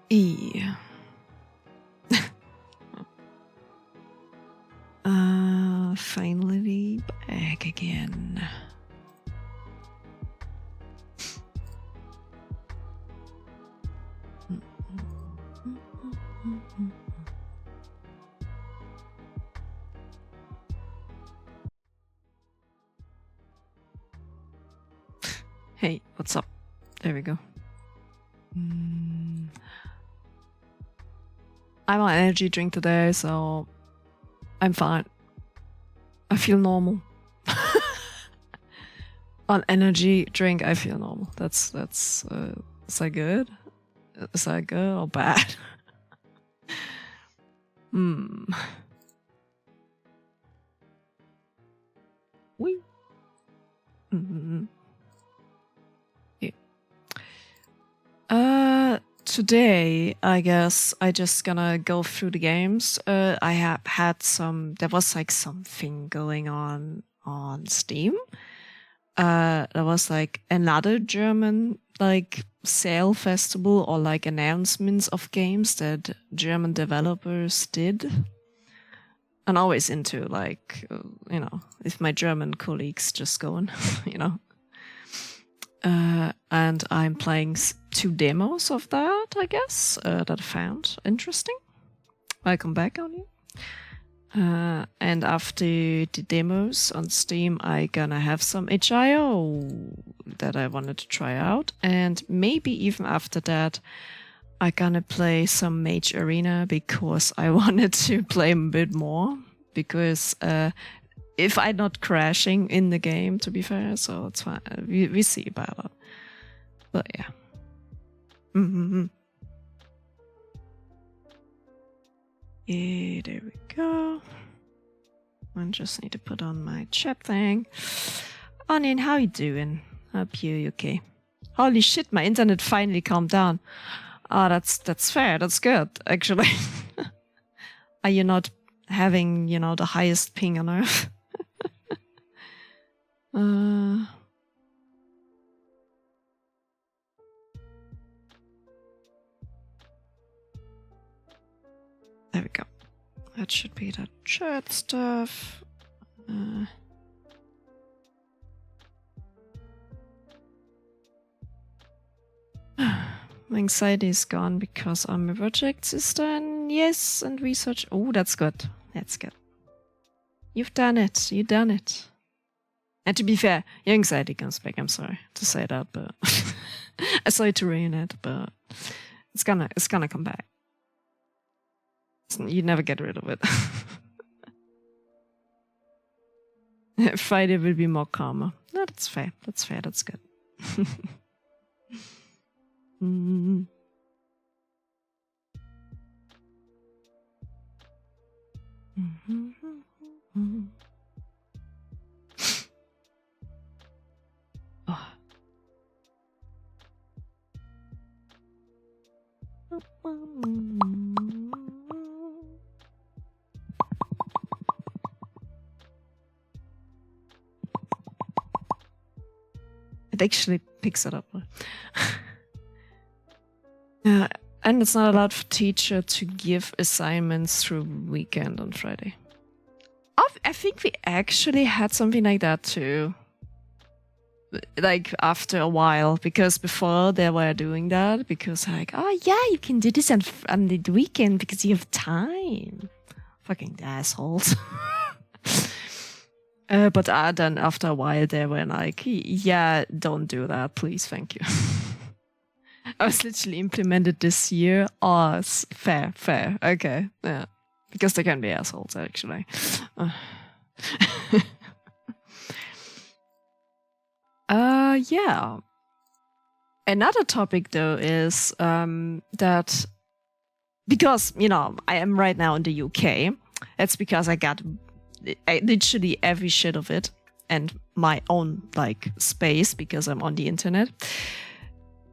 E. Finally back again. Hey, what's up? There we go. I'm on energy drink today, so I'm fine. I feel normal. On energy drink, I feel normal. That's is that good? Is that good or bad? Wee. Yeah. Today, I guess I just gonna go through the games. I have had there was like something going on Steam. There was like another German like sale festival or like announcements of games that German developers did. I'm always into like, if my German colleagues just going, and I'm playing 2 demos of that, I guess, that I found interesting. Welcome back, on you. And after the demos on Steam, I gonna have some HIO that I wanted to try out. And maybe even after that, I gonna play some Mage Arena because I wanted to play a bit more. Because if I'm not crashing in the game, to be fair, so it's fine. We see about it. But yeah. Yeah, there we go. I just need to put on my chat thing. Onion, how you doing? Hope you're okay. Holy shit, my internet finally calmed down. Oh, that's fair. That's good, actually. Are you not having, the highest ping on Earth? There we go. That should be the chat stuff. My anxiety is gone because I'm a project sister, and yes, and research. Oh, that's good. That's good. You've done it. You've done it. And to be fair, your anxiety comes back. I'm sorry to say that, but I'm sorry to ruin it, but it's gonna come back. You never get rid of it. Friday will be more calmer. No, that's fair. That's fair. That's good. Oh. It actually picks it up. And it's not allowed for teacher to give assignments through weekend on Friday. I think we actually had something like that too. Like after a while, because before they were doing that, because like, oh yeah, you can do this on the weekend because you have time. Fucking assholes. But then after a while, they were like, yeah, don't do that, please, thank you. I was literally implemented this year. Oh, it's fair. Okay, yeah. Because they can be assholes, actually. Yeah. Another topic, though, is that because, I am right now in the UK, that's because I got literally every shit of it and my own, like, space because I'm on the internet.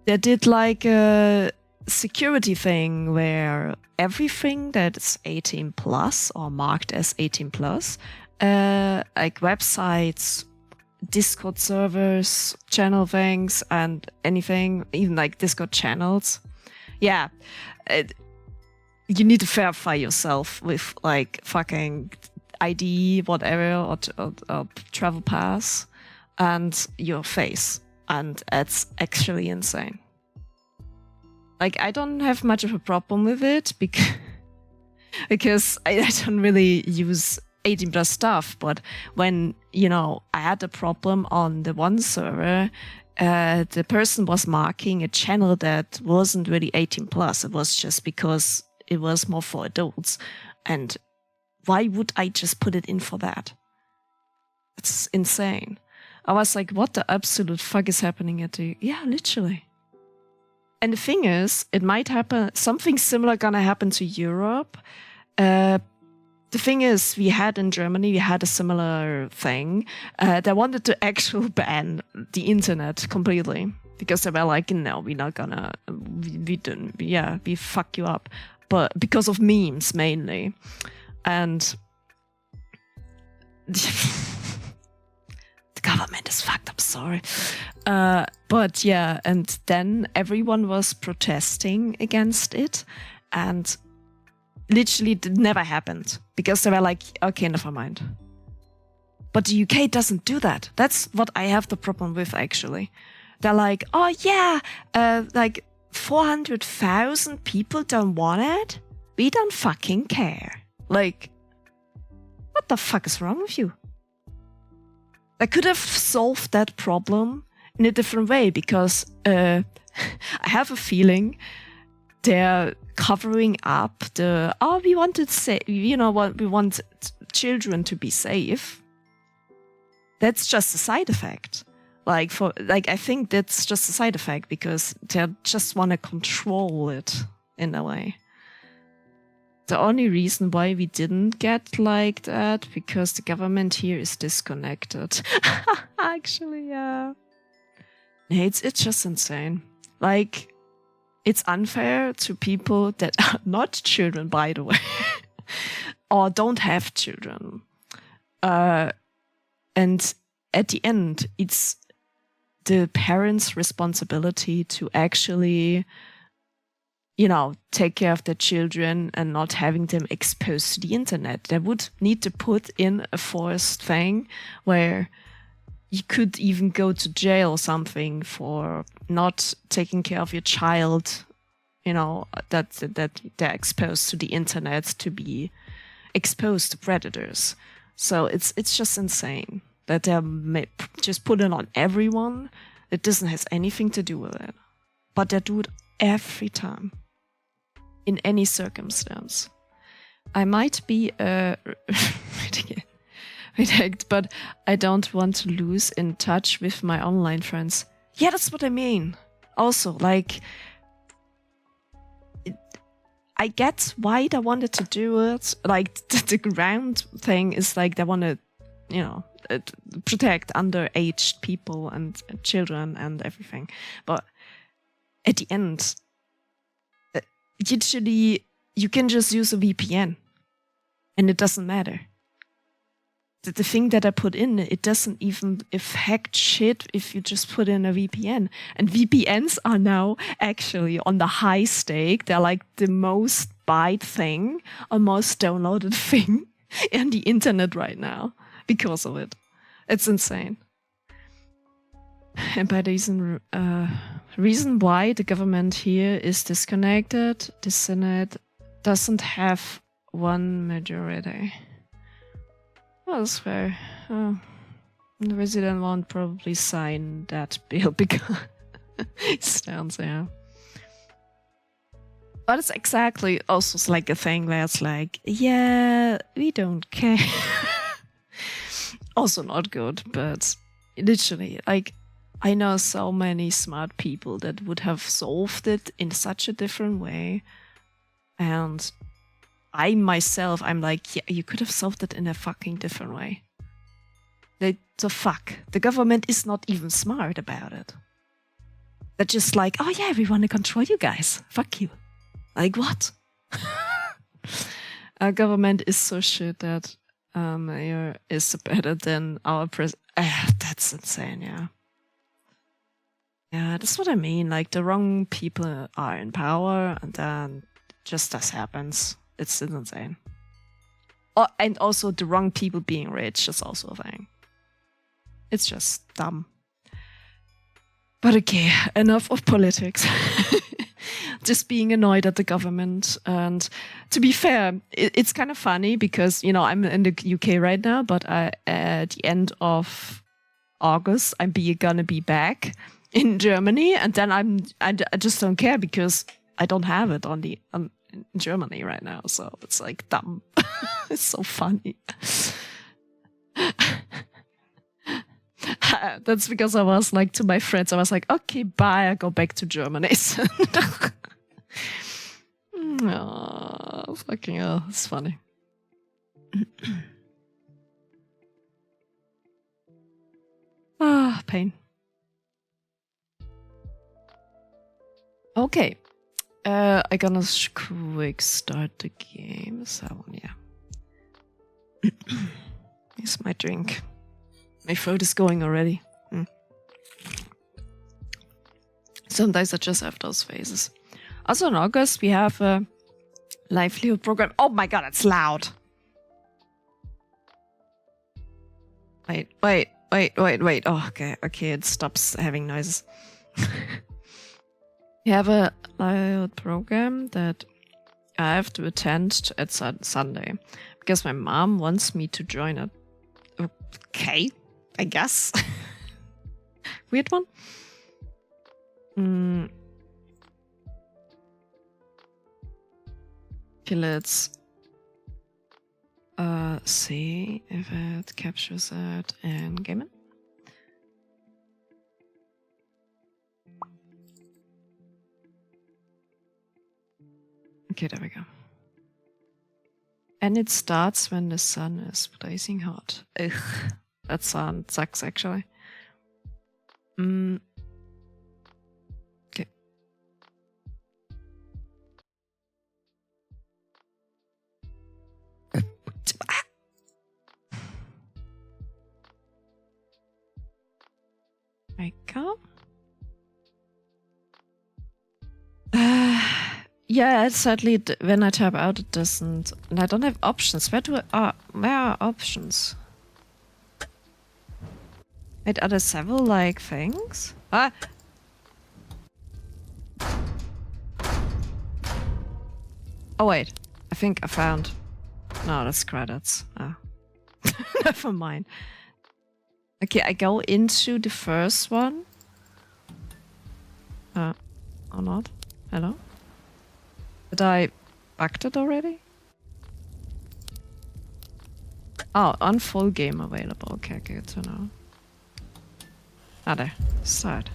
They did, like, a security thing where everything that's 18 plus or marked as 18 plus, like websites, Discord servers, channel things, and anything, even like Discord channels, yeah, you need to verify yourself with like fucking ID, whatever, or travel pass, and your face, and it's actually insane. Like, I don't have much of a problem with it because I don't really use 18 plus stuff. But when, I had a problem on the one server, the person was marking a channel that wasn't really 18 plus. It was just because it was more for adults. And why would I just put it in for that? It's insane. I was like, what the absolute fuck is happening at the... Yeah, literally. And the thing is, it might happen, something similar gonna happen to Europe. The thing is, we had in Germany, we had a similar thing. They wanted to actually ban the internet completely. Because they were like, no, we're not gonna, we fuck you up. But because of memes, mainly. And government is fucked up, sorry. But yeah, and then everyone was protesting against it, and literally it never happened because they were like, okay, never mind. But the UK doesn't do that. That's what I have the problem with, actually. They're like, oh yeah, like 400,000 people don't want it. We don't fucking care. Like, what the fuck is wrong with you? I could have solved that problem in a different way because I have a feeling they're covering up we want to say, we want children to be safe. That's just a side effect. I think that's just a side effect because they just want to control it in a way. The only reason why we didn't get like that, because the government here is disconnected. Actually, yeah. It's just insane. Like, it's unfair to people that are not children, by the way, or don't have children. And at the end, it's the parents' responsibility to actually... take care of their children and not having them exposed to the internet. They would need to put in a forced thing where you could even go to jail or something for not taking care of your child, that they're exposed to the internet, to be exposed to predators. So it's just insane that they're just put it on everyone. It doesn't have anything to do with it. But they do it every time. In any circumstance. I might be redact, but I don't want to lose in touch with my online friends. Yeah, that's what I mean. Also, like, I get why they wanted to do it. Like, the ground thing is like they want to, protect underage people and children and everything. But at the end, usually you can just use a VPN and it doesn't matter. The thing that I put in, it doesn't even affect shit if you just put in a VPN. And VPNs are now actually on the high stake. They're like the most bought thing or most downloaded thing on the internet right now because of it. It's insane. And by the reason why the government here is disconnected, the Senate doesn't have one majority. Oh, that's fair. The resident won't probably sign that bill because it stands there. But it's exactly also like a thing where it's like, yeah, we don't care. Also not good, but literally, like, I know so many smart people that would have solved it in such a different way. And I myself, I'm like, yeah, you could have solved it in a fucking different way. The fuck? The government is not even smart about it. They're just like, oh yeah, we want to control you guys. Fuck you. Like, what? Our government is so shit that mayor is better than our president. That's insane, yeah. Yeah, that's what I mean. Like, the wrong people are in power, and then just as happens. It's insane. Oh, and also the wrong people being rich is also a thing. It's just dumb. But okay, enough of politics. Just being annoyed at the government. And to be fair, it's kind of funny because, you know, I'm in the UK right now, but at the end of August, I'm gonna be back in Germany. And then I just don't care because I don't have it in Germany right now. So it's like dumb. It's so funny. That's because I was like to my friends, I was like, okay, bye, I go back to Germany. Oh, fucking hell, it's funny. Pain. Okay. I gonna quick start the game. So, yeah. Here's my drink. My throat is going already. Sometimes I just have those phases. Also in August, we have a livelihood program. Oh my god, it's loud. Wait. Oh, okay, it stops having noises. We have a livelihood program that I have to attend at Sunday because my mom wants me to join it. Okay, I guess. Weird one. Okay, let's see if it captures it in gaming. Okay, there we go. And it starts when the sun is blazing hot. Ugh, that sound sucks actually. Okay. I go. Yeah, it's sadly when I tap out, it doesn't. And I don't have options. Where are options? Wait, are there several like things? Ah! Oh wait, I think I found. No, that's credits. Ah. Never mind. Okay, I go into the first one. Or not? Hello? Did I bugged it already? Oh, on full game available. Okay, good to know. Ah, there. Start.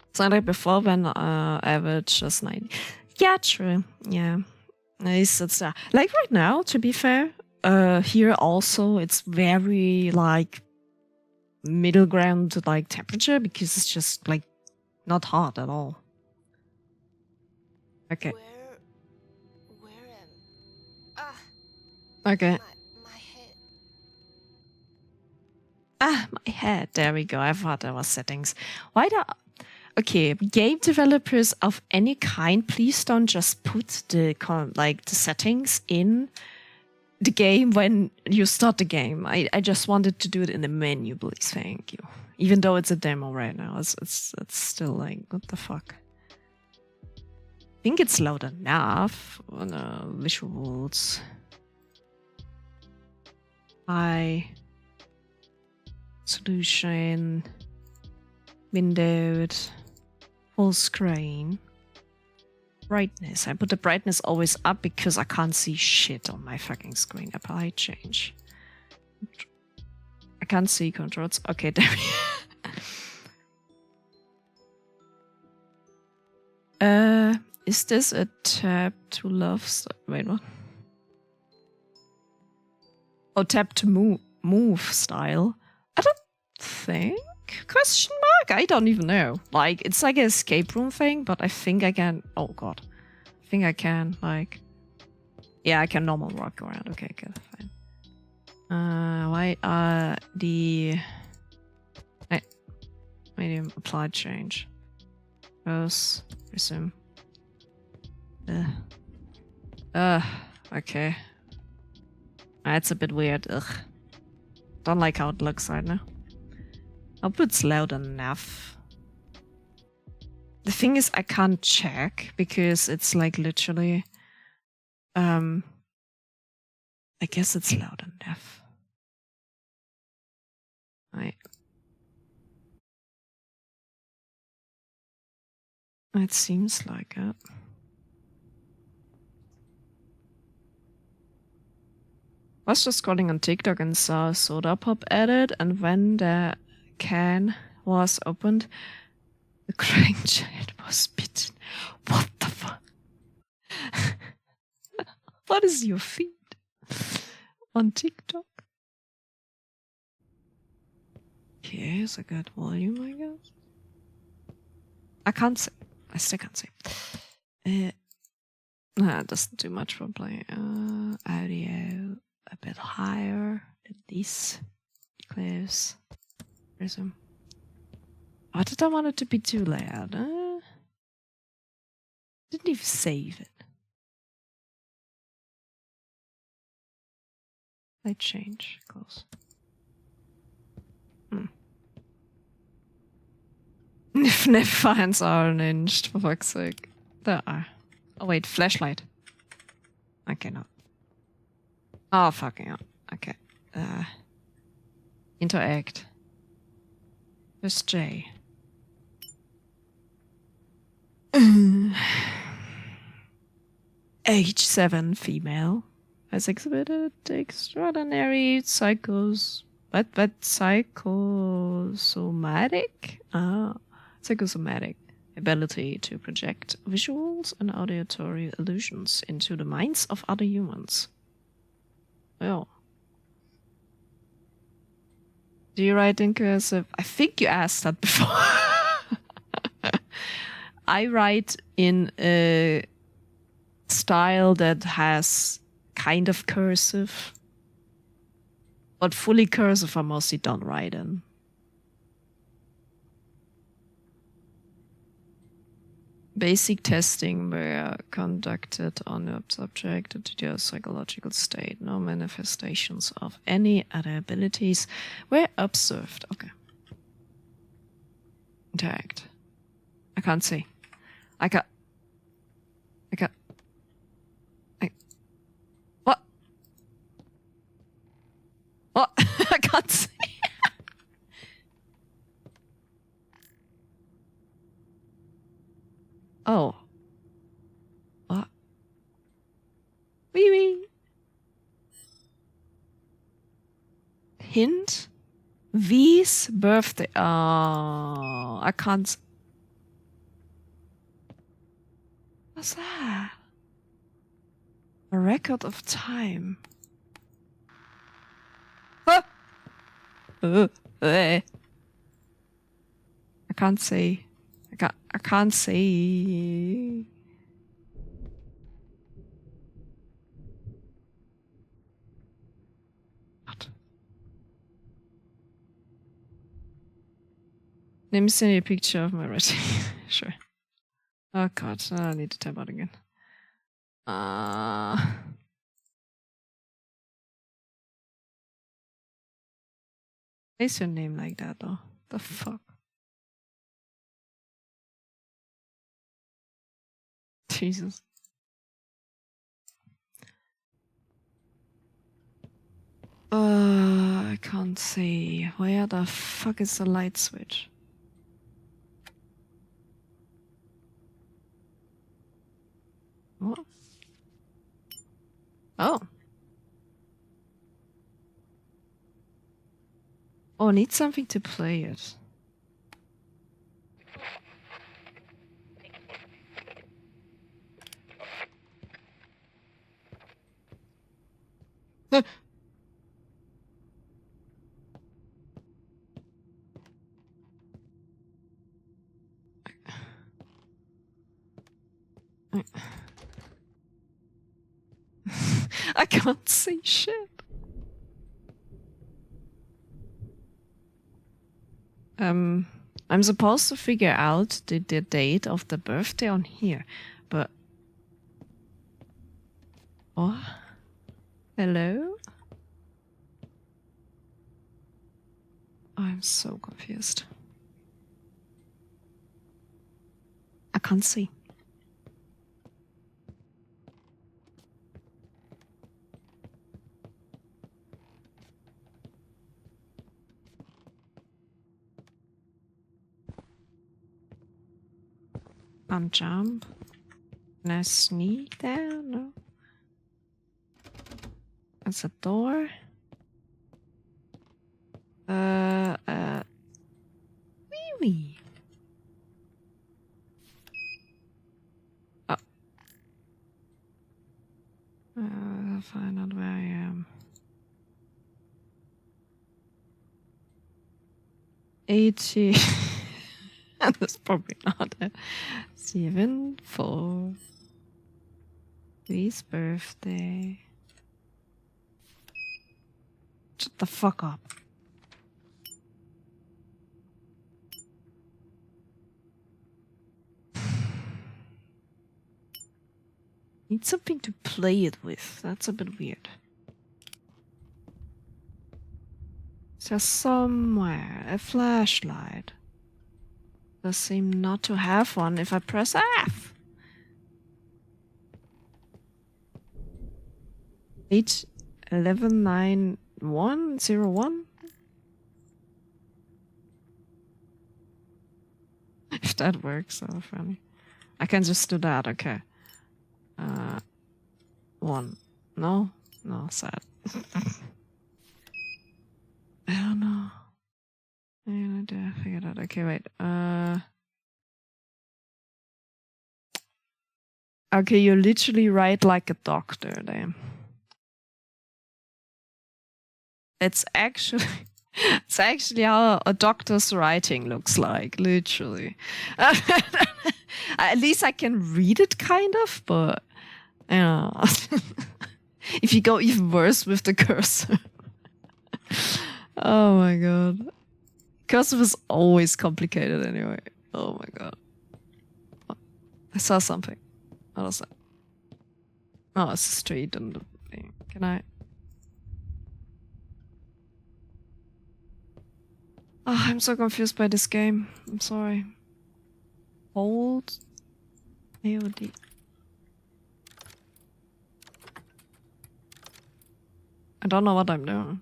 It's not like before when average was 90. Yeah, true. Yeah. Nice. It's like right now, to be fair, here also it's very like middle ground like temperature because it's just like not hot at all. Okay. Where am? Okay. My head. My head. There we go. I thought there was settings. Why the? Okay, game developers of any kind, please don't just put the settings in the game when you start the game. I just wanted to do it in the menu, please. Thank you. Even though it's a demo right now, it's still like, what the fuck? I think it's loud enough on visuals. High solution, windowed, full screen, brightness. I put the brightness always up because I can't see shit on my fucking screen. Apply change. I can't see controls. Okay, there we go. Is this a tab to love? Wait, what? Oh, tab to move style. I don't think. Question mark? I don't even know. Like, it's like an escape room thing, but I think I can. Oh god, I think I can. Like, yeah, I can normal walk around. Okay, good, fine. Why are the Medium. Apply change. Close. Resume. Okay. That's a bit weird. Ugh. Don't like how it looks right now. Hope it's loud enough. The thing is, I can't check because it's like literally. I guess it's loud enough. Right. It seems like it. I was just scrolling on TikTok and saw a soda pop edit, and when the can was opened, the crying child was bitten. What the fuck? What is your feed on TikTok? Okay, it's a good volume, I guess. I can't say. I still can't say. Nah, it doesn't do much for play. Audio a bit higher than this. Close. Resume. Why did I want it to be too loud? Didn't even save it. I change. Close. If fans are unhinged, for fuck's sake. There are. Oh wait, flashlight. Okay, no. Oh, fucking hell. Okay. Interact. Press J. Age 7 female has exhibited extraordinary psychosomatic ability to project visuals and auditory illusions into the minds of other humans. Well, do you write in cursive? I think you asked that before. I write in a style that has kind of cursive, but fully cursive I mostly don't write in. Basic testing were conducted on the subject to their psychological state. No manifestations of any other abilities were observed. Okay. Interact. I can't see. What? I can't see. Oh. What? Wee wee. Hint? V's birthday. Oh, I can't. What's that? A record of time. Ah! I can't say. I can't say. What? Let me send you a picture of my writing. Sure. Oh god, I need to type out again. Why's your name like that though? The fuck? Jesus. I can't see. Where the fuck is the light switch? What? Oh. Oh, I need something to play it. I can't see shit. I'm supposed to figure out the date of the birthday on here, but... Oh? Hello? I'm so confused. I can't see. Can't jump. Can I sneak there? No. That's a door. Wee. Oh. I'll find out where I am. 80. That's probably not it. 7, 4. His birthday. Shut the fuck up. Need something to play it with. That's a bit weird. Is there somewhere a flashlight? Does seem not to have one if I press F. 8119101. If that works, so funny. I can just do that, okay. 1. No? No, sad. I don't know. Any idea? I figured out. Okay, wait. Okay, you literally write like a doctor then. It's actually how a doctor's writing looks like, literally. At least I can read it kind of, but you know. If you go even worse with the cursor. Oh my god. Cursive is always complicated anyway. Oh my god. I saw something. What was that? Oh, it's a street and the thing. Can I? Oh, I'm so confused by this game. I'm sorry. Hold. AOD. I don't know what I'm doing.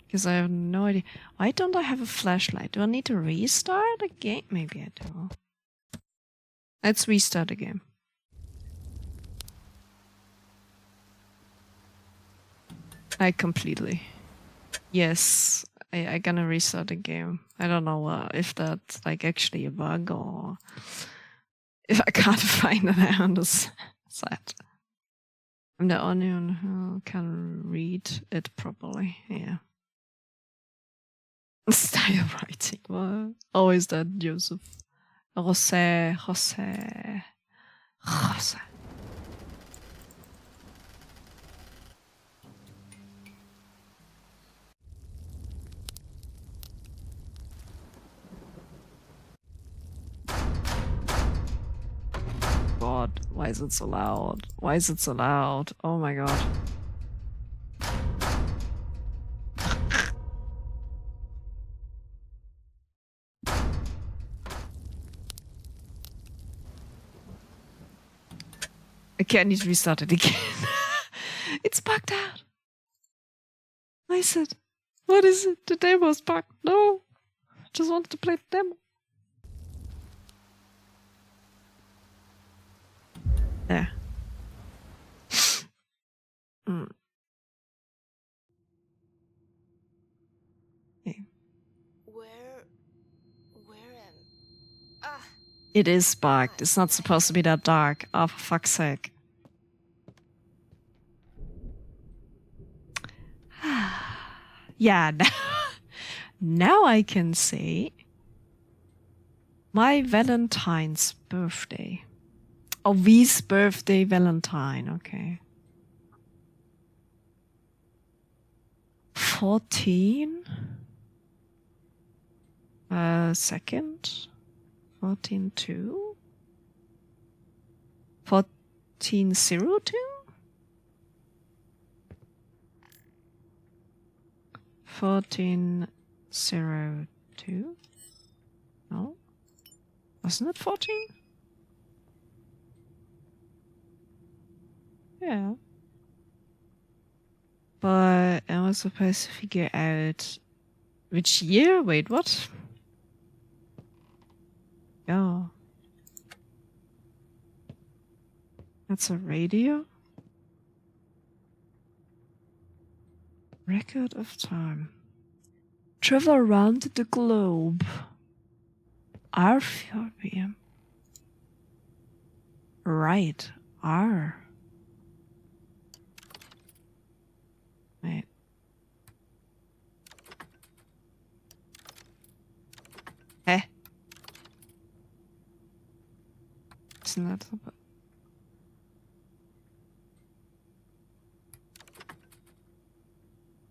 Because I have no idea. Why don't I have a flashlight? Do I need to restart the game? Maybe I do. Let's restart the game. Completely. Yes, I gonna restart the game. I don't know if that's like actually a bug or if I can't find it on the site. I'm the only one who can read it properly. Yeah. Style writing. What? Oh, is that Joseph? Jose. God, why is it so loud? Why is it so loud? Oh my god. Okay, I need to restart it again. It's bugged out. Why is it? What is it? The demo's bugged. No. I just wanted to play the demo. There. Okay. Where am? Ah. It is bugged. It's not supposed to be that dark. Oh, for fuck's sake. Yeah, now I can say my Valentine's birthday. Oh, V's birthday, Valentine. Okay. 14? Second. 14.2. 14.02? 14.02? No? Wasn't it 14? Yeah. But I was supposed to figure out which year? Wait, what? Oh. That's a radio? Record of time. Travel around the globe. R4 p.m. Right. R. Wait. Eh? Isn't that the...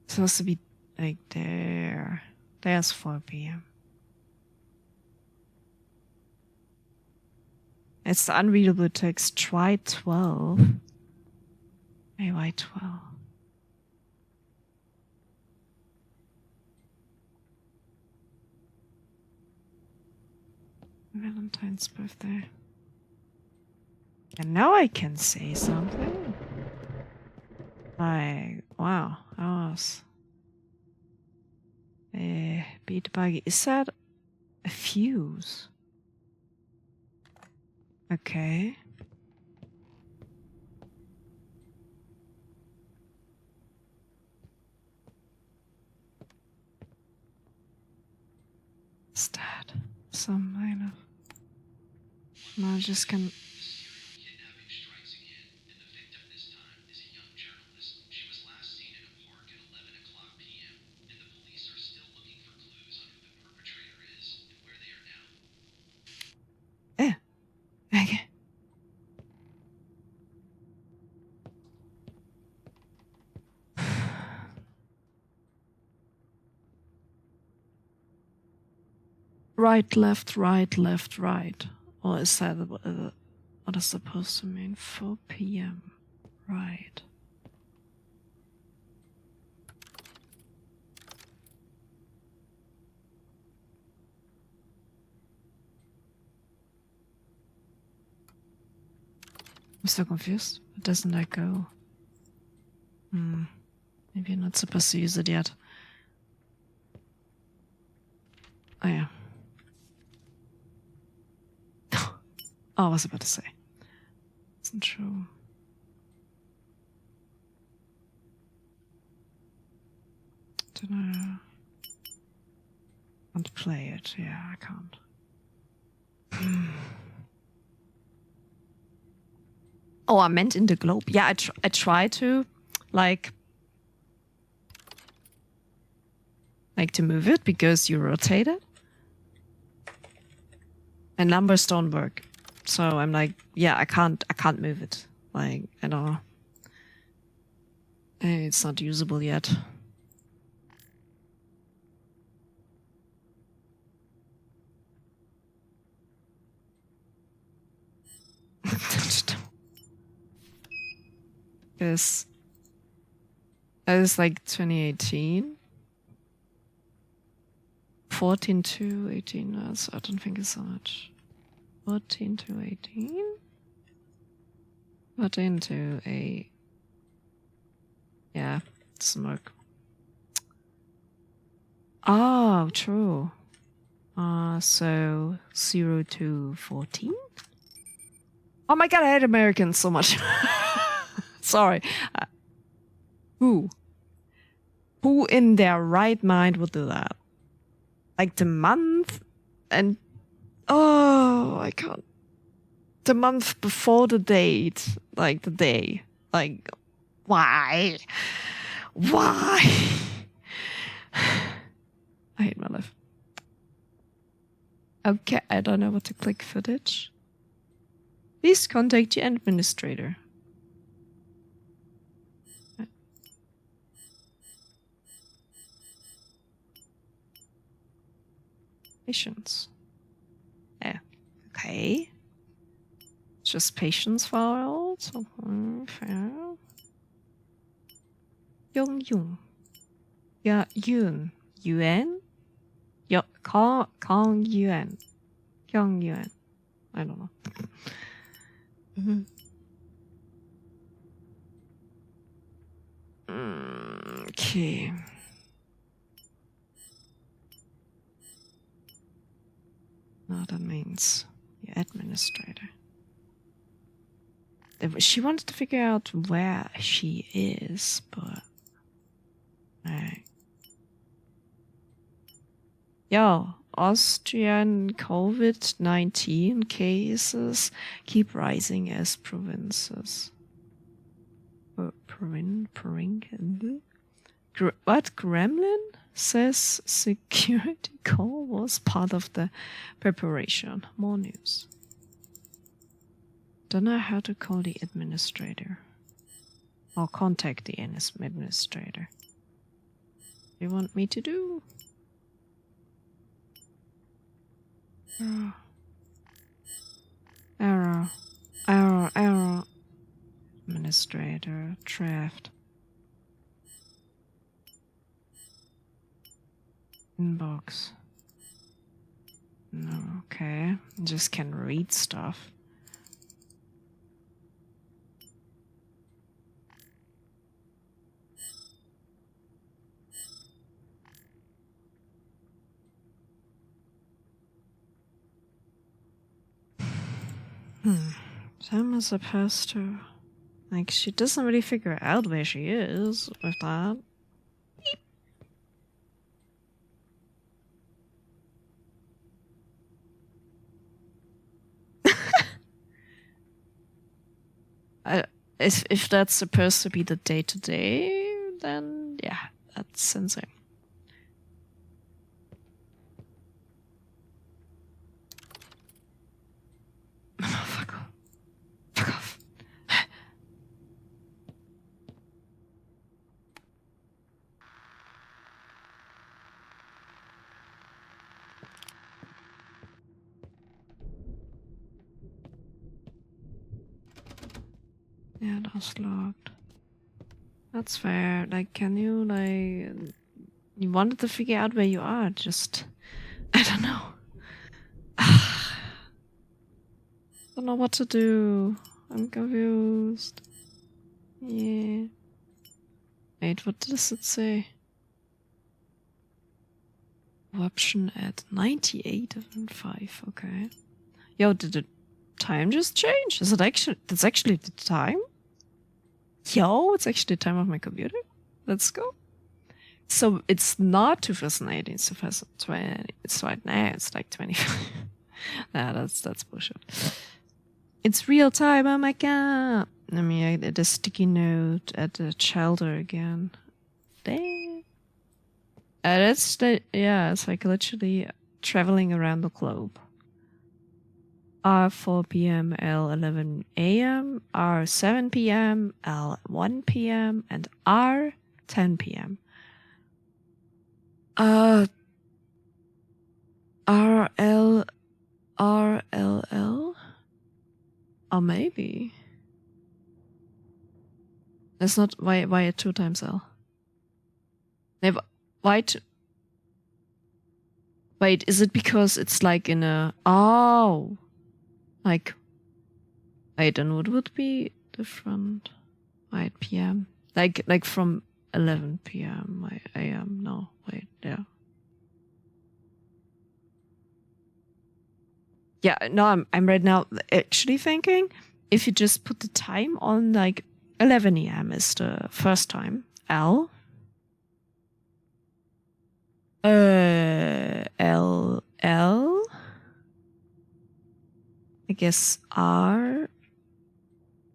It's supposed to be like there. There's 4 p.m. It's the unreadable text. Try 12. Hey, why 12? Valentine's birthday. And now I can say something. Like, wow, that was... beat buggy. Is that a fuse? Okay. Is that some kind of... No, I just can... Okay. Right, left, right, left, right. Or is that what is supposed to mean? 4 p.m. Right. I'm so confused. Doesn't that go? Maybe you're not supposed to use it yet. Oh yeah. Oh, I was about to say. Isn't true. Don't know. Can't play it. Yeah, I can't. Oh, I meant in the globe. Yeah, I try to, like to move it because you rotate it. And numbers don't work. So I'm like, yeah, I can't move it. Like, at all. It's not usable yet. Because that is like 2018. 14 to 18, I don't think it's so much. 14 to 18? 14 to a... Yeah, smoke. Oh, true. So 0 to 14? Oh my god, I hate Americans so much. Sorry. Who in their right mind would do that? Like the month and... Oh, I can't. The month before the date. Like the day. Like, why? Why? I hate my life. Okay, I don't know what to click footage. Please contact the administrator. Patience. Yeah. Okay. Just patience filed. Fair. Jung. Yeah, Yun. Yuan? Yeah, Kong Yuan. Kyung Yuan. I don't know. Okay. No, that means the administrator. She wanted to figure out where she is, but... Alright. Yo, Austrian COVID-19 cases keep rising as provinces. What? Kremlin says security call was part of the preparation. More news. Don't know how to call the administrator. Or contact the administrator. What do you want me to do? Error. Administrator. Draft. Inbox. No, okay. Just can read stuff. So am I supposed to... Like, she doesn't really figure out where she is with that. If that's supposed to be the day-to-day, then yeah, that's insane. Oh, fuck off. Fuck off. Yeah, that's locked. That's fair. Like, can you, like... You wanted to figure out where you are, just... I don't know. Don't know what to do. I'm confused. Yeah. Wait, what does it say? Option at 98.5. Okay. Yo, did the time just change? Is it actually... That's actually the time? Yo, it's actually the time of my computer. Let's go. So it's not 2018, it's 2020. It's right now, it's like 25. Nah, that's bullshit. It's real time, oh my god. Let me add a sticky note at the shelter again. Dang. That's the, yeah, it's like literally traveling around the globe. R 4 p.m., L 11 a.m., R 7 p.m., L 1 p.m., and R 10 p.m. RLL? Or maybe. That's not why 2 times L. Never. Why two? Wait, is it because it's like in a... Oh! Like... Wait, then what would be different? 8 p.m. Like from 11 p.m. a.m. No, wait, yeah. Yeah, no, I'm right now actually thinking if you just put the time on like 11 a.m. is the first time. L. L. I guess R.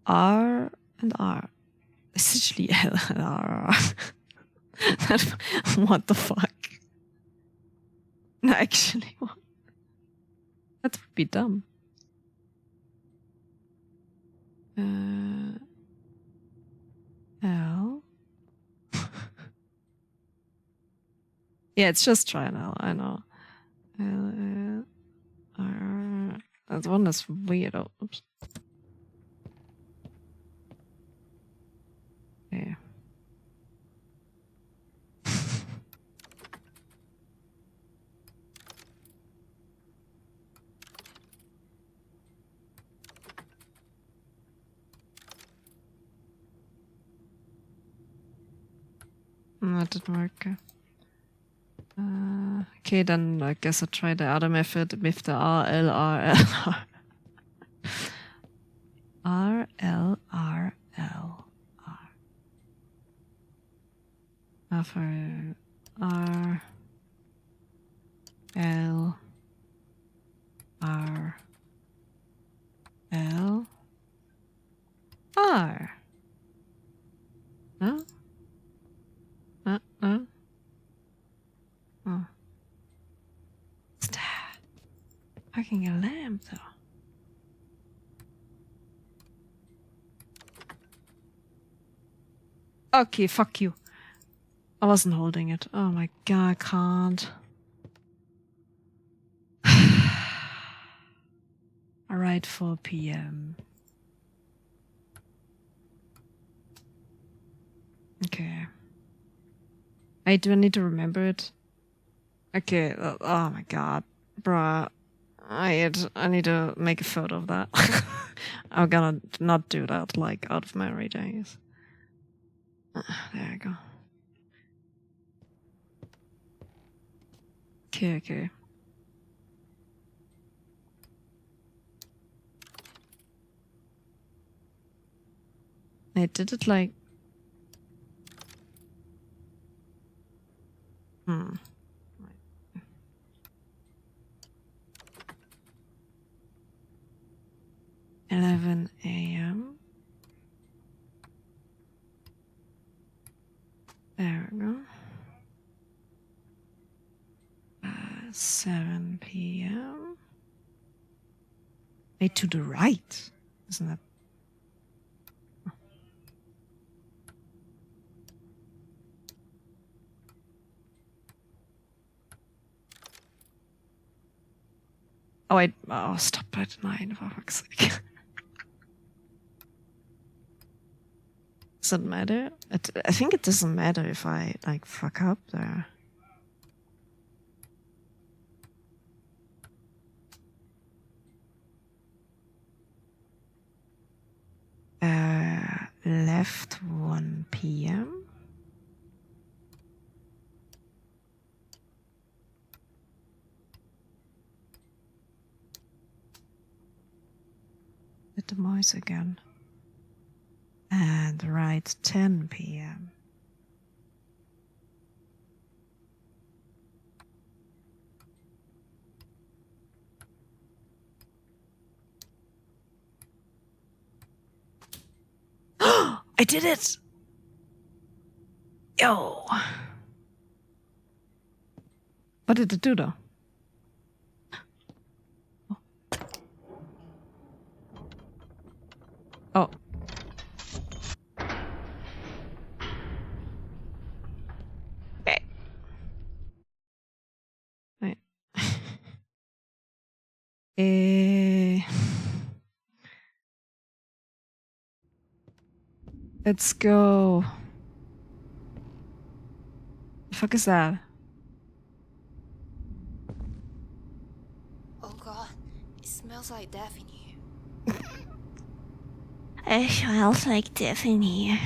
And R. Essentially L and R. What the fuck? No, actually, what? That would be dumb. L. Yeah, it's just trial, I know. L R. That one is weird. Oh, oops. Yeah. That didn't work. Okay, then I guess I'll try the other method with the R L R L R L R L R for R L R L R. No? No? No? Oh. What's that? Fucking a lamp, though. Okay, fuck you. I wasn't holding it. Oh my god, I can't. Alright, 4 p.m. Okay. Wait, do I need to remember it? Okay, oh my god. Bruh. I need to make a photo of that. I'm gonna not do that, like, out of memory days. There I go. Okay, okay. I did it like... Hmm. 11 a.m. There we go. 7 p.m. Wait, to the right. Isn't that... Oh, wait. Oh, stop at 9, for fuck's sake. Does it matter? I think it doesn't matter if I, like, fuck up there. Left 1 p.m. Hit the mouse again. And right 10 p.m. I did it! Yo! What did it do though? Oh. Okay. Wait. Let's go. The fuck is that? Oh god, it smells like death in here. It smells like death in here.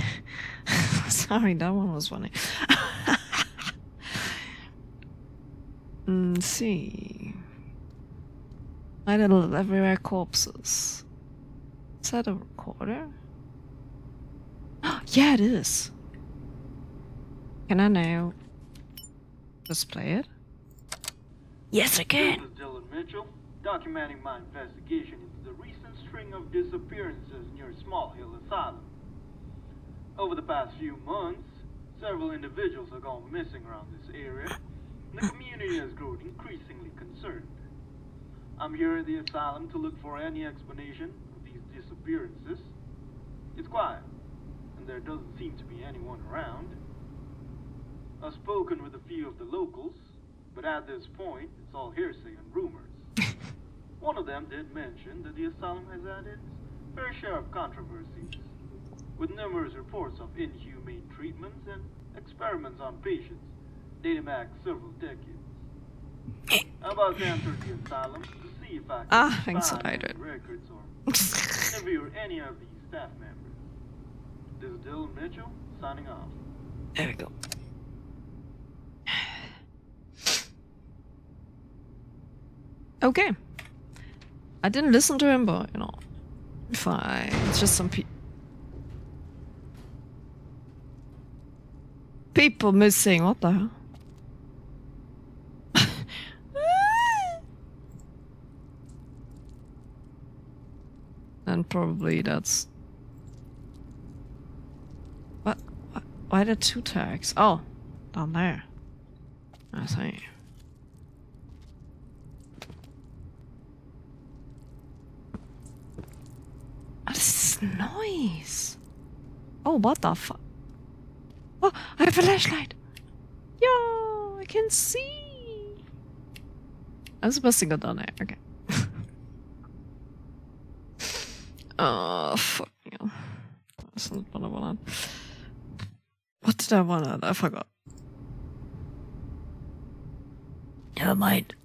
Sorry, that one was funny. Let's see. Idle everywhere corpses. Is that a recorder? Yeah, it is. Can I now just play it? Yes, I can. This is Dylan Mitchell, documenting my investigation into the recent string of disappearances near Small Hill Asylum. Over the past few months, several individuals have gone missing around this area, and the community has grown increasingly concerned. I'm here at the asylum to look for any explanation of these disappearances. It's quiet, and there doesn't seem to be anyone around. I've spoken with a few of the locals, but at this point, it's all hearsay and rumors. One of them did mention that the asylum has had its fair share of controversies, with numerous reports of inhumane treatments and experiments on patients dating back several decades. I'm about to enter the asylum to see if I can thanks, find I any did. records or interview any of the staff members. This is Dylan Mitchell, signing off. There we go. Okay. I didn't listen to him, but, you know, fine. It's just some people missing. What the hell? And probably that's... What? Why the 2 tags? Oh, down there. I see. What's this noise? Oh, what the fuck? Oh, I have a flashlight! Yo, I can see! I'm supposed to go down there, okay. Oh, fuck you. That's not what I wanted. What did I want? I forgot. Never mind.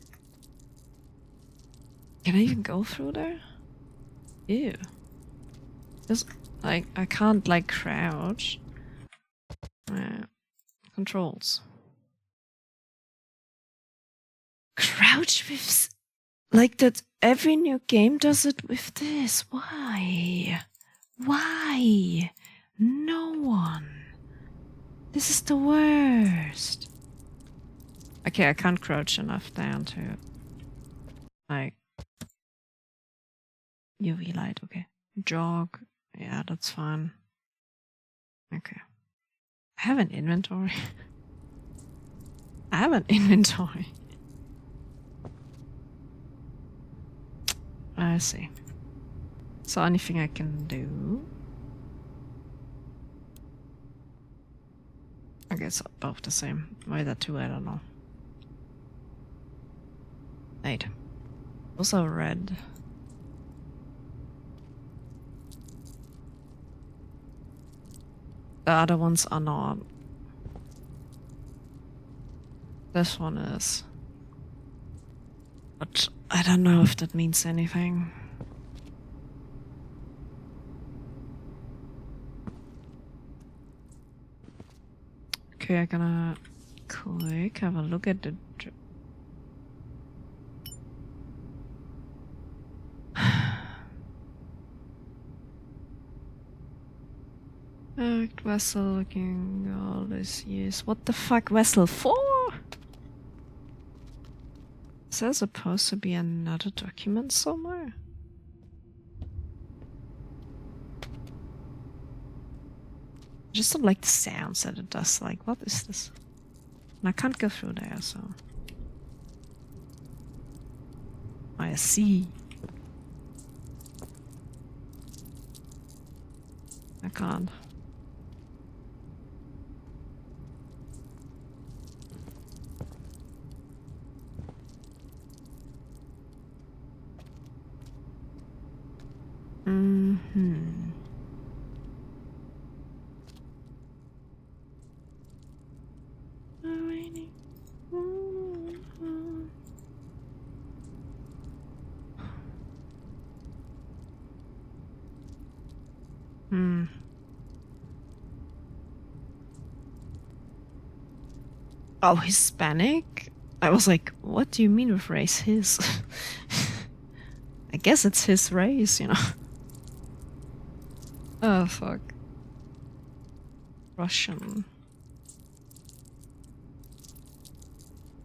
Can I even go through there? Ew. Just, like, I can't, like, crouch. Controls. Crouch with... Like that every new game does it with this. Why? Why? No one. This is the worst. Okay, I can't crouch enough down to... Like... UV light, okay. Jog. Yeah, that's fine. Okay. I have an inventory. I have an inventory. I see. So anything I can do? I guess both the same. Why that too? I don't know. 8. Also red. The other ones are not. This one is. But I don't know if that means anything. Okay, I'm gonna quick have a look at the... Vessel looking all this years. What the fuck, vessel 4? Is there supposed to be another document somewhere? I just don't like the sounds that it does. Like, what is this? And I can't go through there, so... I see. I can't. Mm-hmm. Hmm. Oh, Hispanic? I was like, what do you mean with race? His? I guess it's his race, you know. Oh, fuck. Russian.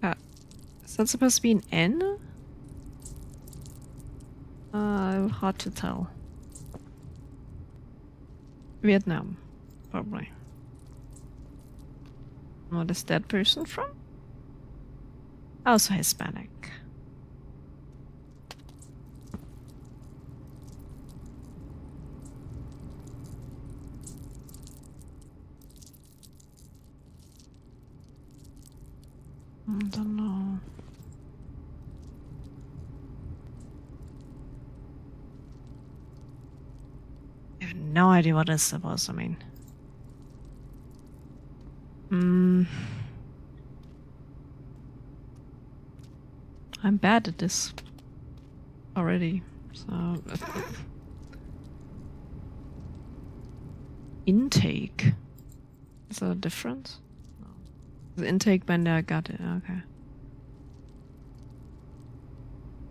Is that supposed to be an N? Hard to tell. Vietnam, probably. What is that person from? Also Hispanic. I don't know. no idea what this was. I mean, I'm bad at this already. So intake. Is there a difference? No. The intake bender, I got it. Okay.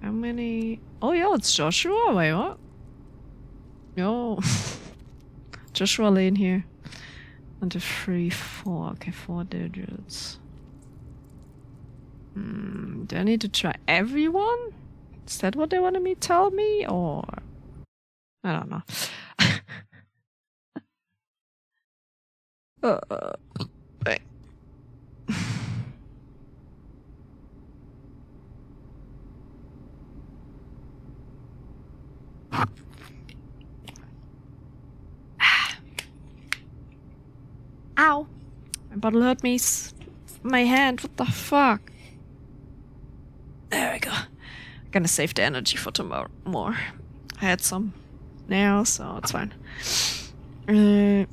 How many? Oh yeah, it's Joshua. Wait, what? Yo, Joshua Lane here. 1, 2, 3, 4. Okay, 4 digits. Do I need to try everyone? Is that what they wanted me to tell me, or I don't know. Wait. Ow! My bottle hurt me. My hand. What the fuck? There we go. I'm gonna save the energy for tomorrow more. I had some now, so it's fine. Yeah,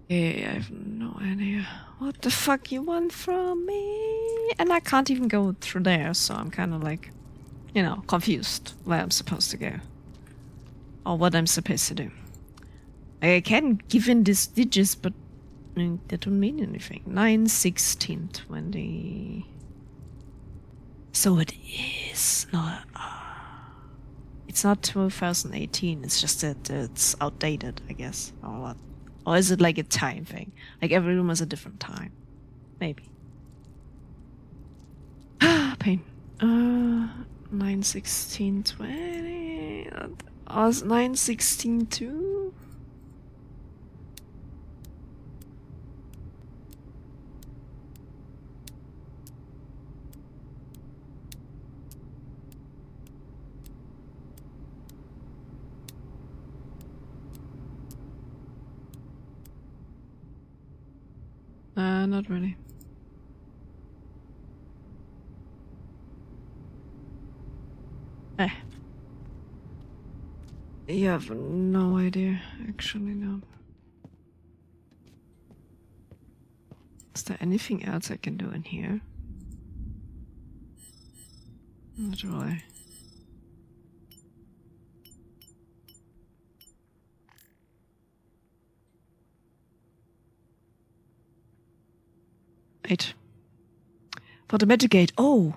I have no idea what the fuck you want from me. And I can't even go through there, so I'm kind of like, you know, confused where I'm supposed to go. Or what I'm supposed to do. I can give in these digits, but that don't mean anything. 9, 16, 20. So it is not. It's not 2018. It's just that it's outdated, I guess, or what? Or is it like a time thing? Like every room has a different time, maybe. Pain. 9, 16, 20. 9, 16, 2. Not really. You have no idea, actually, no. Is there anything else I can do in here? Not really. Wait. For the mitigate. Oh!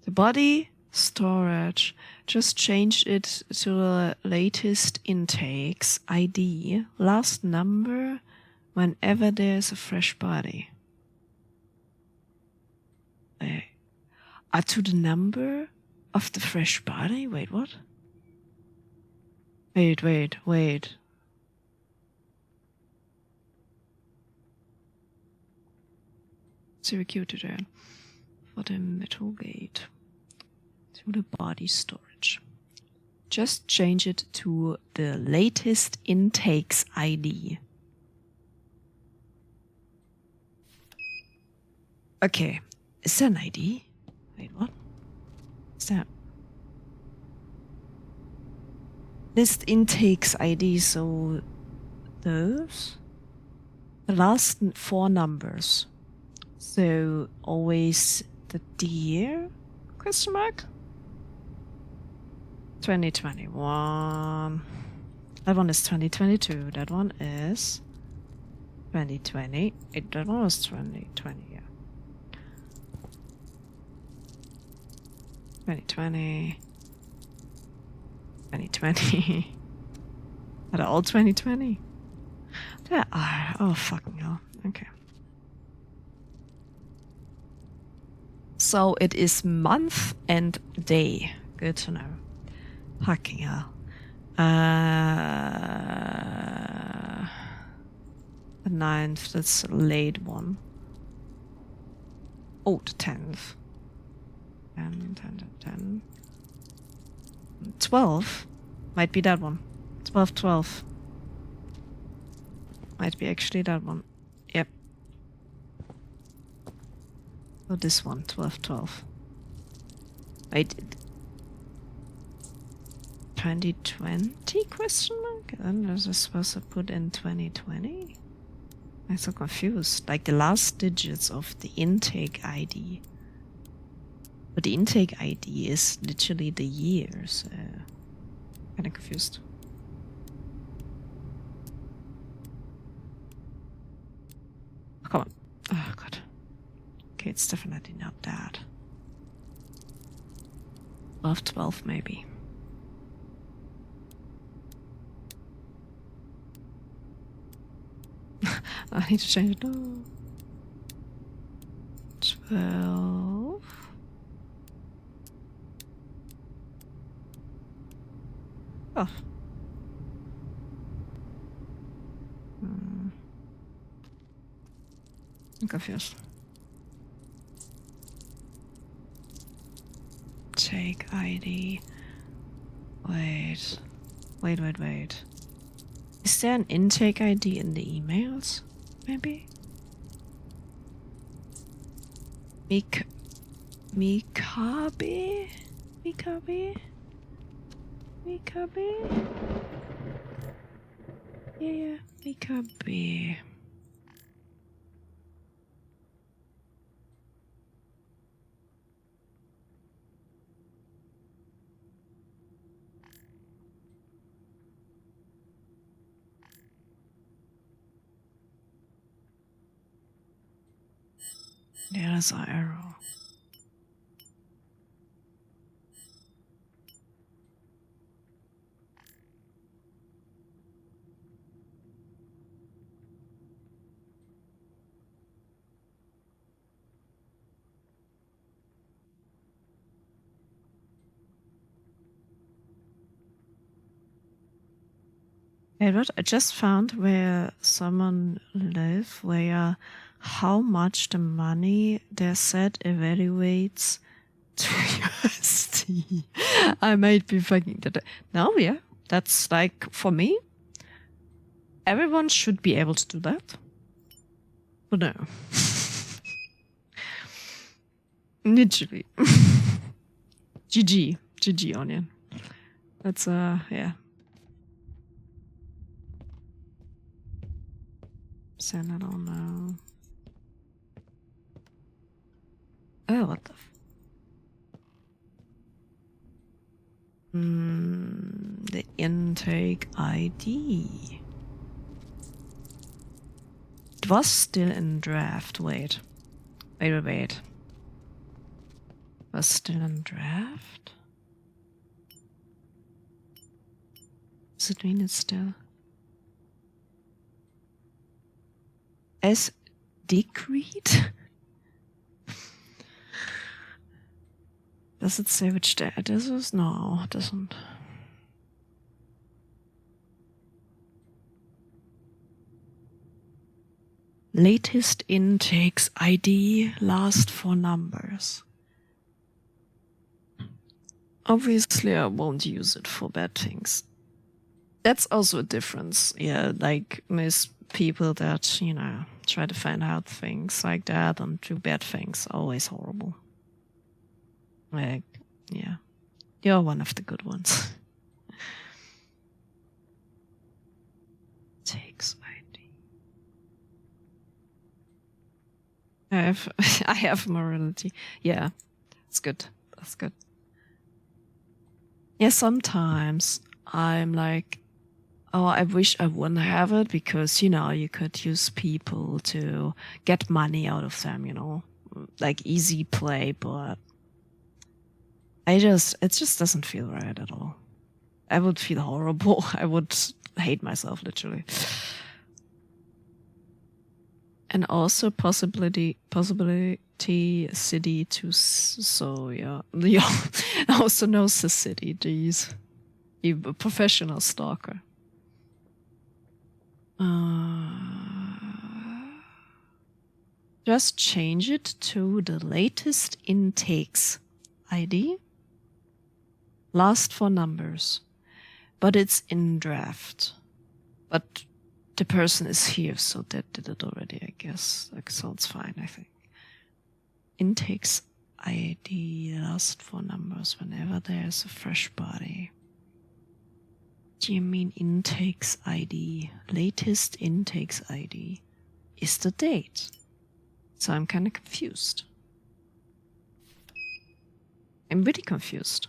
The body storage. Just changed it to the latest intakes. ID. Last number whenever there's a fresh body. To the number of the fresh body? Wait, what? Wait. Executed then for the metal gate to the body storage. Just change it to the latest intakes ID. Okay, is that an ID? Wait, what? Is that list intakes ID? So those, the last 4 numbers. So always the year? Question mark? 2021. That one is 2022. That one is 2020. That one was 2020. Yeah. 2020. 2020. Are they all 2020? There are. Oh fucking hell. Okay. So it is month and day. Good to know. Fucking hell. The 9th, that's a late one. Oh, the 10th. 10. 12? Might be that one. 12. Might be actually that one. Yep. Oh, this one, 12. Wait. 2020 question mark? And was I supposed to put in 2020? I'm so confused. Like the last digits of the intake ID. But the intake ID is literally the year, so kind of confused. Oh, come on. Oh god. Okay, it's definitely not that. 12 maybe. I need to change it. No. 12. Oh. I'm confused. Take ID. Wait. Is there an intake ID in the emails? Maybe? Mikabe? Yeah, Mikabe. There's an arrow. Hey, what I just found where someone live, where how much the money they said evaluates to USD. I might be fucking that. No, yeah, that's like for me. Everyone should be able to do that, but no, literally. GG, Onion. That's yeah. Send I don't know. Oh, what the? The intake ID. It was still in draft. Wait. Was still in draft? Does it mean it's still? As decreed? Does it say which day this is? No, it doesn't. Latest intakes ID, last 4 numbers. Obviously, I won't use it for bad things. That's also a difference. Yeah, like most people that, you know, try to find out things like that and do bad things, always horrible. Like, yeah, you're one of the good ones. Takes ID. I have morality. Yeah, that's good. That's good. Yeah, sometimes I'm like, oh, I wish I wouldn't have it because, you know, you could use people to get money out of them, you know, like easy play, but it just doesn't feel right at all. I would feel horrible. I would hate myself, literally. And also possibility city to, so yeah. Also knows the city, geez. You a professional stalker. Just change it to the latest intakes ID. Last 4 numbers. But it's in draft. But the person is here, so that did it already, I guess. Like, so it's fine, I think. Intakes ID, last 4 numbers whenever there's a fresh body. Do you mean intakes ID? Latest intakes ID is the date. So I'm kind of confused. I'm really confused.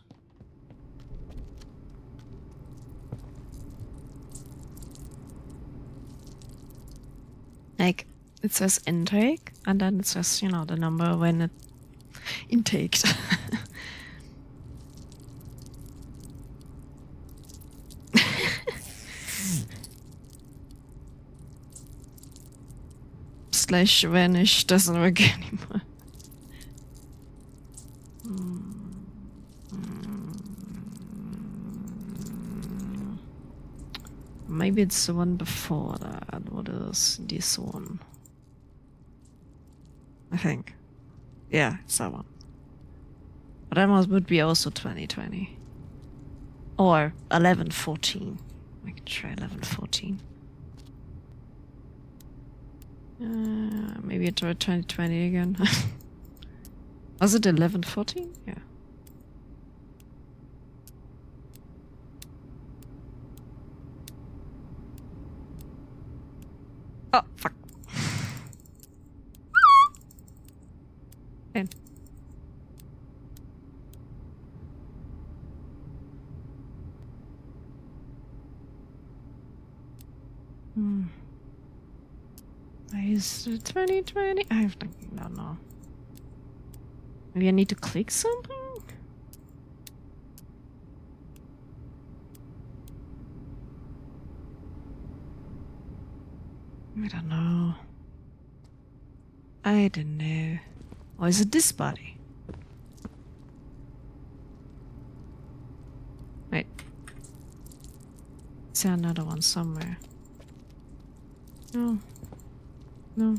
Like, it says intake, and then it says, you know, the number when it intaked. Slash vanish doesn't work anymore. Maybe it's the one before that. What is this one? I think. Yeah, it's that one. But that would be also 2020. Or 1114. I can try 1114. Maybe I try 2020 again. Was it 1114? Yeah. Oh, fuck. In. Is it 2020? I don't know. Maybe I need to click something? I don't know. I don't know. Or is it this body? Wait. Is there another one somewhere? No. No.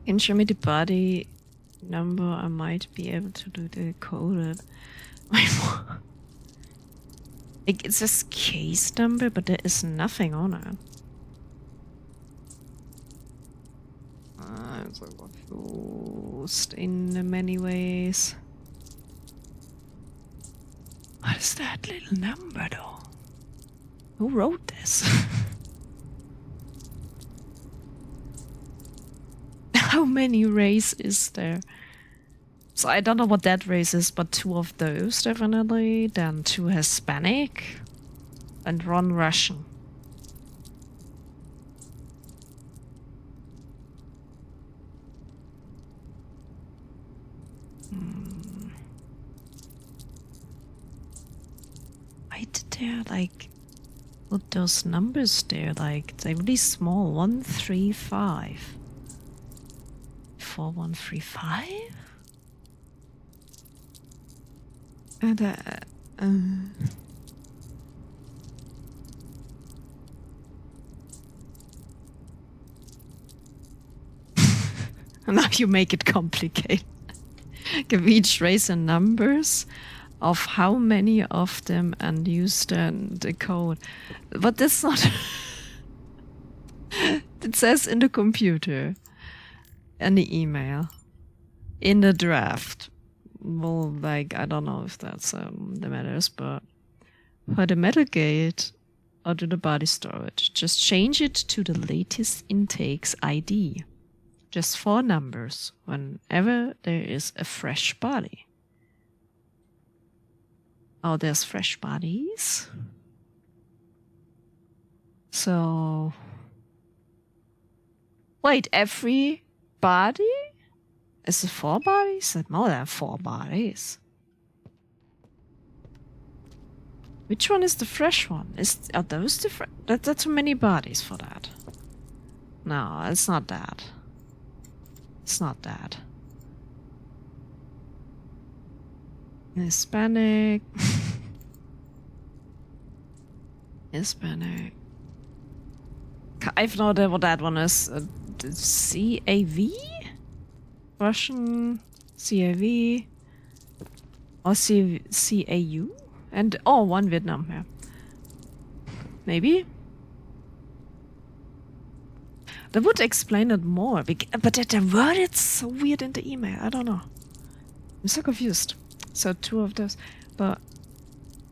Can you show me the body number? I might be able to do the coded. Like, it says case number, but there is nothing on it. I'm so confused in many ways. What is that little number though? Who wrote this? How many race is there? So I don't know what that race is, but 2 of those definitely. Then 2 Hispanic and 1 Russian. Why did there like put those numbers there? Like they're really small. 135. 4135? And now you make it complicated. Give each race and numbers of how many of them and use the code. But that's not... It says in the computer. And the email. In the draft. Well, like, I don't know if that's the matters, but for the metal gate or to the body storage, just change it to the latest intakes ID. Just 4 numbers whenever there is a fresh body. Oh, there's fresh bodies. So... Wait, every body? Is it 4 bodies? It's more than 4 bodies. Which one is the fresh one? Are those different? That's too many bodies for that. No, it's not that. It's not that. Hispanic. Hispanic. I have no idea what that one is. CAV? Russian CAV or CAU and 1 Vietnam, yeah. Maybe? That would explain it more. But the word is so weird in the email. I don't know. I'm so confused. So 2 of those. But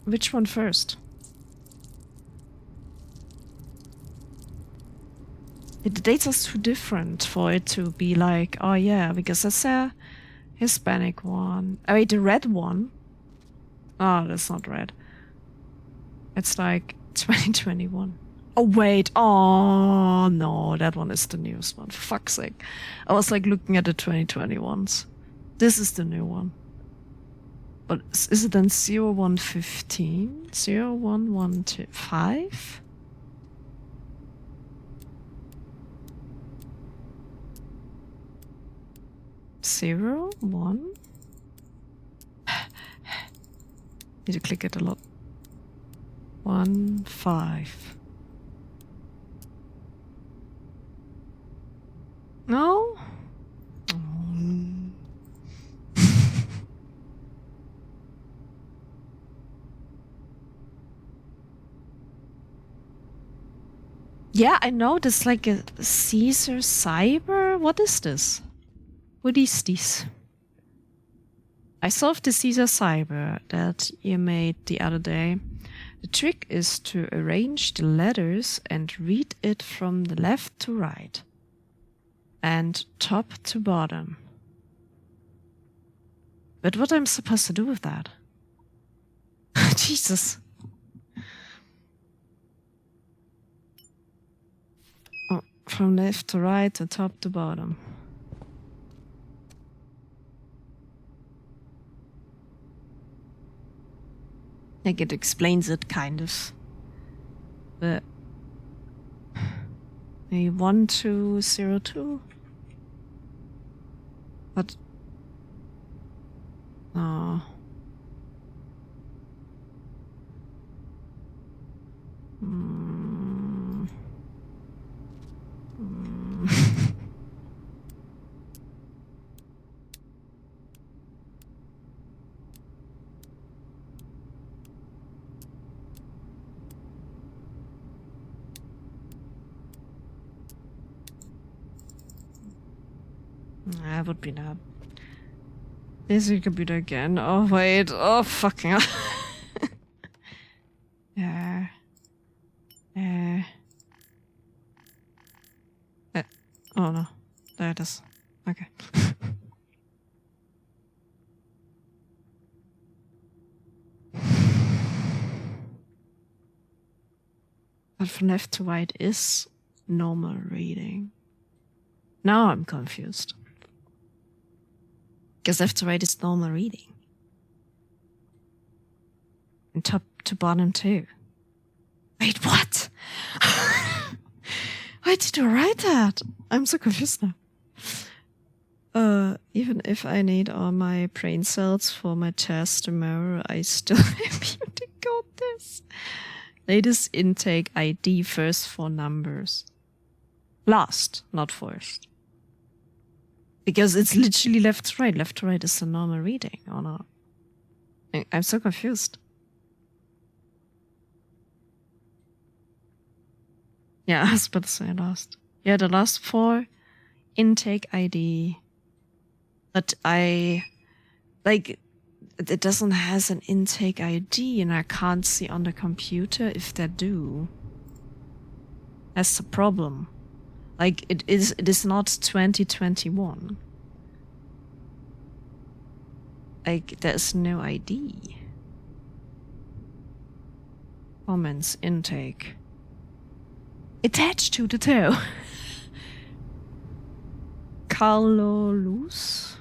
which one first? The dates are too different for it to be like, oh yeah, because that's a Hispanic one. Oh wait, the red one. Oh, that's not red. It's like 2021. Oh wait, oh no, that one is the newest one. For fuck's sake. I was like looking at the 2021s. This is the new one. But is it then 0115? 01125? Zero, one. Need to click it a lot. 1, 5. No? Yeah, I know there's like a Caesar Cyber. What is this? What is this? I solved the Caesar Cyber that you made the other day. The trick is to arrange the letters and read it from the left to right and top to bottom. But what I'm supposed to do with that? Jesus. Oh, from left to right and top to bottom. Like it explains it kind of. But maybe 1202. But no. That would be not. Basic computer again. Oh wait. Oh fucking hell. Oh no. There it is. Okay. But from left to right is normal reading. Now I'm confused. Because left to right is normal reading. And top to bottom too. Wait, what? Why did you write that? I'm so confused now. Even if I need all my brain cells for my test tomorrow, I still have you to code this. Latest intake ID first 4 numbers. Last, not first. Because it's literally left to right. Left to right is the normal reading, or not? I'm so confused. Yeah, I was about to say last. Yeah, the last 4 intake ID. But it doesn't has an intake ID and I can't see on the computer if they do. That's the problem. Like it is not 2021. Like there's no ID. Comments intake. Attached to the toe. Colulus.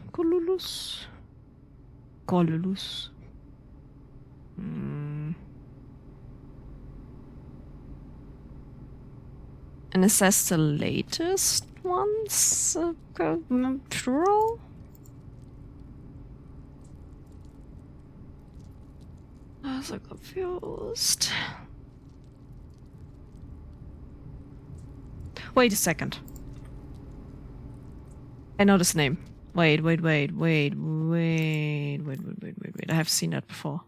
And is that the latest ones? Plural? I'm so confused. Wait a second. I know this name. Wait. I have seen that before.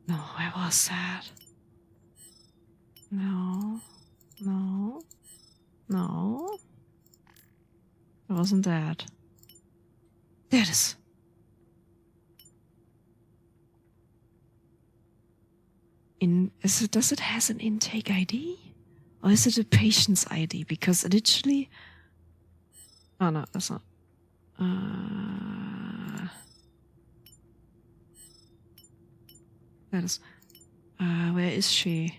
No, where was that? No. No. It wasn't that. There it is. Does it has an intake ID? Or is it a patient's ID? Because literally... Oh no, that's not. That is... where is she?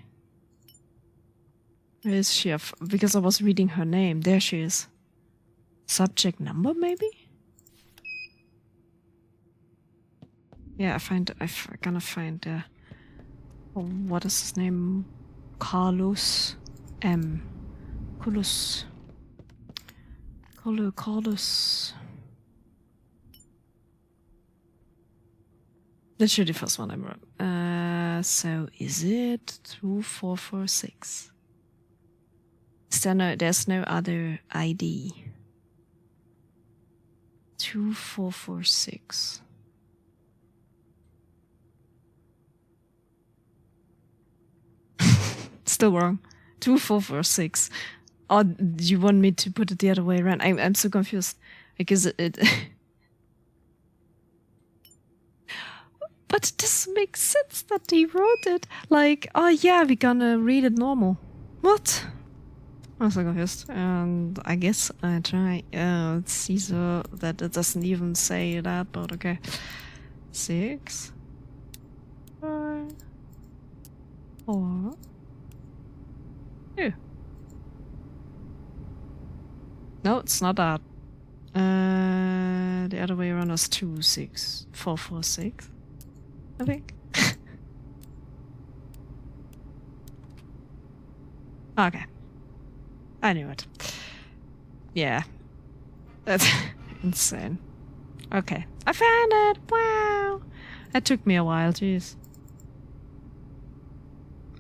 Where is she? Because I was reading her name. There she is. Subject number, maybe? Yeah, I'm gonna find what is his name? Carlos M. Carlos. Literally the first one I wrote. So is it 2446? There's no other ID. 2446. Still wrong. 2446. Or do you want me to put it the other way around? I'm so confused. Because it But this makes sense that he wrote it. Like, oh yeah, we're gonna read it normal. What? I'm so confused. And I guess I try. Let's see, so that it doesn't even say that, but okay. 6, 5, 4, 2. No, it's not that. The other way around was 2, 6, 4, 4, 6. I think. Okay. I knew it. Yeah. That's insane. Okay. I found it! Wow! That took me a while, jeez.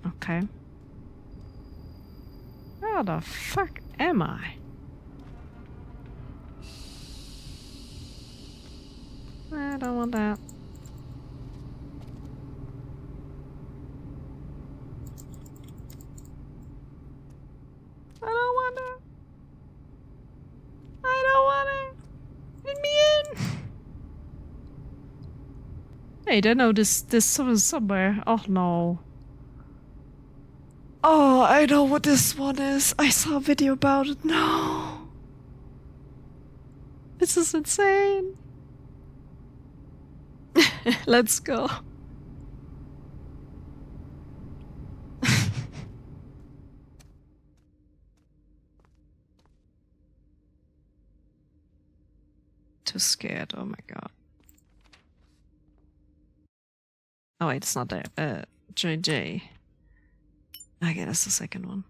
Okay. Where the fuck am I? I don't want that. I don't want it. I don't want it. Let me in. Hey, I know this was somewhere. Oh no. Oh, I know what this one is. I saw a video about it. No. This is insane. Let's go. Too scared. Oh my god. Oh wait, it's not there. JJ. Okay, that's the second one.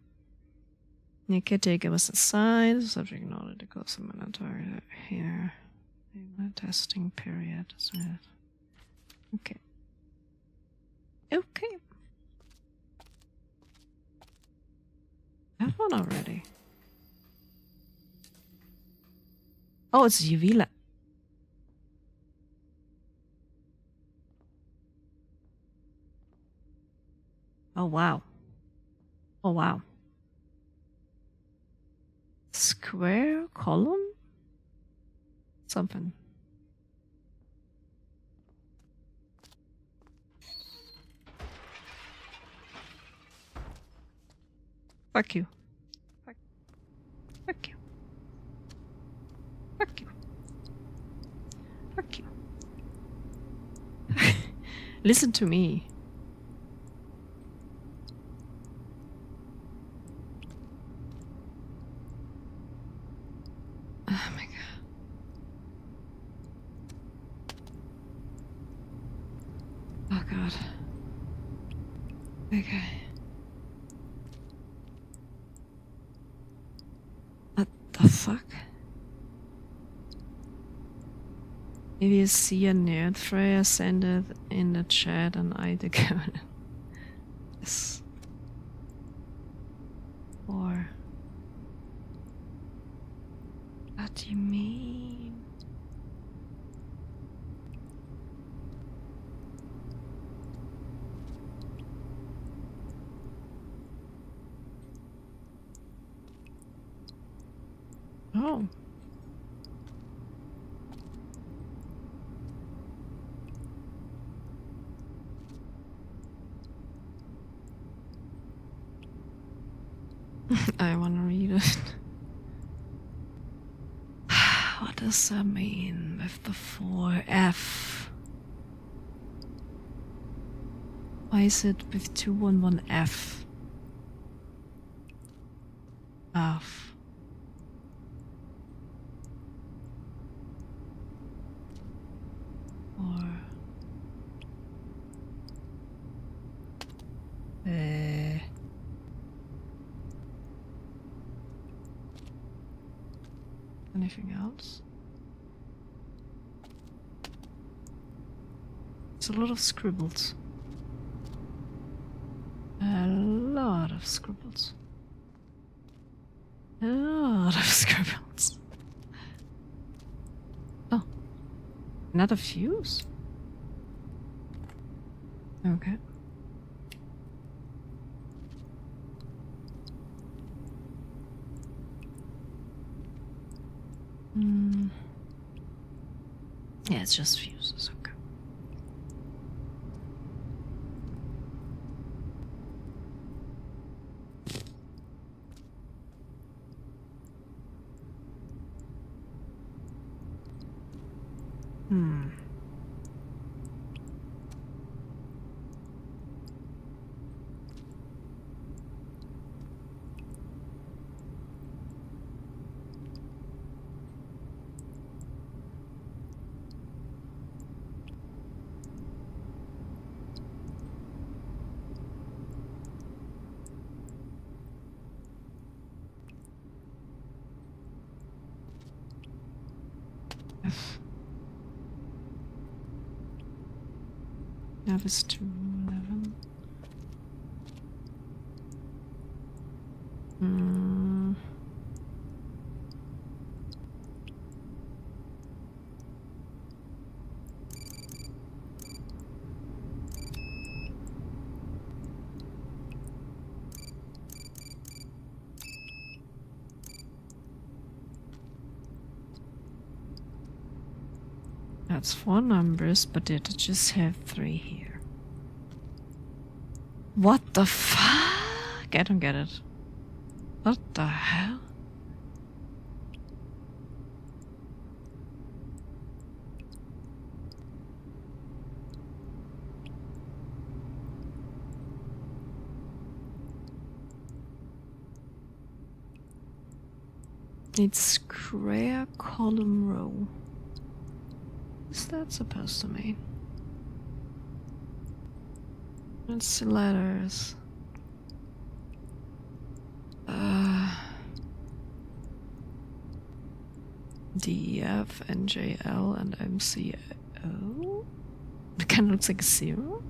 The caretaker was assigned. Subject ignored the course of mandatory here. Testing period. Okay. Okay. That one already. Oh, it's Uvila. Oh wow. Oh wow. Square column? Something. Fuck you. Fuck you. Fuck you. Fuck you. Listen to me. Oh my god. Oh god. Okay. What the fuck? If you see a nerd, Freya, send it in the chat and I decode it. Yes. Or... What do you mean? Oh. I want to read it. What does that mean with the 4F? Why is it with 211F? F. Or... Anything else? It's a lot of scribbles. A lot of scribbles. A lot of scribbles. Oh. Another fuse? Okay. Yeah, it's just fuses, okay. That is 211. That's 4 numbers, but they just have 3 here. What the fuck? I don't get it. What the hell? It's square column row. What's that supposed to mean? It's letters. D, E, F, N, J, L, and M, C, O? It kind of looks like a 0.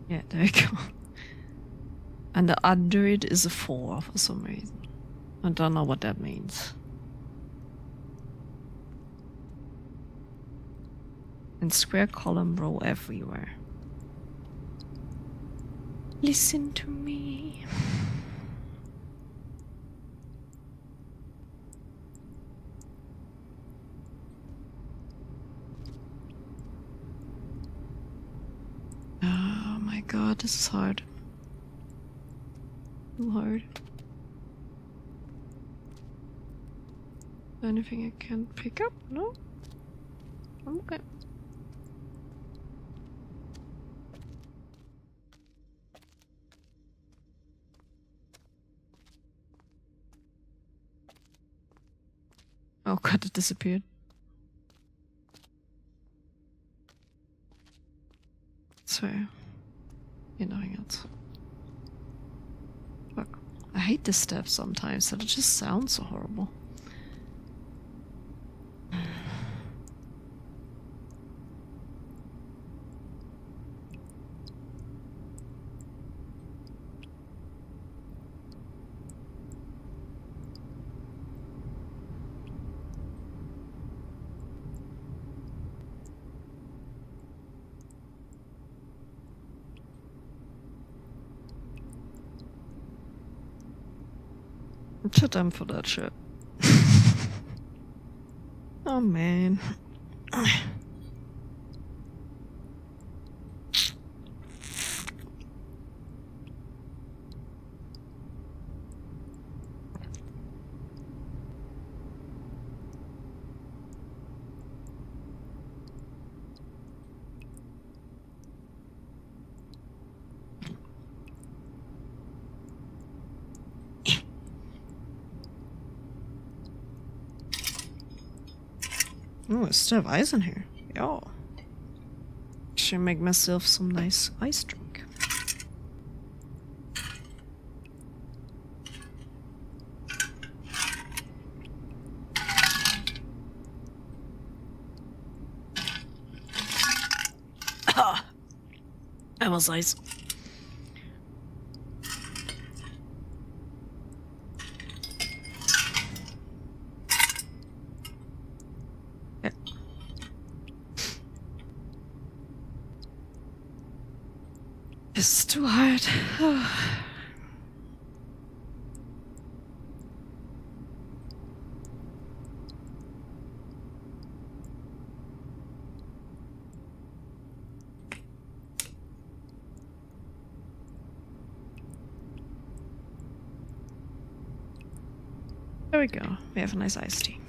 Yeah, there we go. And the under it is a 4 for some reason. I don't know what that means. And square column row everywhere. Listen to me. Oh my god, this is hard. Too hard. Anything I can pick up? No? I'm okay. Oh god, it disappeared. Sorry. Yeah, nothing else. Fuck. I hate this step sometimes, that it just sounds so horrible. I'm too dumb for that shit. Oh man. Oh, I still have ice in here. Yo. Should make myself some nice ice drink. Ah! That was ice. It's too hard. There we go. We have a nice iced tea.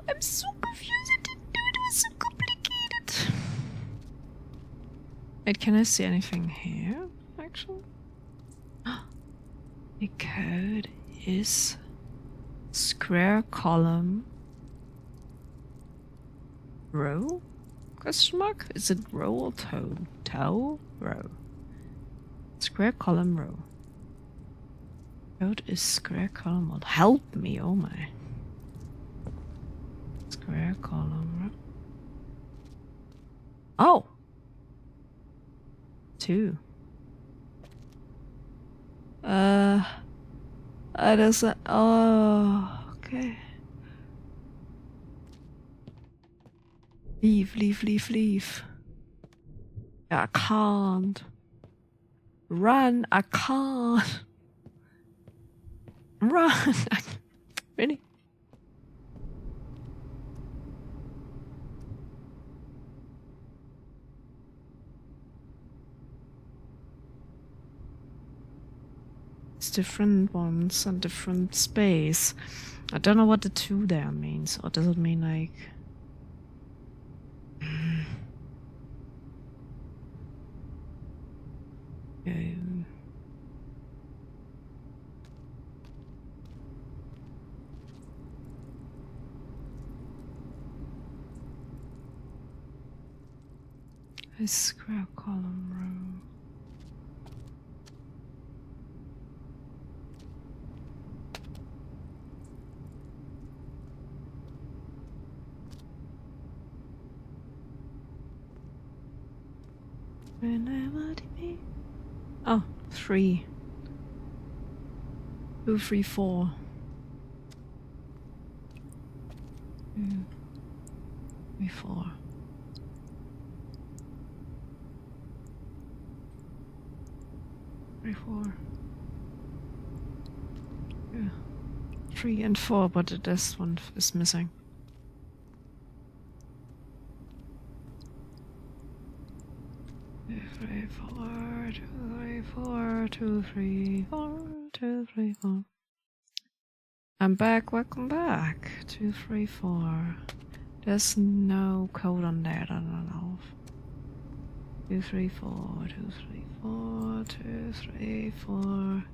I'm so confused. I didn't know it was so complicated. Wait, can I see anything here, actually? The code is square column row? Question mark? Is it row or toe? Toe? Row. Square column row. Code is square column row. Help me, oh my. Square column row. Oh! 2. I doesn't. Oh, okay. Leave. I can't. Run, I can't. Run. Really? It's different ones and different space. I don't know what the 2 there means. Or does it mean like... A square column row. Oh, 3. 2, 3, 4. 2, 3, 4. 3, 4. 2, 3 and 4, but this one is missing. Two, 3, 4, 2, 3, 4, 2, 3, 4, 2, 3, 4. I'm back, welcome back. 2, 3, 4. There's no code on there, I don't know. 2, 3, 4, 2, 3, 4, 2, 3, 4.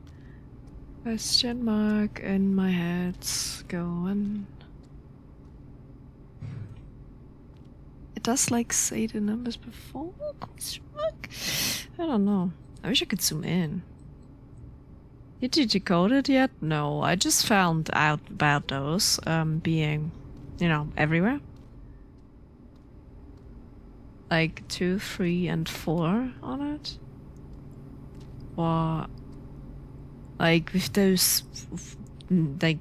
Question mark in my head's going. It does like say the numbers before? Question mark? I don't know. I wish I could zoom in. Did you decode it yet? No, I just found out about those being, you know, everywhere. Like 2, 3, and 4 on it. Or like with those like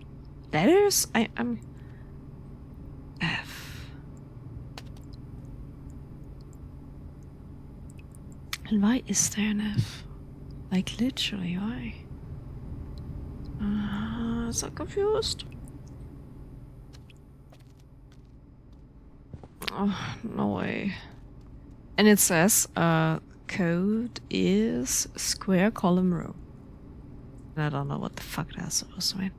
letters. I'm F. And why is there an F? Like literally, why? So confused. Oh, no way. And it says code is square column row. And I don't know what the fuck that's supposed to mean.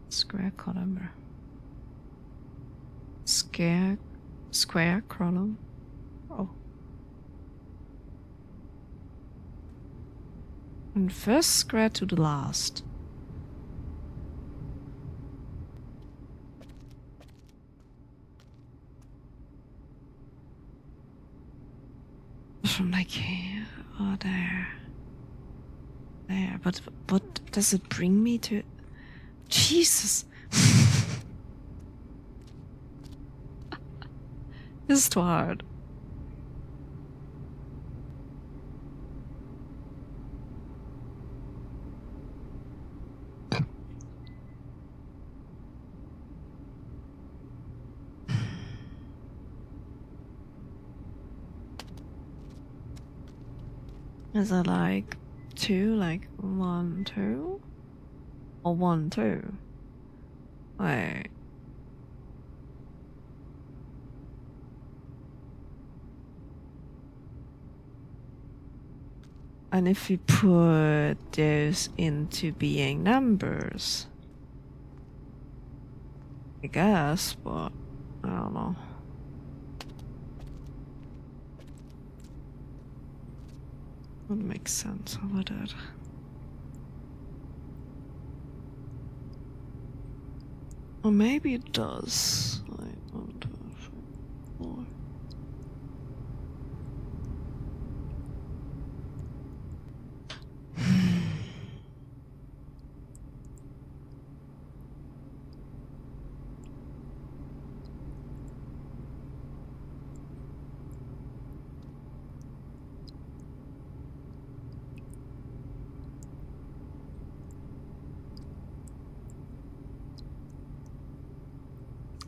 Square column row. Square column. Oh. And first square to the last. From like here or there. There, but what does it bring me to? Jesus! This is too hard. Is it like 2, like 1, 2? Or 1, 2? Wait. And if we put those into being numbers, I guess, but I don't know. Would make sense over that. Or maybe it does. Like 1, 2, 3, 4.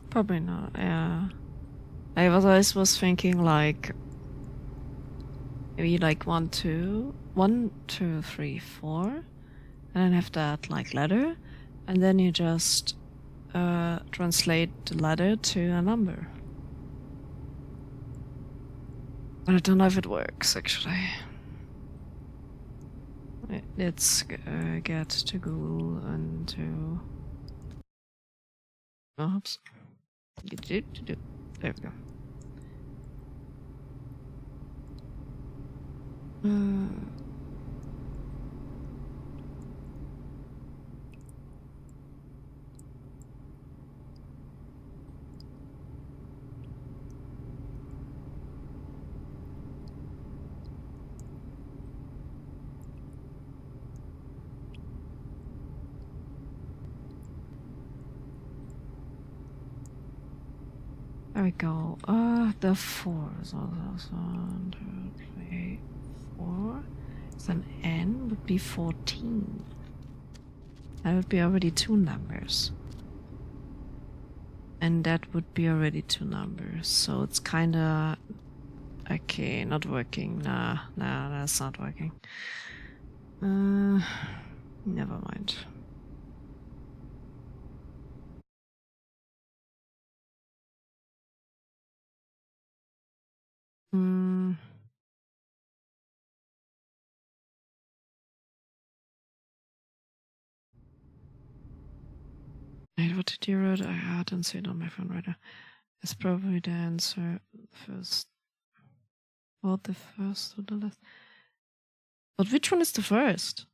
Probably not, yeah. I was thinking like maybe like 1, 2, 1, 2, 3, 4, and then have that like letter, and then you just translate the letter to a number. But I don't know if it works actually. Let's get to Google and to. Oops. There we go. There we go. The 4 is also 1, 2, 3, 4. So an N would be 14. That would be already 2 numbers. And that would be already 2 numbers. So it's kinda okay, not working. Nah, that's not working. Never mind. Wait, what did you write? I didn't see it on my phone writer. It's probably the answer first. Well, the first or the last. But which one is the first?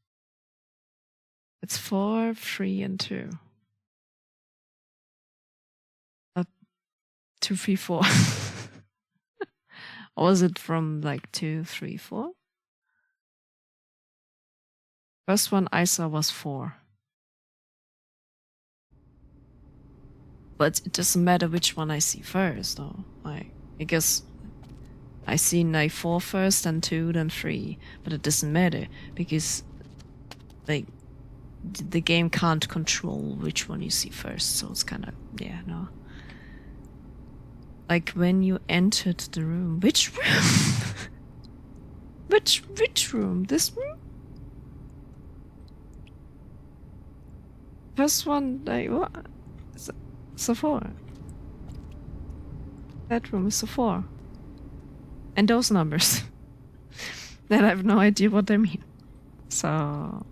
It's 4, 3, and 2. 2, 3, 4. Or was it from like 2, 3, 4? First one I saw was 4. But it doesn't matter which one I see first, though. Like, I guess I see like 4 first, then 2, then 3. But it doesn't matter because like the game can't control which one you see first. So it's kind of no. Like when you entered the room, which room? Which room? This room? First one, like, what? Sephora. That room is Sephora. And those numbers. Then I have no idea what they mean. So...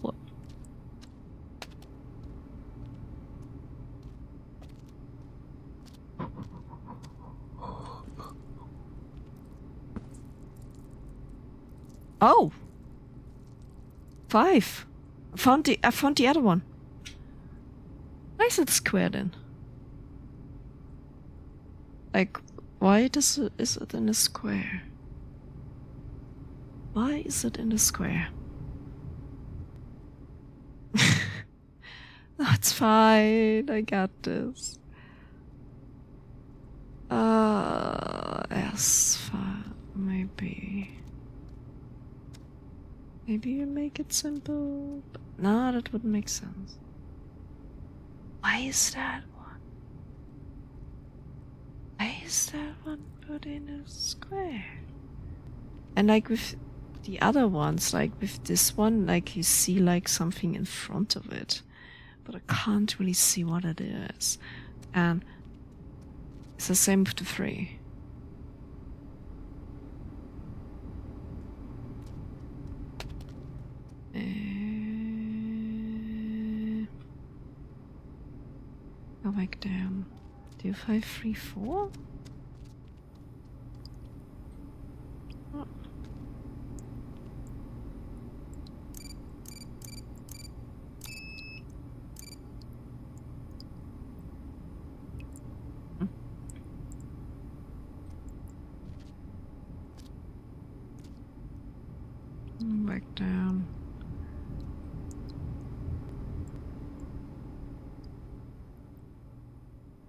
What? Oh! 5. I found the other one. Why is it square then? Like, why is it in a square? Why is it in a square? That's fine. I got this. S5, maybe. Maybe you make it simple. But no, that wouldn't make sense. Why is that one? Why is that one put in a square? And like with the other ones, like with this one, like you see like something in front of it. But I can't really see what it is. And it's the same with the 3. Go back down. Do 5, 3, 4? Oh. Back down.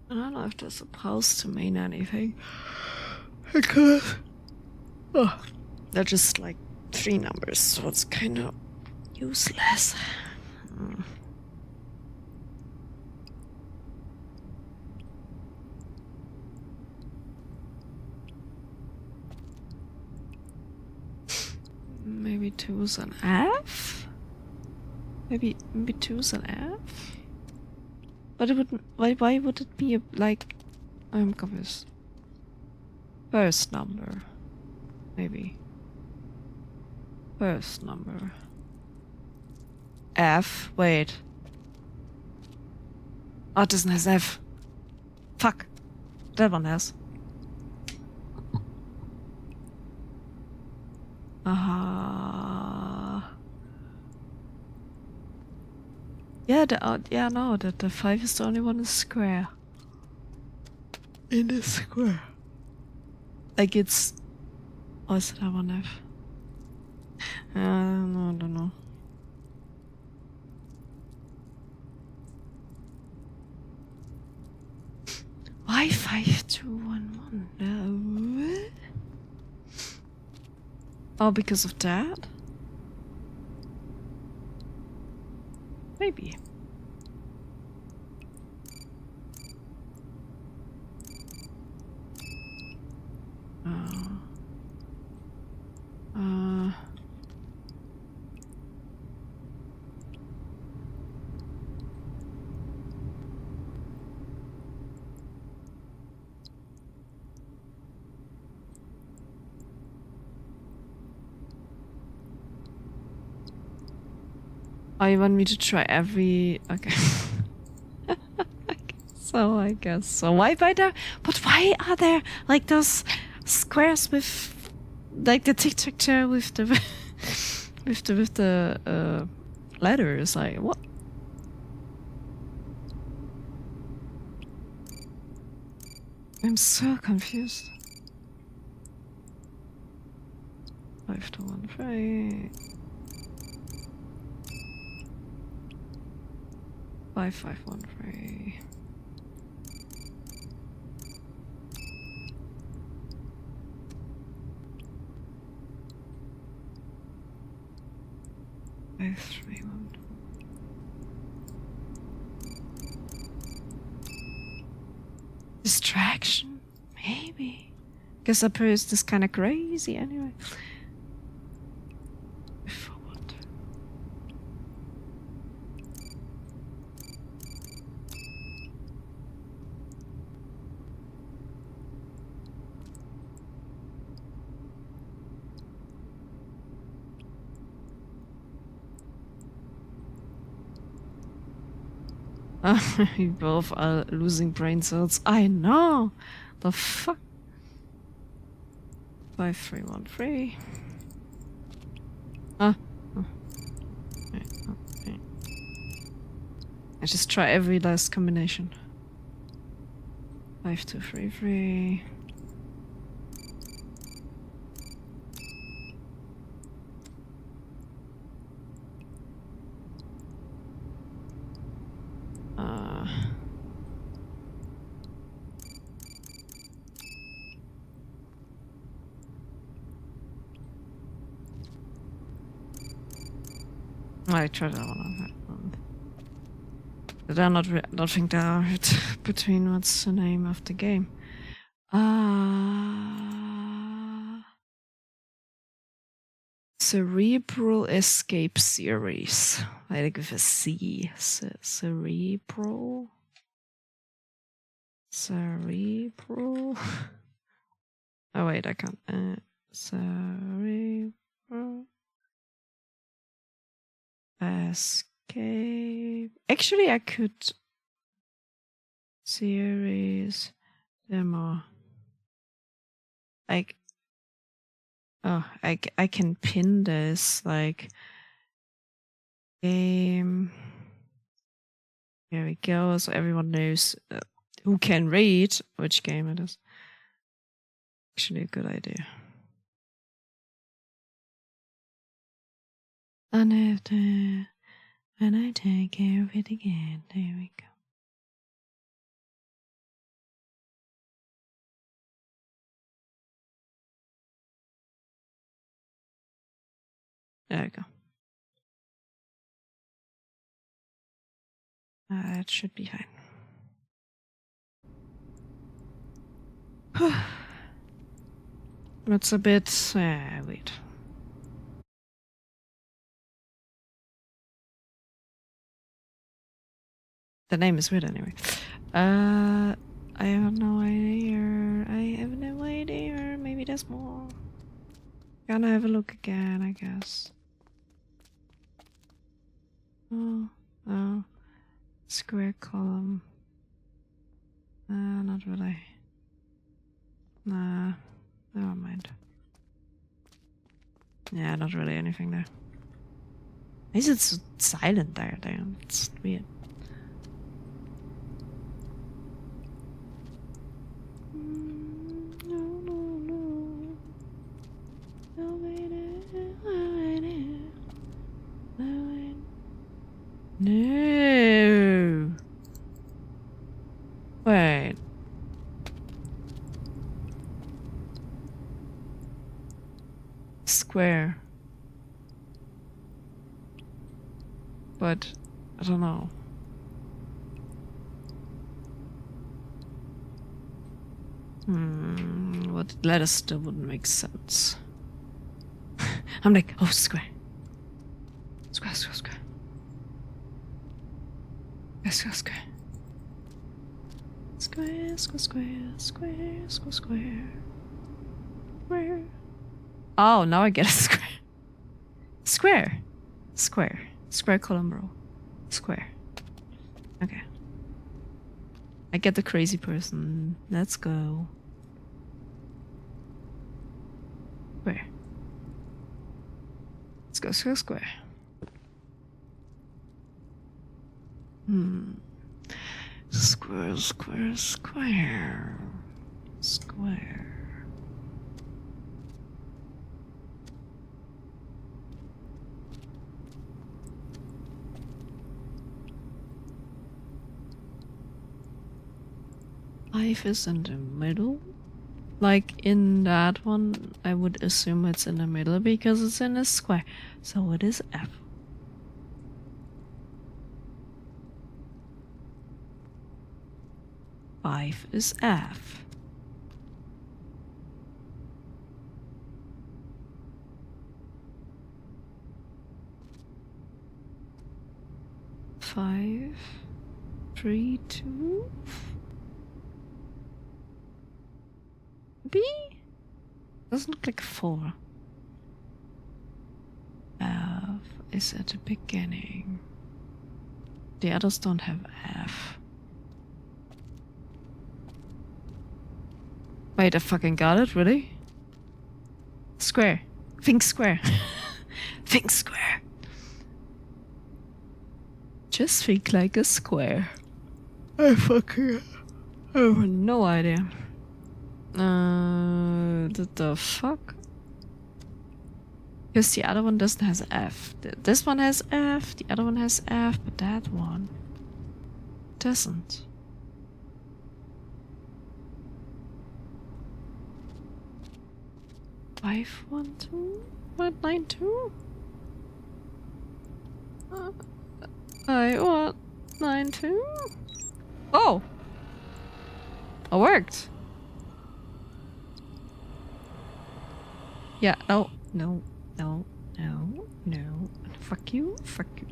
I don't know if they're supposed to mean anything. Because they're just like 3 numbers, so it's kind of useless. Maybe 2's an F? Maybe 2's an F? But it wouldn't. Why would it be like? I'm confused. First number, maybe. First number. F. Wait. Oh, it doesn't have F. Fuck. That one has. Yeah, no, the 5 is the only one in the square. In the square. Like it's... Oh, is that one F? No, I don't know. Why 5, 2, 1, 1? No. Oh, because of that? Maybe. Oh, you want me to try every... Okay. I guess so. Why by there? But why are there like those squares with like the tic-tac-toe with the with the letters? Like what? I'm so confused. 5 to 1 3. 5 5 1 3. Five 3 1 2. This distraction? Maybe. Guess that person is kind of crazy anyway. Forward. We both are losing brain cells. I know! The fuck? 5313. Ah. Oh. Okay. I just try every last combination. 5233. I tried that one. But I don't think they are between what's the name of the game. Cerebral Escape Series. Like with a C. Cerebral. Cerebral. Oh wait, I can't. Cerebral Escape. Actually, I could. Series demo. Like. Oh, I can pin this like game. Here we go. So everyone knows who can read which game it is. Actually, a good idea. And after, when I take care of it again, there we go. There we go. It should be fine. It's a bit... wait. The name is weird anyway. I have no idea. I have no idea. Maybe there's more. Gonna have a look again, I guess. Oh, no. Square column. Not really. Nah, never mind. Yeah, not really anything there. Why is it so silent there? Damn, it's weird. No. Wait. Square. But I don't know. What letter still wouldn't make sense. I'm like, oh, square. Square, square, square. Square, square. Square, square, square, square, square, square. Square. Oh, now I get a square. Square. Square. Square column row. Square. Okay. I get the crazy person. Let's go. Square. Let's go square, square. Square, square, square. Square. Five is in the middle. Like in that one, I would assume it's in the middle because it's in a square. So it is F. 5 is F. Five, 3, 2. B? Doesn't look like 4. F is at the beginning. The others don't have F. Wait, I fucking got it, really? Square. Think square. Think square. Just think like a square. I fucking have no idea. The fuck? Because the other one doesn't has F. This one has F, the other one has F, but that one doesn't. Five, 1, 2, 1, 9, 2. I want 9, 2. Oh, it worked. Yeah. No. No. No. No. No. Fuck you. Fuck you.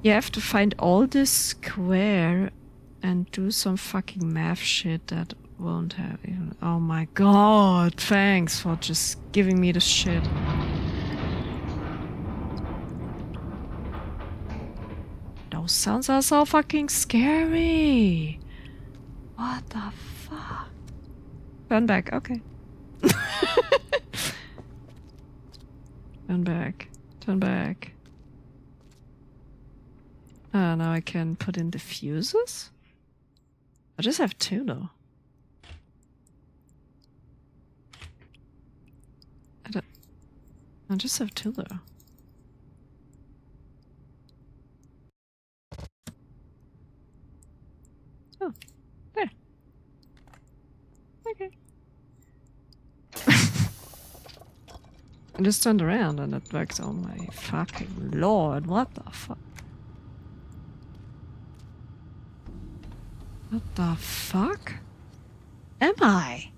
You have to find all this square and do some fucking math shit that won't have even. Oh my god! Thanks for just giving me the shit. Those sounds are so fucking scary. What the fuck? Turn back. Okay. Turn back. Turn back. Ah, now I can put in the fuses? I just have 2 though. I just have 2 though. Oh, there. Okay. I just turned around and it works. Oh my fucking lord, what the fuck? What the fuck am I?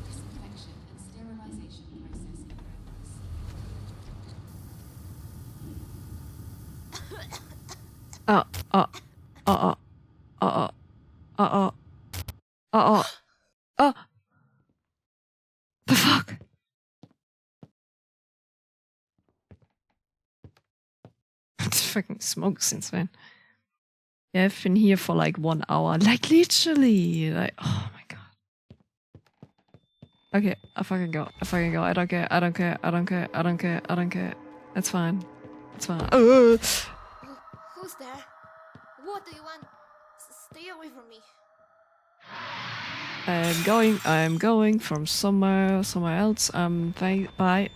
Disinfection and sterilization process in progress. The fuck? It's fucking smoke since when? Yeah, I've been here for like 1 hour. Like literally. Like, oh my god. Okay, I fucking go. I fucking go. I don't care. I don't care. I don't care. I don't care. I don't care. It's fine. It's fine. Who's there? What do you want? Stay away from me. I'm going from somewhere else. Bye.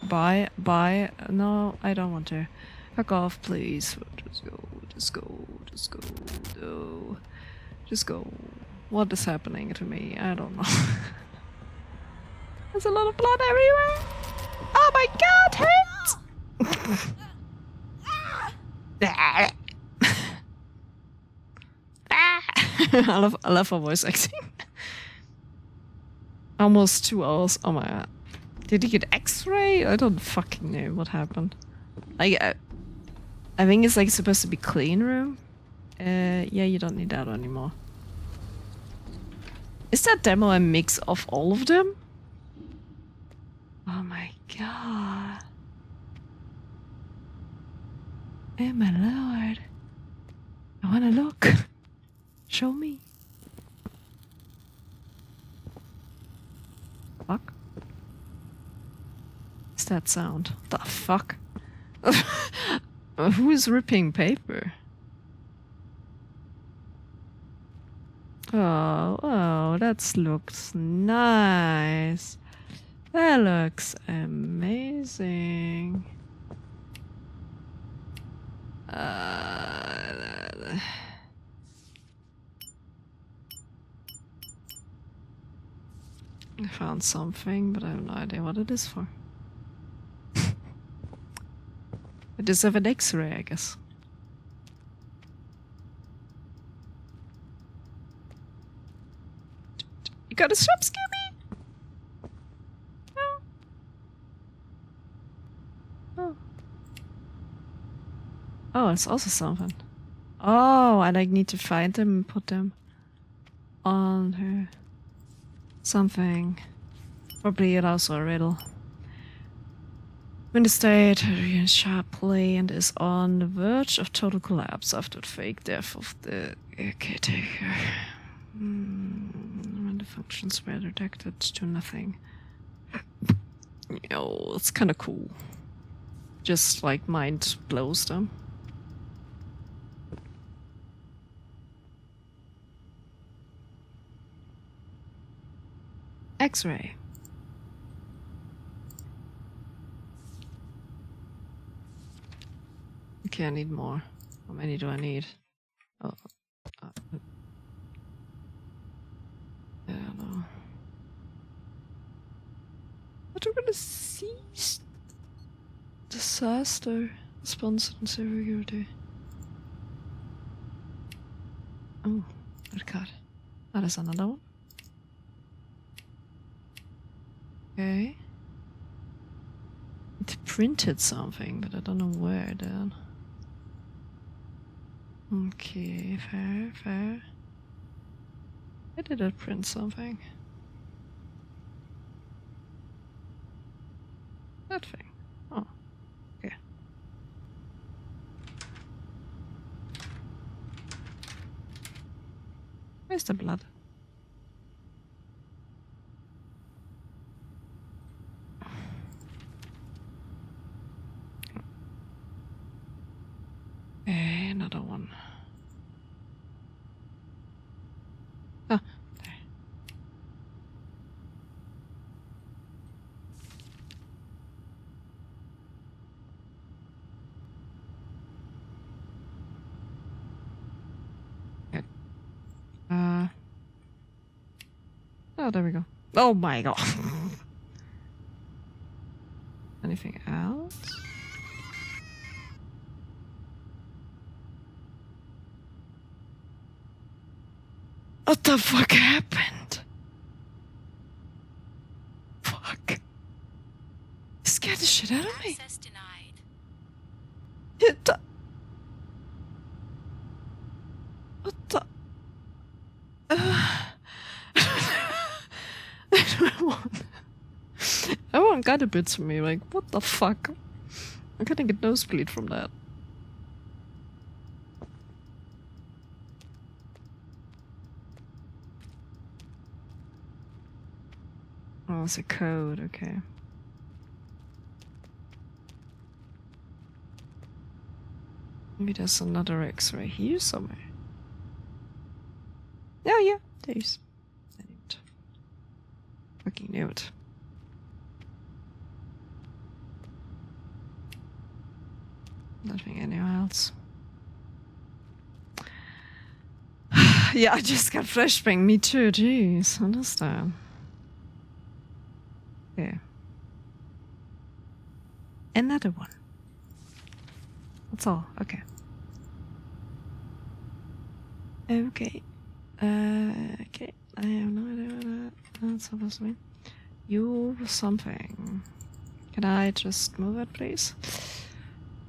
No, I don't want to. Fuck off, please. Just go. No. Just go. What is happening to me? I don't know. There's a lot of blood everywhere. Oh my god, hurt! I love her voice acting. Almost 2 hours. Oh my god. Did he get X-ray? I don't fucking know what happened. I think it's like supposed to be clean room. Yeah, you don't need that anymore. Is that demo a mix of all of them? Oh my god. Oh my lord. I wanna look. Show me. Fuck. What's that sound? The fuck? Who's ripping paper? Oh, that looks nice. That looks amazing. I found something, but I have no idea what it is for. We deserve an X-ray, I guess. You gotta stop scaring me! No. Oh. Oh, it's also something. Oh, and I need to find them and put them on her. Something. Probably it also a riddle. When the state reacts sharply and is on the verge of total collapse after the fake death of the caretaker. When the functions were detected to nothing. Oh, it's kind of cool. Just like mind blows them. X-ray. Okay, I need more. How many do I need? Oh, I don't know. What are we gonna cease? Disaster response and security. Oh, good God. Oh, there's another one. Okay. It printed something, but I don't know where then. Okay, fair, fair. Where did it print something? That thing. Oh, okay. Where's the blood? Another one. Ah, there. Good. Oh, there we go. Oh my God. Anything else? What the fuck happened? Fuck. Scared the shit out of me. Access denied. What the? Everyone got a bit to me, like, what the fuck? I'm gonna get nosebleed from that. Oh, it's a code, okay. Maybe there's another X-ray here somewhere. Oh yeah, there's. I knew it. Fucking knew it. Nothing anywhere else. Yeah, I just got flashbang. Me too. Jeez, understand. Yeah. Another one. That's all. Okay. Okay. Okay. I have no idea what that's supposed to mean. You something. Can I just move it, please?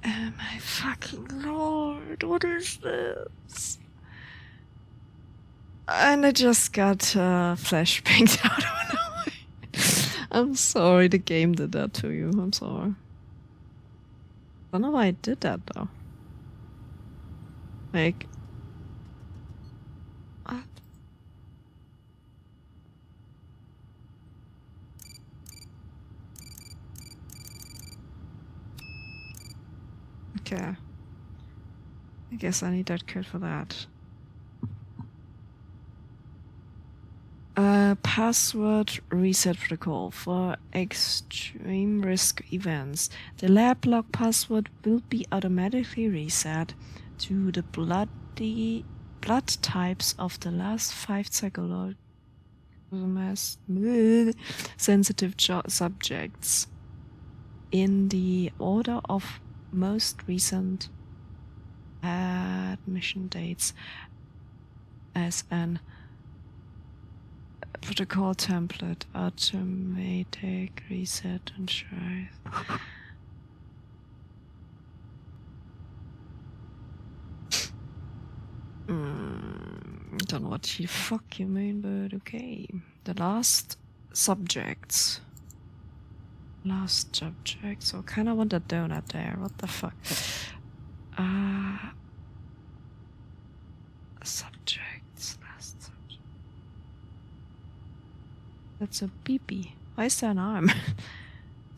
Oh my fucking lord, what is this? And I just got flashbanged out of nowhere. I'm sorry the game did that to you. I'm sorry. I don't know why it did that though. Like, what? Okay. I guess I need that code for that. Password reset protocol for extreme risk events. The lab log password will be automatically reset to the blood types of the last 5 psychological sensitive subjects in the order of most recent admission dates as an protocol template, automatic reset and try. Don't know what the fuck you mean, but okay. The last subjects. Last subjects. So kind of want a donut there. What the fuck? Subjects. Last subject. That's a beepy. Why is there an arm?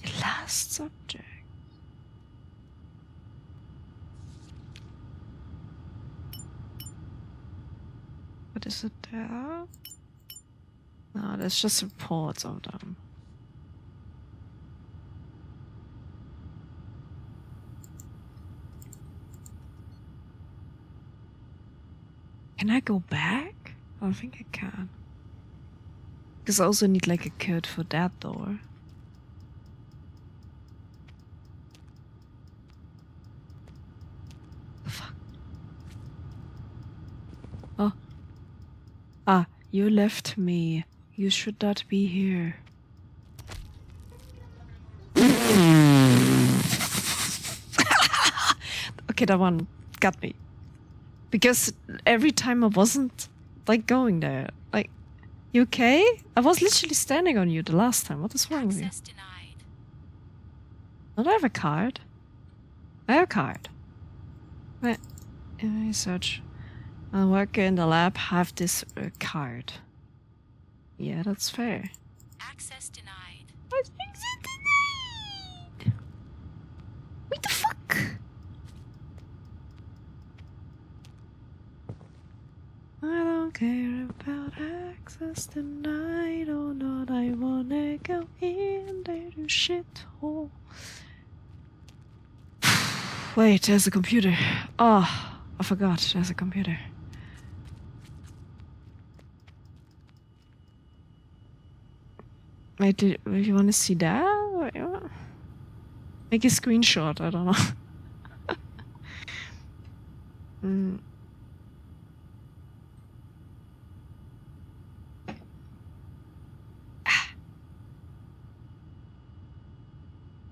The last subject. What is it there? No, there's just reports of them. Can I go back? I don't think I can. Because I also need like a code for that door. The fuck? Oh. Ah, you left me. You should not be here. Okay, that one got me. Because every time I wasn't, like, going there. Like, you okay? I was literally standing on you the last time. What is wrong with you? Access denied. Don't I have a card? I have a card. Let me search. A worker in the lab have this card. Yeah, that's fair. Access denied. What's access denied? What the fuck? I don't care about access tonight or not. I wanna go in there to shithole. Wait, there's a computer. Oh, I forgot. There's a computer. Wait, do you want to see that? Or, make a screenshot. I don't know.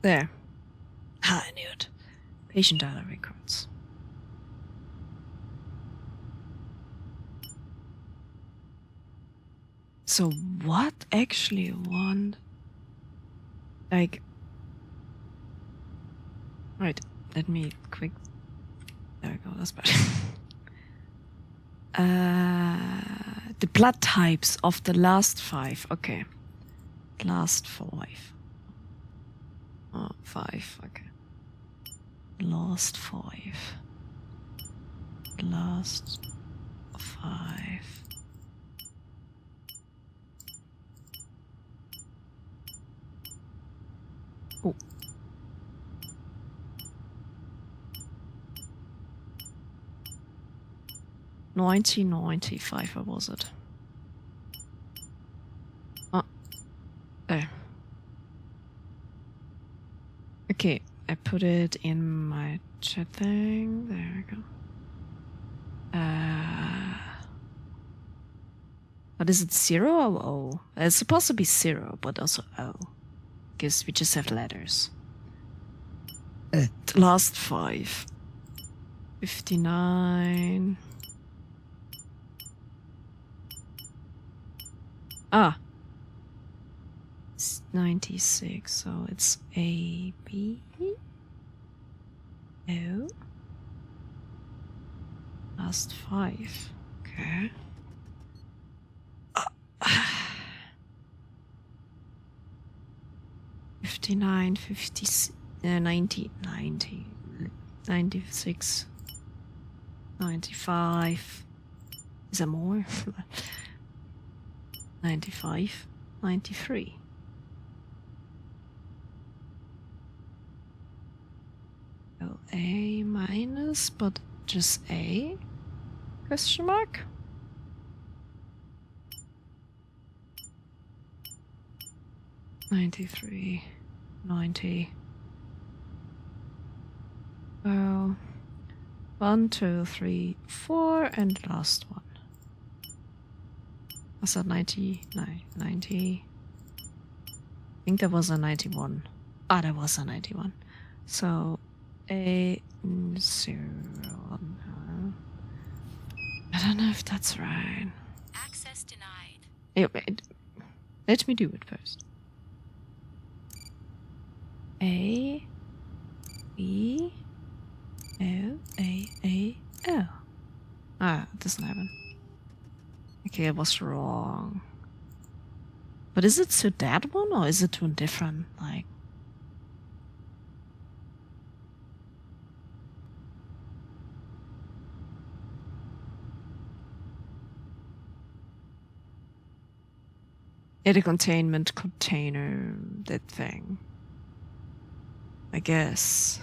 There. I knew it. Patient data records. So what actually one? Like... Right, let me quick... There we go, that's better. The blood types of the last 5. Okay. Last 5. Oh, 5, okay. Last 5. Last 5. Oh. $19.95, what was it? Oh, there. Okay, I put it in my chat thing. There we go. What is it, 0 or O? It's supposed to be 0, but also O. Because we just have letters. Last 5. 59. Ah. It's 96, so it's A, B, O. Last 5. Okay. 59, 50, 90, 90, 96, 95. Is there more? 95, 93. Oh, A minus, but just A? Question mark? $93, $90. Oh, 1, 2, 3, 4, and last one. Was that 90? No, 90. I think there was a 91. Ah, there was a 91. So, A 0. No. I don't know if that's right. Access denied. Yeah, wait. Let me do it first. A B O A O. Ah, it doesn't happen. Okay, I was wrong. But is it to that one or is it to a different, like? Yeah, the containment container, that thing. I guess.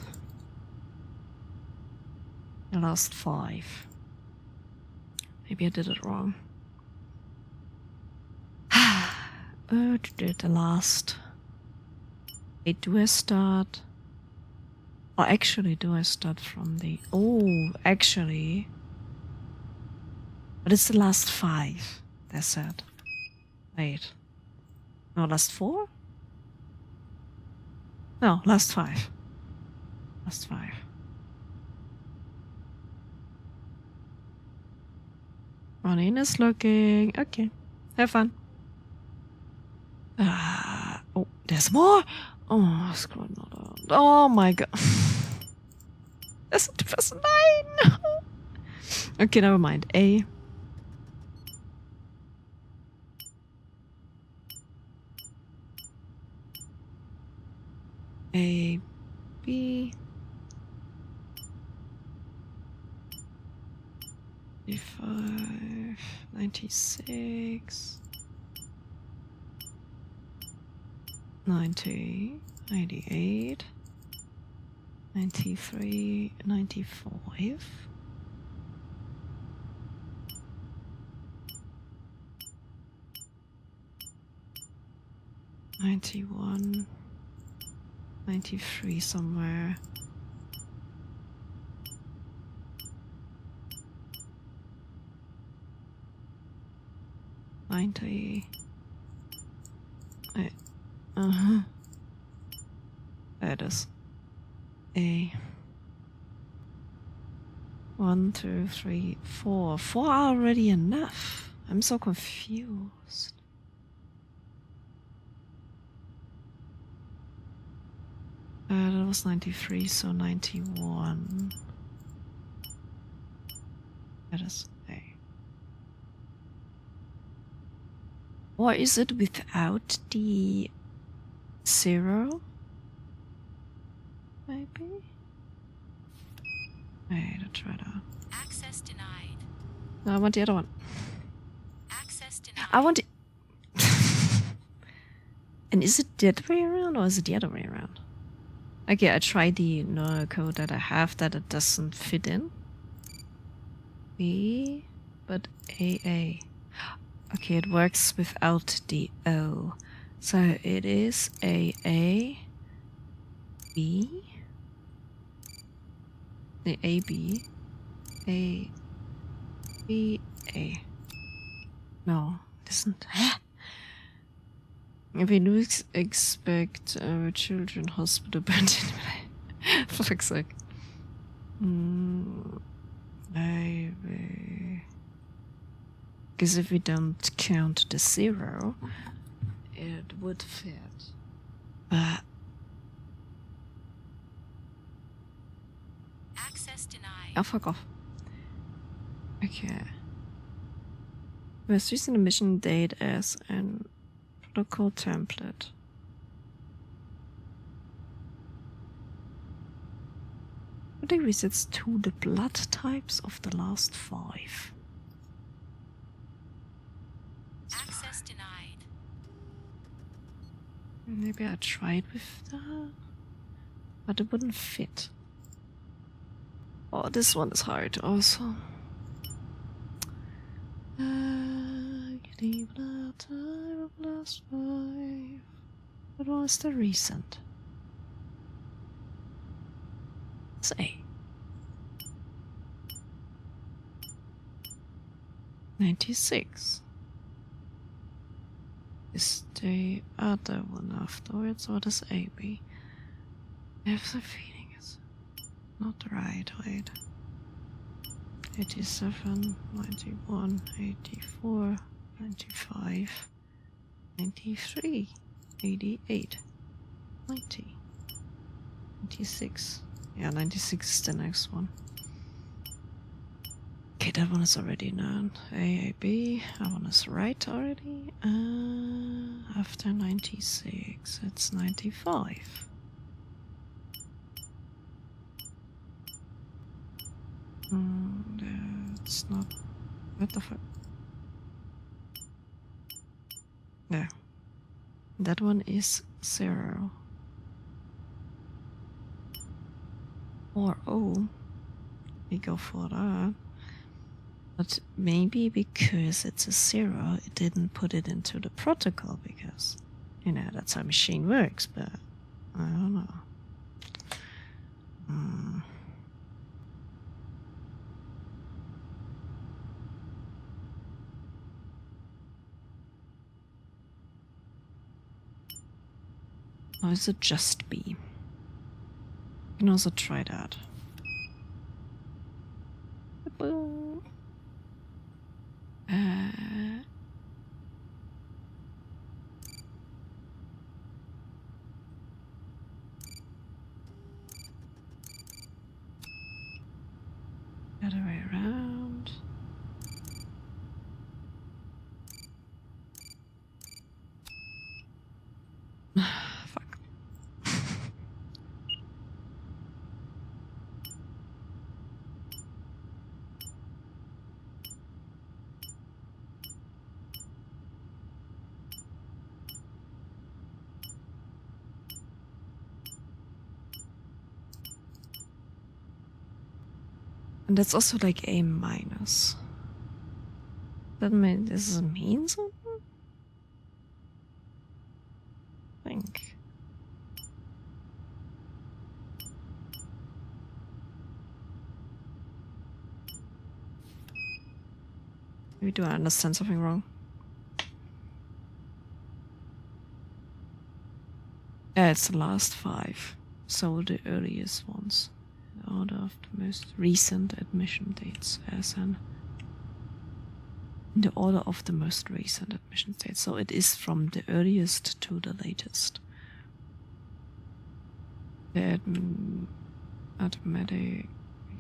The last 5. Maybe I did it wrong. Oh, the last. Wait, do I start? Or actually, do I start from the... Oh, actually. But it's the last 5, they said. Wait. No, last 4? No, last 5. Last 5. Ronin is looking. Okay. Have fun. Oh, there's more? Oh, scroll not on. Oh my god. That's 2009. No. Okay, never mind. A. A. B. 95. 96. 90. 98. 93. 95. 91. 93 somewhere. 90. Uh-huh. There it is. A. 1, 2, 3, 4. 4 are already enough. I'm so confused. That was 93, so 91. That is A. Or is it without the 0? Maybe? Wait, I'll try that. Access denied. No, I want the other one. Access denied. I want it. And is it the other way around or is it the other way around? Okay, I tried the no code that I have that it doesn't fit in. B, but AA. Okay, it works without the O. So it is AA, B, the AB, A, B, A. No, it isn't. If we do expect children hospital burned in for fuck's sake. Maybe. Because if we don't count the 0, it would fit. Access denied. Oh, fuck off. Okay. We're using the mission date as an protocol template. But it resets to the blood types of the last 5. Access denied. Maybe I tried with that, but it wouldn't fit. Oh, this one is hard also. Getting blood type of last 5. What was the recent? It's A. 96. Is the other one afterwards? What is AB? I have the feeling it's not right. Wait. 87, 91, 84, 95, 93, 88, 90, 96. Yeah, 96 is the next one. Okay, that one is already known. AAB, that one is right already. After 96, it's 95. That's not... What the fuck? There. That one is 0. Or O. We go for that. But maybe because it's a 0, it didn't put it into the protocol because, you know, that's how machine works, but I don't know. Or is it just B? You can also try that. Other way around. Fuck. And that's also like A minus. That mean does it mean something? I think. Maybe do I understand something wrong? Yeah, it's the last 5. So the earliest ones. In order of the most recent admission dates as an in the order of the most recent admission dates. So it is from the earliest to the latest. The automatic,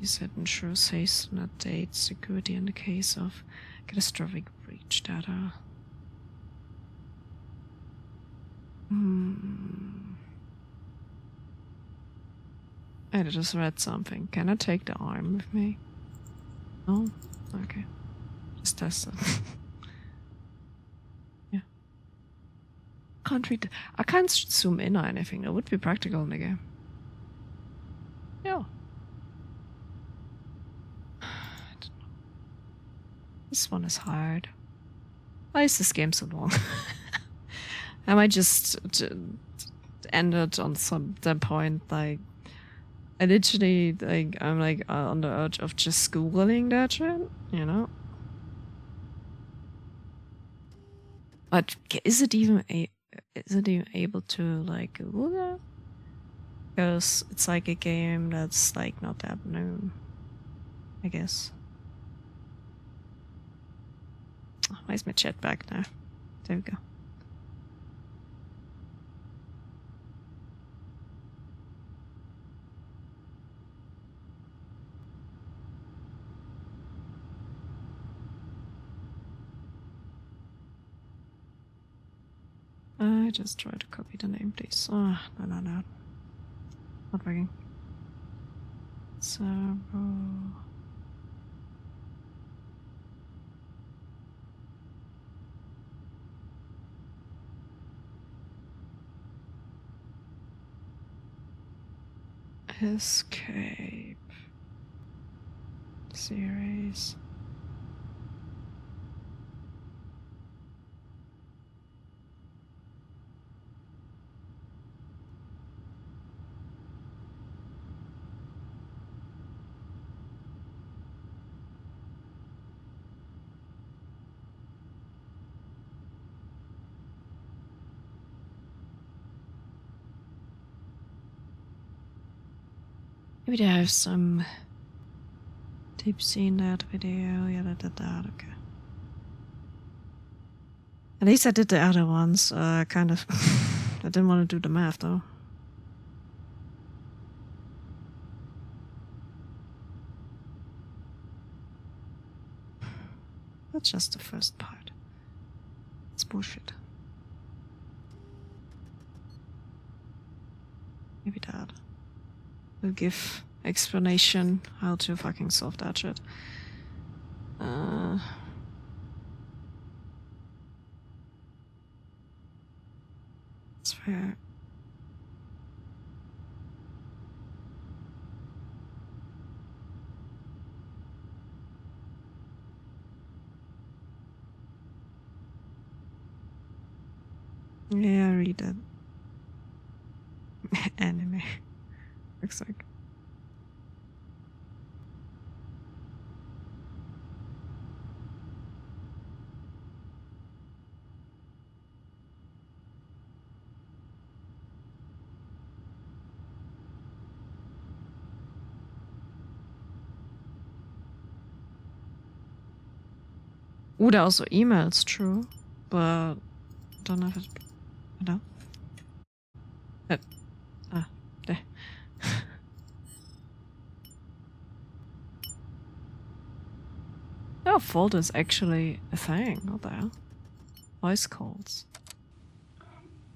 he said, ensure safe not date security in the case of catastrophic breach data. I just read something. Can I take the arm with me? No? Okay. Just test it. Yeah. Can't read. I can't zoom in or anything. That would be practical in the game. Yeah. I don't know. This one is hard. Why is this game so long? I might just end it on that point. Like, I literally, like, I'm like on the edge of just googling that shit, you know. But is it even able to like Google that? Because it's like a game that's like not that known, I guess. Why is my chat back now? There we go. I just try to copy the name, please. Oh, no. Not working. So... Escape. Series. Maybe they have some tips in that video. Yeah, I did that. Okay. At least I did the other ones. Kind of. I didn't want to do the math though. That's just the first part. It's bullshit. Maybe that will give explanation how to fucking solve that shit. It's fair. Yeah, read it. Anime. Looks like. Oh, there are also emails, true. But don't know if it's. No. There. Oh, folder is actually a thing, not there. Voice calls.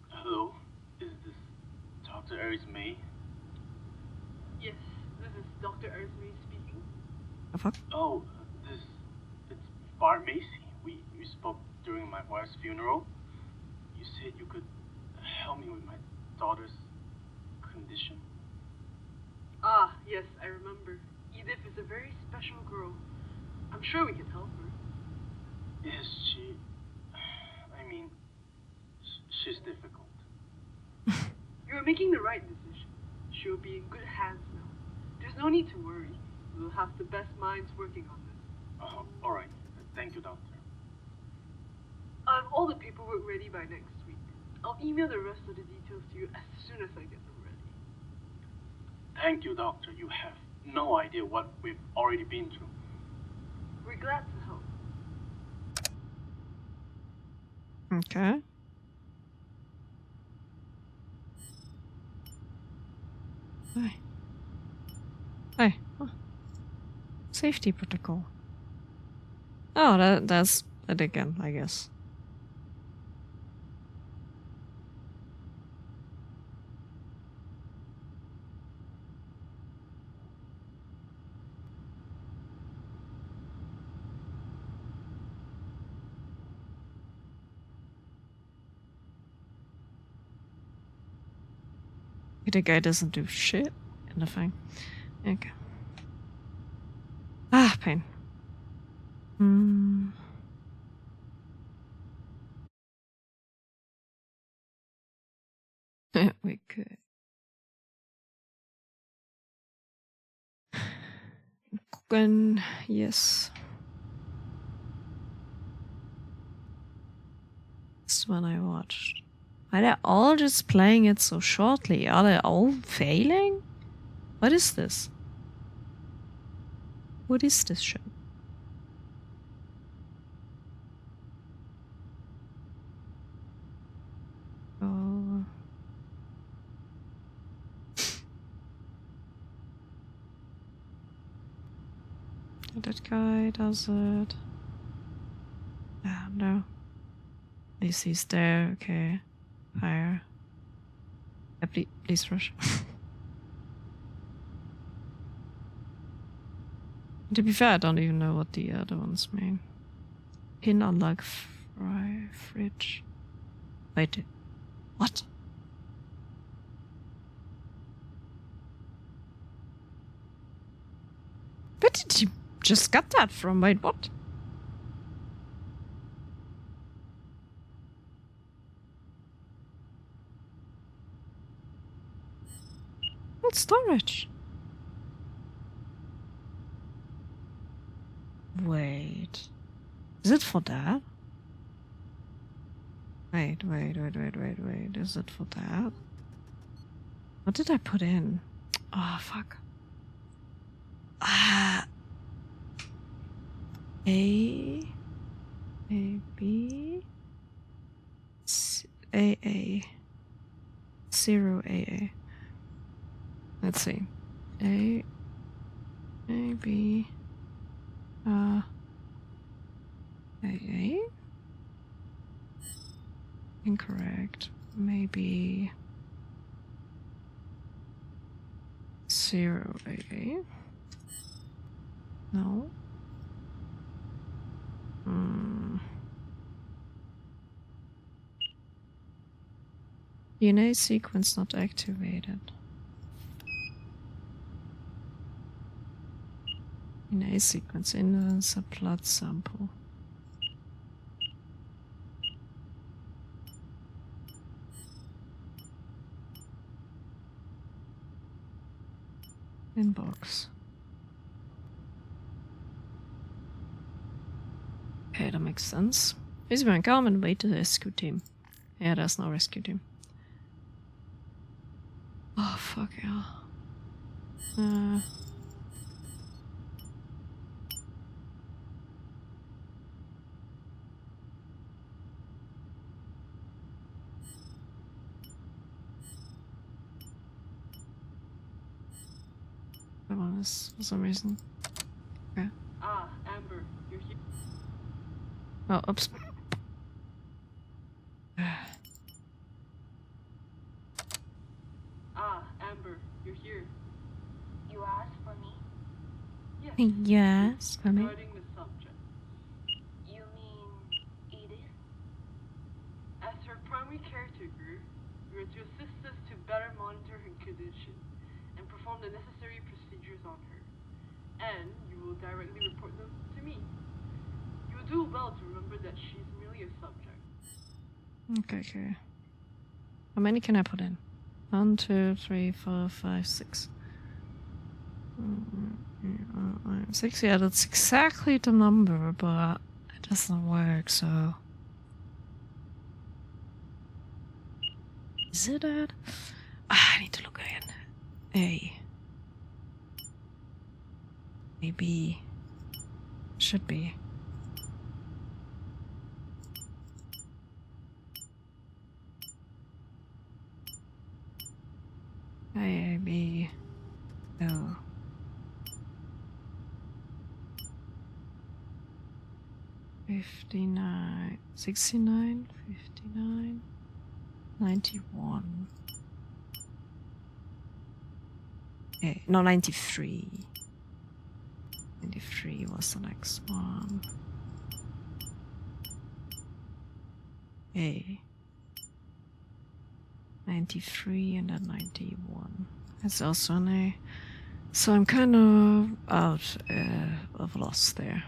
Hello? Is this Dr. Aries May? Yes, this is Dr. Earthme speaking. The fuck? Oh, it's Bart Macy. We spoke during my wife's funeral. You said you could help me with my daughter's condition. Ah, yes, I remember. Edith is a very special girl. I'm sure we can help her. Is she... I mean, she's difficult. You're making the right decision. She'll be in good hands now. There's no need to worry. We'll have the best minds working on this. Alright. Thank you, Doctor. I'll have all the paperwork ready by next week. I'll email the rest of the details to you as soon as I get them ready. Thank you, Doctor. You have no idea what we've already been through. We're glad to help. Okay. Hey. Hey. Oh. Safety protocol. Oh, that's it again, I guess. The guy doesn't do shit in the thing. Okay. Ah, pain. We could. Gucken, yes. This one I watched. Are they all just playing it so shortly? Are they all failing? What is this? What is this shit? Oh. That guy does it. Ah, no. At least he's there, okay. Fire. Yeah, please rush. To be fair, I don't even know what the other ones mean. Pin unlock fridge. Wait. What? Where did you just got that from? Wait, what? What storage? Wait. Is it for that? Wait. Is it for that? What did I put in? Oh, fuck. A B A A 0 AA. Let's see. A B AA. Incorrect. Maybe 0 AA. No. DNA sequence not activated. DNA sequence in a blood sample. Inbox. Okay, that makes sense. Is we come and wait to the rescue team. Yeah, there's no rescue team. Oh, fuck yeah. That one is for some reason. Okay. Ah, Amber, you're here. Oh, oops. Ah, Amber, you're here. You asked for me? Yes. Yes, for me. Regarding the subject. You mean Edith? As her primary caretaker, you are to assist us to better monitor her condition and perform the necessary procedures on her. And you will directly report them to me. You will do well to remember that she's merely a subject. Okay. How many can I put in? 1, 2, 3, 4, 5, 6. 6, yeah, that's exactly the number, but it doesn't work, so. Is it that? I need to look again. A. Maybe. Should be. A, B, L. $59, $69, $59, $91. No, 93. 93 was the next one. A. 93 and then 91. It's also an A. So I'm kind of out of loss there.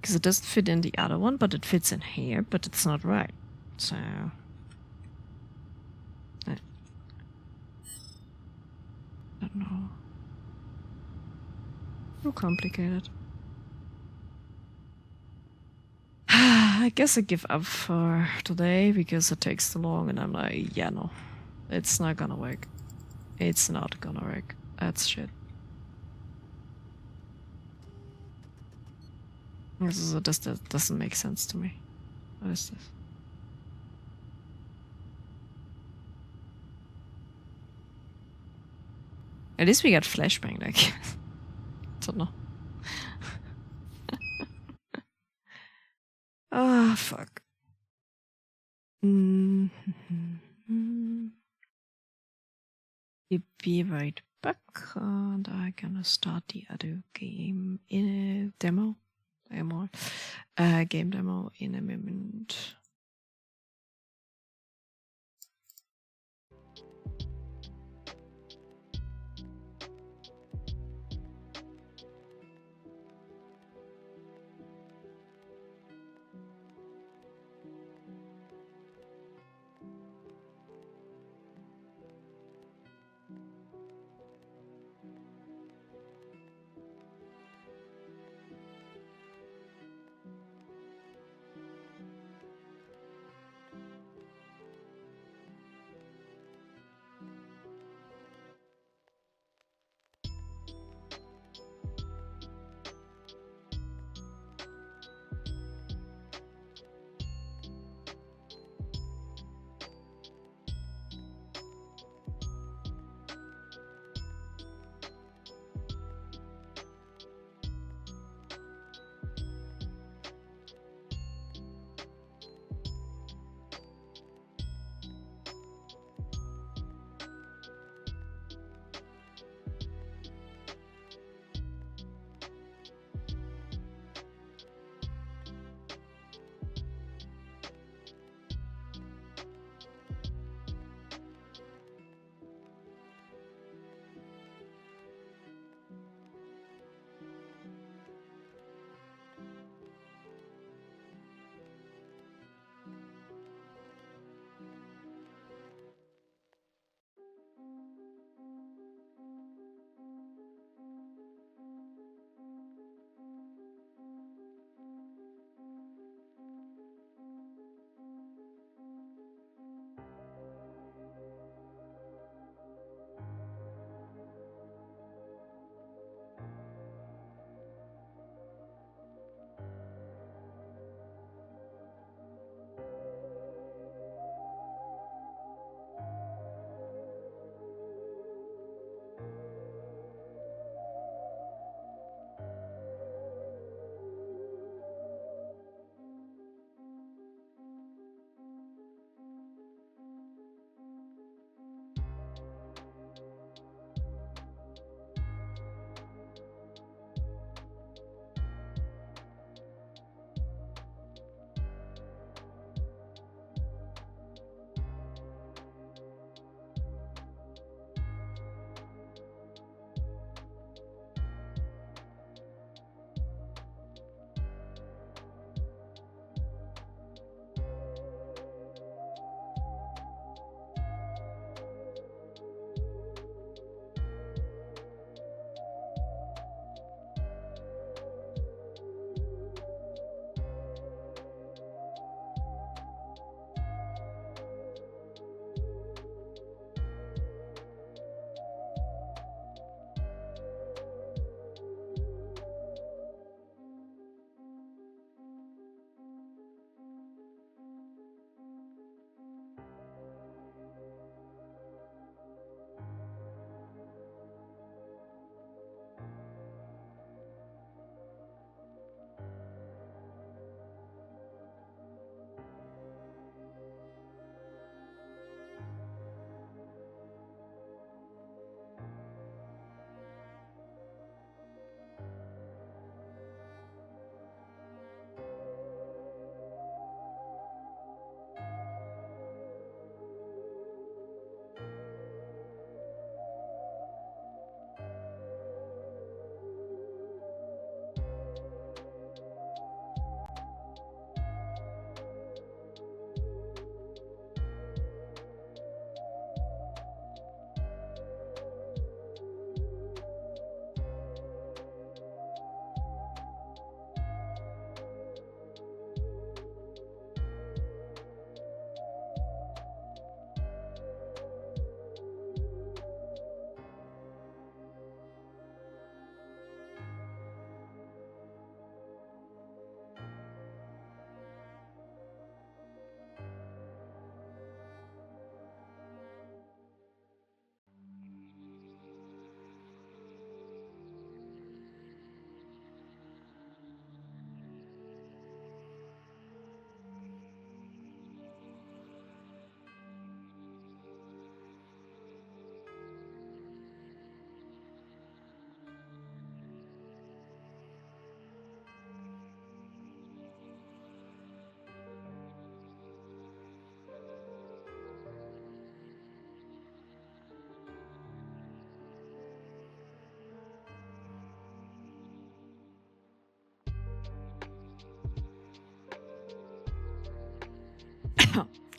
Because it doesn't fit in the other one, but it fits in here, but it's not right. So... I don't know. Too complicated. I guess I give up for today because it takes too long and I'm like, yeah, no. It's not gonna work. It's not gonna work. That's shit. This doesn't make sense to me. What is this? At least we got flashbang, like. Don't know. Ah, fuck. Be right back, and I'm gonna start the other game in a demo. Game demo in a moment.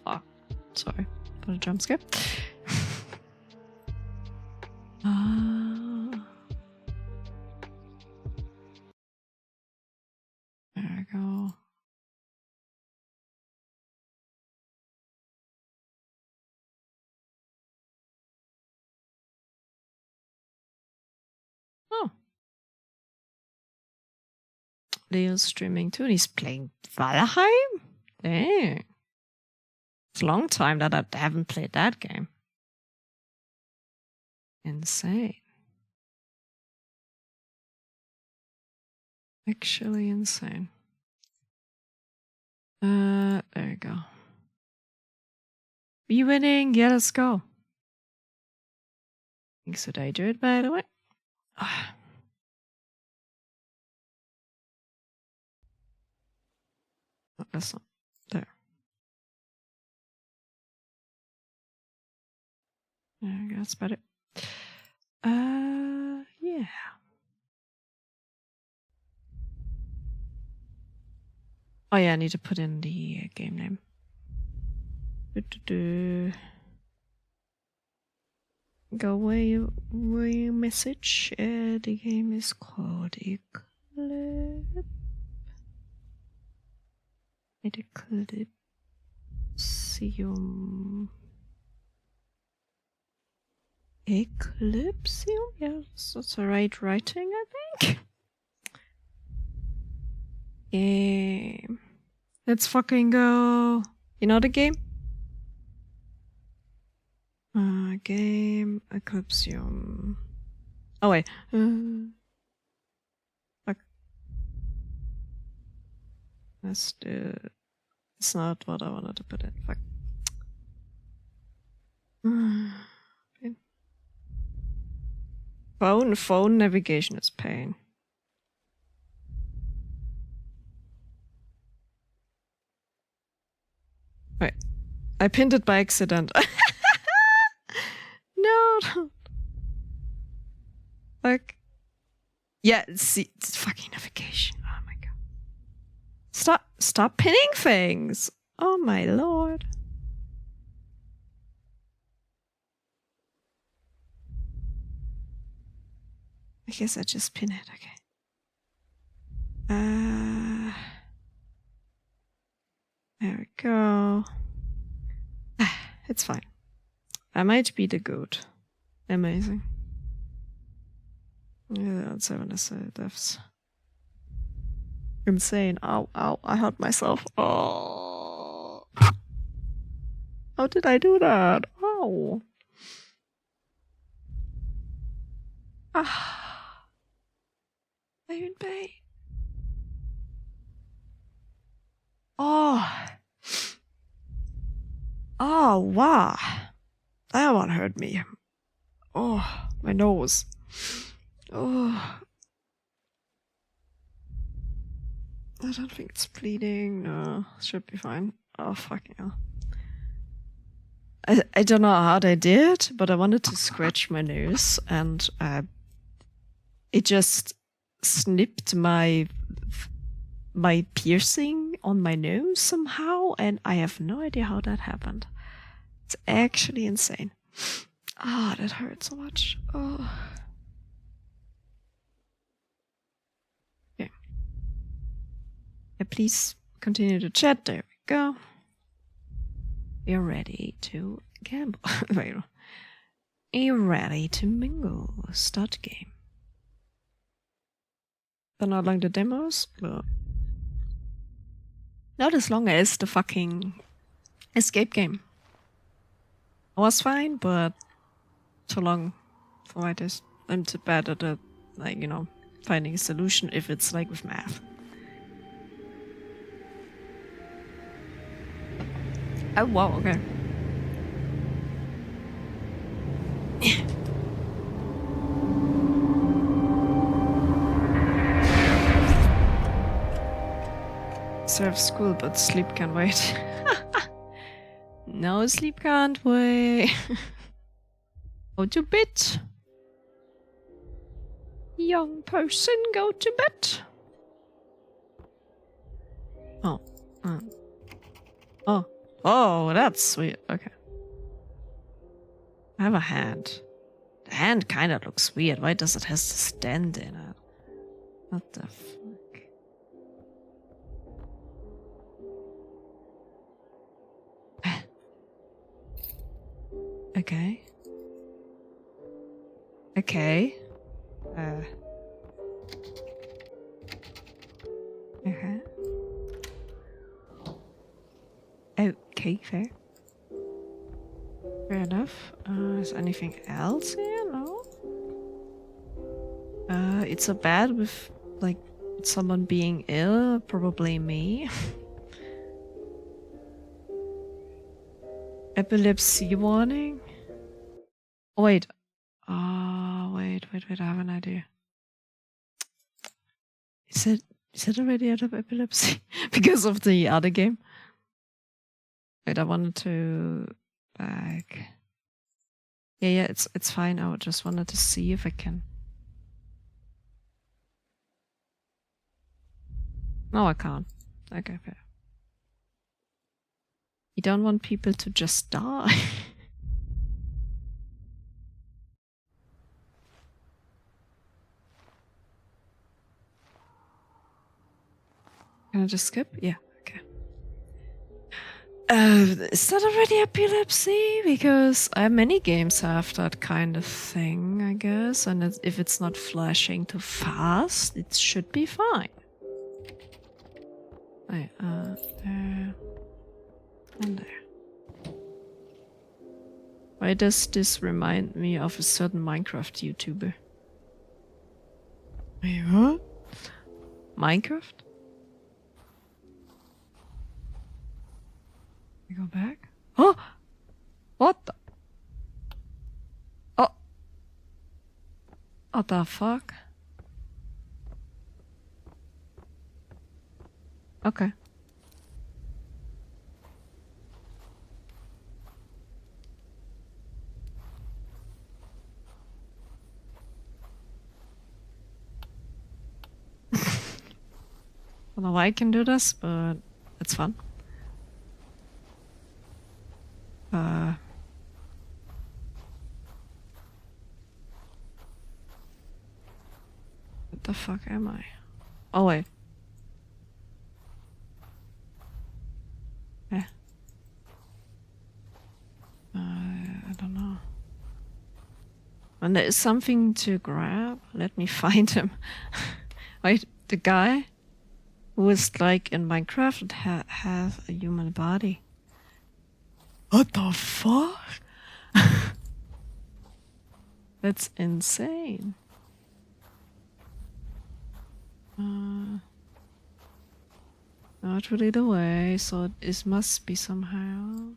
Oh, sorry for the jump scare. There we go. Oh. Leo's streaming too, and he's playing Valheim? Dang. It's a long time that I haven't played that game. Insane. Actually insane. There you go. Are you winning? Yeah, let's go. Thanks for I do it, by the way. Oh, that's not there. There we go, that's better. Yeah. Oh yeah, I need to put in the game name. Go away, you message. The game is called Eclipsium. Eclipsium? Yeah, that's the right writing, I think. Game. Let's fucking go. You know the game? Game Eclipsium. Oh wait. Fuck. Let's do. It's not what I wanted to put in. Fuck. Phone navigation is pain. Wait. I pinned it by accident. No, don't. Like, yeah, see, it's fucking navigation. Oh my god. Stop pinning things. Oh my lord. I guess I just pin it. Okay. There we go. It's fine. I might be the goat. Amazing. Yeah, that's 7 deaths. Insane. Ow, ow, I hurt myself. Oh. How did I do that? Ow. Ah. Are you in pain? Oh. Oh, wow. That one hurt me. Oh, my nose. Oh. I don't think it's bleeding. No, should be fine. Oh, fucking hell. I don't know how they did, but I wanted to scratch my nose, and it just snipped my piercing on my nose somehow, and I have no idea how that happened. It's actually insane. Ah, that hurt so much. Oh. Okay. Yeah, please continue to chat. There we go. We're ready to gamble. Wait. You're ready to mingle. Start game. They're not like the demos, but not as long as the fucking escape game. I was fine, but too long for my taste. I'm too bad at it, like, you know, finding a solution if it's like with math. Oh wow, okay. Serve school, but sleep can wait. No, sleep can't wait. Go to bed. Young person, go to bed. Oh. Oh, Oh, that's sweet. Okay. I have a hand. The hand kind of looks weird. Why does it have to stand in it? What the fuck? Okay. Okay. Okay. Okay, fair. Fair enough. Is anything else here? No? It's a bed with, like, someone being ill. Probably me. Epilepsy warning? Oh, wait. Wait. I have an idea. Is it already out of epilepsy? Because of the other game? Wait, I wanted to back. Yeah, it's fine. I just wanted to see if I can. No, I can't. Okay, fair. You don't want people to just die. Can I just skip? Yeah, okay. Is that already epilepsy? Because many games have that kind of thing, I guess. And if it's not flashing too fast, it should be fine. Wait, there. And there. Why does this remind me of a certain Minecraft YouTuber? Wait, what? Minecraft? We go back? Oh! What the? Oh! What the fuck? Okay. I don't know why I can do this, but it's fun. What the fuck am I? Oh wait. Yeah. I don't know. When there is something to grab, let me find him. Wait, the guy who is like in Minecraft and have a human body. What the fuck? That's insane. Not really the way, so it must be somehow.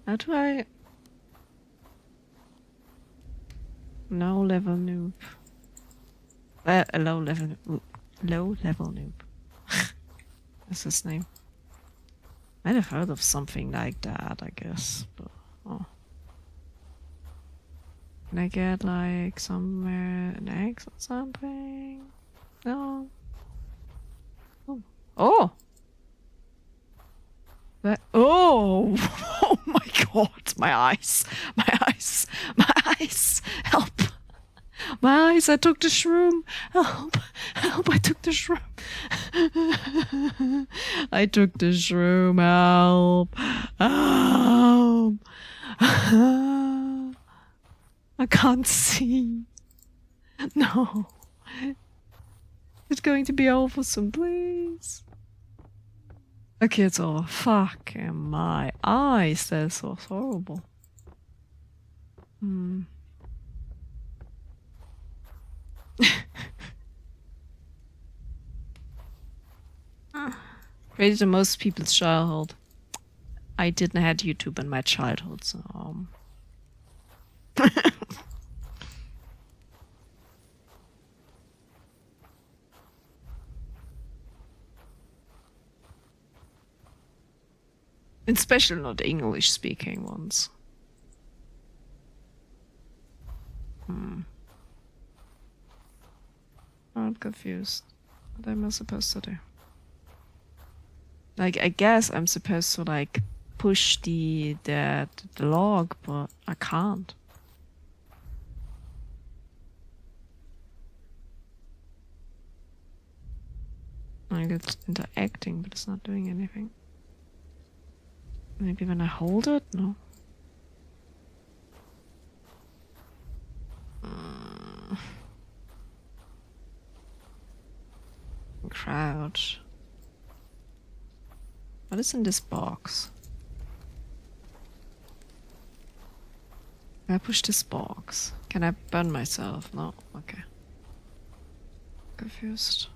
How do I... No level noob. A low level noob. That's his name. Might have heard of something like that, I guess. But, oh. Can I get like somewhere an X or something? No. Oh. Oh! That, oh! Oh my god! My eyes! Help! My eyes! I took the shroom! Help! I took the shroom! I took the shroom! Help! I can't see. No. It's going to be over soon, please. Okay, it's over. Fucking my eyes, they're so horrible. Created in most people's childhood. I didn't have YouTube in my childhood, so... Especially not English-speaking ones. I'm confused. What am I supposed to do? Like, I guess I'm supposed to, like, push the log, but I can't. Like, it's interacting, but it's not doing anything. Maybe when I hold it? No. Crouch. What is in this box? Can I push this box? Can I burn myself? No? Okay. Confused.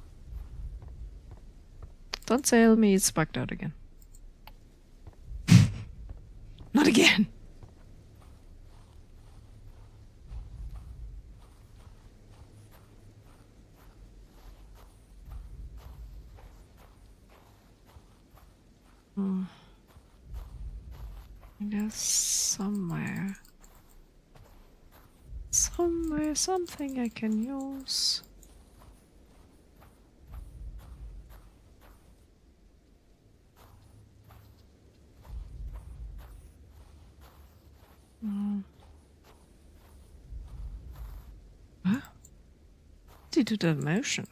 Don't tell me it's bugged out again. Not again! There's somewhere something I can use. Huh? Did you do the motion?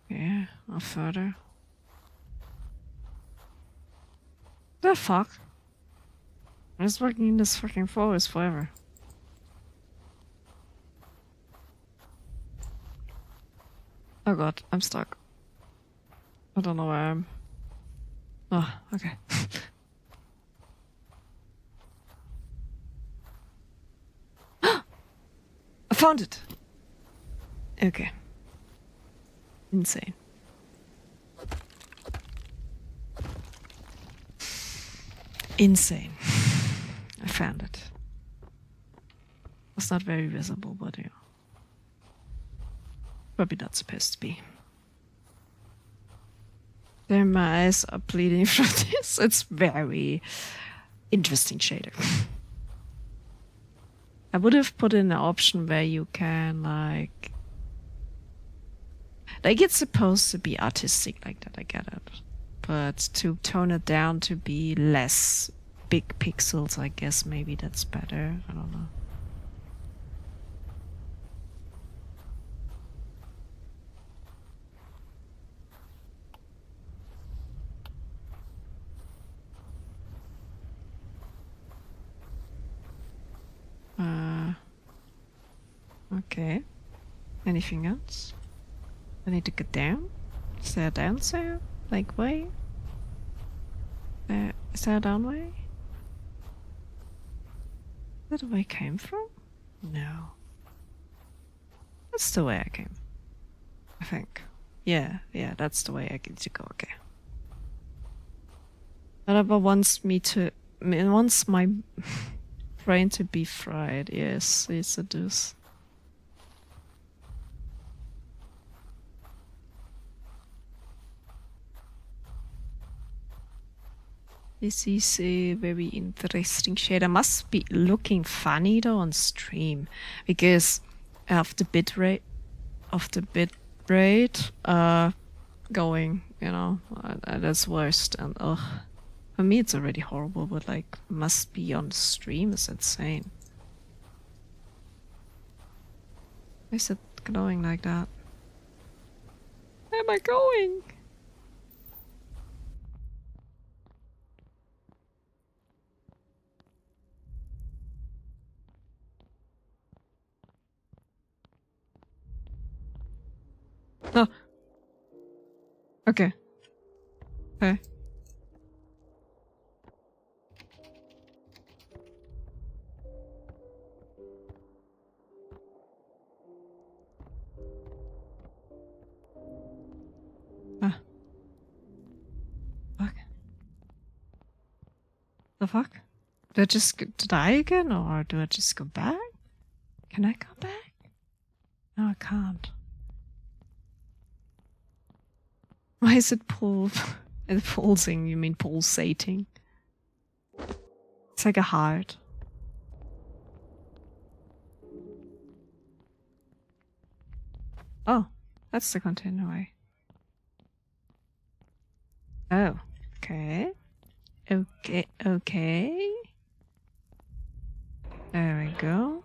Yeah, or further. The fuck? I'm just working in this fucking forest forever. Oh god, I'm stuck. I don't know where I am. Oh, okay. I found it! Okay. Insane. Insane. I found it. It's not very visible, but yeah. Probably not supposed to be. There, my eyes are bleeding from this. It's very interesting shader. I would have put in an option where you can like it's supposed to be artistic like that, I get it. But to tone it down to be less big pixels, I guess maybe that's better. I don't know. Okay. Anything else? I need to get down? Is there a down there? Like way? Is there a down way? Is that the way I came from? No. That's the way I came. I think. Yeah, that's the way I get to go, okay. Whatever wants my brain to be fried. Yes it does. This is a very interesting shader. Must be looking funny though on stream because of the bitrate going, you know, that's worst. And for me it's already horrible, but like must be on the stream is insane. Why is it glowing like that? Where am I going? Oh. Okay. Okay. Fuck. The fuck? Do I just die again, or do I just go back? Can I go back? No, I can't. Why is it pulsing? You mean pulsating? It's like a heart. Oh, that's the container way. Oh, okay. Okay. There we go.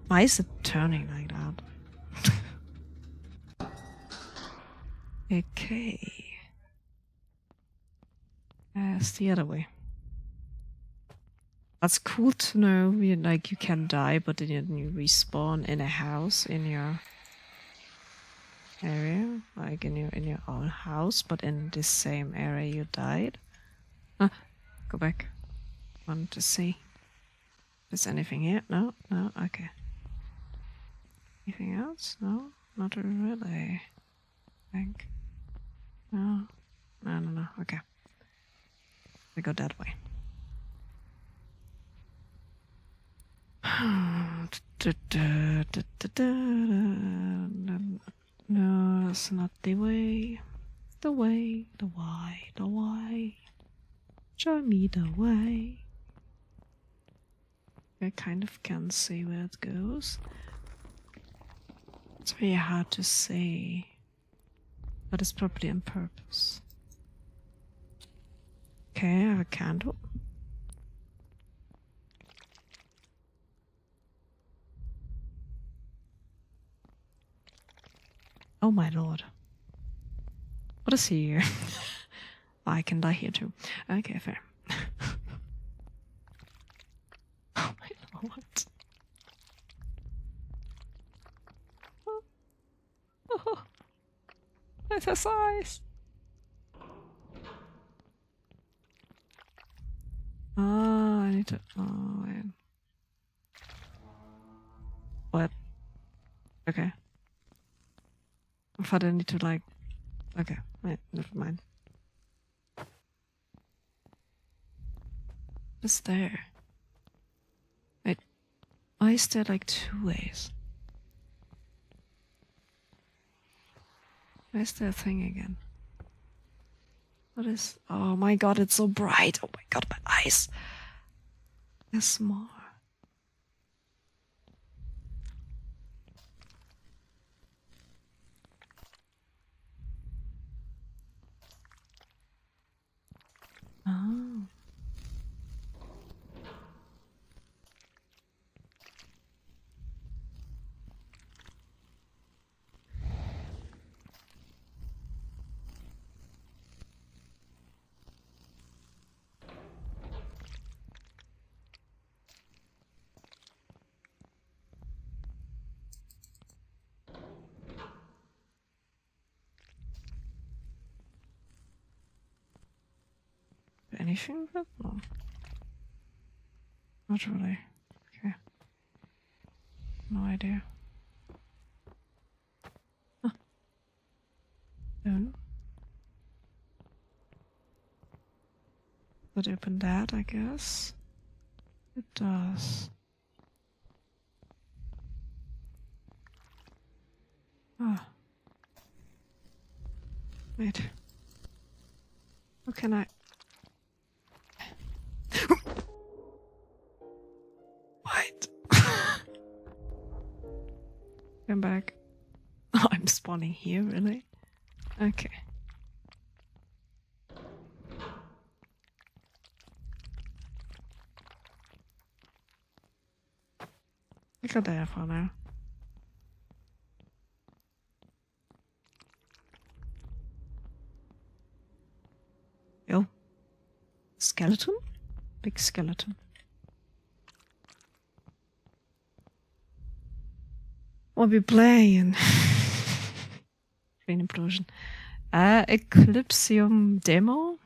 Why is it turning like that? Okay. It's the other way. That's cool to know. Like you can die, but then you respawn in a house in your area, like in your own house, but in this same area you died. Ah, go back. Want to see. Is anything here? No, no. Okay. Anything else? No, not really. I think. No, no. Okay. We go that way. No, it's not the way. The way. Show me the way. I kind of can see where it goes. It's very hard to say, but it's probably on purpose. Okay, I have a candle. Oh my lord. What is here? I can die here too. Okay, fair. Oh my lord. Oh, it has eyes. Oh, I need to. Oh, wait. What? Okay. I thought I need to like. Okay, wait, never mind. What's there? Wait, why is there like two ways? Where's that thing again? What is... Oh my god, it's so bright. Oh my god, my eyes. They're small. Oh. Anything with it? No. Not really. Okay. No idea. Huh. No. Would open that, I guess. It does. Ah. Wait. How can I... What? Come back. Oh, I'm spawning here, really? Okay. I got there for now. Yo. Skeleton? Big skeleton. What we playing? Brain implosion. Eclipsium demo.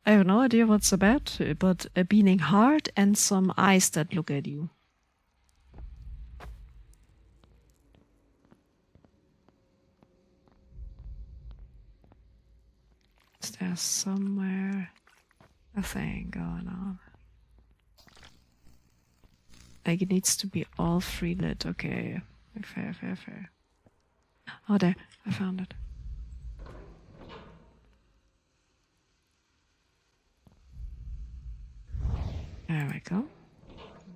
I have no idea what's about, but a beating heart and some eyes that look at you. Is there somewhere a thing going on? Like, it needs to be all 3 lit. Okay. Fair. Oh, there. I found it. There we go.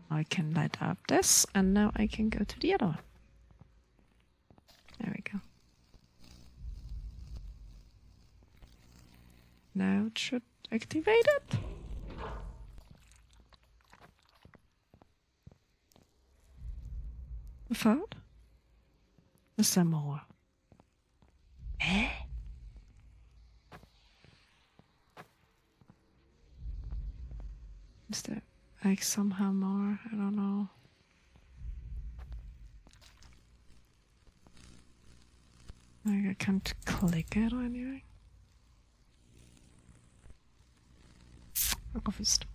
I can light up this, and now I can go to the other one. There we go. Now it should activate it. A third? Is there more? Eh? Is there like somehow more? I don't know. Like I can't click it or anything. Obviously.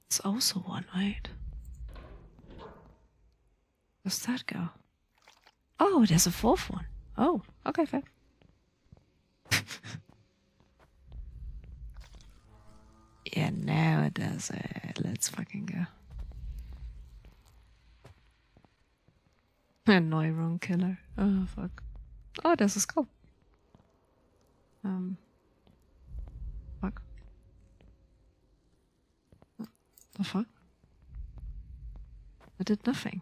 It's also one, right? Where's that go? Oh, there's a 4th one. Oh, okay, fair. Yeah, now it does it. Let's fucking go. A neuron killer. Oh, fuck. Oh, there's a skull. Fuck. The fuck? I did nothing.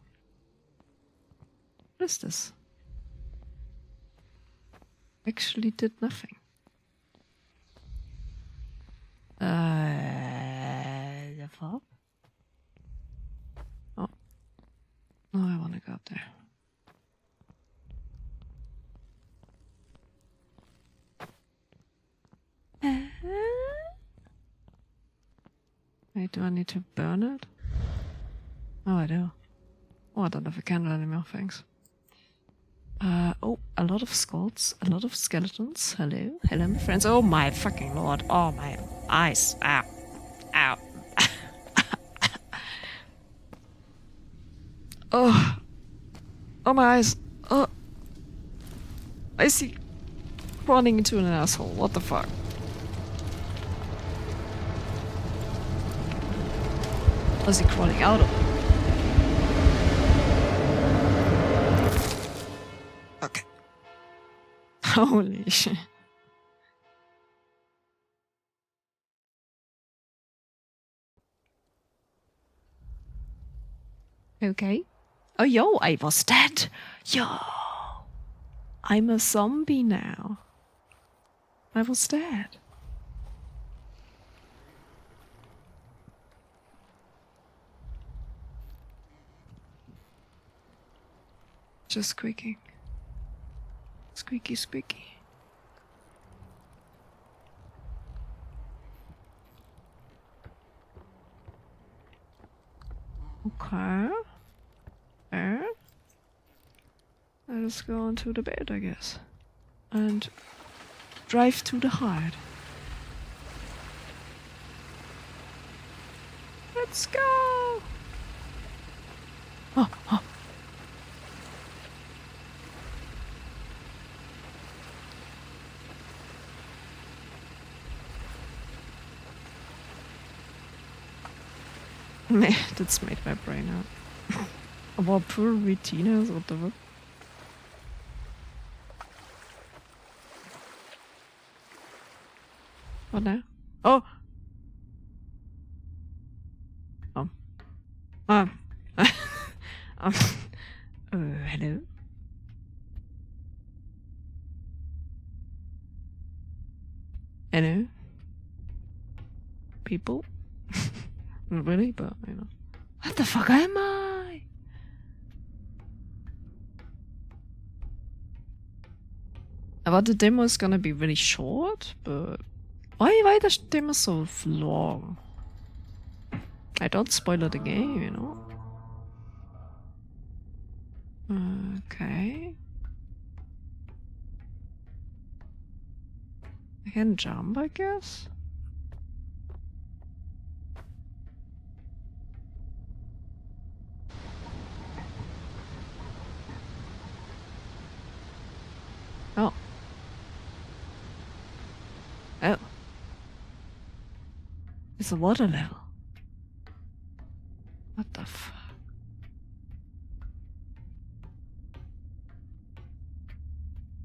What is this? Actually did nothing. The fuck? Oh. No, I wanna go up there. Wait, do I need to burn it? Oh, I do. Oh, I don't have a candle anymore, thanks. Oh, a lot of skulls, a lot of skeletons. Hello, my friends. Oh my fucking lord. Oh my eyes. Ow. Ow. Oh. Oh my eyes. Oh. I see. Running into an asshole. What the fuck? What is he crawling out of? Okay. Holy shit. Okay. Oh, yo, I was dead. Yo. I'm a zombie now. I was dead. Just squeaking. Squeaky, squeaky. Okay. There. Let's go on to the bed, I guess. And drive to the heart. Let's go! Oh, oh. Nee, that's made my brain out. Aber pure retinas, what the fuck? What now? Oh! Hello? Hello? People? Not really, but you know. What the fuck am I? I thought the demo is gonna be really short, but why the demo so long? I don't spoil the game, you know. Okay. I can jump, I guess. Oh. Oh. It's a water level.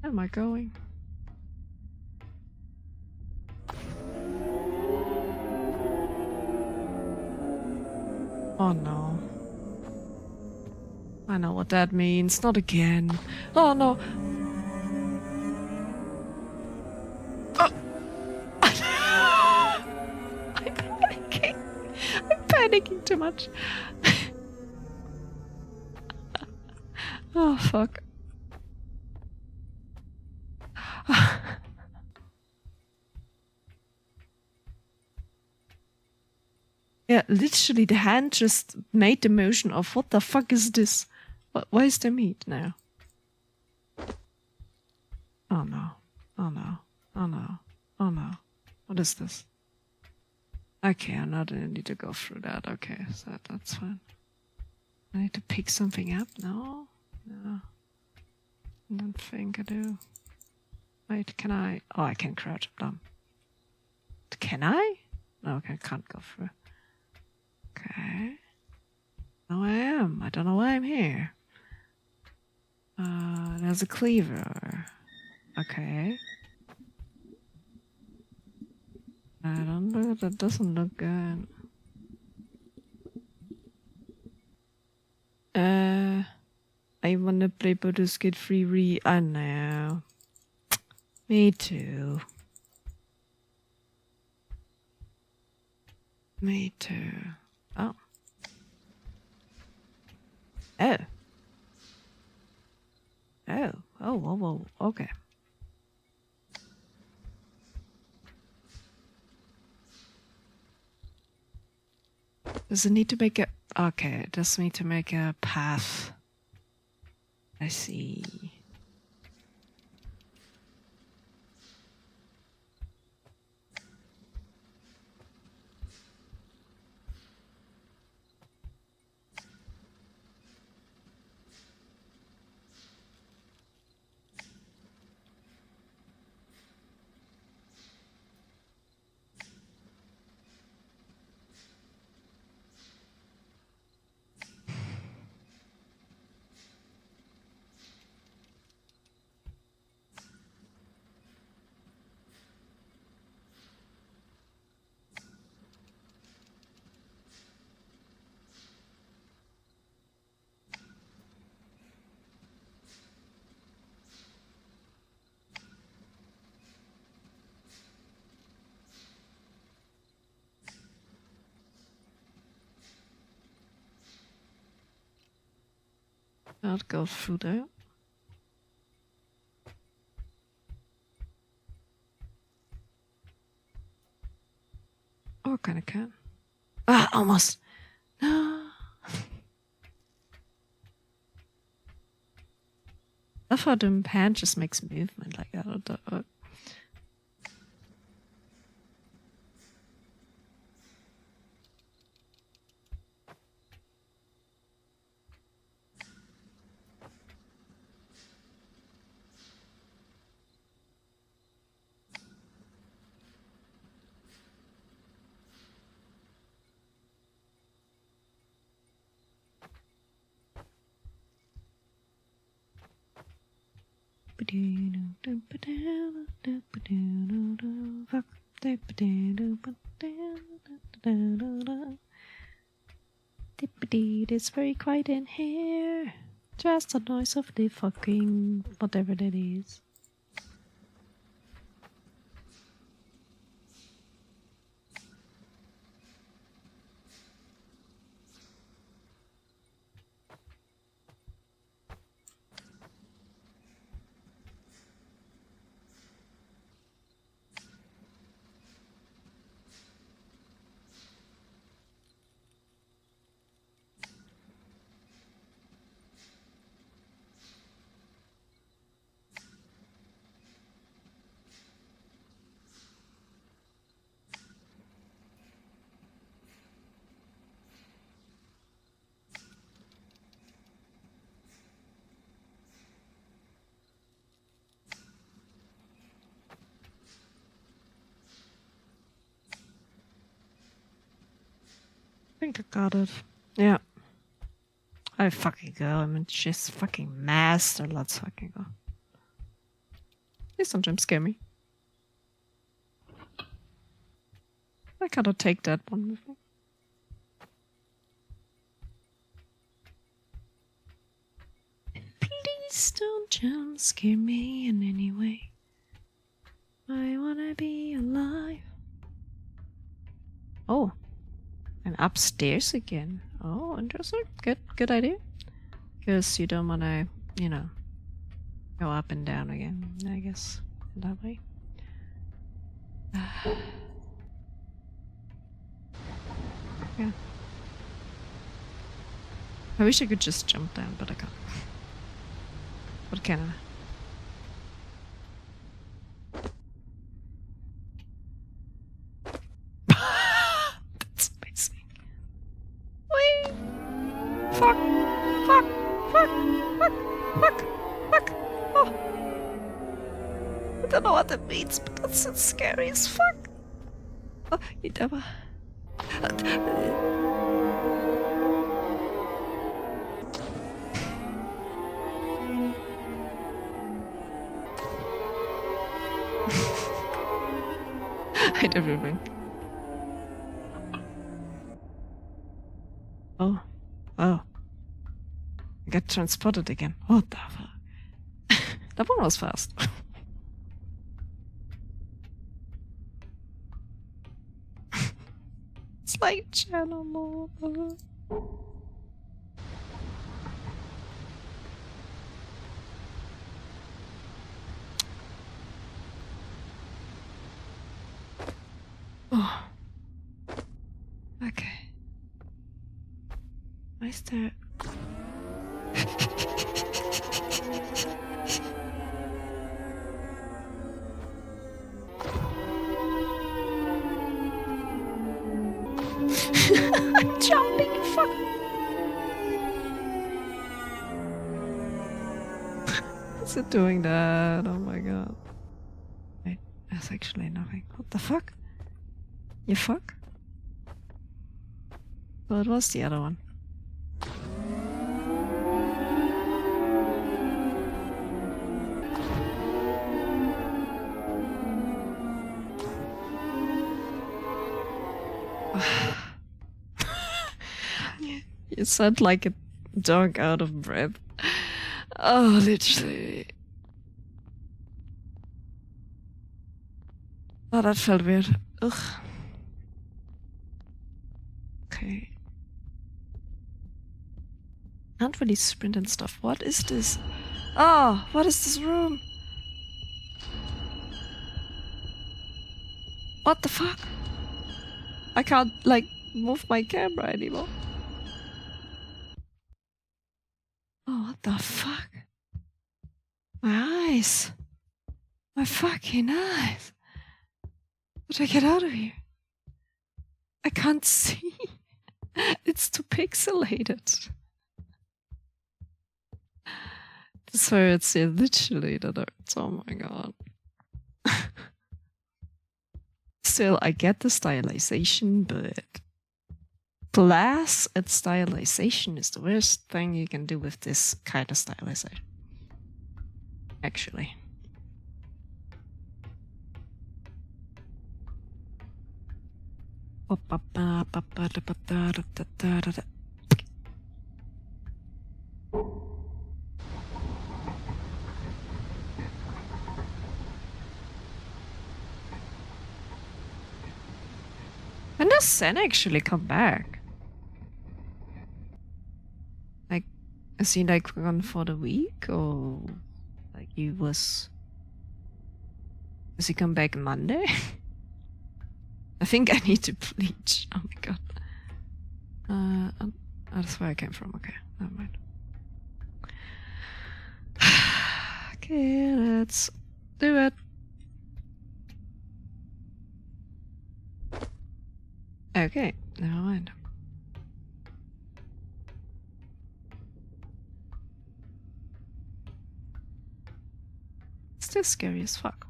Where am I going? Oh no. I know what that means. Not again. Oh no. Oh. I'm panicking. I'm panicking too much. Oh fuck. Yeah, literally the hand just made the motion of what the fuck is this? Why is there meat now? Oh no. Oh no. Oh no. Oh no. What is this? Okay, I'm not gonna need to go through that. Okay, so that's fine. I need to pick something up? No? No. I don't think I do. Wait, can I? Oh, I can crouch up down. Can I? No, okay, I can't go through. Okay. No, I am. I don't know why I'm here. There's a cleaver. Okay. I don't know. That doesn't look good. I wanna play Baldur's Gate 3 I know. Me too. Me too. Oh. Oh. Oh. Oh, whoa, whoa. Okay. Does it need to make a... Okay, it does need to make a path. I see. I'll go through there. Oh, kinda can. Ah, almost. No. I thought the hand just makes movement like that. It's very quiet in here. Just the noise of the fucking whatever that is. I think I got it. Yeah. I fucking go. I'm just fucking master. Let's fucking go. Please don't jump scare me. I cannot take that one with me. Please don't jump scare me in any way. I wanna be alive. Oh, I'm upstairs again. Oh, interesting. Good idea. Because you don't wanna, you know, go up and down again, I guess, that way. Yeah. I wish I could just jump down, but I can't. What can I? That's amazing. Whee! Fuck! Fuck! Fuck! Fuck! Fuck! Fuck! Oh! I don't know what that means, but that's so scary as fuck. Oh, you never. I hate everything. Oh. Oh. I got transported again. What the fuck? That one was fast. It's like channel mode. Oh. Okay. Why is there... I'm jumping, fuck! Is it doing that? Oh my god. Wait, that's actually nothing. What the fuck? You fuck? What was the other one? You sound like a dog out of breath. Oh, literally. Oh, that felt weird. Ugh. Okay. Can't really sprint and stuff. What is this? Oh, what is this room? What the fuck? I can't, like, move my camera anymore. Oh, what the fuck? My eyes. My fucking eyes. How do I get out of here? I can't see. It's too pixelated. So it's literally that hurts. Oh my god. Still, I get the stylization, but glass and stylization is the worst thing you can do with this kind of stylization. Actually. When does Sen actually come back? Like, is he like gone for the week, or like he was? Does he come back Monday? I think I need to bleach. Oh my god. That's where I came from. Okay, never mind. Okay, let's do it. Okay, never mind. Still scary as fuck.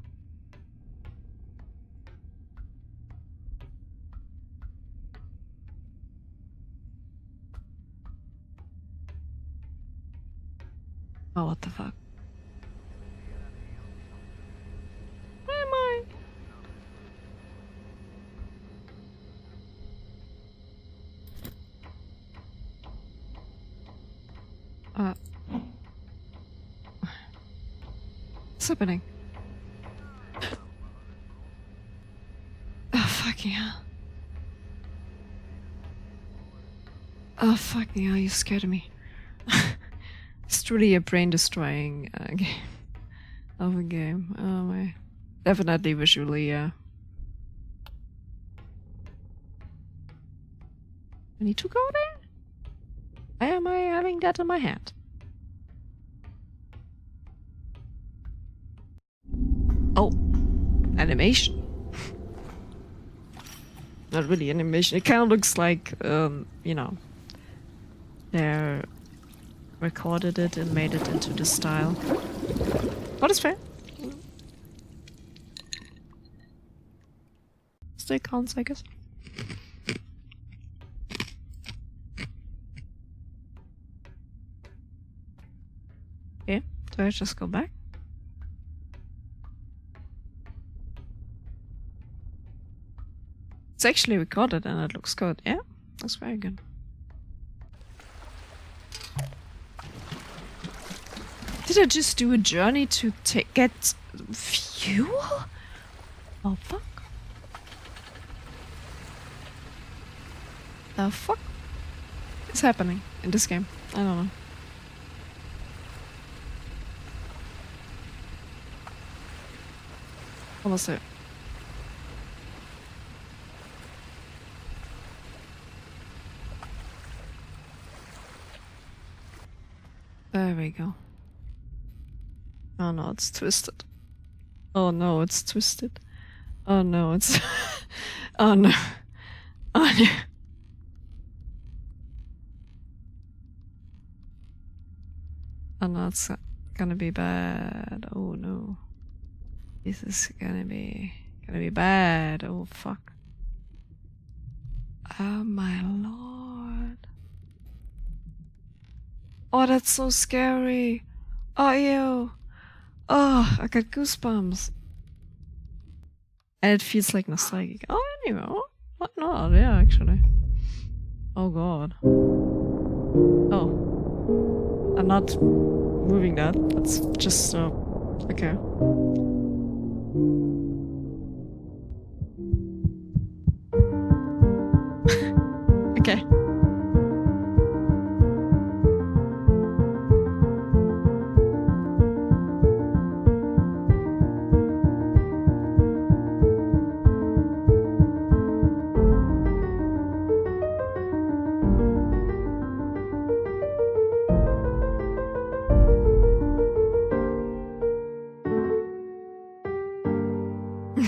Oh, what the fuck? What's happening? Oh, fucking hell. Oh, fucking hell, you scared me. It's truly a brain-destroying game. Of a game. Oh my. Definitely visually, yeah. I need to go there? Why am I having that in my hand? Oh, animation. Not really animation. It kind of looks like, you know, they recorded it and made it into the style. What is fair? Still counts, I guess. Okay, do I just go back? It's actually recorded and it looks good. Yeah, looks very good. Did I just do a journey to get fuel? Oh fuck. The fuck is happening in this game? I don't know. Almost there. There we go. Oh no, it's twisted. Oh no, it's twisted. Oh no, it's... oh no. Oh no. Oh no, it's gonna be bad. Oh no. This is gonna be bad. Oh fuck. Oh my lord. Oh, that's so scary. Oh ew. Oh, I got goosebumps. And it feels like nostalgic. Oh, anyway, why not? Yeah, actually. Oh god. Oh. I'm not moving that. That's just, okay. Okay.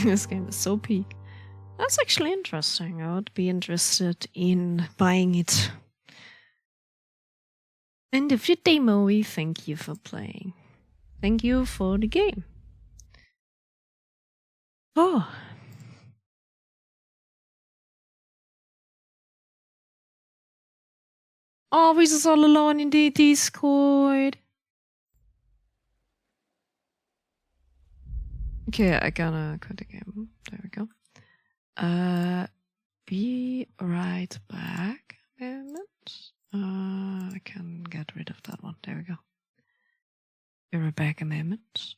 This game is so peak. That's actually interesting. I would be interested in buying it. And if you demo, we thank you for playing. Thank you for the game. Oh. Oh, we're just all alone in the Discord. Okay, I gotta quit the game. There we go. Be right back a minute. I can get rid of that one. There we go. Be right back a moment.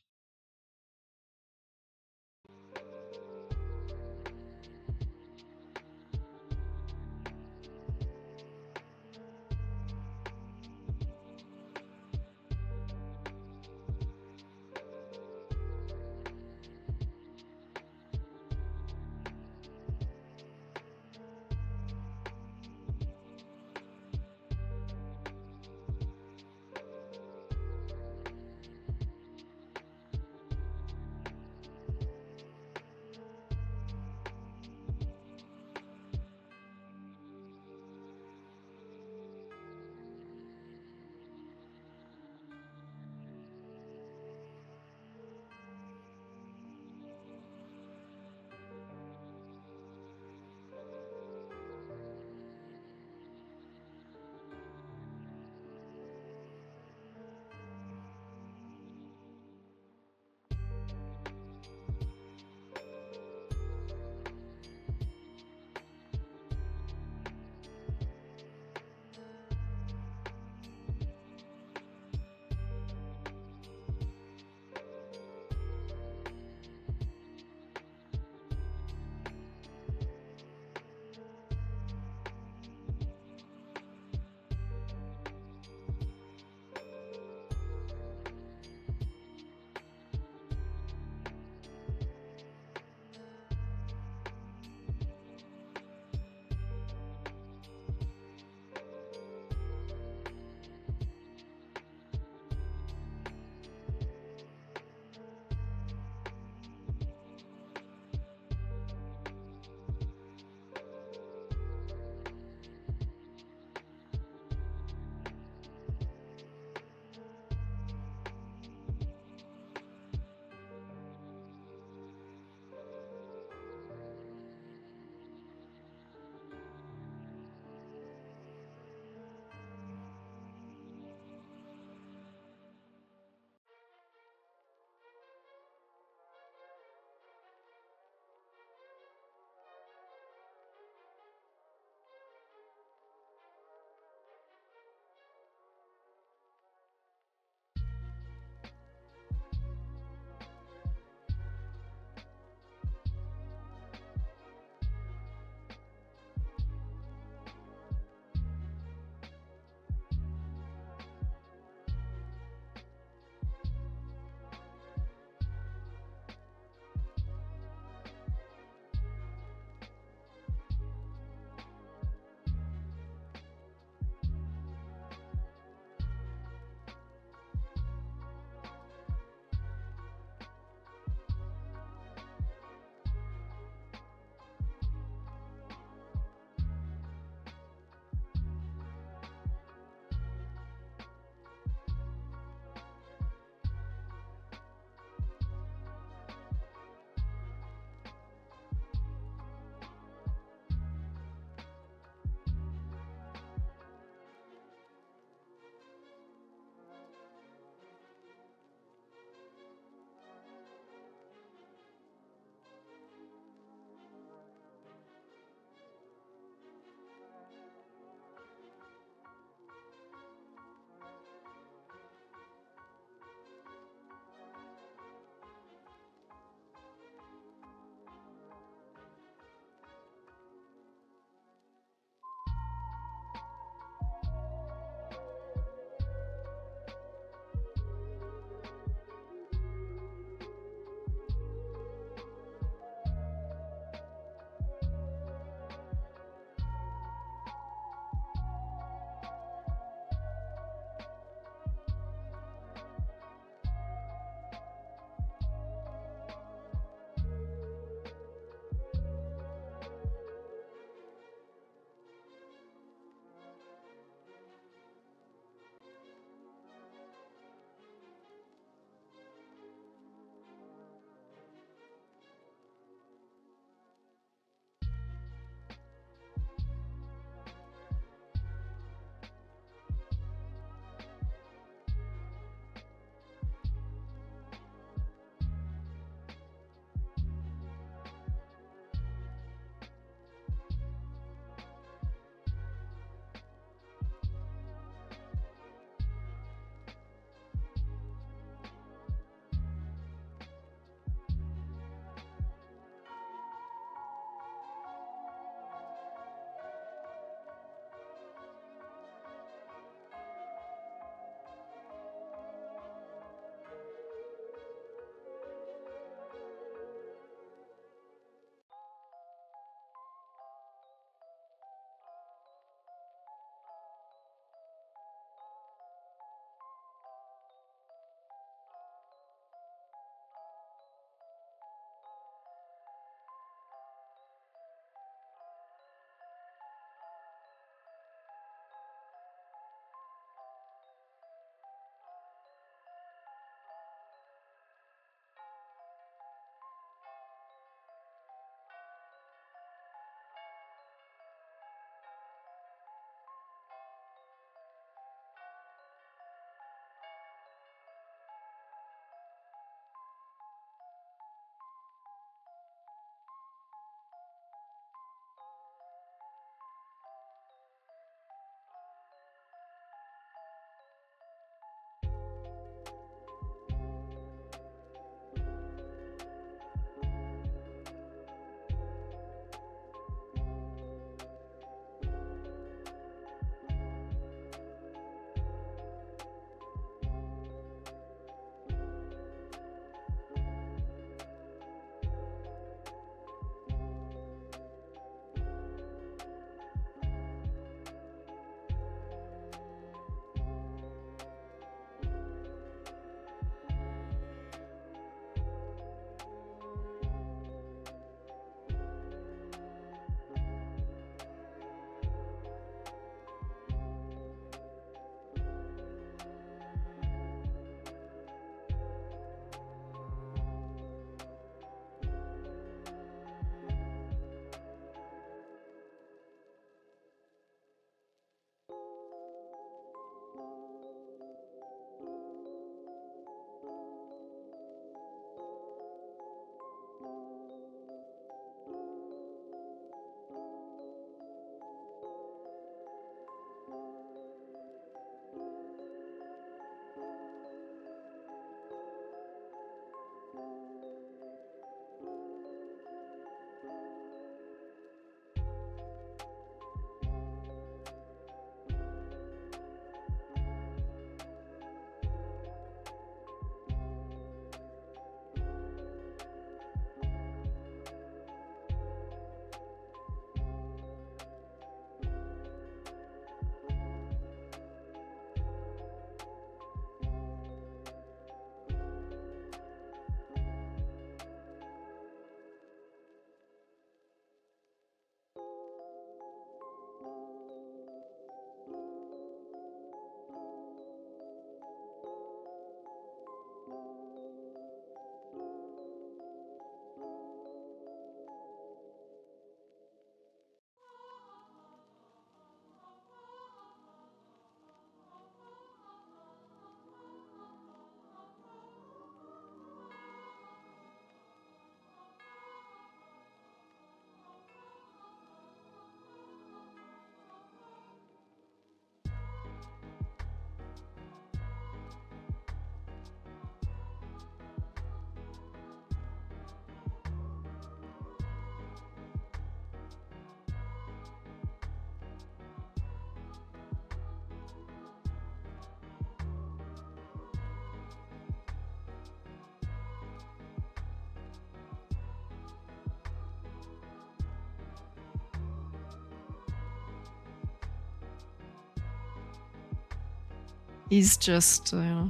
He's just, there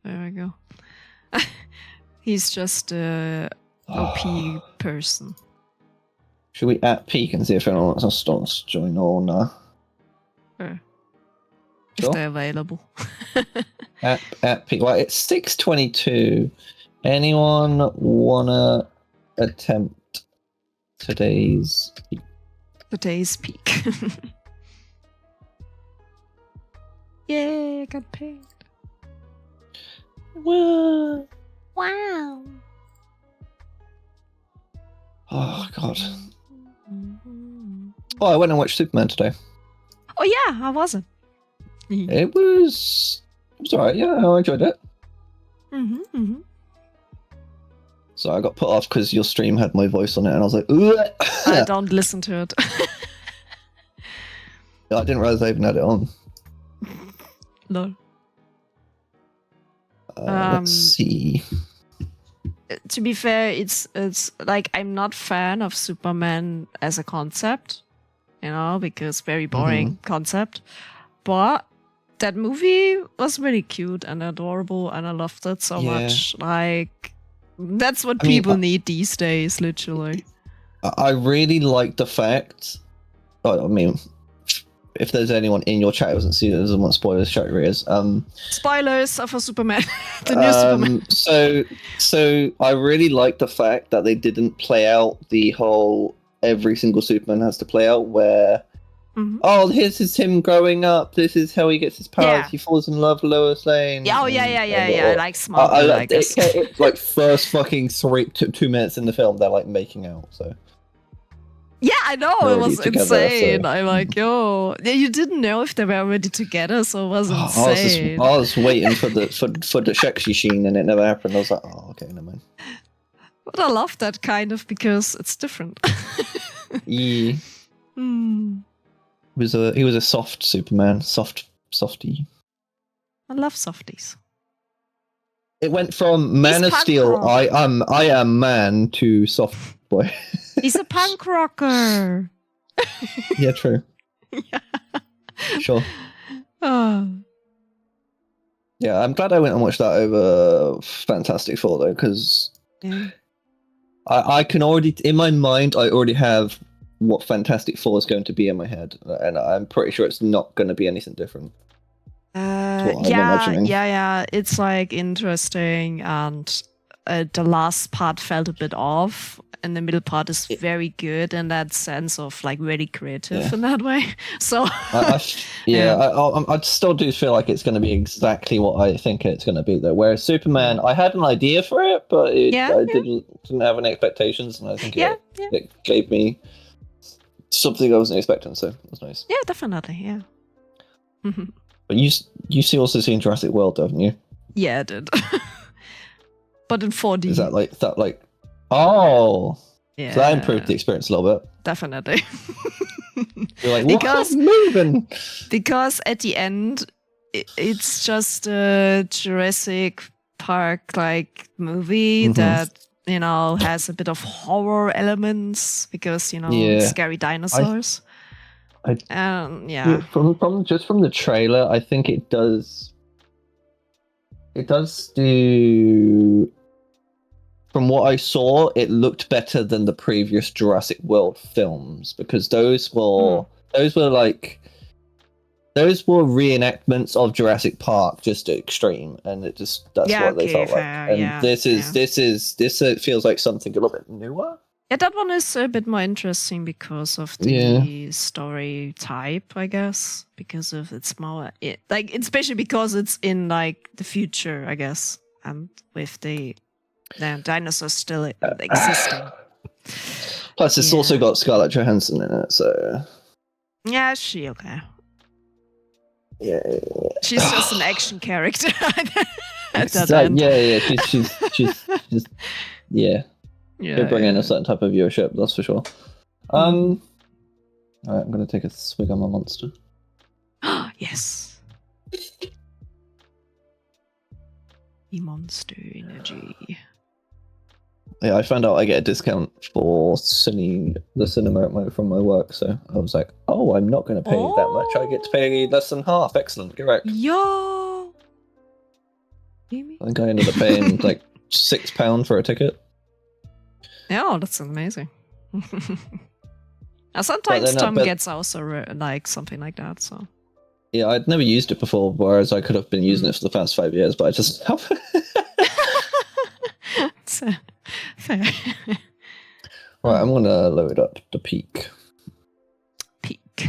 we go. He's just a OP person. Should we at peak and see if anyone else wants to join or no? Sure. Sure. If they're available. At peak. Well, it's 6:22. Anyone wanna attempt today's peak? Today's peak. Yay, I got paid. Well, Wow. oh god. Oh, I went and watched Superman today. Oh yeah, how was it? It was alright. Yeah, I enjoyed it. So I got put off because your stream had my voice on it, and I was like, ugh. I don't listen to it. I didn't realize I even had it on. No. Let's see. To be fair, it's like I'm not fan of Superman as a concept, because very boring concept. But that movie was really cute and adorable, and I loved it so much. Like, that's what people need these days, literally. I really like the fact. I mean, if there's anyone in your chat who hasn't seen it, doesn't want spoilers, shout your ears. Spoilers for Superman, the new Superman. So I really like the fact that they didn't play out the whole every single Superman has to play out where. Oh, this is him growing up. This is how he gets his powers. Yeah. He falls in love with Lois Lane. Yeah, I like Smallville, I guess. It's like first fucking 2 minutes in the film, they're like making out. So. Yeah, I know, They're it was already insane. together, I'm like, yo, you didn't know if they were already together, so it was insane. I was waiting for the sexy sheen, and it never happened. I was like, oh, okay, never mind. But I love that kind of because it's different. Yeah. He was a soft Superman, softy. I love softies. It went from Man of punk Steel, rock. I am man, to soft boy. He's a punk rocker. Yeah, true. Yeah. Sure. Oh. Yeah, I'm glad I went and watched that over Fantastic Four though, because I can already, in my mind, I already have what Fantastic Four is going to be in my head, and I'm pretty sure it's not going to be anything different. Yeah. It's like interesting, and the last part felt a bit off, and the middle part is very good in that sense of like really creative in that way. So I still do feel like it's going to be exactly what I think it's going to be though. Whereas Superman, I had an idea for it, but I didn't have any expectations, and I think it gave me something I wasn't expecting. So it was nice. Yeah, definitely. Yeah. But you also seen Jurassic World, haven't you? Yeah, I did. But in 4D. Is that like? Oh, yeah. So that improved the experience a little bit. Definitely. You're like, what's moving? Because at the end, it's just a Jurassic Park like movie that has a bit of horror elements because scary dinosaurs. From the trailer, I think it does. It does do. From what I saw, it looked better than the previous Jurassic World films because those were reenactments of Jurassic Park, just extreme, and that's what they felt like. And this feels like something a little bit newer. Yeah, that one is a bit more interesting because of the story type, I guess. Because of it's more especially because it's in like the future, I guess, and with the dinosaurs still existing. Plus, it's also got Scarlett Johansson in it, so yeah, she okay. Yeah. She's just an action character. She's You're bringing a certain type of viewership, that's for sure. Alright, I'm gonna take a swig on my monster. Yes. The monster energy. Yeah, I found out I get a discount for the cinema from my work, so I was like, oh, I'm not going to pay that much. I get to pay less than half. Excellent, correct. Yo! I think I ended up paying like £6 for a ticket. Yeah, that's amazing. Sometimes Tom gets also like something like that. So yeah, I'd never used it before, whereas I could have been using it for the past 5 years, but I just haven't. Fair. Right, I'm gonna load up the peak.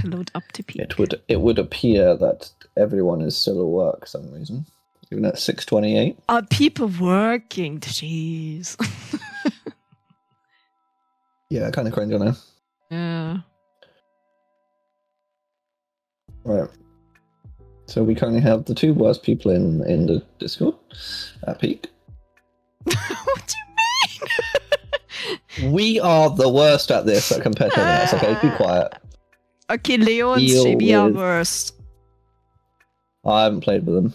Load up the peak. It would appear that everyone is still at work for some reason, even at 6:28. Are people working? Jeez. Yeah, kind of cringe, I know. Yeah. Right. So we currently have the 2 worst people in the Discord at peak. What do you mean? We are the worst at this compared to everyone else. Okay, be quiet. Okay, Leo and JB are worst. I haven't played with them.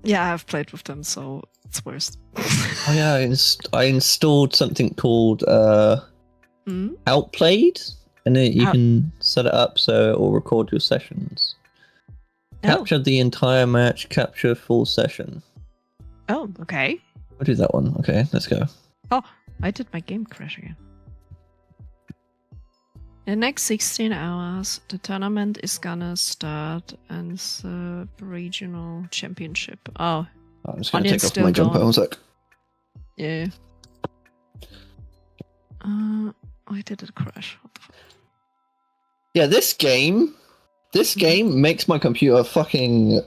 Yeah, I've played with them, so it's worst. Oh yeah, I installed something called Outplayed, and you can set it up so it will record your sessions. Capture the entire match, capture full session. Oh, okay. I'll do that one. Okay, let's go. Oh, I did my game crash again. In the next 16 hours, the tournament is gonna start and the regional championship. Oh, I'm just gonna take off my jumper. One sec. Yeah. Why did it crash? What the fuck? Yeah, this game makes my computer fucking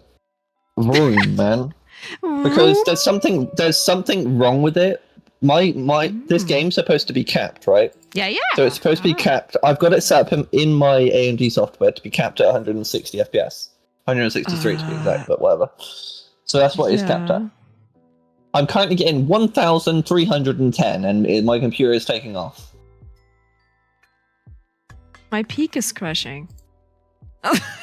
ruin, man. Because there's something wrong with it. This game's supposed to be capped, right? Yeah. So it's supposed to be capped. I've got it set up in my AMD software to be capped at 160 FPS. 163 to be exact, but whatever. So that's what it's capped at. I'm currently getting 1,310 and my computer is taking off. My peak is crashing.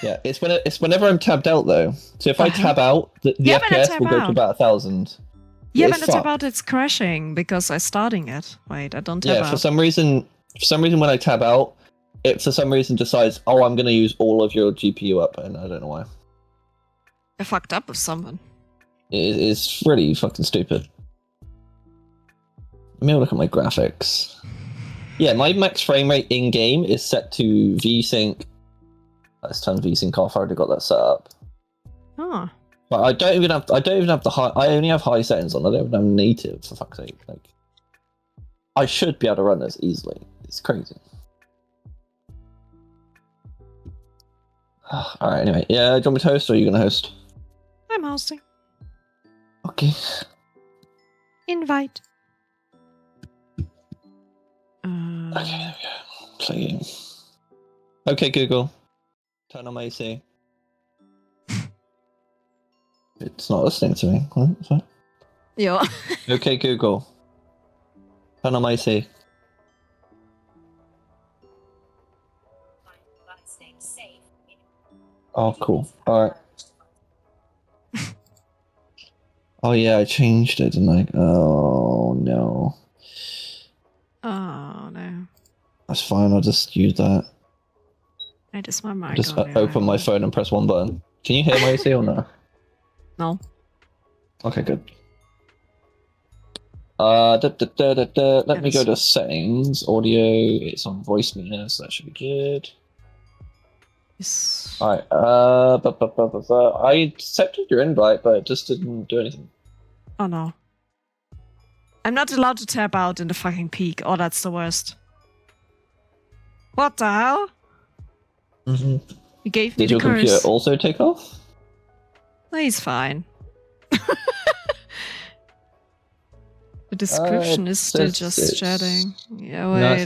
Yeah, it's whenever I'm tabbed out though. So if I tab out, the FPS will go to about 1,000. Yeah, but it's about it's crashing because I'm starting it. Wait, I don't tab out. Yeah, for some reason when I tab out, it for some reason decides, oh, I'm going to use all of your GPU up, and I don't know why. I fucked up with someone. It's really fucking stupid. Let me have a look at my graphics. Yeah, my max frame rate in game is set to VSync. Let's turn VSync off. I already got that set up. Oh. But I don't even have the high. I only have high settings on. I don't even have native, for fuck's sake. Like, I should be able to run this easily. It's crazy. All right. Anyway, yeah. Do you want me to host, or are you gonna host? I'm hosting. Okay. Invite. Okay, there we go. Play game. Okay, Google. Turn on my AC. It's not listening to me. What's that? Yeah. Okay, Google. Turn on my AC. Oh, cool. Alright. Oh, yeah, I changed it, didn't I? Oh, no. Oh, no. That's fine, I'll just use that. I just want my Just open my phone and press one button. Can you hear my AC or no? No. Okay, good. Let me go to settings, audio. It's on voice meter, so that should be good. Yes. Alright, I accepted your invite, but it just didn't do anything. Oh no. I'm not allowed to tab out in the fucking peak. Oh, that's the worst. What the hell? Mm-hmm. You gave me Did the your curse. computer also take off? No, he's fine. The description is still just chatting. Yeah, wait. No, it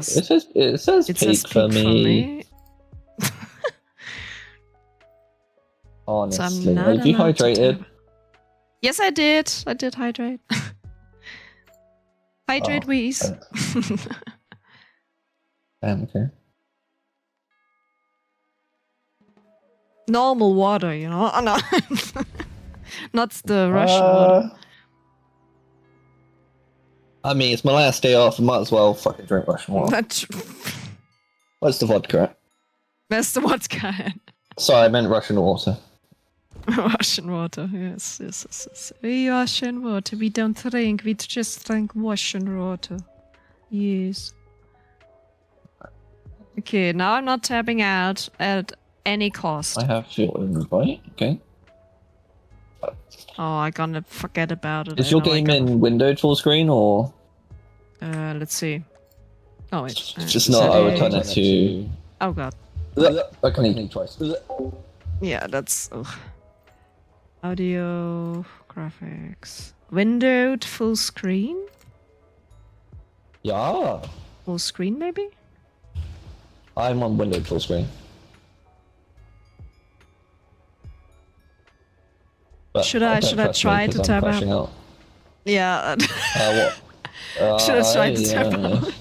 says peak it says peak for me. Honestly, So I'm not are you allowed to hydrated? tab. Yes, I did. I did hydrate. Hydrate, please. Okay. Normal water, you know? Oh, no. Not the Russian water. I mean, it's my last day off. I might as well fucking drink Russian water. What's the vodka? Where's the vodka? Sorry, I meant Russian water. Russian water, yes. Russian water. We don't drink, we just drink Russian water. Yes. Okay, now I'm not tapping out at any cost. I have your invite, okay. Oh, I'm gonna forget about it. Is your game in windowed full screen or? Let's see. Oh wait. Just not, I would turn it to... Oh god. I can eat twice. Yeah, that's... Ugh. Audio... Graphics... Windowed full screen? Yeah. Full screen maybe? I'm on windowed full screen. But should I try to tab out? Yeah. What? Should I try to tab out?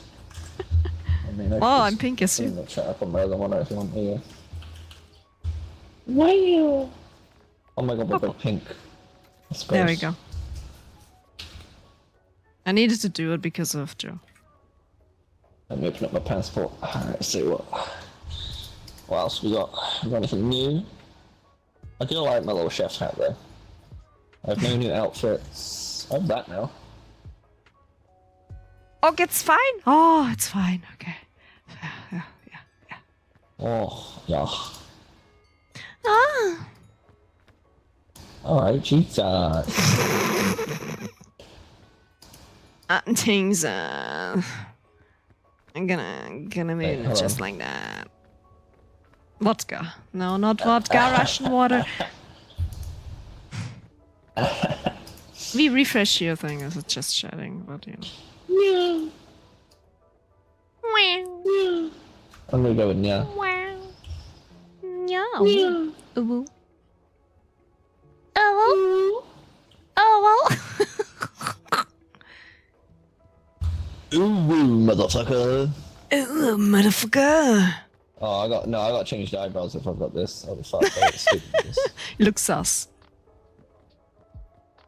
I mean, I'm pink as you. Chat up on my other one if you want to. Wow! Oh my god, we're both pink. There we go. I needed to do it because of Joe. Let me open up my passport. Let's see what else we got. We got anything new? I do like my little chef's hat though. I have no new outfits. I have that now. Oh, it's fine. Oh, it's fine. Okay. Yeah. Oh, yeah. Ah. Alright, Jesus. Things. I'm gonna move it just like that. Vodka. No, not vodka. Russian water. We refresh your thing as it's just chatting, but you know. I'm gonna go with yeah. Yeah. Ooh. Oh. Ooh, motherfucker. Ooh, motherfucker. Oh, I got to change the eyebrows if I've got this. I'll be fucked. You look sus.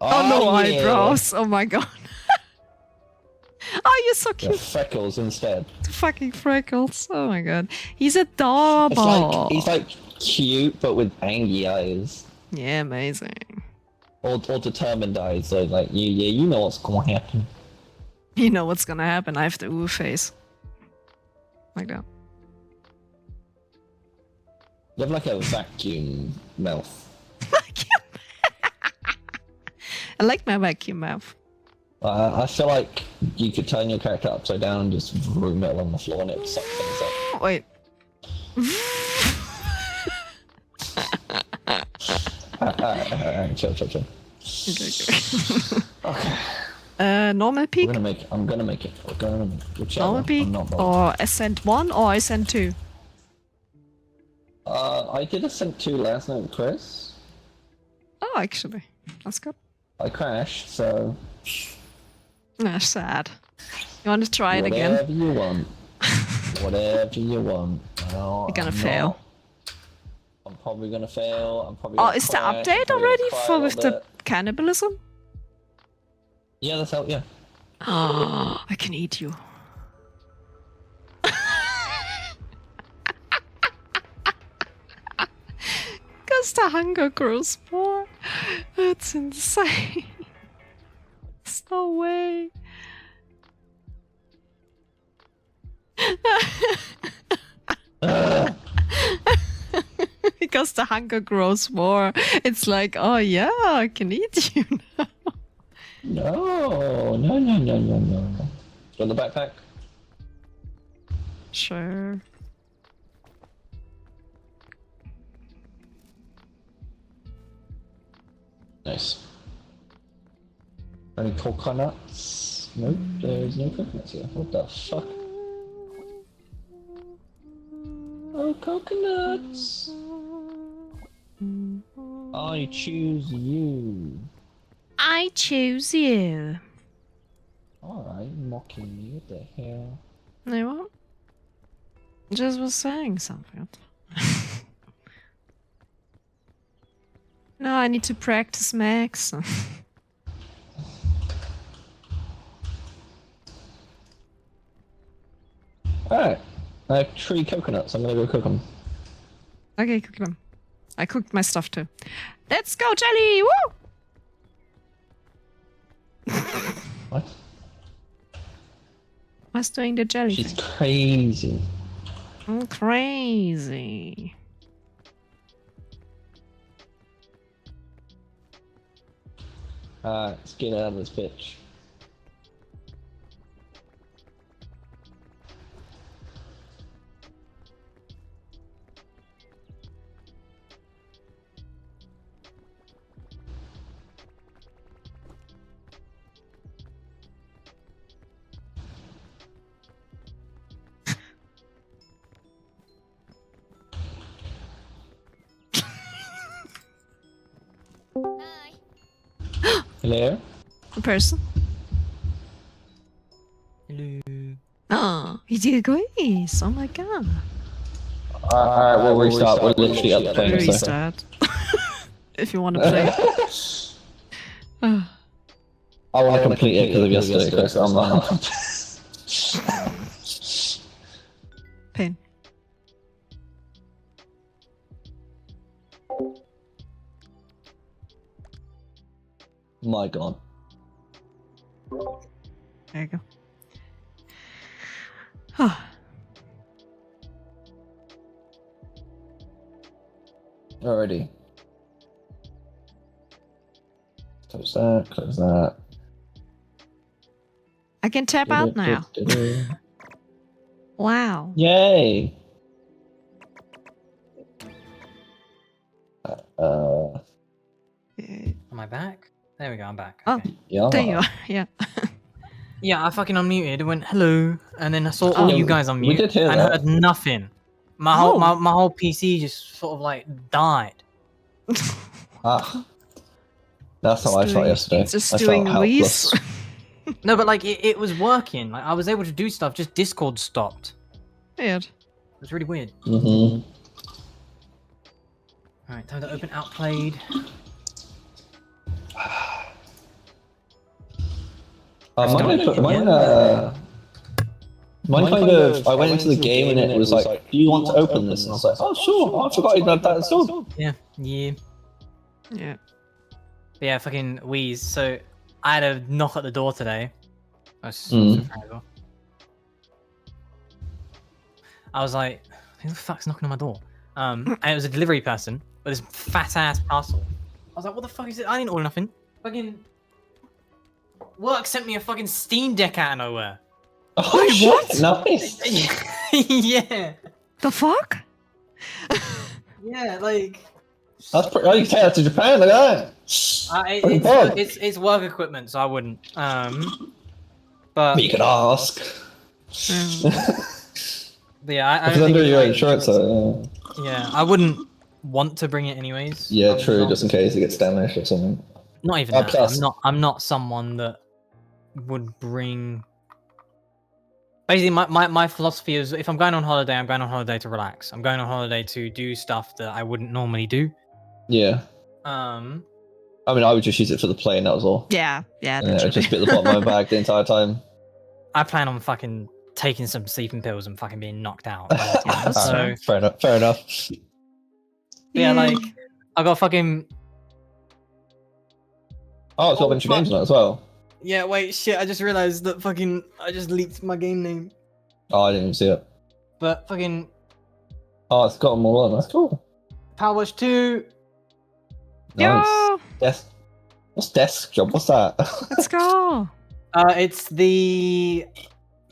Oh, no eyebrows. Oh my god. Oh, you're so cute. Freckles instead. Fucking freckles. Oh my god. He's adorable. He's like cute, but with angry eyes. Yeah, amazing. Or determined eyes. So like, you know what's going to happen. You know what's gonna happen. I have the ooh face. Like that. You have like a vacuum mouth. I like my vacuum mouth. I feel like you could turn your character upside down and just room it along the floor and it would suck things up. Wait. Chill. Okay. Normal peak? I'm gonna make it. Normal peak or Ascent 1 or Ascent 2? I did Ascent 2 last night with Chris. Oh, actually. That's good. I crashed, so... That's sad. You want to try it again? Whatever you want. Whatever you want. No, You're gonna fail. I'm probably gonna fail. I'm probably Oh, is the update already for with the cannibalism? Yeah, that's out, yeah. Oh, I can eat you. Because the hunger grows more. That's insane. There's no way. Because the hunger grows more. It's like, oh yeah, I can eat you now. No. Got the backpack? Sure. Nice. Any coconuts? Nope, there's no coconuts here. What the fuck? Oh, coconuts! I choose you. I choose you. Alright, mocking me, what the hell? No, what? Just was saying something. No, I need to practice Max. Alright, I have 3 coconuts, I'm gonna go cook them. Okay, cook them. I cooked my stuff too. Let's go, Jelly! Woo! What? What's doing the jelly She's thing? crazy. I'm crazy. Let's get out of this bitch. Hi. Hello? A person. Hello. Oh, he did quiz. Oh my god. Alright, we'll restart. We're literally at the plane. So. Restart. If you want to play. I want to complete it because of yesterday, because I'm not. Pain. My god. There you go. Oh, Alrighty. Close that, close that. I can tap out now. Wow. Yay! Am I back? There we go, I'm back. Oh. Okay. Yeah. There you are. Yeah. Yeah, I fucking unmuted, went hello, and then I saw all Oh. you guys unmute, did hear and that. heard nothing. My whole PC just sort of like died. Ah. That's how I felt yesterday. Just I doing felt Wheeze. helpless. No, but like it was working. Like I was able to do stuff. Just Discord stopped. Weird. It was really weird. Mm-hmm. All right, time to open Outplayed. Mine kind of, I went into the game and it was like, do you want to open this? And I was like, oh sure, oh, I forgot you had that installed. Yeah. Yeah. But yeah, fucking Wheeze. So I had a knock at the door today. I was like, who the fuck's knocking on my door? And it was a delivery person with this fat ass parcel. I was like, what the fuck is it? I didn't order nothing. Fucking work sent me a fucking Steam Deck out of nowhere. Oh, Wait, shit, what? Nice. Yeah. The fuck? Yeah, like That's pretty. Oh, you can take that to Japan. Look at that. it's work equipment, so I wouldn't. But You could ask. But yeah, I It's don't under think your it's insurance, though. yeah, I wouldn't want to bring it anyways. Yeah, true. Just in case it gets damaged or something. Not even that. Plus- I'm not someone that would bring. Basically, my philosophy is if I'm going on holiday, I'm going on holiday to relax. I'm going on holiday to do stuff that I wouldn't normally do. Yeah. I mean, I would just use it for the plane. That was all. Yeah. And it would just be at the bottom of my bag the entire time. I plan on fucking taking some sleeping pills and fucking being knocked out. So Fair enough. yeah, like I got fucking. Oh, it's got a bunch of games on it as well. Yeah, wait, shit! I just realized that fucking I just leaked my game name. Oh, I didn't even see it. But fucking Oh, it's got them all on. That's cool. Power Wash 2. Nice. Yo, What's desk job? What's that? let's go. It's the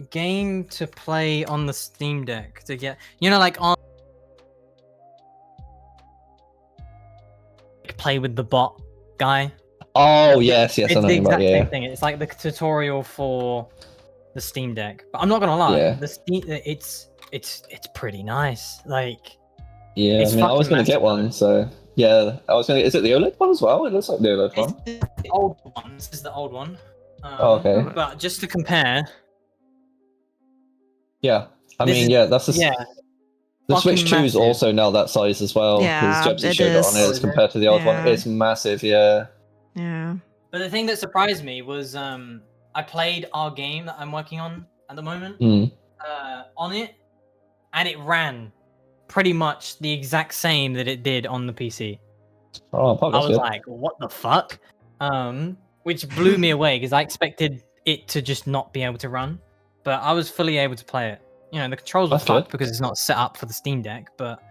game to play on the Steam Deck to get, like on play with the bot guy. Oh yes, It's I know the about exact yeah. same thing. It's like the tutorial for the Steam Deck. But I'm not gonna lie, Yeah. the Steam it's pretty nice. Like Yeah, It's I mean, I was fucking going to get one, so yeah, I was going to. Is it the OLED one as well? It looks like the OLED one. it's the old one. This is the old one. Oh, okay. But just to compare, Yeah, I This mean, is- yeah, that's the yeah, the Switch fucking 2 is massive. also now that size as well. Yeah, because Jepsy it showed it is. on his compared to the old one. Yeah. It's massive, yeah. Yeah. But the thing that surprised me was I played our game that I'm working on at the moment Mm. on it, and it ran pretty much the exact same that it did on the PC. Oh, I was like, what the fuck? Which blew me away because I expected it to just not be able to run, but I was fully able to play it. You know, the controls were fucked because it's not set up for the Steam Deck, but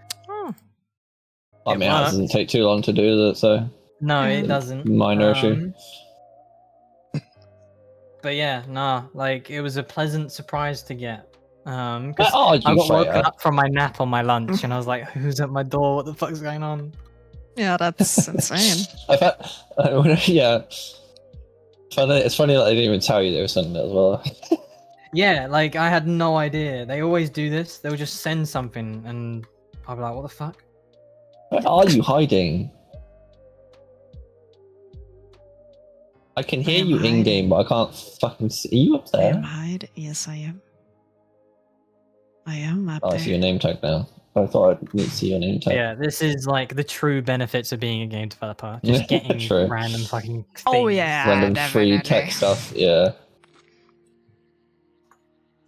I mean, it doesn't take too long to do that, so no, it doesn't. Minor issue. But yeah, nah, like it was a pleasant surprise to get. Because I got woken up from my nap on my lunch, and I was like, "Who's at my door? What the fuck's going on?" Yeah, that's insane. Yeah. It's funny that they didn't even tell you they were sending it as well. Yeah, like I had no idea. They always do this. They'll just send something, and I'll be like, "What the fuck?" Where are you hiding? I can hear you in game, but I can't fucking see you up there. I am hide. Yes, I am. I am up there. I see your name tag now. I thought I'd need to see your name tag. Yeah, this is like the true benefits of being a game developer. Just getting random fucking things. Oh yeah, random definitely. free tech stuff. Yeah.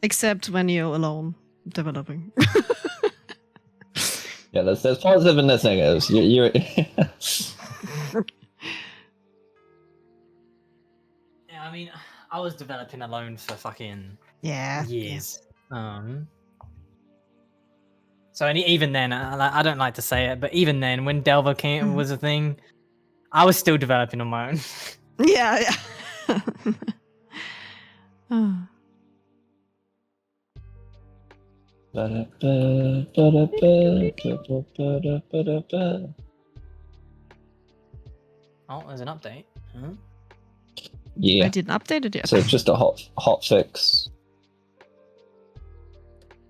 Except when you're alone developing. Yeah, there's positive and there's negatives. You're Yeah, I mean, I was developing alone for fucking years. So even then, I don't like to say it, but even then, when Delver came was a thing, I was still developing on my own. Yeah. Oh, there's an update. Huh? Yeah. I didn't update it yet. So it's just a hot fix.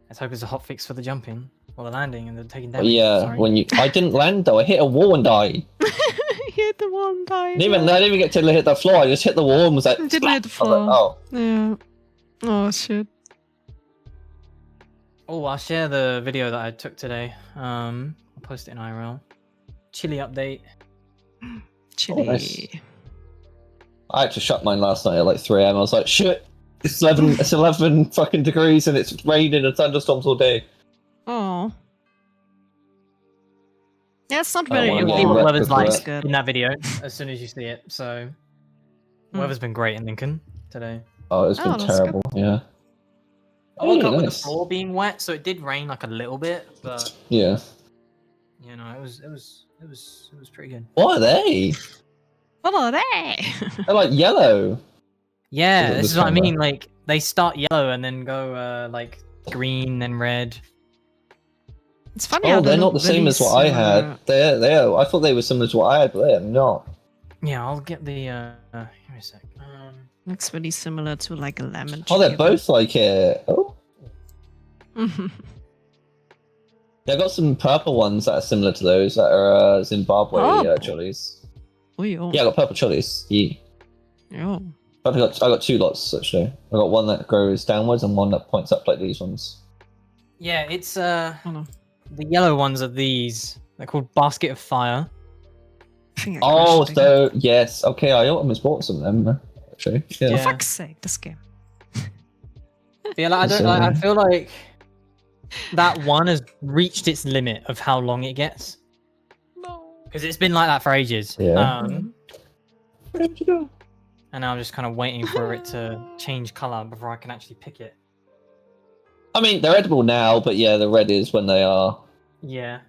Let's hope it's a hot fix for the jumping or the landing and the taking damage. Yeah, I didn't land though. I hit a wall and died. Hit the wall and died. I didn't even get to hit the floor. I just hit the wall and was like, I didn't hit the floor. Oh. Yeah. Oh shit. Oh, I'll share the video that I took today. I'll post it in IRL. Chilly update. Chilly. Oh, nice. I had to shut mine last night at like 3 AM. I was like, shit, it's 11 fucking degrees and it's raining and thunderstorms all day. Oh. Yeah, it's not very. You'll see what weather's like good in that video as soon as you see it. So, weather's been great in Lincoln today. Oh, it's been terrible. Yeah. I woke up with the floor being wet, so it did rain like a little bit, but yeah, you know, it was pretty good. What are they? What are they? They're like yellow. Yeah, this is what I mean. Like they start yellow and then go like green and red. It's funny. Oh, they're not the same as what I had. They are. I thought they were similar to what I had, but they're not. Yeah, I'll get the. Give me a sec. Looks really similar to like a lemon. Oh, they're both like Oh. Yeah, I got some purple ones that are similar to those that are Zimbabwe chilies. Oh, yeah, I got purple chilies. Yeah. Oh. I got 2 lots actually. I got one that grows downwards and one that points up like these ones. Yeah, it's the yellow ones are these. They're called Basket of Fire. Oh, so yes, okay. I almost bought some of them actually. Yeah. For fuck's sake, this game. Yeah, like, I feel like that one has reached its limit of how long it gets. No. Because it's been like that for ages. Yeah. Where did you go? And now I'm just kind of waiting for it to change color before I can actually pick it. I mean, they're edible now, but yeah, the red is when they are. Yeah.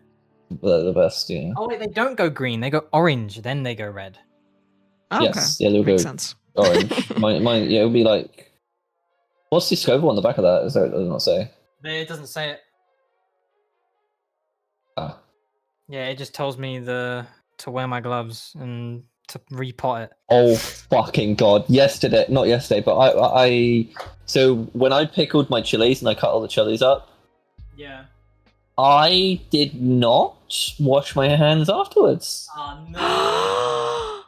They're the best, yeah. Oh wait, they don't go green. They go orange, then they go red. Okay. Yes, yeah, they'll Makes go sense. orange. mine, yeah, it'll be like. What's the scope on the back of that? Is there? It does not say. It doesn't say it. Ah. Yeah, it just tells me to wear my gloves and to repot it. Oh fucking god! Yesterday, not yesterday, but I. So when I pickled my chilies and I cut all the chilies up. Yeah. I did not wash my hands afterwards. Oh no.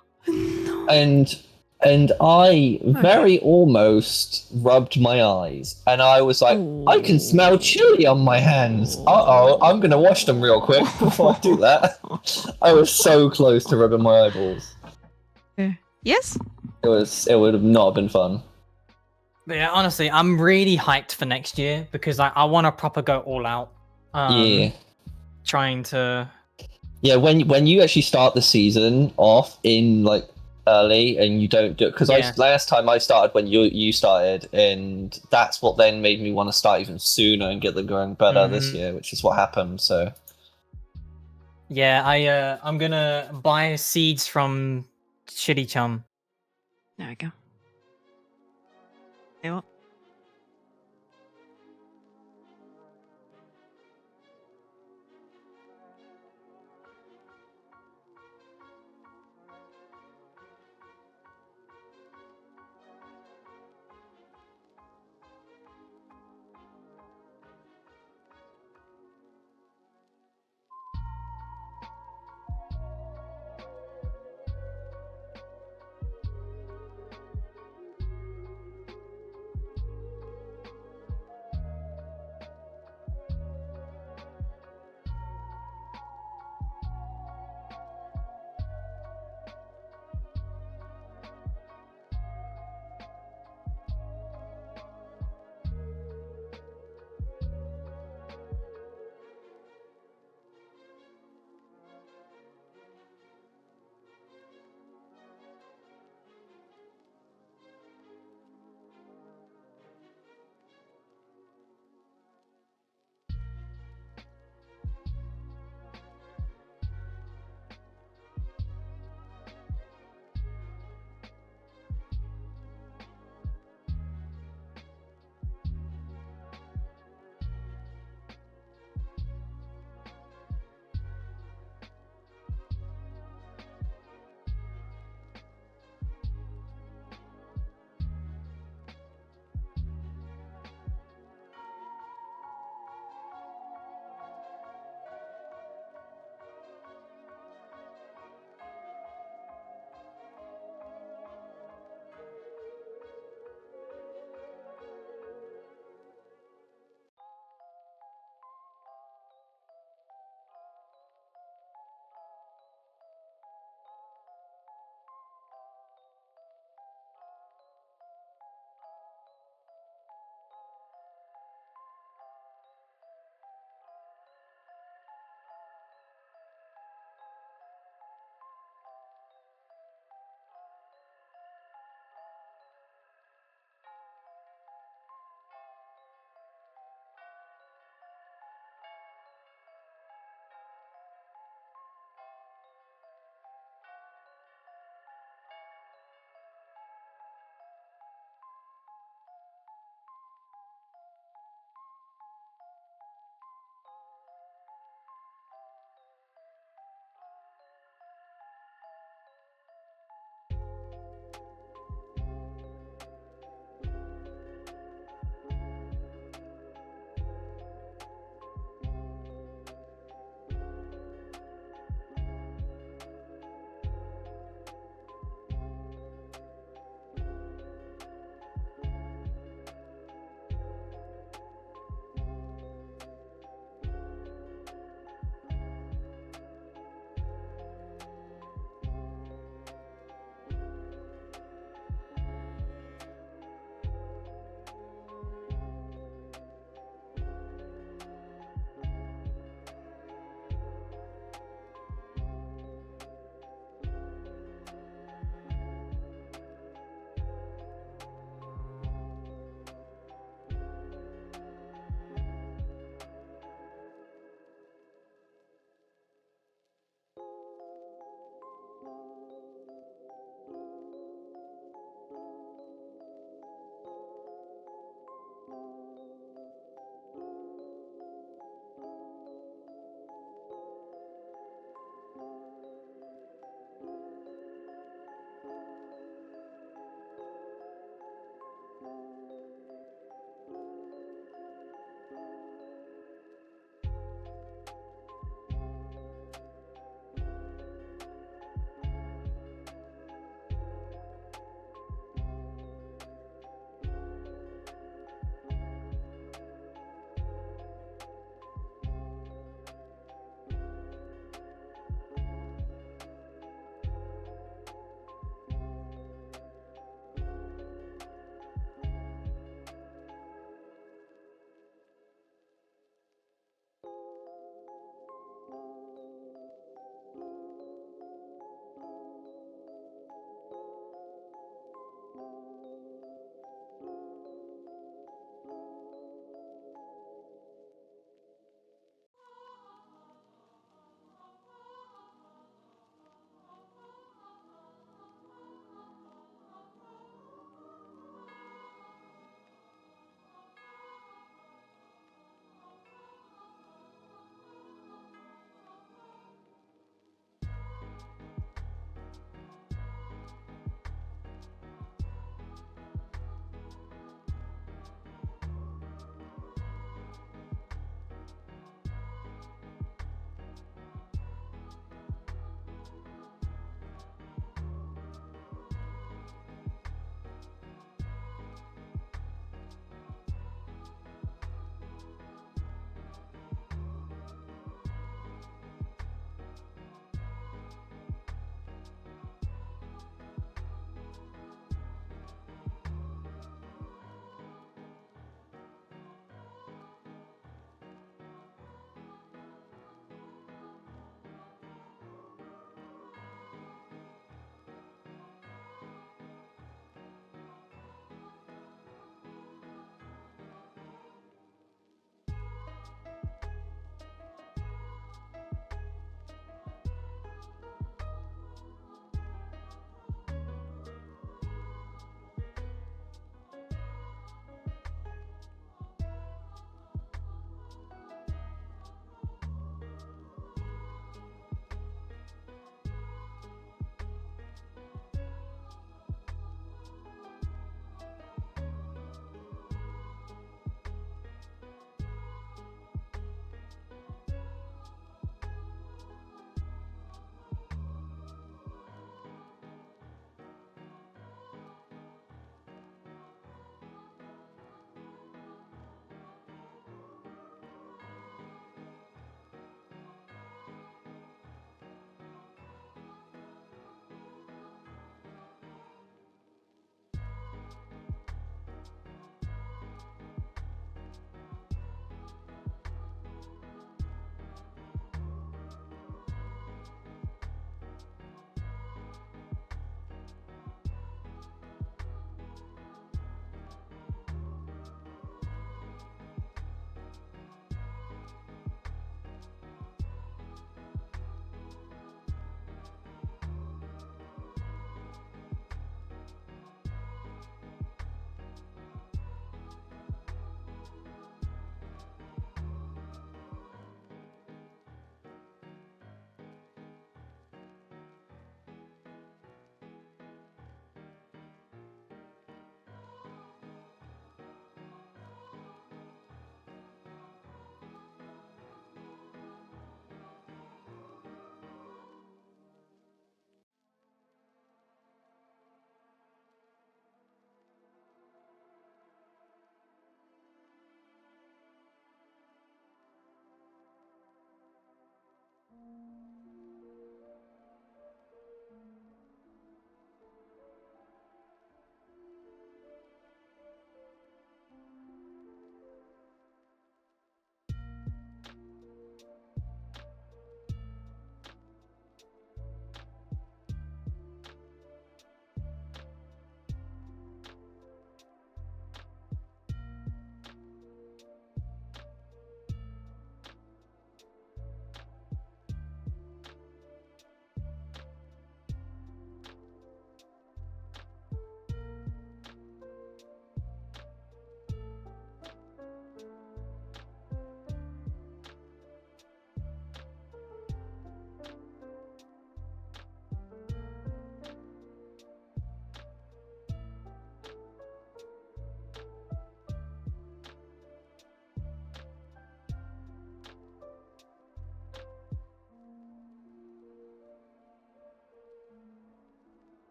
And I very almost rubbed my eyes, and I was like, I can smell chili on my hands. I'm gonna wash them real quick before I do that. I was so close to rubbing my eyeballs. Yes. It would have not been fun. But yeah, honestly, I'm really hyped for next year because I want to proper go all out. Yeah. trying to. Yeah, when you actually start the season off in like early and you don't do it because last time I started when you started, and that's what then made me want to start even sooner and get them going better this year, which is what happened. So yeah, I'm gonna buy seeds from Shitty Chum. There we go. Yeah.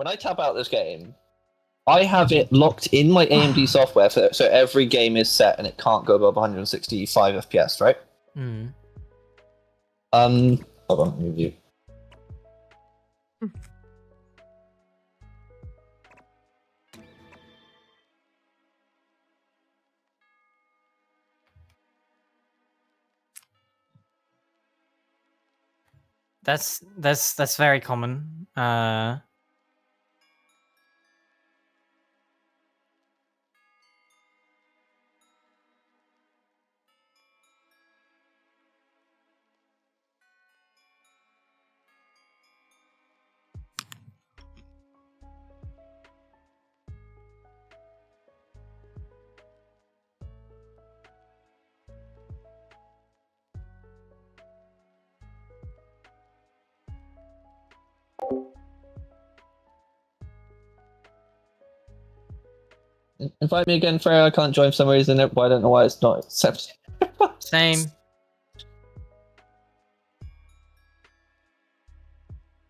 when I tab out this game, I have it locked in my AMD software, so every game is set and it can't go above 165 FPS, right? Hmm. Hold on, review. That's very common. Invite me again, Freya. I can't join for some reason, but I don't know why it's not accepted. Same.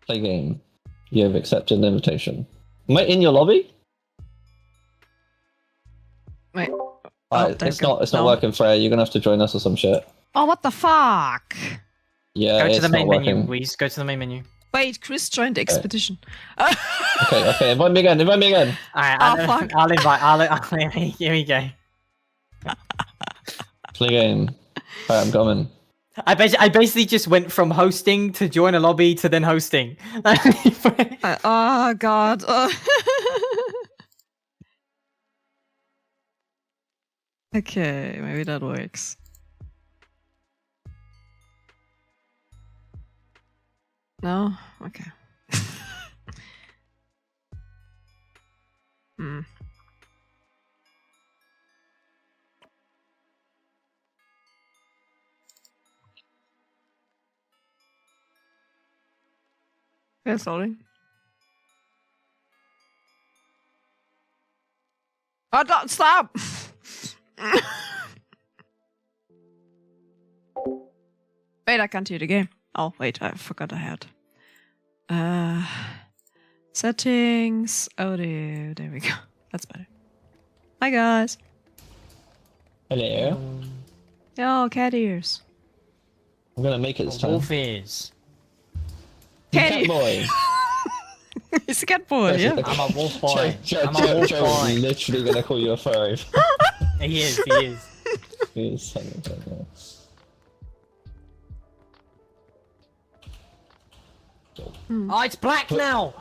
Play game. You have accepted an invitation. Am I in your lobby? Wait. It's not working, Freya. You're gonna have to join us or some shit. Oh, what the fuck? Yeah, Go to it's the main not menu, working. please. Go to the main menu. Wait, Chris joined the expedition. Okay, invite me again. Alright, fuck. I'll invite. Here we go. Play game. Alright, I'm coming. I basically just went from hosting to join a lobby to then hosting. Oh god. Okay, maybe that works. No? Okay. Hmm. Yeah, sorry. Oh, don't stop! Wait, I can't hear the game. Oh, wait, I forgot I had. Settings, audio, there we go. That's better. Hi, guys. Hello. Yo, cat ears. I'm gonna make it this time. Wolf ears. Cat boy. He's a cat boy, yeah. I'm a wolf boy. Joe I'm a wolf boy. is literally gonna call you a furry. He is. He is something like that. Oh, it's black now!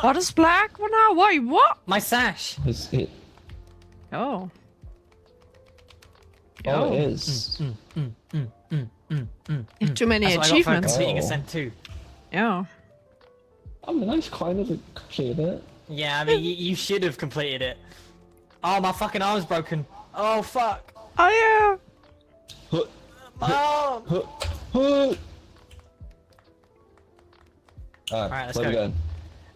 What is black now? Why? What? My sash! Oh. Oh, it is. Too many That's what I got for achievements. completing Ascent 2. Yeah. I mean, I've kind of completed it. Yeah, I mean, you should have completed it. Oh, my fucking arm's broken. Oh, fuck. Oh, yeah. Oh! Alright, let's where we go. going?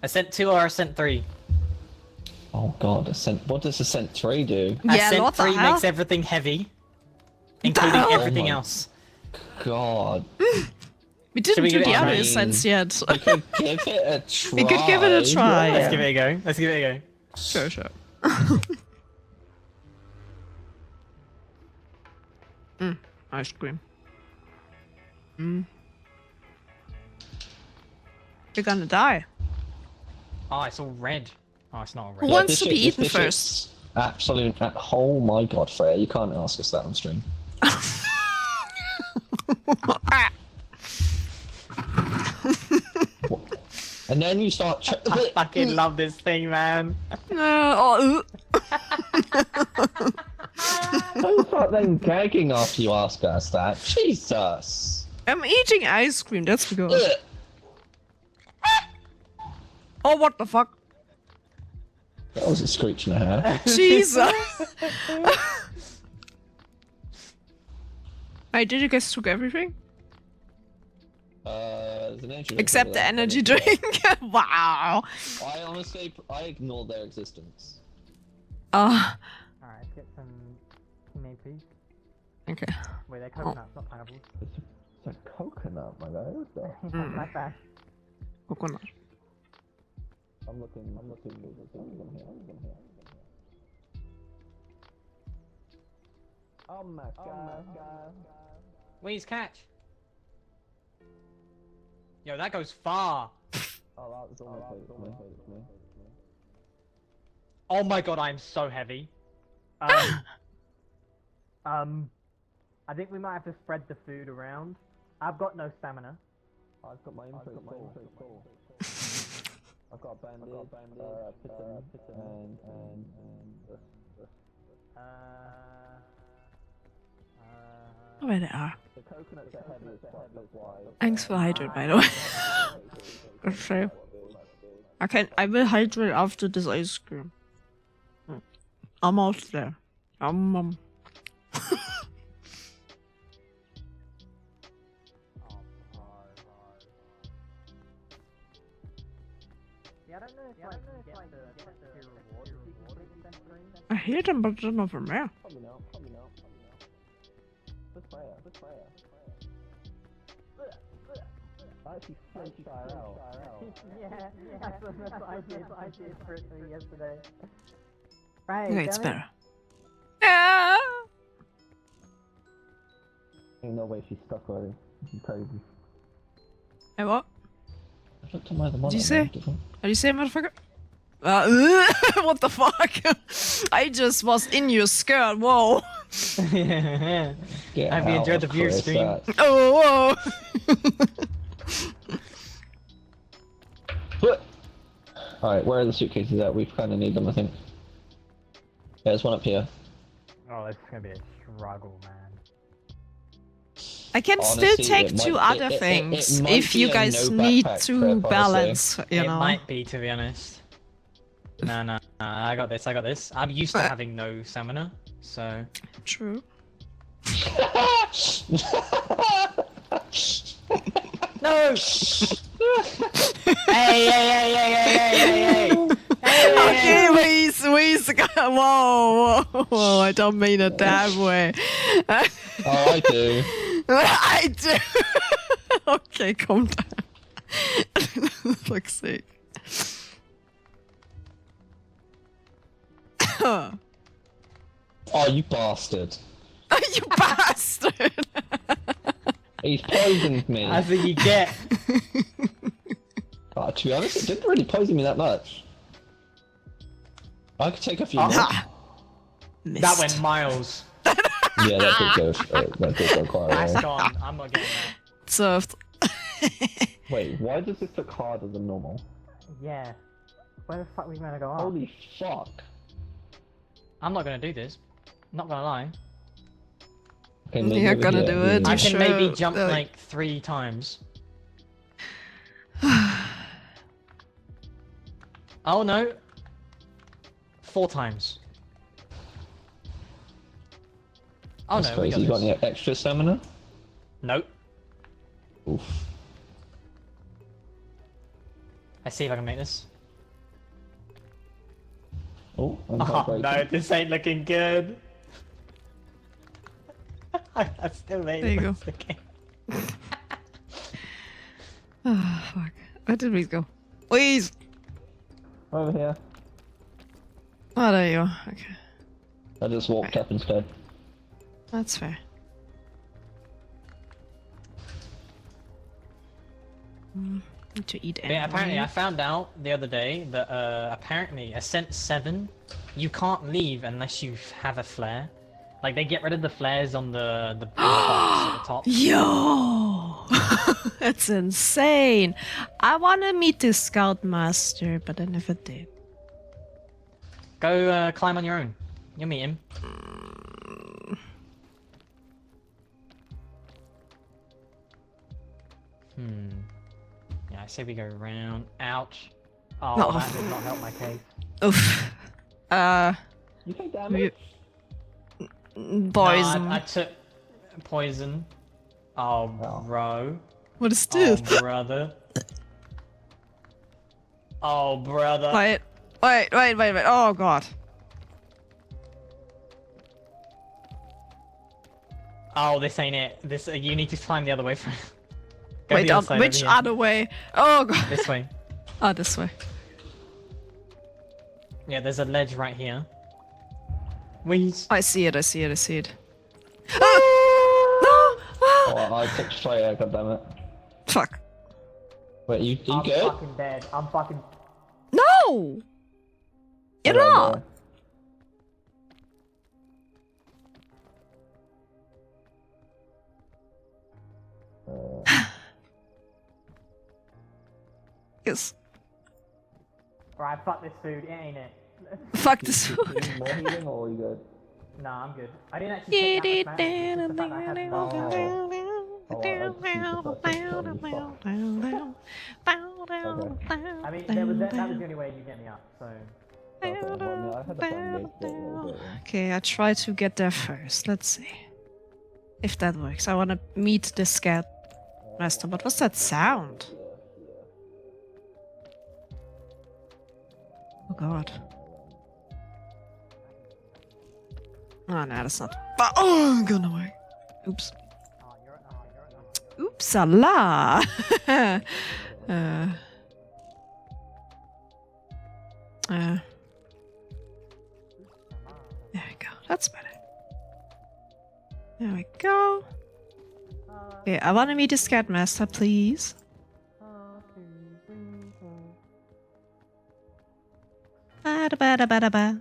Ascent 2 or Ascent 3? Oh god, Ascent. What does Ascent 3 do? Yeah, Ascent what the 3 hell? makes everything heavy, including Oh everything my else. God. We didn't we do give it the a other try? ascents yet. We could give it a try. We could give it a try. Let's give it a go. Let's give it a go. Sure. Ice cream. You're gonna die. Oh, it's all red. Oh, it's not Who red. wants this to shit- be this- eaten this shit's first? Absolute. Oh my god, Freya, you can't ask us that on stream. And then you start. I fucking love this thing, man. Don't start then gagging after you ask us that. Jesus. I'm eating ice cream, that's good. Ugh. Oh, what the fuck? That was a screech and a half. Jesus. Hey, did you guys took everything? There's an energy drink Except over the there. energy drink. Wow. I honestly, I ignored their existence. Alright, let's get some teammate, please. Okay. Wait, they're coconuts, not pineapples. It's a coconut, my guy. What the? My bad. Coconut. I'm looking here. Oh my god. Wheeze catch. Yo, that goes far. Oh, that was almost me. Oh my god, I'm so heavy. I think we might have to spread the food around. I've got no stamina. I've got my intro full. I've got a bandage, pitten, Oh, there they are. the coconuts are heavy as fuck, that's why. Thanks for hydrate, by the way. Good save. I will hydrate after this ice cream. Almost there. Yeah, I don't know if I can get the tier reward if you complete inventory. I hate them, but they're not from there. Probably not. Good player. I actually flinched fire out. Yeah, that's what I did for it yesterday. Right, Okay, it's Danny? better. Yeah. Ain't no way she's stuck already. This is crazy. Hey, what? I looked at my other Did you monitor, say? didn't I? What do you say, motherfucker? What the fuck? I just was in your skirt. Whoa. Get Have you out enjoyed the of view Chris, stream? Oh, whoa. Alright, where are the suitcases at? We kind of need them, I think. Yeah, there's one up here. Oh, it's gonna be a struggle, man. I can Honestly, still take it two might- other it things might if be you a guys no need backpack to trip, honestly. balance, you It know. might be, to be honest. No, I got this. I'm used to having no stamina, so... True. No! Hey! Okay, wheeze. Whoa, I don't mean it that way. Oh, I do. I do. Okay, calm down. Fuck's sake. Oh, you bastard. You bastard! He's poisoned me. That's what you get. Oh, to be honest, it didn't really poison me that much. I could take a few more. Ah. That went miles. Yeah, that did go quite a That's way. gone. I'm not getting that. Served. Wait, why does this look harder than normal? Yeah. Where the fuck are we gonna go up? Holy fuck. I'm not gonna do this. Not gonna lie. Okay, You're maybe over gonna here, do we it, need- I You can sure? maybe jump like 3 times. Oh no. 4 times. Oh That's no, we crazy. You got got any extra stamina? this. Nope. Oof. Let's see if I can make this. Oh, I'm Oh heartbroken. no, this ain't looking good. I still made There you it. go. It's okay. Oh, fuck. Where did we go? Please! Over here. Oh, there you are. Okay. I just walked up instead. That's fair. Need to eat Yeah, apparently I anyway. found out the other day that apparently Ascent 7, you can't leave unless you have a flare. Like they get rid of the flares on the box at the top. Yo! That's insane! I want to meet the Scoutmaster, but I never did. Go climb on your own. You'll meet him. Yeah, I say we go around. Ouch. Oh, No. that did not help my case. Oof. You take damage? Poison. No, I took poison. Oh, bro. What is Oh, this? brother. Oh, brother. Wait. Oh, God. Oh, this ain't it. This you need to climb the other way from. Go Wait, the other side which over here. other way? Oh, God. This way. Oh, this way. Yeah, there's a ledge right here. Wheeze. I see it, I see it, I see it. Ah! Oh, I took Freya, goddammit. Fuck. Wait, you I'm good? fucking dead. I'm fucking. No! You're not! Yes. Right, fuck this food, it ain't it. Fuck this food. More healing or are you good? Nah, I'm good. I didn't actually take that much damage, it's just the fact that I had I mean, that was the only way you get me up, so... Okay, I try to get there first. Let's see if that works. I want to meet the scat master. What was that sound? Oh god. Oh no, that's not. Oh, gonna work. Oops. Oops a la. There we go. That's better. There we go. Okay, I want to meet the scat master, please. Ba-da-ba-da-ba-da-ba.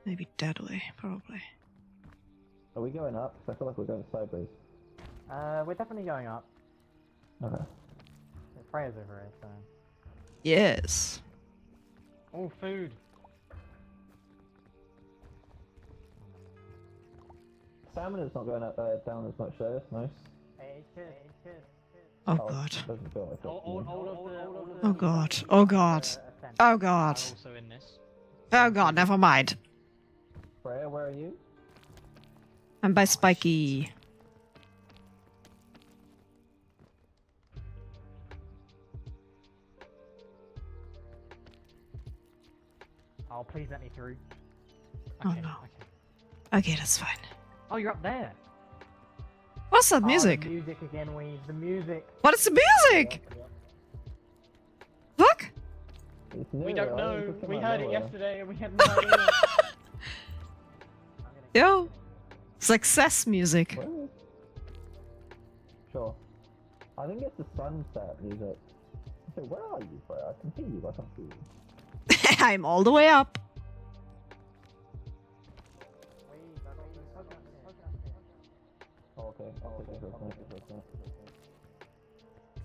Maybe that way, probably. Are we going up? 'Cause I feel like we're going sideways. We're definitely going up. Okay. Freya's over here, so... Yes. Oh, food. Stamina's not going up, down as much there, that's nice. Oh god. Doesn't feel like it. Oh god. Oh god. Oh god. Also in this. Oh god, never mind. Freya, where are you? I'm by Spiky. Oh, please let me through. Oh Okay, no. okay. Okay, that's fine. Oh, you're up there. What's that Oh, music? the music again, Weed. The music. What is the music? Fuck? We don't know. We heard it yesterday and we had no idea. Yo. Success music. Sure. I think it's the sunset music. So where are you, Freya? I can see you, I can't see you. I'm all the way up. Oh, okay. I'll take it for a second.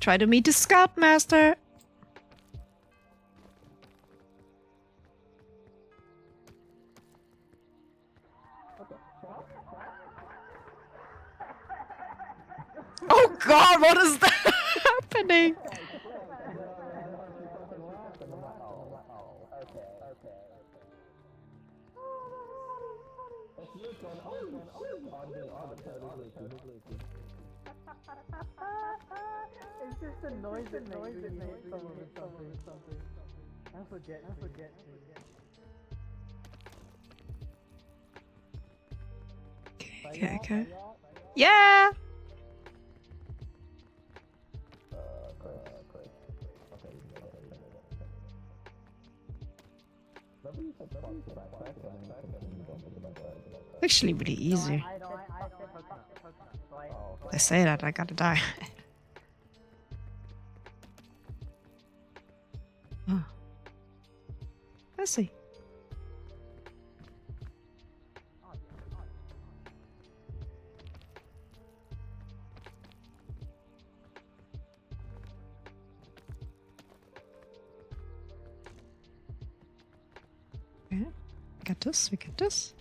Try to meet the scoutmaster. Oh god, what is that happening? It's just the noise it makes when you hit someone with something. I forget. Okay. Yeah! Actually, really easy. They say that I gotta die. Oh. I see. Okay. Got this, we get this.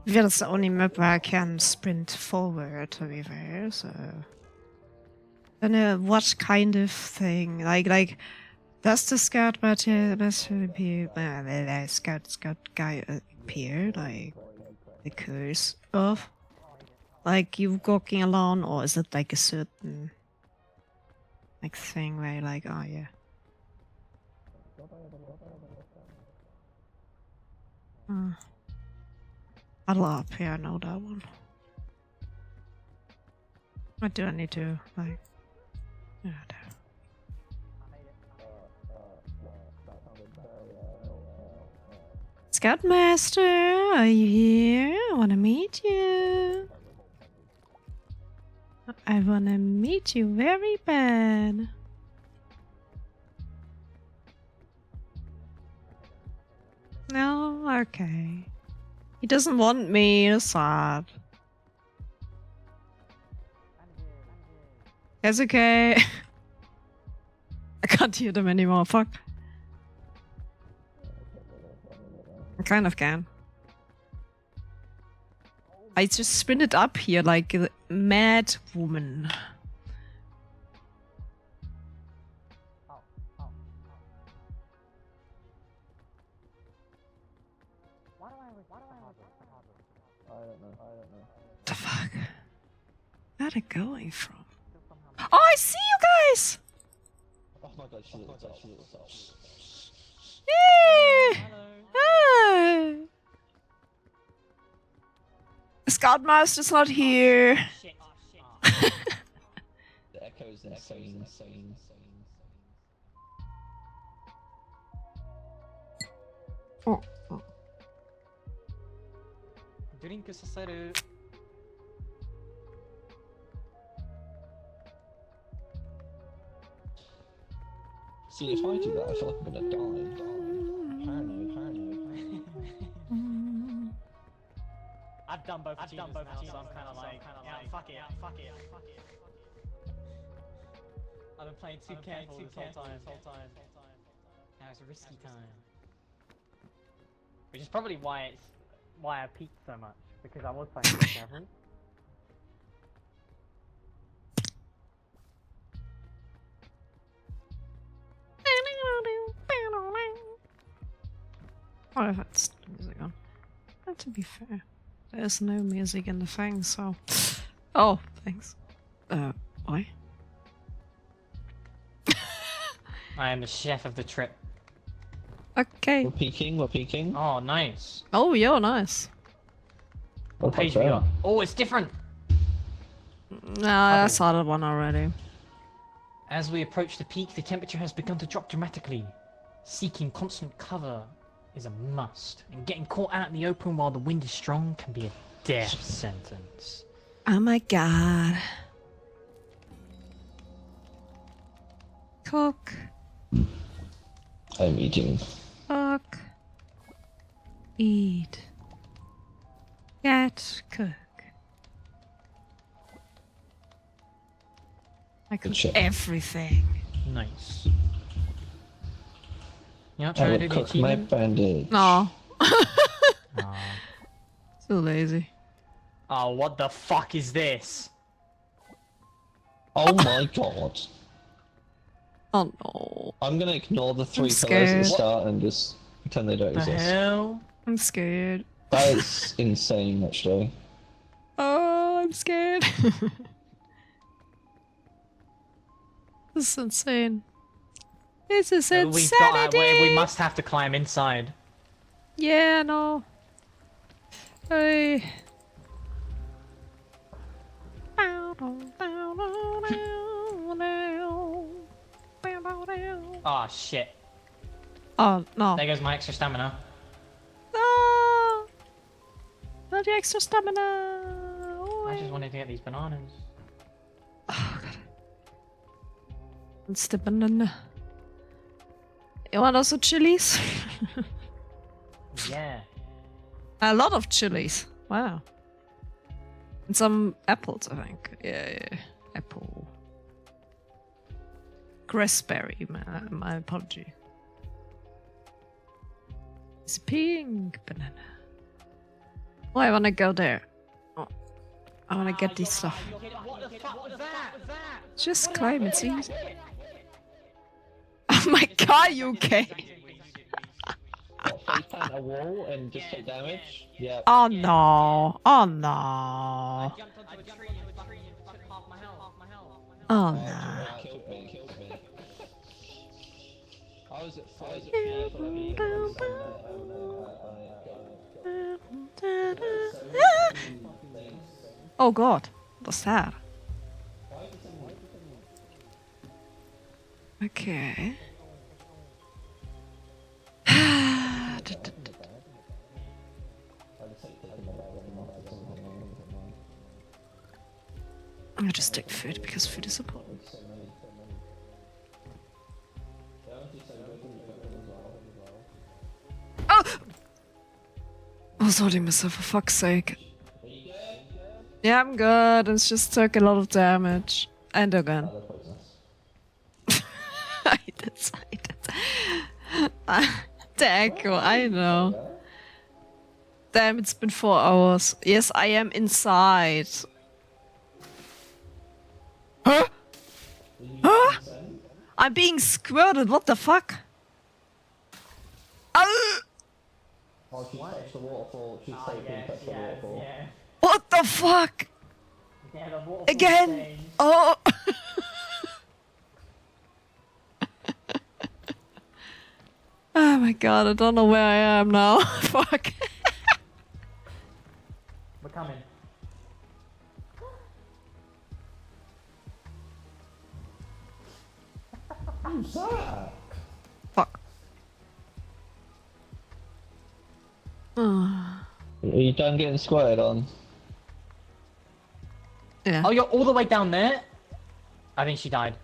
Yeah, that's the only map where I can sprint forward, to be fair, so... I don't know what kind of thing, like, does the scout appear, scout guy appear, like, because of, like, you walking along, or is it like a certain, like, thing where you're like, oh yeah. Huddle up, yeah, I know that one. What do I need to, like... no. Scoutmaster, are you here? I wanna meet you. I wanna meet you very bad. No, okay. He doesn't want me, it's sad. It's okay. I can't hear them anymore, fuck. I kind of can. I just spin it up here like a mad woman. The fuck? Where are they going from? Oh, I see you guys! Oh my god, she looks up. Yay! Hi! Scoutmaster's not here. The echoes insane. Oh. Drink sasaru. See, if I do that, I feel like I'm gonna die. Paranoid. I've done both teams now, so I'm kind of like, fuck it. I've been playing too careful this whole time. Now it's a risky time. Which is probably why I peaked so much, because I was playing too careful. Oh, that's music on. But to be fair, there's no music in the thing, so. Oh, thanks. Why? I am the chef of the trip. Okay. We're peeking. Oh, nice. Oh, you're nice. What page we got? Oh, it's different! Nah, I saw that one already. As we approach the peak, the temperature has begun to drop dramatically. Seeking constant cover is a must, and getting caught out in the open while the wind is strong can be a death sentence. Oh my god. Cook. I'm eating. Cook. Eat. Get. Cook. I cook everything. Nice. You're not I trying will to do the cook my achievement? bandage. No. Aw. So lazy. Oh, what the fuck is this? Oh my god. Oh no. I'm gonna ignore the three pillars at scared. the start and just pretend they don't The exist. hell? I'm scared. That is insane, actually. Oh, I'm scared. This is insane. This is insanity. We must have to climb inside. Yeah, no. Hey. Oh shit. Oh no. There goes my extra stamina. No. Not the extra stamina. I just wanted to get these bananas. Oh god. It's the banana. You want also chilies? Yeah. A lot of chilies. Wow. And some apples, I think. Yeah. Apple. Raspberry, my apology. It's a pink banana. Oh, I wanna go there. Oh, I wanna get this stuff. What the fuck was that? Just climb, it's easy. Oh my god, you okay? Face plant a wall and just take damage? Yeah. Oh no. Oh no. Jumped onto a tree and took half my health. Oh no. Killed me. I was at 5 Oh god. What's that? Okay. I'll just take food because food is important. Oh! I was holding myself for fuck's sake. Yeah, I'm good. It's just took a lot of damage. And again. I decided. The echo, I know. Damn, it's been 4 hours. Yes, I am inside. Huh? Huh? I'm being squirted, what the fuck? Oh, she touched the waterfall. She's taking touch the waterfall. Yeah. what the fuck? Yeah, the waterfall Again? changed. Oh! Oh my god, I don't know where I am now. Fuck. We're coming. Who's that? Fuck. Oh. Are you done getting squirted on? Yeah. Oh, you're all the way down there? I think she died.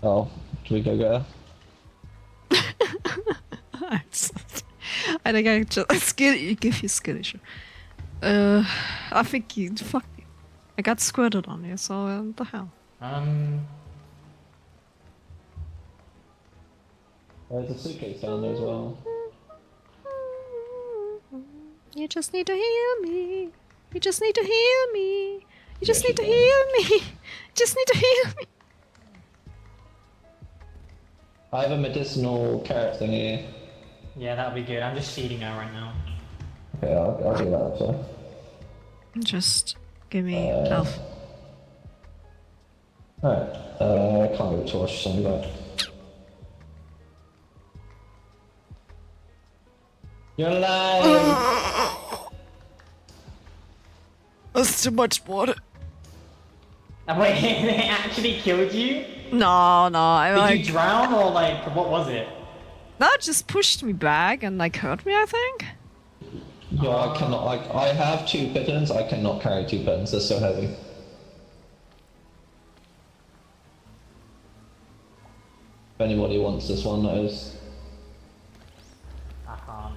Oh, should we go get her? I think I just give you skill issue. I think you fuck. I got squirted on you, so what the hell? There's a suitcase down there as well. You just need to heal me. You just need to heal me. You just need to heal me. You just need to heal me. I have a medicinal carrot thing here. Yeah, that'll be good. I'm just feeding her right now. Okay, I'll do that. So. Just give me health. Alright, I can't go to watch something back. You're alive! That's too much water. Wait, they actually killed you? No, I Did you drown or like, what was it? That just pushed me back and like hurt me, I think. Yeah, I cannot. I have 2 pittons. I cannot carry 2 pittons. They're so heavy. If anybody wants this one, that is. I can't.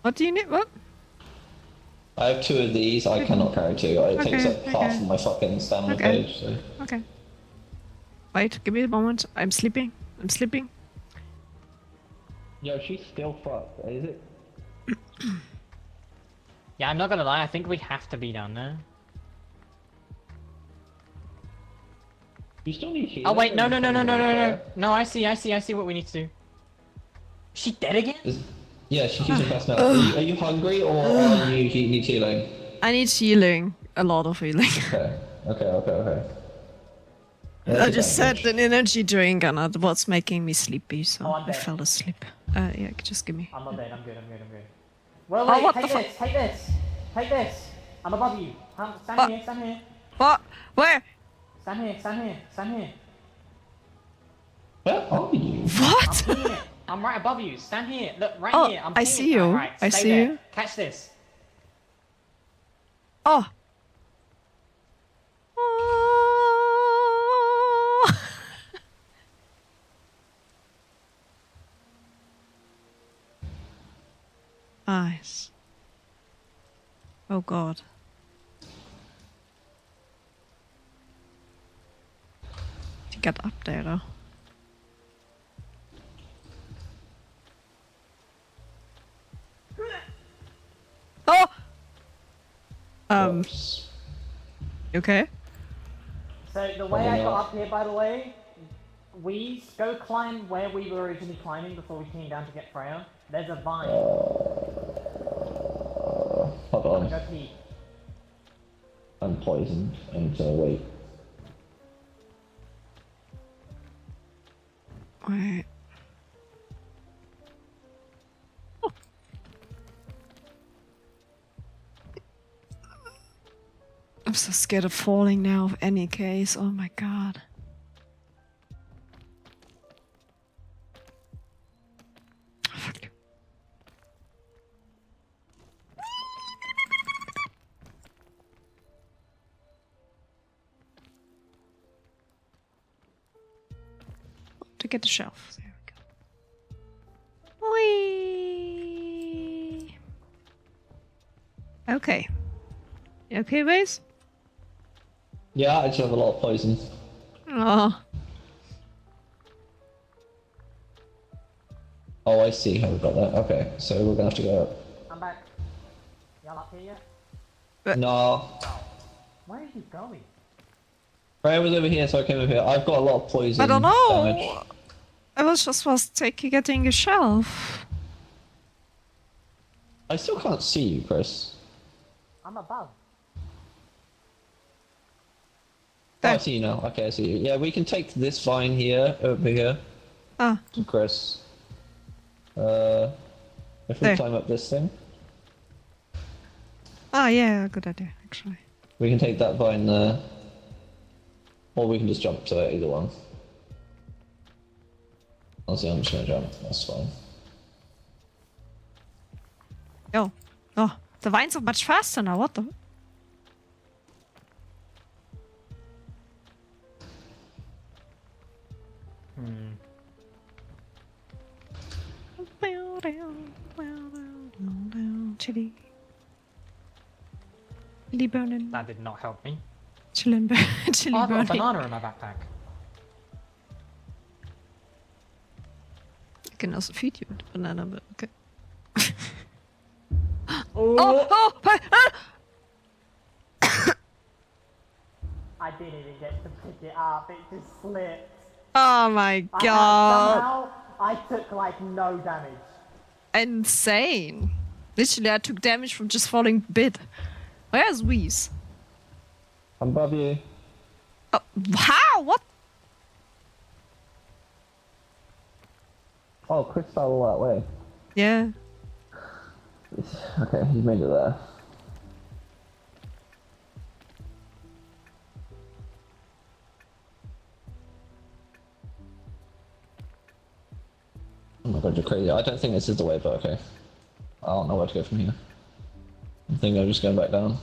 What do you need? What? I have 2 of these. I cannot carry 2. It takes up half of my fucking stamina page. So. Okay. Wait, give me a moment. I'm sleeping. Yo, she's still fucked. Is it? Yeah, I'm not gonna lie, I think we have to be down there. You still need healing. Oh wait, no. No, I see what we need to do. Is she dead again? Yeah, she's using personality. Are you hungry or are you need healing? I need healing. A lot of healing. Okay. I just said an energy drink and it was making me sleepy, so Oh, I'm I dead. fell asleep. Yeah, just give me. I'm not dead, I'm good. Well, Oh, wait, what take the fuck? this, take this. I'm above you. Stand here. What? Where? Stand here. Where are you? What? I'm here. I'm right above you. Stand here. Look, right Oh, here. I'm I pinging. see you. Right, I stay see there. you. Catch this. Oh. Nice. Oh god. To get up there though. Oh! Whoops. You okay? So the way I got up here, by the way, we go climb where we were originally climbing before we came down to get Freya. There's a vine. Hold on. Go pee. I'm poisoned. I need to wait. Wait. Oh. I'm so scared of falling now of any case. Oh my god. to get the shelf. There we go. Whee! Okay. You okay, Waze? Yeah, I just have a lot of poison. Oh. Oh, I see how we got that. Okay, so we're gonna have to go up. I'm back. Y'all up here yet? No. Where are you going? Freya was over here, so I came over here. I've got a lot of poison I don't know. damage. I was getting a shelf. I still can't see you, Chris. I'm above. Oh, I see you now. Okay, I see you. Yeah, we can take this vine here, over here, Ah, to Chris. If we There. climb up this thing, yeah, good idea, actually. we can take that vine there. Or we can just jump to it, either one. Honestly, I'm just gonna jump, that's fine. Oh, the vines are much faster now, what the? Chili. Chili burning. That did not help me. Chili Oh, I've got a burning. banana in my backpack. I can also feed you with a banana, but okay. Oh! Hey, I didn't even get to pick it up, it just slipped. Oh my god. Somehow, I took like no damage. Insane. Literally, I took damage from just falling bit. Where's Wheeze? I'm above you. Oh, how? What? Oh, Chris fell all that way. Yeah. Okay, he's made it there. Oh my god, you're crazy. I don't think this is the way, but okay. I don't know where to go from here. I think I'm just going back down.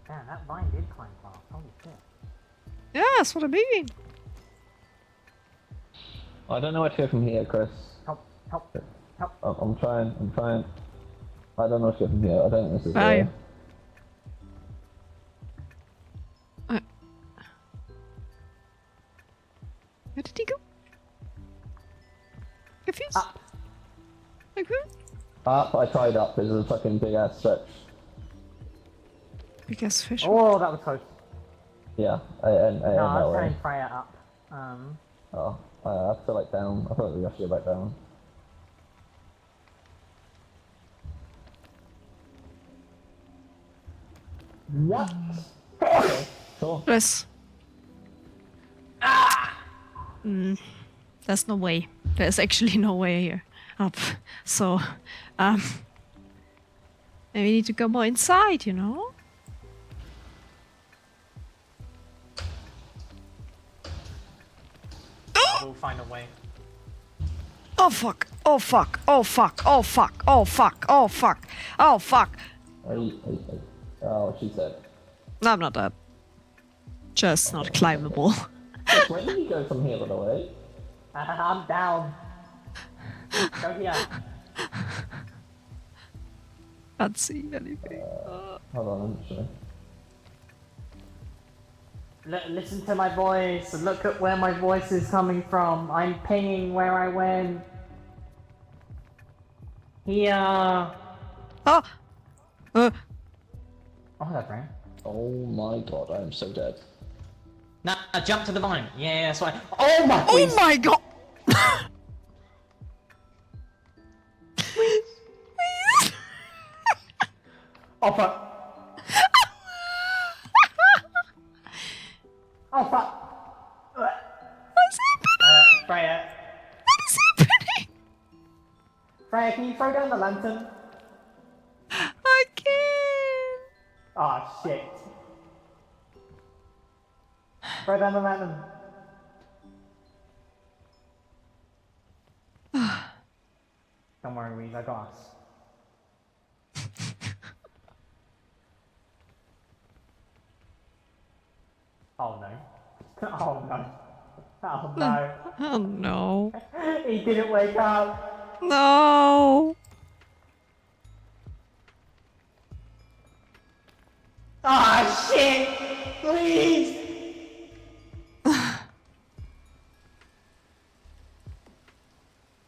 Damn, that vine did climb fast. Holy shit. Yeah, that's what I mean. I don't know where to go from here, Chris. Help, help, help. I'm trying. I don't know where to go from here. I don't think this is the Where are way. you? Where did he go? Confused? Up. Okay. Up, I tried up. There's a fucking big ass stretch. Big ass fish. Oh, that was close. Yeah, I am No, I that was way. trying Freya up. Oh, I feel like down. I thought we have to go back down. What? Okay, cool. Yes. There's no way. There's actually no way here up. So, maybe we need to go more inside, you know? We'll find a way. Oh fuck! Oh fuck! Oh fuck! Oh fuck! Oh fuck! Oh fuck! Oh fuck! Oh, she said. No, I'm not dead. Just not climbable. Chris, where did you go from here, by the way? I'm down. Go here. Can't see anything. Hold on, I'm sure. Listen to my voice. Look at where my voice is coming from. I'm pinging where I went. Here. Oh! Oh, hello, Brian. Oh my god, I am so dead. Now, jump to the vine. Yeah, that's right. Oh my Oh my god! Oh fuck. Oh fuck. What's happening? Freya. What is happening? Freya, can you throw down the lantern? I can't. Oh shit. Throw down the lantern. Don't worry, Reese, I got us. Oh no. Oh no. Oh no. Oh no. He didn't wake up. No. Ah shit! Please!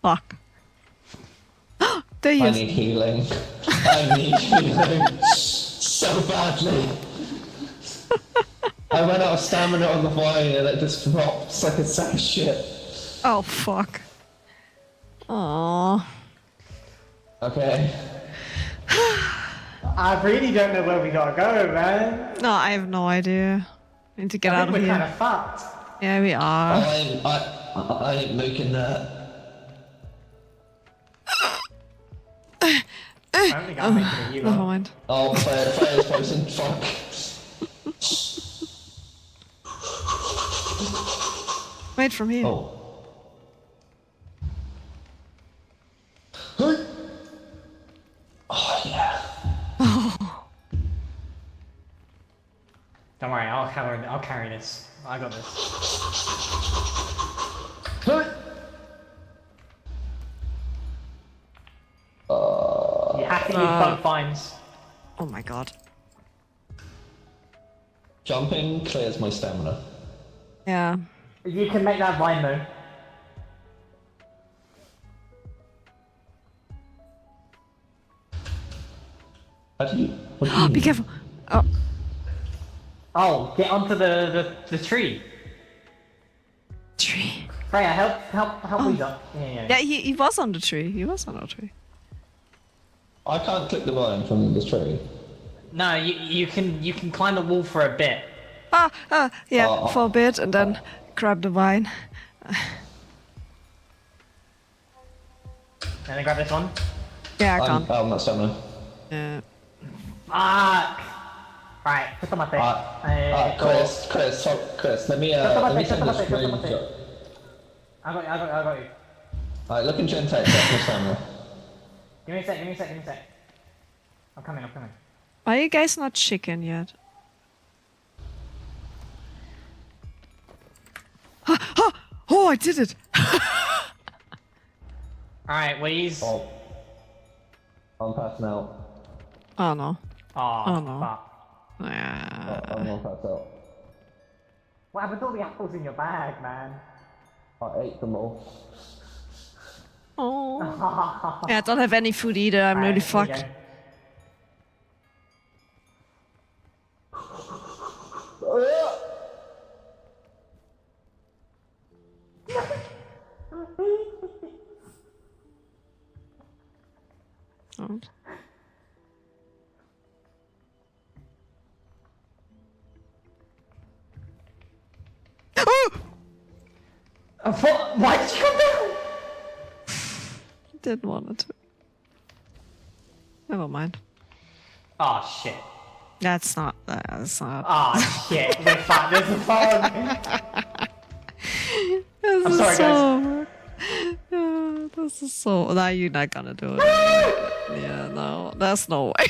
Fuck. There he I is. need healing. I need healing so badly. I ran out of stamina on the vine and it just drops like a sack of shit. Oh fuck. Aww. Okay. I really don't know where we gotta go, man. No, I have no idea. Need to get I out think of we're here. kind of fucked. Yeah, we are. I ain't making that. I don't think I'm making it, you Never are. mind. Oh, Freya's poison. Fuck. Wait from here. Oh. Oh yeah. Don't worry, I'll carry this. I got this. You have to use bug finds. Oh my god. Jumping clears my stamina. Yeah. You can make that vine though. How do you? What do you Be mean? careful. Oh. Oh, get onto the tree. Tree. Freya, help Weeze up. Yeah. Yeah, he was on the tree. He was on the tree. I can't click the vine from this tree. No, you can climb the wall for a bit. Yeah, for a bit and then grab the vine. And then grab this one. Yeah, I can't. I'm not stamina. Fuck! Right, just on my face. Chris, let me send a screenshot. I got you. Alright, look into your text, that's my stamina. Give me a sec. I'm coming. Are you guys not chicken yet? Oh, I did it! Alright, Weeze. Oh. I'm passing out. Oh no. Oh, no. fuck. Yeah. I'm gonna pass out. What happened to all the apples in your bag, man? I ate them all. Oh. Yeah, I don't have any food either. I'm really fucked. Don't. Why did you come down? Didn't want it to. Never mind. Oh shit. That's not. Oh shit. We're fucked. There's a phone. This I'm is sorry, so... Yeah, this is so... Nah, you're not gonna do it. Yeah, no. There's no way.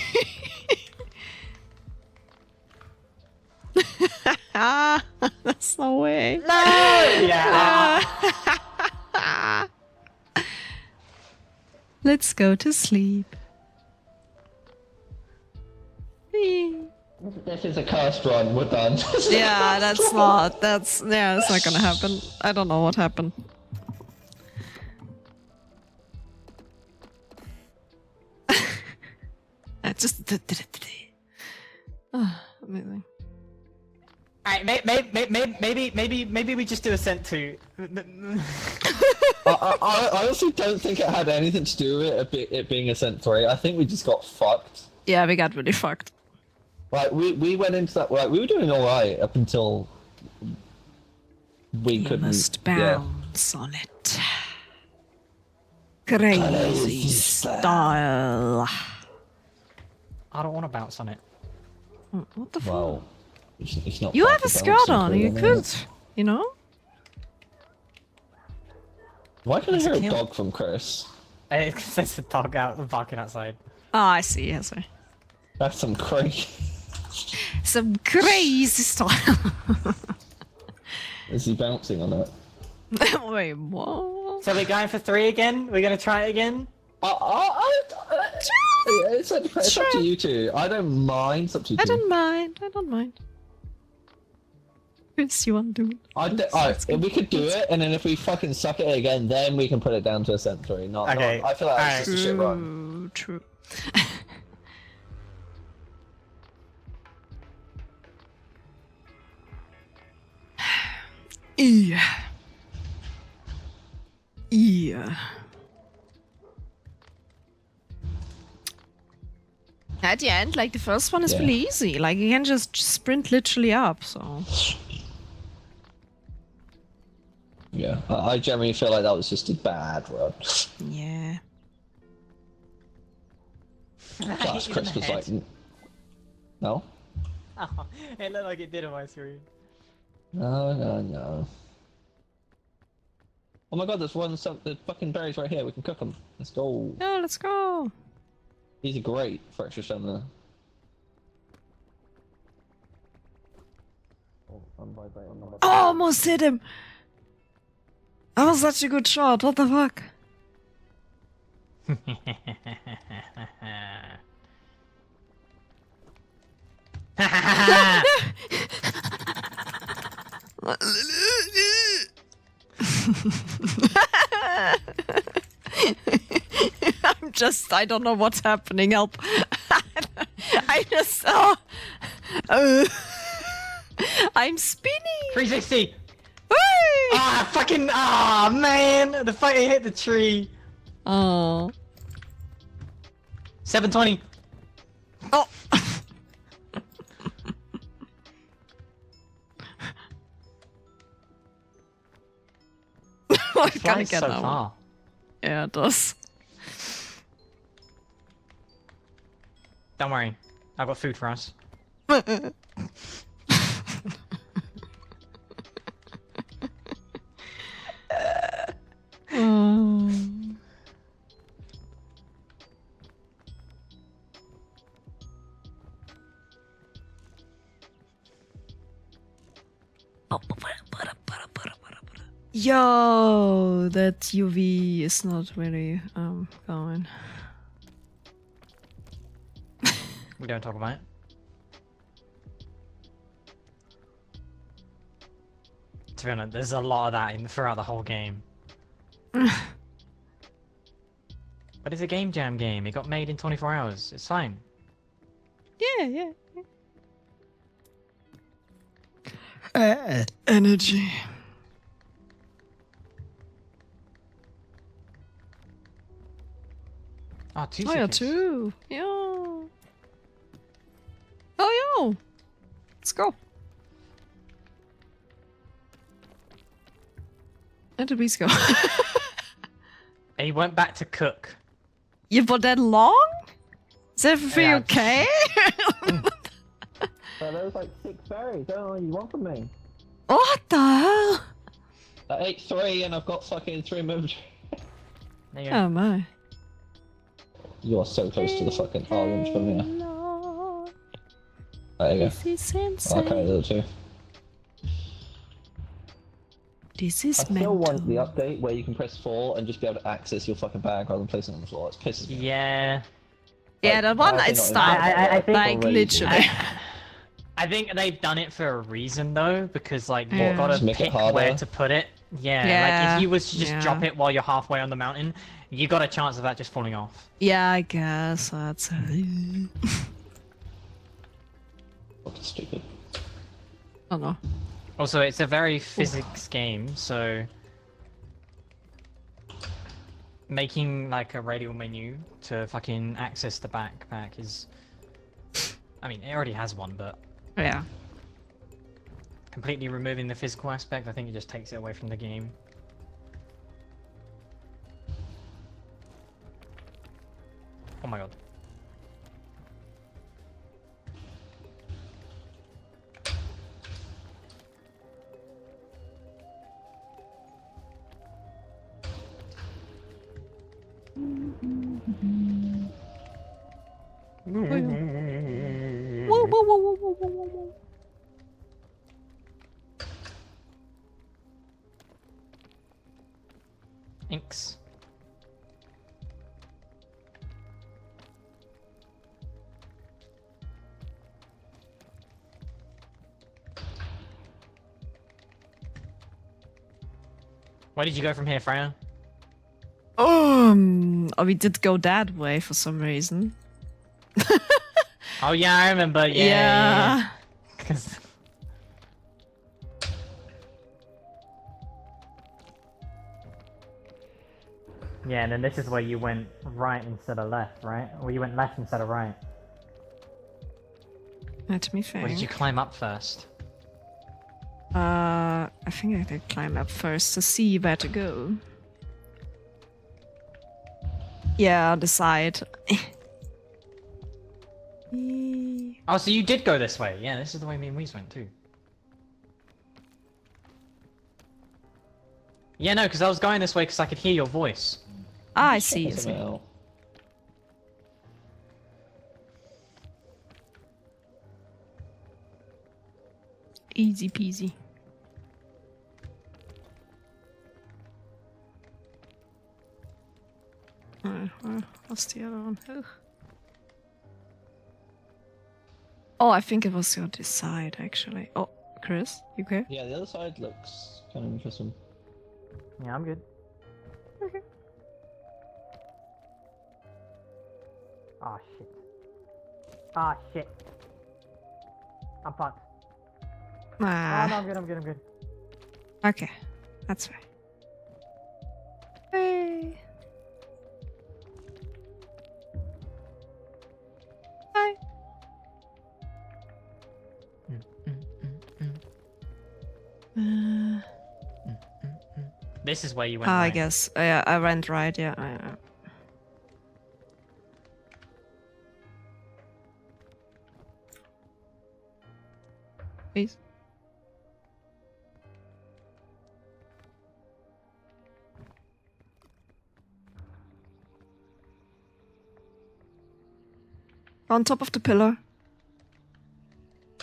There's no way. No! Yeah. Let's go to sleep. Whee. This is a cursed run, we're done. Yeah, that's not... That's... Yeah, it's not gonna happen. I don't know what happened. Just... Amazing. Alright, maybe we just do Ascent 2. I honestly don't think it had anything to do with it being Ascent 3. I think we just got fucked. Yeah, we got really fucked. Like, we went into that, like, we were doing alright up until we couldn't... Must bounce on it. Crazy style. I don't want to bounce on it. What the fuck? Well, it's not You fun have a to skirt bounce on, into you anyway. could, you know? Why can I hear a kill. dog from Chris? There's a dog barking outside. Oh, I see, I see. That's some crazy... Some crazy style. Is he bouncing on it? Wait, what? So we're going for 3 again? We're gonna try it again? It's up to you two. I don't mind. It's up to you two. I don't mind. I don't mind. Chris, you want to do it? We could do it, and then if we fucking suck at it again, then we can put it down to a century. Okay. I feel like it's just a shit run. True. Yeah. At the end, like the first one is really easy. Like you can just sprint literally up. So. Yeah, I generally feel like that was just a bad run. Yeah. Plus, Chris was like, no? Oh, it looked like it did on my screen. No. Oh my god, there's the fucking berries right here. We can cook them. Let's go. No, let's go. These are great for extra stamina. Oh, almost hit him. That was such a good shot. What the fuck? I don't know what's happening. Help. I just saw. I'm spinning. 360! Man! The fuck, it hit the tree. Oh. 720. Oh. I gotta get so that far. one. Yeah, it does. Don't worry, I've got food for us. Yo, that UV is not really going. We don't talk about it. To be honest, there's a lot of that throughout the whole game. But it's a game jam game. It got made in 24 hours. It's fine. Yeah. Energy. Oh, 2 Oh, yeah, seconds. 2. Yo. Oh, yo. Let's go. Where did we go? And he went back to cook. You for that long? Is everything Yeah. okay? So there's like 6 berries. I don't know what you want from me. What the hell? I ate 3 and I've got fucking 3 moved. There you go. Oh my. You are so close to the fucking orange from here. Lord, There you this is go. insane. Okay, the other 2. This is I still mental. want the update where you can press 4 and just be able to access your fucking bag rather than placing it on the floor. It pisses me off. Yeah. Yeah, that one I I think stopped. I think like already- literally. I think they've done it for a reason though, because like Yeah. you've got Just to make it pick harder. where to put it. Yeah, like Yeah, if you was to just yeah. drop it while you're halfway on the mountain, you got a chance of that just falling off. Yeah, I guess that's. Fucking stupid. Oh no. Also, it's a very physics game, so making like a radial menu to fucking access the backpack is. I mean, it already has one, but Yeah. completely removing the physical aspect, I think it just takes it away from the game. Oh my god. Whoa, whoa, whoa, whoa, whoa, whoa, whoa. Thanks. Where did you go from here, Freya? Oh, we did go that way for some reason. Oh yeah, I remember. Yeah. 'Cause- yeah, and then this is where you went right instead of left, right? Or you went left instead of right. Let me think. Or did you climb up first? I think I did climb up first to see where to go. Yeah, on the side. Oh, so you did go this way. Yeah, this is the way me and Weez went too. Yeah, no, because I was going this way because I could hear your voice. Ah, I see. I see. Well, Easy peasy. What's the other one? Ugh. Oh, I think it was on this side actually. Oh, Chris, you okay? yeah, the other side looks kind of interesting. Yeah, I'm good. Okay. Ah, shit. Ah, shit. I'm fucked. Ah, Oh, no, I'm good. okay, that's fine. Hey. Hi. This is where you went. I right. guess. Yeah, I went right. Yeah. Please. On top of the pillar.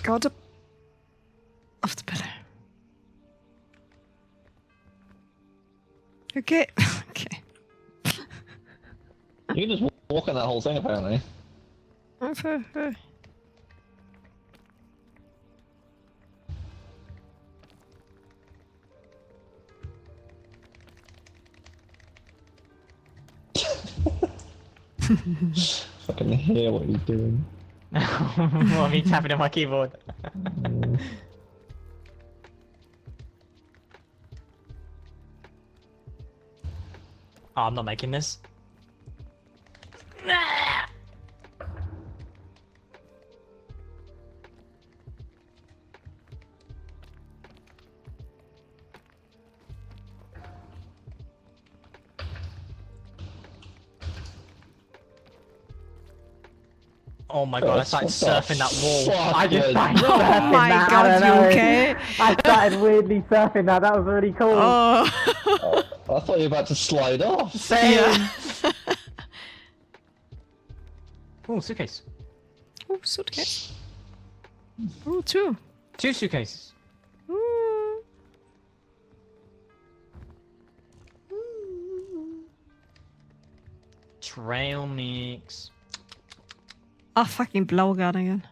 Go on top of the pillar. Okay. Okay. You can just walk on that whole thing, apparently. Fucking hear what he's doing. Well, me tapping on my keyboard. Oh, I'm not making this. Oh my god, I started surfing that wall. I just started Oh surfing my that. god, I don't you know. okay? I started weirdly surfing that. That was really cool. Oh. I thought you were about to slide off. Same. Yeah. Oh, suitcase. Oh, suitcase. Oh, two. 2 suitcases. Ooh. Trail mix. Oh, fucking blowgun again.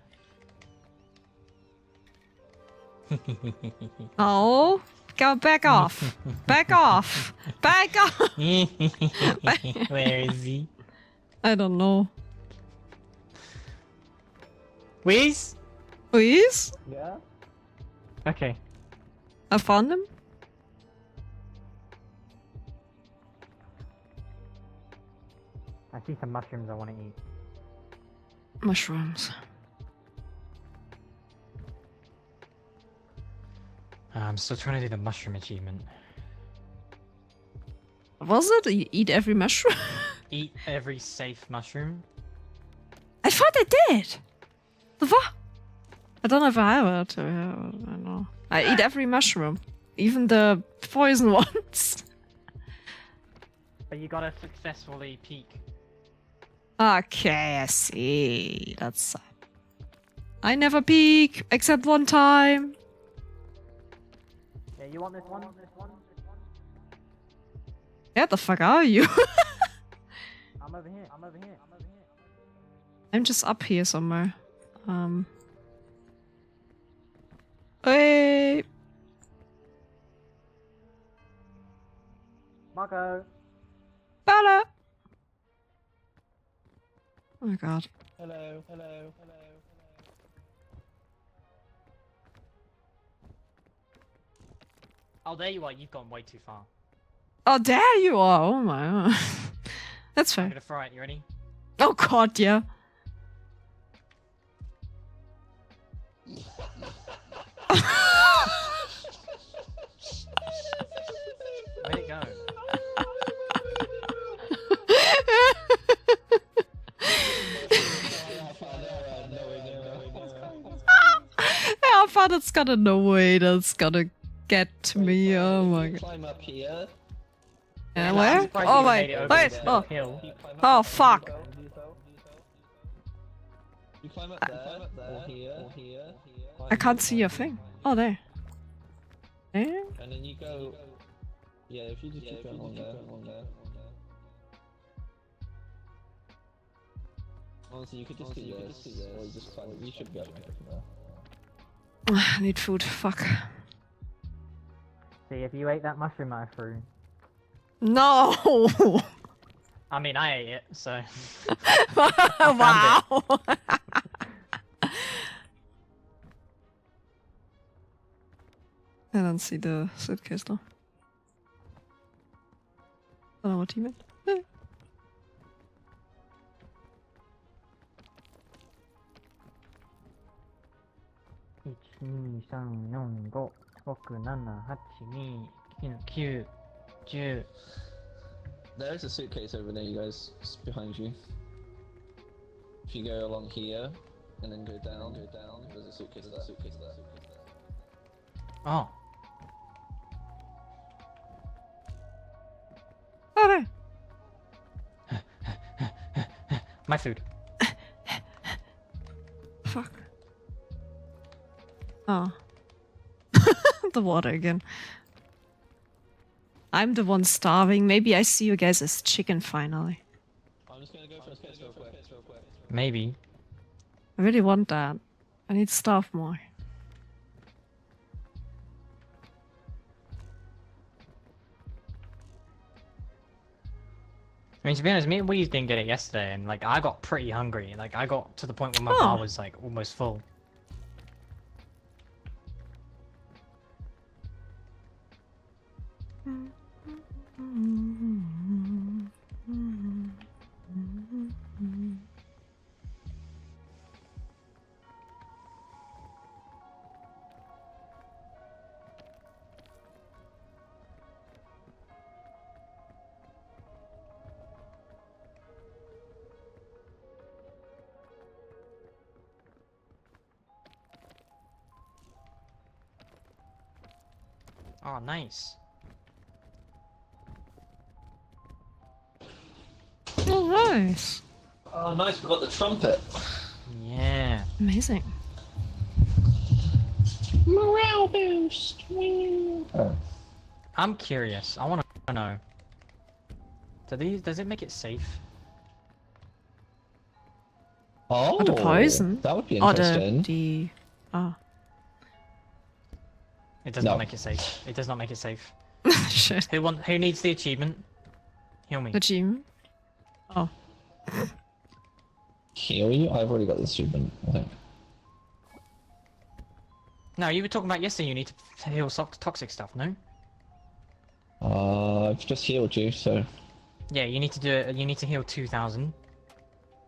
Oh, go back off. Back off. Back off. Where is he? I don't know. Weez? Please? Yeah? Okay. I found him. I see some mushrooms I want to eat. Mushrooms. I'm still trying to do the mushroom achievement. Was it? You eat every mushroom? Eat every safe mushroom. I thought I did. The what? I don't know if I have it. I don't know. I eat every mushroom, even the poison ones. But you gotta successfully peek. Okay, I see. That's. I never peek except one time. Yeah, you want this one? Where the fuck are you? I'm over here. I'm over here. I'm over here. I'm just up here somewhere. Hey! Marco. Bella! Oh my god. Hello, hello, hello, hello. Oh, there you are. You've gone way too far. Oh, there you are! Oh my god. That's I'm fair. gonna fry it. You ready? Oh god, yeah. Where'd it go? I thought it's gonna no way that's gonna get to me. Oh my god. Climb up here. Yeah, I'm where? surprised Oh you my. made it over Wait. this Oh. hill. Oh fuck. You climb up there, or here, or here. I can't see your thing. Oh, there. There? And then you go. Yeah, if you just keep going on there, on there. Honestly, you could just do this, or you just climb. You should be able to make it from there. I need food. Fuck. See, if you ate that mushroom I threw. No. I mean, I ate it, so. Wow. I don't see the suitcase though. I don't know what he meant. 1,2,3,4,5,6,7,8,9,10. There's a suitcase over there, you guys, just behind you. If you go along here, and then go down, there's a suitcase there. Oh. Oh, there. My food. Fuck. Oh. The water again. I'm the one starving. Maybe I see you guys as chicken finally. I'm just gonna go for a space real quick. Maybe. I really want that. I need to starve more. I mean, to be honest, me and Weeze didn't get it yesterday, and like I got pretty hungry. Like I got to the point where my bar was like almost full. Oh, nice. Oh, nice. Oh, nice, we got the trumpet. Yeah. Amazing. Morale boost. Oh. I'm curious. I want to know. Does it make it safe? Oh, the poison. That would be Oh, interesting. It does not make it safe. It does not make it safe. Shit. Who needs the achievement? Heal me. Achievement? Oh. Heal you? I've already got this achievement, I think. No, you were talking about yesterday. You need to heal toxic stuff, no? I've just healed you, so. Yeah, you need to do it. You need to heal 2,000.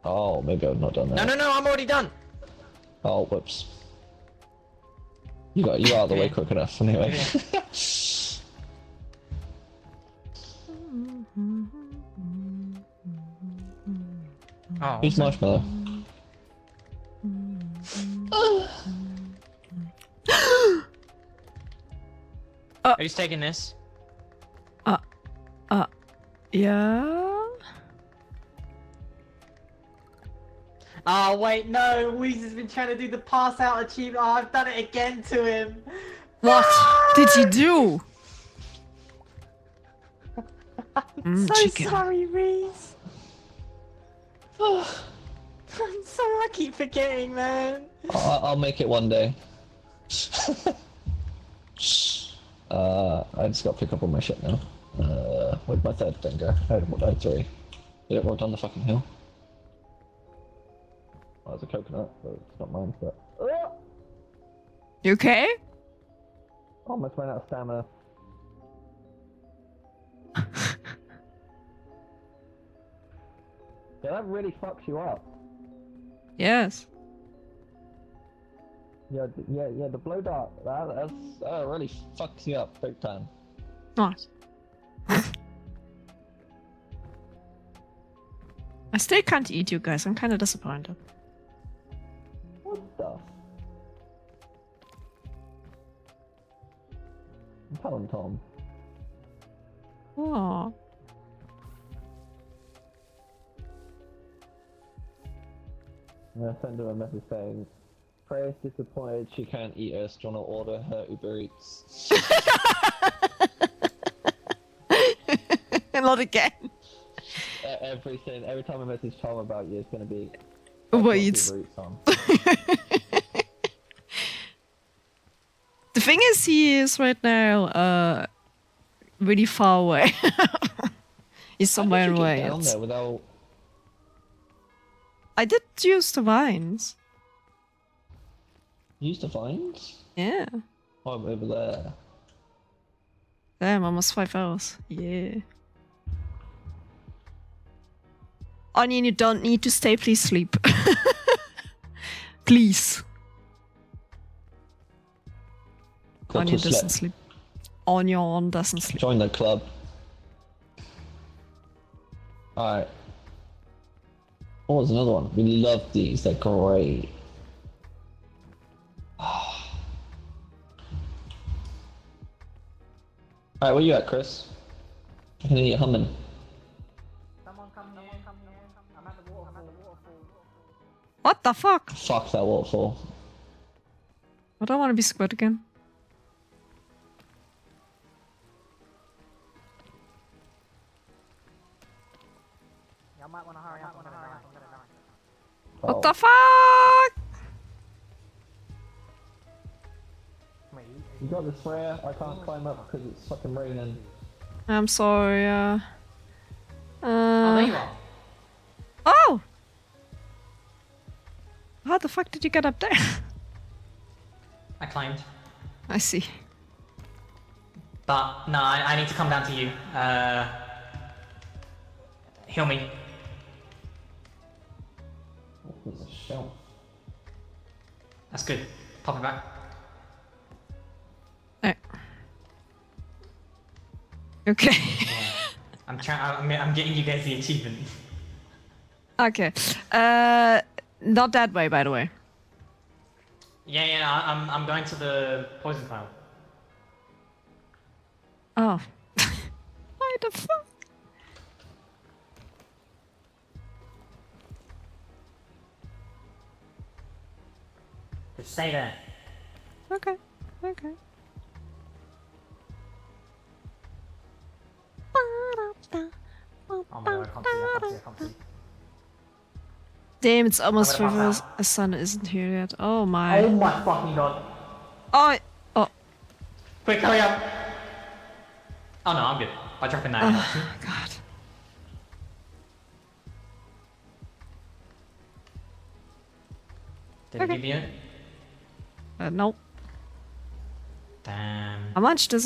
Oh, maybe I've not done that. No! I'm already done. Oh, whoops. You are out of the way quick enough, anyway. Oh. Who's Marshmallow? Who's taking this? Yeah? Oh wait, no! Weeze has been trying to do the pass out achievement. Oh, I've done it again to him. What did you do? So chicken. sorry, Reese. I'm sorry, I keep forgetting, man. I'll make it one day. I just gotta pick up all my shit now. Where'd my third finger? I had three. Did it roll down the fucking hill? Oh, there's a coconut, but it's not mine, but... You okay? Almost ran out of stamina. Yeah, that really fucks you up. Yes. Yeah, the blow dart, that really fucks you up big time. Nice. I still can't eat you guys. I'm kind of disappointed. What the? I'm telling Tom. Oh. I'm gonna send her a message saying, Freya's disappointed she can't eat us. Do you wanna order her Uber Eats? Not again. Every time I message Tom about you, it's gonna be Uber Eats. Uber Eats on. The thing is, he is right now really far away. He's somewhere away. Down there without... I did use the vines. Use the vines? Yeah. Oh, I'm over there. Damn, almost 5 hours. Yeah. Onion, you don't need to stay. Please sleep. Please. Got Onion to doesn't sleep. sleep. Onion doesn't sleep. Join the club. Alright. Oh, there's another one. We love these, they're great. Alright, where you at, Chris? I can hear you humming. Someone come here. I'm at the waterfall. What the fuck? Fuck that waterfall. I don't want to be squid again. I might want to hurry up. I'm gonna die. What the fuck? Wait, You got this, Freya? I can't climb up because it's fucking raining. I'm sorry. oh, there you are. Oh! How the fuck did you get up there? I climbed. I see. But, no, I need to come down to you. Heal me. There's a shelf. That's good. Pop it back. Alright. Okay. I'm getting you guys the achievement. Okay. Not that way, by the way. Yeah, I'm going to the poison cloud. Oh. Why the fuck? Just stay there. Okay. Okay. Oh my god, I can't see. Damn, it's almost I'm gonna river. pass The sun isn't here yet. Oh my. Oh my fucking god. Oh. Oh. Quick, hurry up! Oh no, I'm good. By dropping that. God. Did it give you it? Nope. Damn. How much do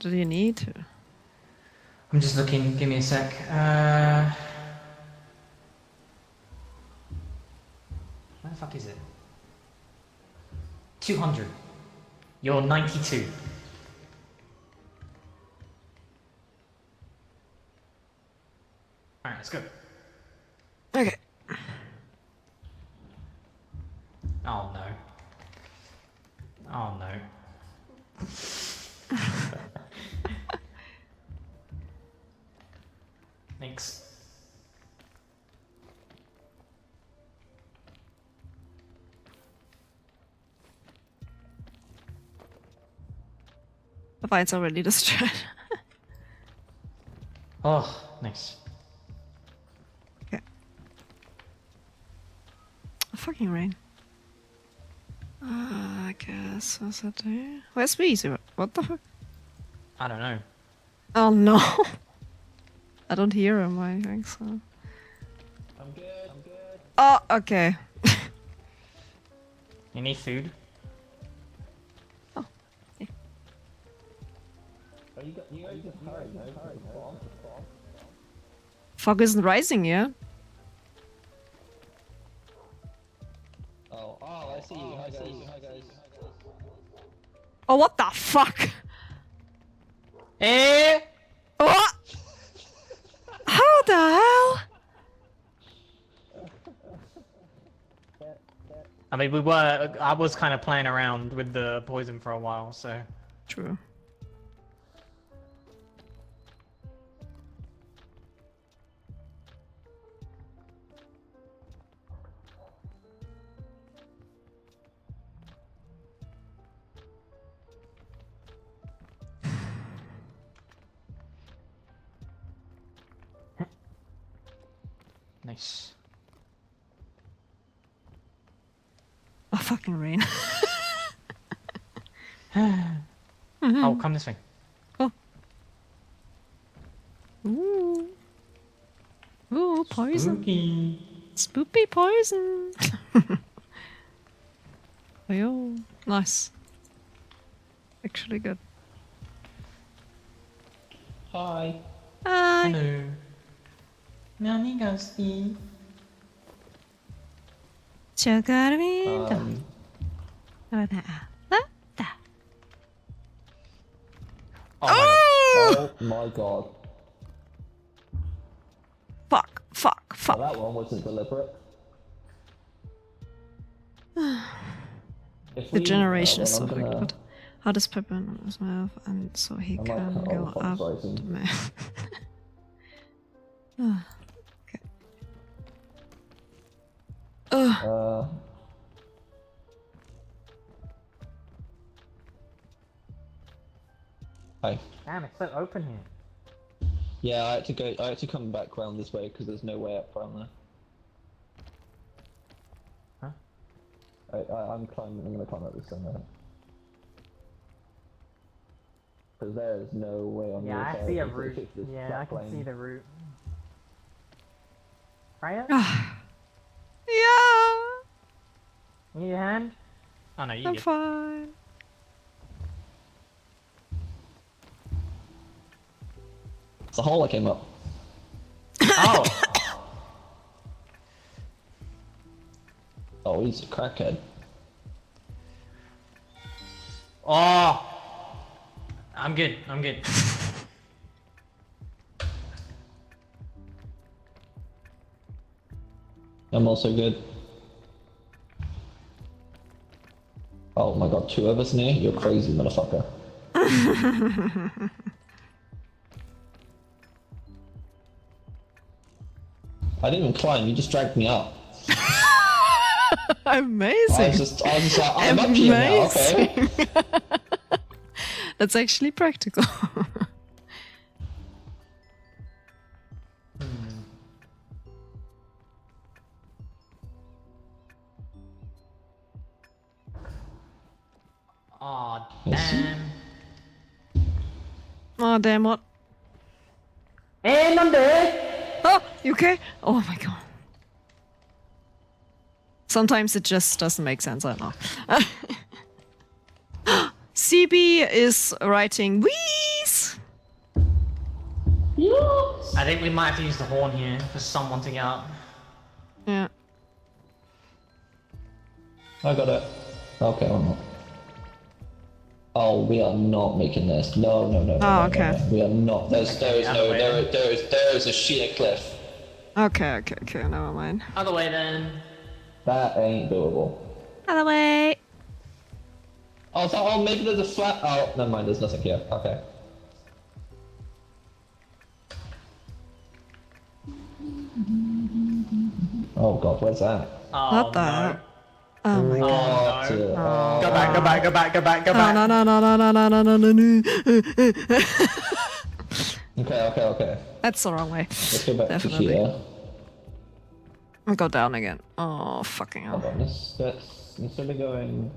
you need to? I'm just looking, give me a sec. Where the fuck is it? 200. You're 92. Alright, let's go. Okay. Oh no. Oh no. Thanks. The fight's already destroyed. Oh, nice. Okay. Fucking rain. I guess what's that do? Where's Weezy? What the fuck? I don't know. Oh no! I don't hear him. I think so. I'm good. I'm good. Oh, okay. You need food? You guys just hurry, Fog isn't rising yet. Oh, I see you. Hi guys. Oh, what the fuck? Eh? What? How the hell? I mean, I was kind of playing around with the poison for a while, so. True. Nice. Oh, fucking rain. Oh, come this way. Oh. Ooh. Ooh, poison. Spooky. Spoopy poison. Oh, nice. Actually good. Hi. Hi. Hello. Nani ghosty. Chocolate. Oh my god. Oh my god. Fuck. Well, that one wasn't deliberate. The generation is so good. How does Pepper on his mouth and so he can go up the mouth? Okay. Hi. Damn, it's so open here. Yeah, I had to come back round this way because there's no way up around there. Huh? I'm gonna climb up this thing now. Because there's no way on Yeah, your I side. see a It's route. just this Yeah, flat I can plane. see the route. Freya? Yeah, You need a hand? Oh no, you I'm good. fine. It's a hole I came up. Oh! Oh, he's a crackhead. Oh! I'm good. I'm also good. Oh my god, 2 of us in here? You're crazy, motherfucker. I didn't even climb, you just dragged me up. Amazing. I was just like, I'm up here now, okay. That's actually practical. Aw, damn. Oh, damn what? And I'm dead! Oh, you okay? Oh my god. Sometimes it just doesn't make sense, I know. CB is writing wheeze! I think we might have to use the horn here for someone to get up. Yeah. I got it. Okay, I'm not. Oh, we are not making this. No. Okay. We are not. There is a sheer cliff. Okay, never mind. Other way then. That ain't doable. Other way! Oh, maybe there's a flat. Oh, never mind. There's nothing here. Okay. Oh god, where's that? Oh, What the no. hell? Oh my god. Oh, no. Oh. Go back. No. Okay. That's the wrong way. Let's go back Definitely. to here. I'll go down again. Oh, fucking hell. Hold on, let's instead of going...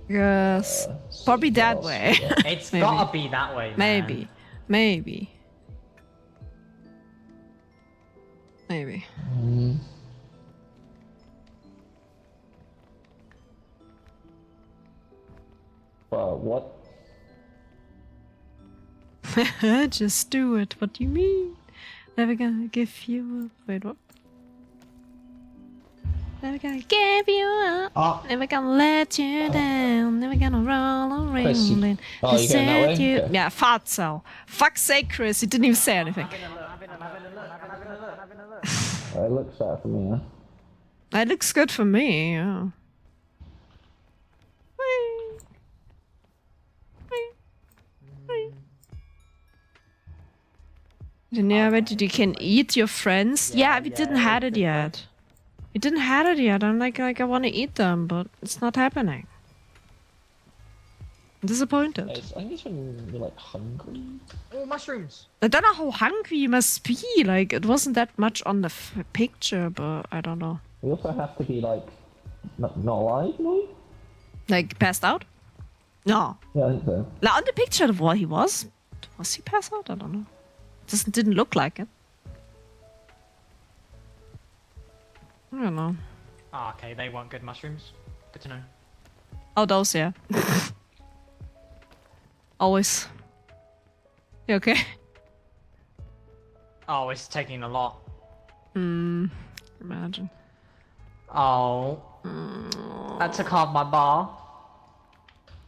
Yes. Probably what that else way. we got? It's Maybe. gotta be that way, man. Maybe. What? Just do it. What do you mean? Never gonna give you up. Wait, what? Never gonna give you up. Never gonna let you down. Never gonna roll around. Chris, you going that way? Okay. Yeah, thought so. Fuck's sake, Chris. You didn't even say anything. It looks better for me, huh? That looks good for me, yeah. Whee. You can eat your friends. Yeah, we didn't have it yet. We didn't have it yet. I'm like I want to eat them, but it's not happening. I'm disappointed. I think it's when you're like hungry. Oh, mushrooms. I don't know how hungry you must be. Like it wasn't that much on the picture, but I don't know. We also have to be like not alive, no? Like passed out? No. Yeah, I think so. Like on the picture, what he was he passed out? I don't know. Didn't look like it. I don't know. Ah, okay, they weren't good mushrooms. Good to know. Oh, those, yeah. Always. You okay? Oh, it's taking a lot. Imagine. Oh. That took half my bar.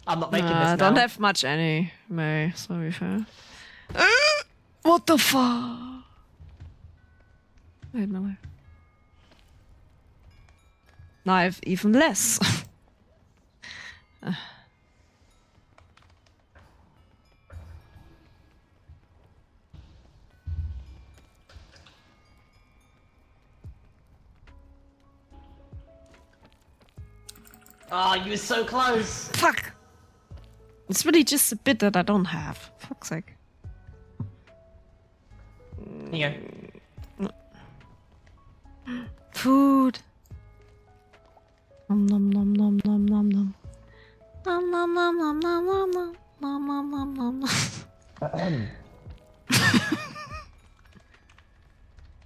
I'm not making this now. I don't have much anyway, so be fair. What the fuck? Wait, no way. Now I have even less. Oh, you were so close. Fuck! It's really just a bit that I don't have. Fuck's sake. Here you go. Food. Nom nom nom nom nom nom nom. Nom nom nom nom nom nom nom nom nom nom nom.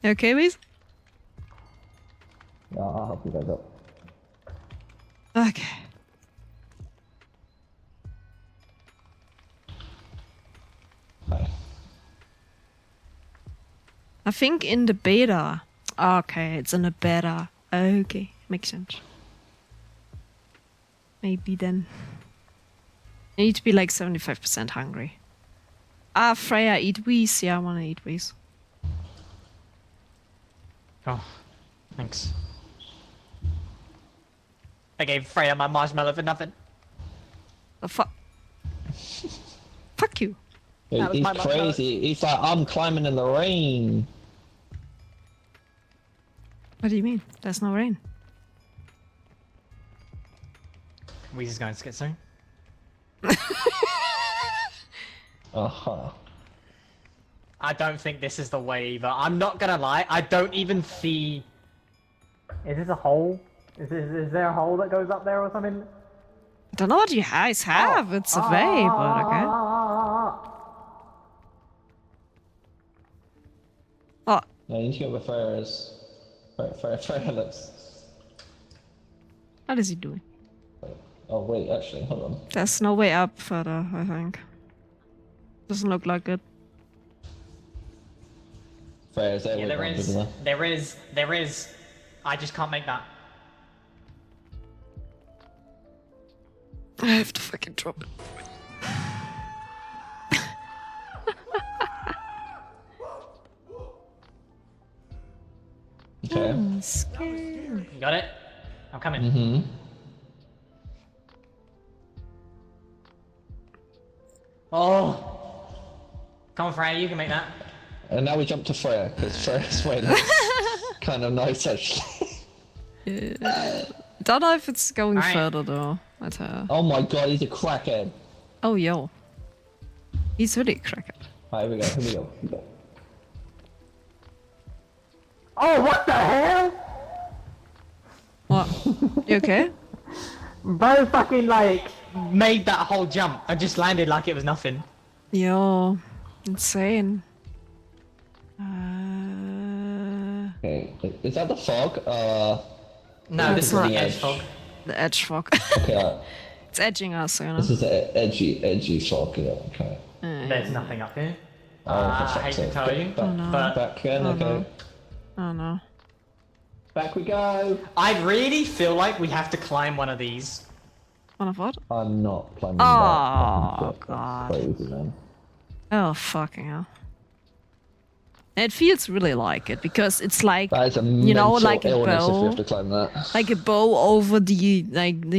You okay, Reese? Yeah, I'll help you guys up. Okay. Hi. I think in the beta. Okay, it's in the beta. Okay, makes sense. Maybe then. I need to be like 75% hungry. Ah, Freya, eat wheeze. Yeah, I wanna eat wheeze. Oh, thanks. I gave Freya my marshmallow for nothing. The fuck? Fuck you. Yeah, he's crazy. He's like, I'm climbing in the rain. What do you mean? There's no rain. Weezy's going schizo. Uh-huh. I don't think this is the way either. I'm not gonna lie, I don't even see... Is this a hole? Is there a hole that goes up there or something? I don't know what you guys have. It's a way, but okay. Oh. No, you need to go with Freya's. Freya looks... What is he doing? Oh wait, actually, hold on. There's no way up further, I think. Doesn't look like it. Freya's there. Yeah, there is. I just can't make that. I have to fucking drop it. Okay. I'm scared. You got it? I'm coming. Mm-hmm. Oh! Come on, Freya, you can make that. And now we jump to Freya, because Freya's way looks kind of nice, actually. Don't know if it's going Alright. further though. At her. Oh my god, he's a crackhead. Oh yo. He's really cracked. Alright, here we go. Oh, what the hell? What? You okay? Bro fucking like made that whole jump and just landed like it was nothing. Yo, insane. Okay, is that the fog? No, this is not the edge fog. The edge fog. Okay, It's edging us, you know. this is the edgy fog, yeah, okay. There's nothing up here. Oh, I for hate fuck's to sake. tell you, no. but Back again, Oh, okay. no. Oh no. Back we go! I really feel like we have to climb one of these. One of what? I'm not climbing Oh, that. God. That's crazy, man. Oh, fucking hell. It feels really like it because it's like, That is a you know, mental like a illness if you bow. have to climb that. Like a bow over the,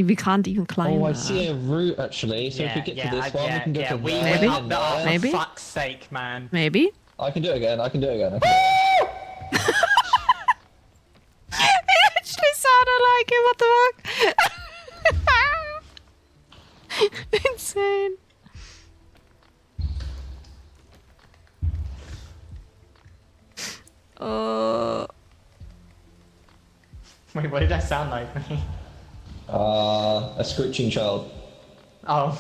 we can't even climb Oh, I that. see a route actually, so if we get to this one, we can go to we there went up and that there. Maybe. for fuck's sake, man. Maybe? I can do it again, I can do it again. It actually sounded like it, what the fuck? Insane. Wait, what did that sound like? A screeching child. Oh,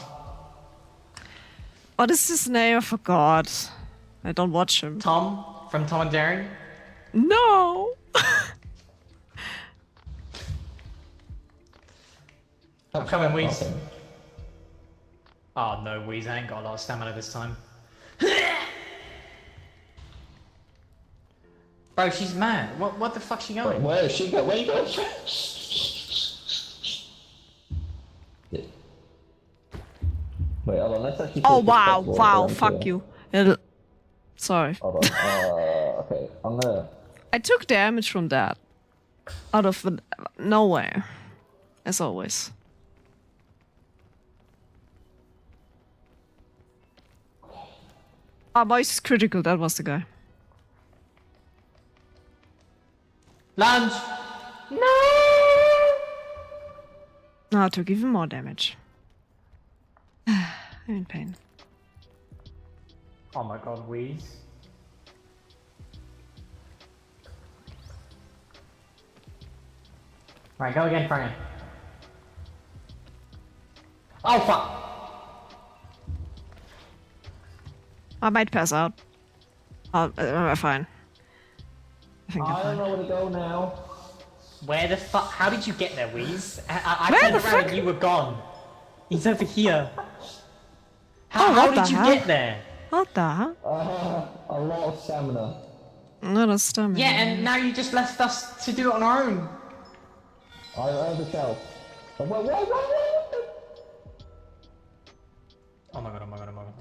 What is his name? I forgot. I don't watch him. Tom from Tom and Jerry. No! I'm coming, Weez. Okay. Oh no, Weez, I ain't got a lot of stamina this time. Bro, she's mad. What the fuck's she going? Where is she go? Where you going? Yeah. Wait, hold on, let's actually Oh see if wow, it's possible wow, to fuck enter. you. Sorry. Hold on, okay, I'm gonna... I took damage from that. Out of nowhere. As always. Ah, voice is critical, that was the guy. Lunge! No, I took even more damage. I'm in pain. Oh my god, Weez. Right, go again, Frank. Oh fuck! I might pass out. Fine. I think I'm I don't fine. know where to go now. Where the fuck? How did you get there, Weez? I Where turned the around fuck? and you were gone. He's over here. Oh, How what did the you hell? get there? What the hell? A lot of stamina. Not a stomach. Yeah, and now you just left us to do it on our own. I have a shelf. Wait. Oh my god, oh my god, oh my god.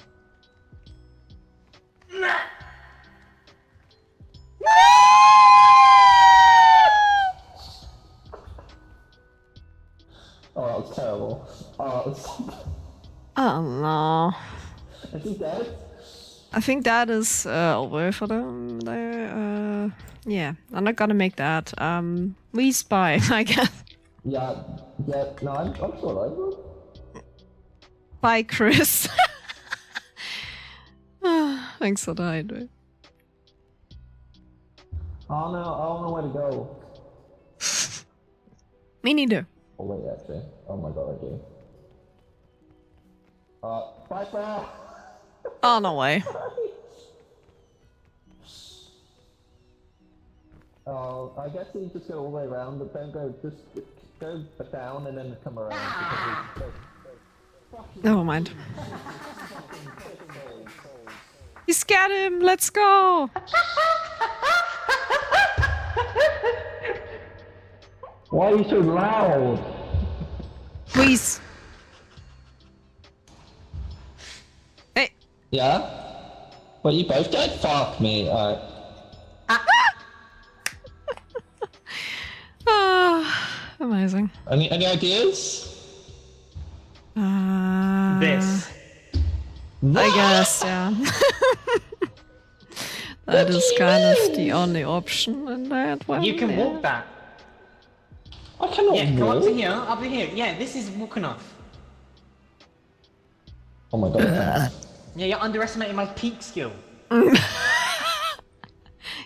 Oh, that was terrible. Oh, that was... Oh no. Is he dead? I think that is over for them there. Yeah, I'm not gonna make that. We spy, I guess. Yeah, no, I'm still alive. Bye, Chris. Thanks for the hydrate. Oh no, I don't know where to go. Me neither. Oh wait, actually. Oh my god, I do. Bye, Freya! Oh, no way. Oh, I guess you just go all the way around, but don't go, just go down and then come around. Never mind. You scared him, let's go! Why are you so loud? Please. Hey. Yeah? Well, you both dead? Fuck me, alright. Amazing. Any ideas? This. I guess, yeah. That is kind of the only option in that one. You can yeah. walk that. I cannot Yeah, come up walk. to here, up to here. Yeah, this is walk enough. Oh my god. Yeah, you're underestimating my peak skill.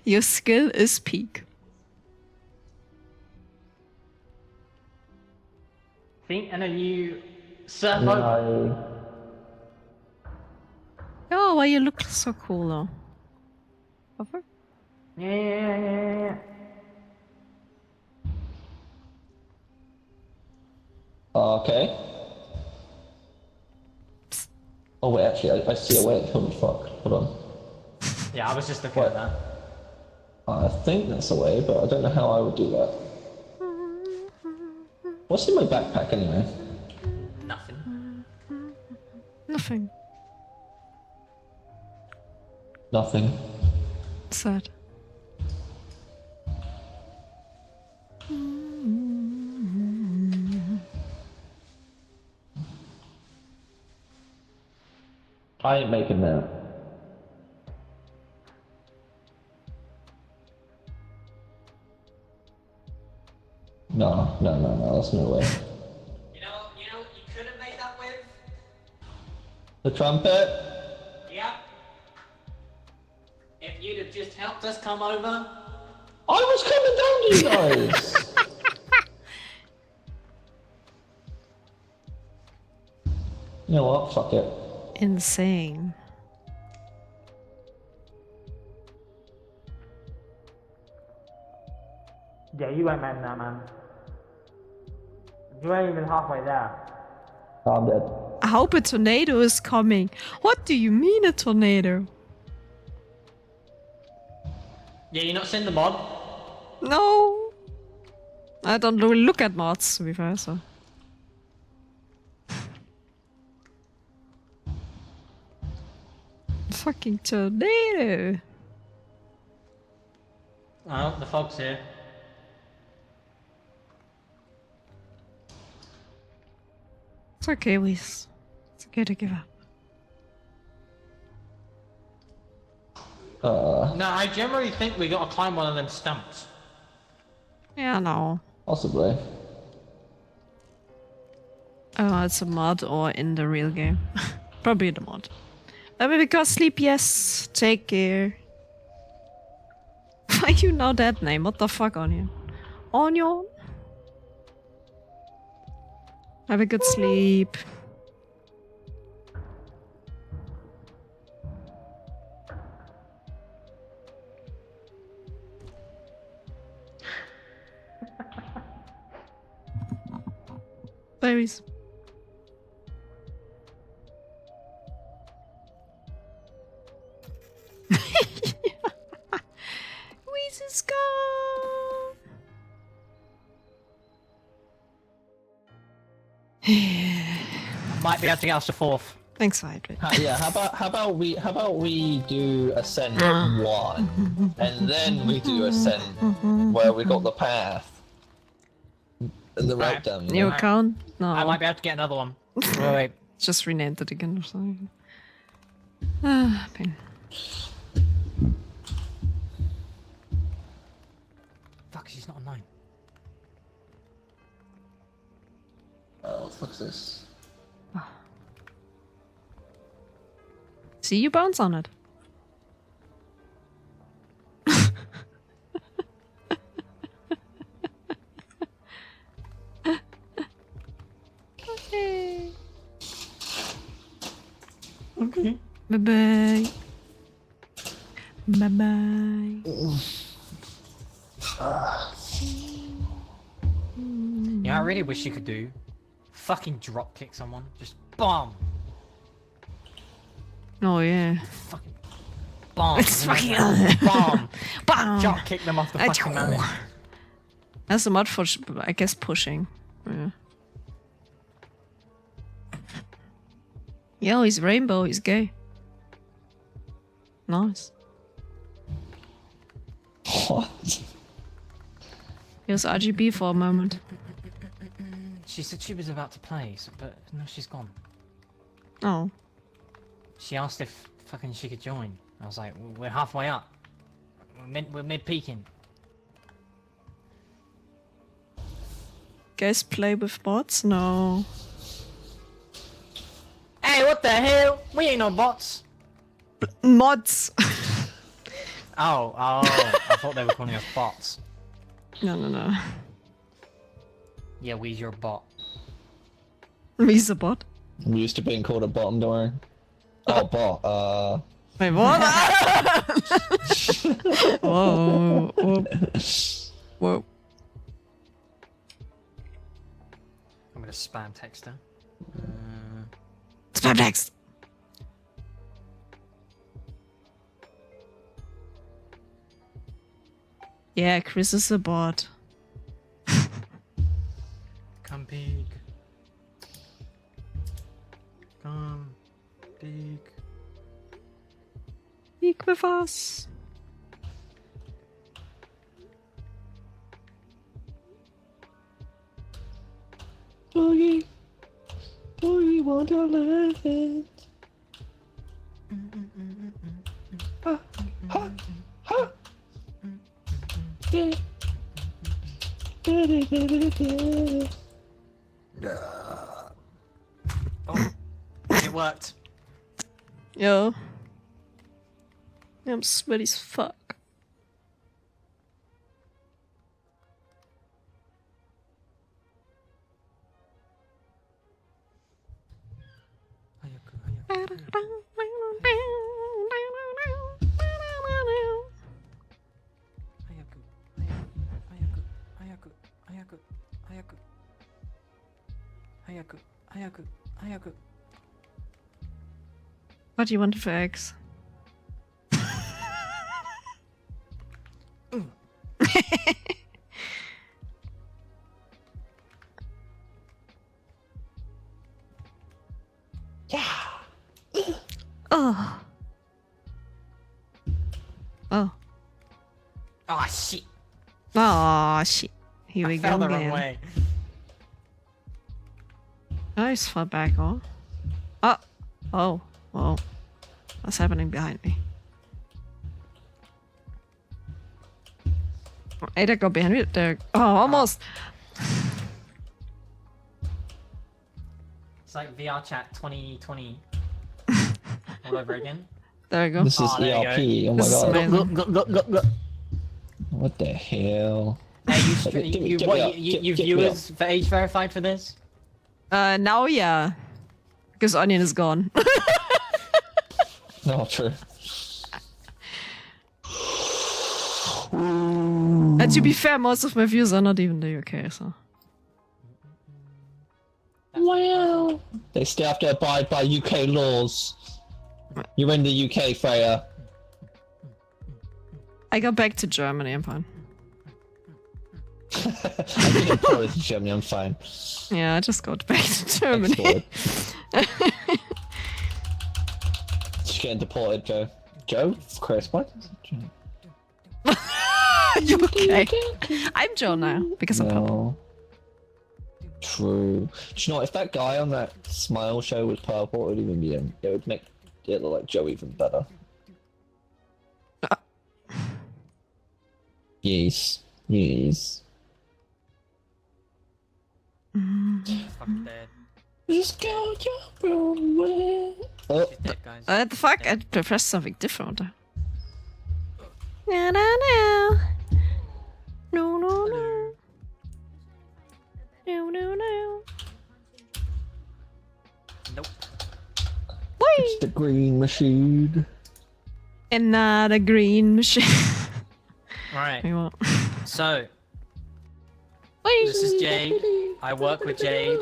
Your skill is peak. See, and then you surf over. Oh, why you look so cool though? Over? Yeah. Okay. Oh wait, actually, I see a way. Holy fuck! Hold on. Yeah, I was just looking at that. I think that's a way, but I don't know how I would do that. What's in my backpack anyway? Nothing. Nothing. Nothing. Sad. I ain't making that. No, that's no way. You know, you could have made that with. The trumpet? Yeah. If you'd have just helped us come over. I was coming down to you guys! You know what? Fuck it. Insane. Yeah, you ain't made that, man. You ain't even halfway there. I'm dead. I hope a tornado is coming. What do you mean a tornado? Yeah, you not seen the mod? No. I don't look at mods, to be fair, so. Fucking tornado. Oh, the fog's here. It's okay, Whis. It's okay to give up. No, I generally think we gotta climb one of them stumps. Yeah, no. Possibly. Oh, it's a mod or in the real game. Probably the mod. Maybe because sleep, yes. Take care. Why you know that name? What the fuck, Onion? Onion? Have a good sleep. Babies. Whis is gone. Might be able to get us to fourth. Thanks, Hydrate. Yeah, how about we do ascent 1 and then we do ascent where we got the path and the route down. New account? No. I might be able to get another one. Wait. Just renamed it again or something. Pain. Fuck, she's not online. Oh, what the fuck's this? See you bounce on it. Okay. Okay. Bye bye. Bye bye. Yeah, I really wish you could do. Fucking drop kick someone. Just bomb. Oh yeah. Fucking bomb. It's fucking bomb. Bam. Drop kick them off the fucking mountain. That's a mod for, I guess, pushing. Yeah. Yo, he's rainbow. He's gay. Nice. What? He was RGB for a moment. She said she was about to play, but no, she's gone. Oh. She asked if fucking she could join. I was like, we're halfway up. We're mid-peaking. Guys play with bots? No. Hey, what What the hell? We ain't no bots. Mods. Oh, I thought they were calling us bots. No. Yeah, we's your bot. Me's a bot. I'm used to being called a bottom door. Oh, bot. Wait, what? Whoa. Whoa. I'm gonna spam text her. Spam text. Yeah, Chris is a bot. Come peek. Come peek. Speak with us. Boogie. Boogie Wonderland. Ha, ha, ha. Yeah. Oh, it worked. Yo. I'm sweaty as fuck. What do you want for eggs? Oh. Oh. Oh shit. Oh shit. Here we I fell go the wrong again. way. Nice, fall back on. Oh. Oh. Whoa. What's happening behind me? Hey, there go behind me. There. Oh, almost. It's like VR chat 2020 all over again. There you go. This is Oh, there you ERP. go. Oh my This is god. amazing. What the hell? Hey, you Get me viewers for age verified for this? Now, yeah. Because Onion is gone. No, true. And to be fair, most of my views are not even the UK, so. Wow. They still have to abide by UK laws. You're in the UK, Freya. I go back to Germany, I'm fine. I did import it to Germany, I'm fine. Yeah, I just got back to Germany. She's getting deported, Joe. Joe? Chris, what? You okay? I'm Joe now, because I'm purple. No. True. Do you know what? If that guy on that Smile show was purple, it would even be him. It would make it look like Joe even better. Yes. Yes. Fucking dead. Just go your own way. Oh. She's dead, guys. The fuck? I pressed something different. No, no, no. No, no, no. No, no, no. Nope. It's the green machine. And not a green machine. Alright, We won't. so Whee! this is Jade. I work with Jade.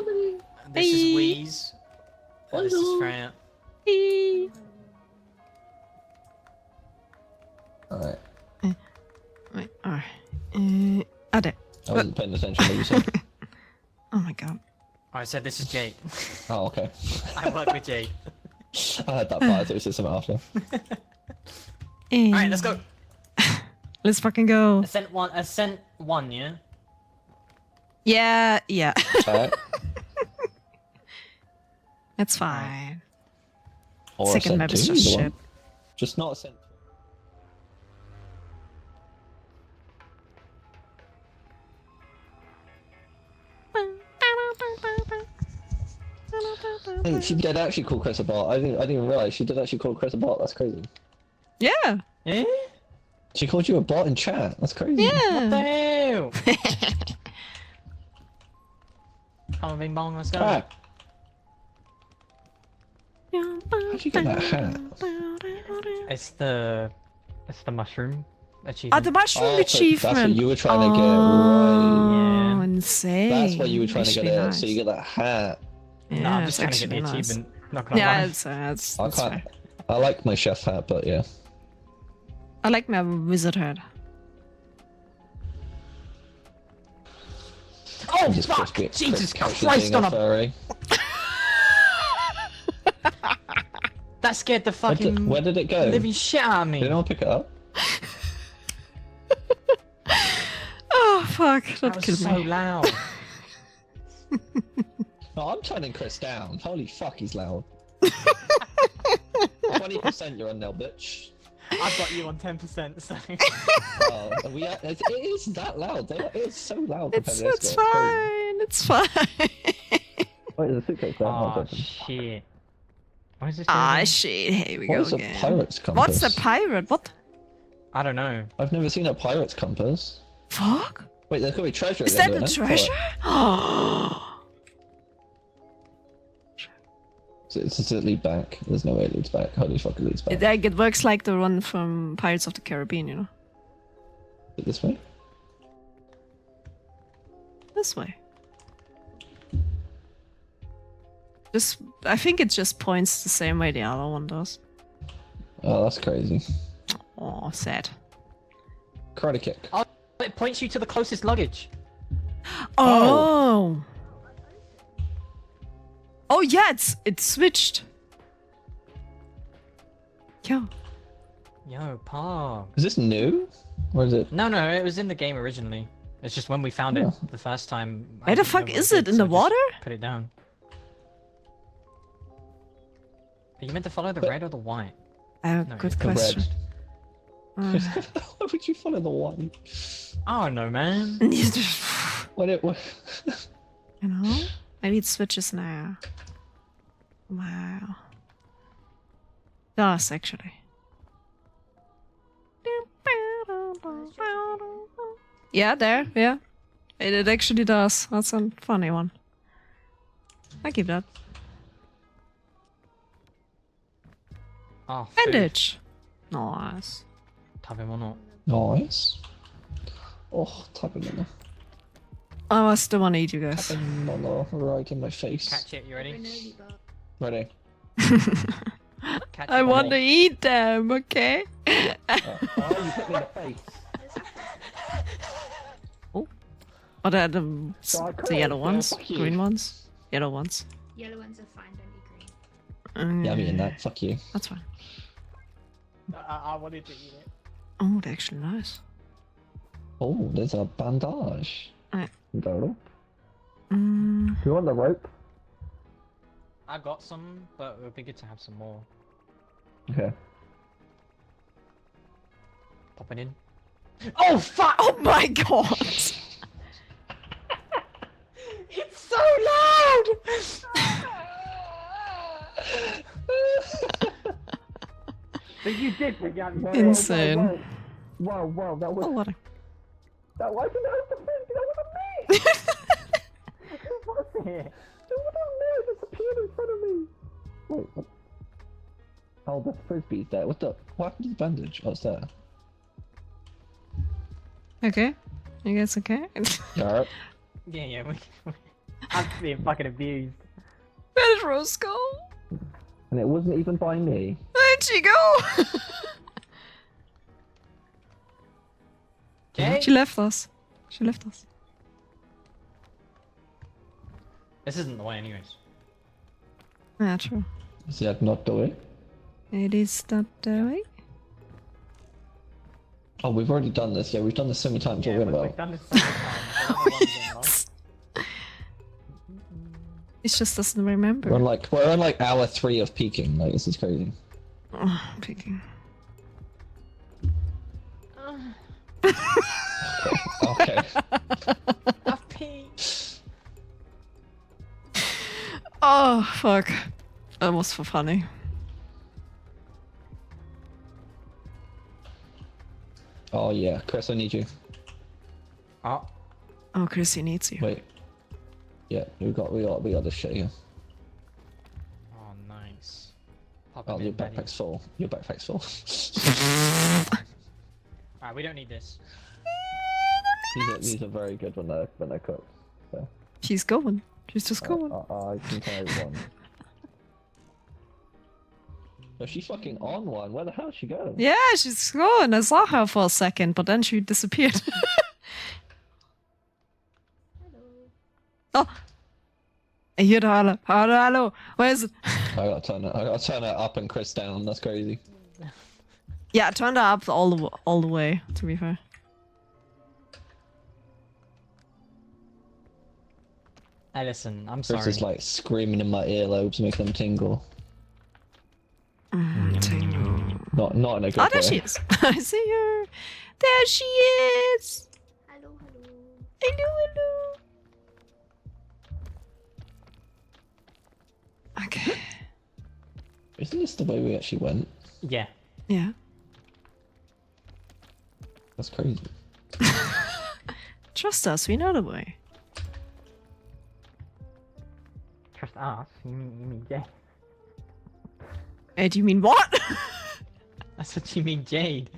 This is Wheeze. And this is Freya. Whee! Alright. Wait, alright. There. I wasn't paying attention to what you said. Oh my god. I said this is Jade. Oh, okay. I work with Jade. I had that part, I thought you said something after. Alright, let's go. Let's fucking go. Ascent one, yeah? Yeah, yeah. Alright. It's fine. Or Second Ascent map is 2, just either one. shit. Just not Ascent. Wait, she did actually call Chris a bot. I didn't even realize she did actually call Chris a bot. That's crazy. Yeah. Eh? She called you a bot in chat. That's crazy. Yeah. What the hell? Come on, Bing Bong, let's go. Ah, how'd you get that hat? It's the mushroom Ah, achievement. the mushroom Oh, so achievement. that's what you were trying to get, Oh, right. insane. That's why you were trying to get Actually it, nice. so you get that hat. Yeah, No, I'm it's just trying to get the actually nice. achievement. Not gonna Yeah, lie. it's I that's can't. fair. I like my chef hat, but yeah. I like my wizard hat. Oh Just fuck! Chris Jesus Chris Christ being on a... furry. That scared the fucking Where did it go? living shit out of me. Did anyone pick it up? Oh fuck, That that was killed so me. loud. No, I'm turning Chris down. Holy fuck, he's loud. 20% you're on now, bitch. I've got you on 10%, so... It is that loud. It is so loud. It's compared to this guy. fine. It's fine. Wait, there's a suitcase there. Oh shit. What is this Ah doing? shit, here we What go is a again. pirate's compass? What's a pirate? What? I don't know. I've never seen a pirate's compass. Fuck? Wait, there's gotta be treasure. Is at that the end the of it, treasure? Oh. Does it lead back? There's no way it leads back. Holy fuck, it leads back. It works like the one from Pirates of the Caribbean, you know? Is it this way? This way. I think it just points the same way the other one does. Oh, that's crazy. Oh, sad. Karate kick. Oh, it points you to the closest luggage. Oh. Oh yeah, it's switched. Yeah. Yo, Pog. Is this new? Or is it? No, it was in the game originally. It's just when we found it Oh. the first time. I Where the didn't know fuck what is did, it? In so the I just water? Put it down. Are you meant to follow the But- red or the white? Oh, No, good it's the red. question. Why would you follow the one? I don't know, man. When it was. You know? Maybe it switches now. Wow. Does actually. Yeah, there, yeah. It actually does. That's a funny one. I keep that. Oh, food. Bandage. Nice. Tap him or not? Nice. Oh, tapping on Oh, I still want to eat you guys. tapping on the right in my face. Catch it, you ready? Ready. Catch I it, want to ready? eat them, okay? Oh, you hit me in the face. What are the yellow Yeah, ones? fuck you. Green ones? Yellow ones. Yellow ones are fine, don't be green. Yeah, I'm eating that. Fuck you. That's fine. I wanted to eat it. Oh, they're actually nice. Oh, there's a bandage. Right. Go. Mm, Do you want the rope? I got some, but it would be good to have some more. Okay. Pop it in. Oh fuck! oh my god! It's so loud! But you did bring out your Insane. Wow, that was Oh, what a... that wasn't the first. That wasn't me. Who was it? It wasn't me. It just appeared in front of me. Wait. What? Oh, the frisbee's there. What happened to the bandage? Oh, it's there. Okay. You guys okay? Alright. Yeah, I'm being fucking abused. Where did Rose go? And it wasn't even by me. Where'd she go? Okay. She left us. She left us. This isn't the way, anyways. Yeah, true. Is that not the way? It is not the way. Oh, we've already done this. Yeah, we've done this so many times. Yeah, What are we we've about? done this so many times. I don't know why we're getting lost. It just doesn't remember. We're on like hour 3 of peaking. Like, this is crazy. Oh, picking. Okay. I've peed. Oh, fuck. That was for funny. Oh yeah, Chris, I need you. Oh, Oh, Chrissy needs you. Wait. Yeah, we got this shit here. Oh, nice. Pop Oh, him your in, buddy. backpack's full. Your backpack's full. Alright, we don't need this. These are very good when they're cooked. So. She's going. She's just going. I can carry one. No, she's fucking on one. Where the hell is she going? Yeah, she's going. I saw her for a second, but then she disappeared. Oh! I hear the hello. Where is it? I gotta turn it up and Chris down. That's crazy. Yeah, I turned her up all the way, to be fair. Hey, listen, I'm Chris sorry. is like screaming in my earlobes, making them tingle. Tingle. Not in a good Oh, way. there she is. I see her. There she is. Hello, hello. Hello. Okay. Isn't this the way we actually went? Yeah. Yeah. That's crazy. Trust us, we know the way. Trust us? You mean Jade? Do you mean what? That's what you mean, Jade.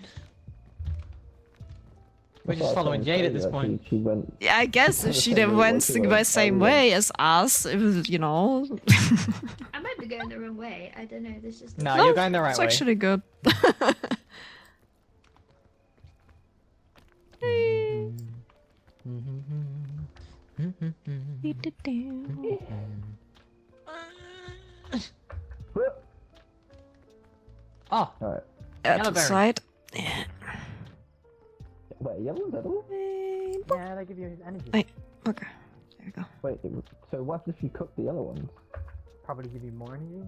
We're That's just what I was following trying to Jade at say, this that point. She went. Yeah, I guess if she then went the same way as us, it was, you know. I might be going the wrong way. I don't know. This is. No, you're going the right It's way. actually good. Oh, Alright. At the Yellowberry. side. Yeah. Wait, yellow is that all? yeah, they give you energy. Wait. Okay. There we go. Wait, so what if you cook the yellow ones? Probably give you more energy.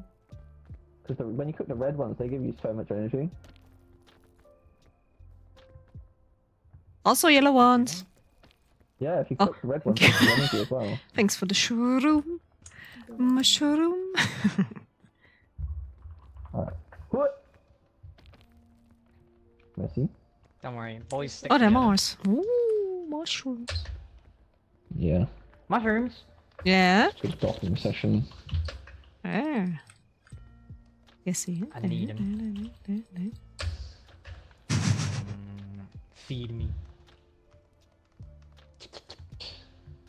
Because when you cook the red ones, they give you so much energy. Also yellow ones. Yeah, if you Oh, cook the red ones, they give you energy as well. Thanks for the shroom. Mushroom. Alright. What? Messi? Don't worry, boys stick Oh, they're together. Mars. Ooh, mushrooms. Yeah. Mushrooms. Yeah. Good docking session. Ah. Yes, see. I need 'em. Feed me.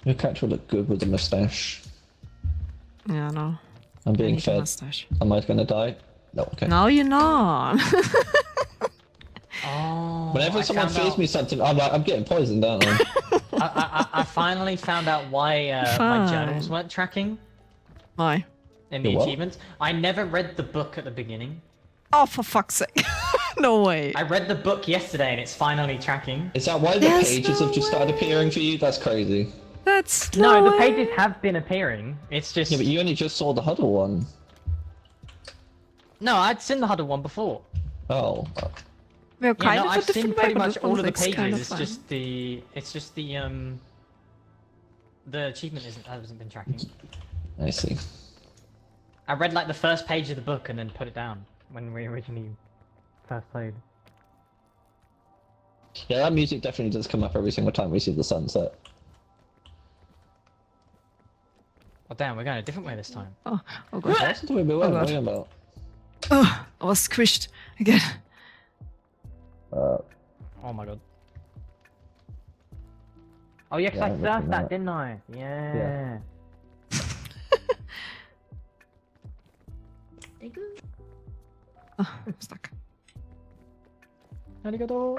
Your cat will look good with the mustache. Yeah, no. I'm I being need a fed. mustache. Am I gonna die? No, okay. No, you're not. Oh. Whenever I someone found feeds out- me something, I'm getting poisoned, aren't I? I finally found out why my Fine. journals weren't tracking Why? in the Your what? achievements. I never read the book at the beginning. Oh, for fuck's sake. No way. I read the book yesterday and it's finally tracking. Is that why the There's pages no have just started way. appearing for you? That's crazy. That's No, the way. pages have been appearing. It's just Yeah, but you only just saw the huddle one. no, I'd seen the Huddle one before. Oh. We're Yeah, kind no, of a I've seen different way, pretty but much this all one of the looks pages. kind of It's fun. just the achievement hasn't been tracking. I see. I read like the first page of the book and then put it down when we originally first played. Yeah, that music definitely does come up every single time we see the sunset. Oh damn, we're going a different way this time. Oh god. That's the way we were. God. What are you about? Oh, I was squished again. Oh my god. Oh yeah, 'cause Yeah, I I'm surfed looking that, at- didn't I? Yeah. Thank you. Oh, I'm stuck. Arigato.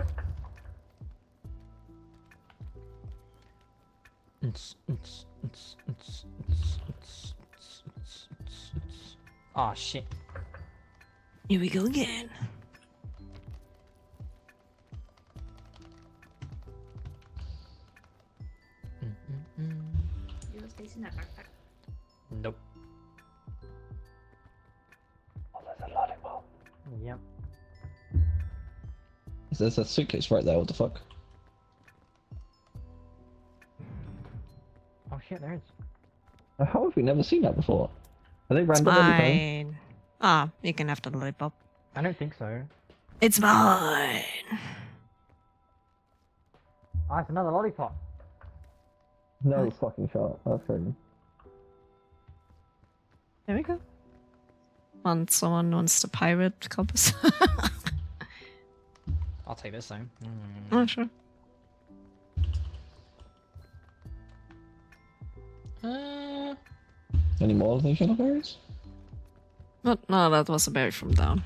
Oh shit. Here we go again. You have space in that backpack. Nope. Oh, there's a lollipop. Yep. There's a suitcase right there. What the fuck? Oh shit, there is. How have we never seen that before? Are they It's random every time? mine. Ah, you can have the lollipop. I don't think so. It's mine. Ah, it's another lollipop. No fucking shot. That's crazy. There we go. Someone wants the pirate compass. I'll take this though. Oh, sure. Any more of these yellow berries? But no, that was a berry from down.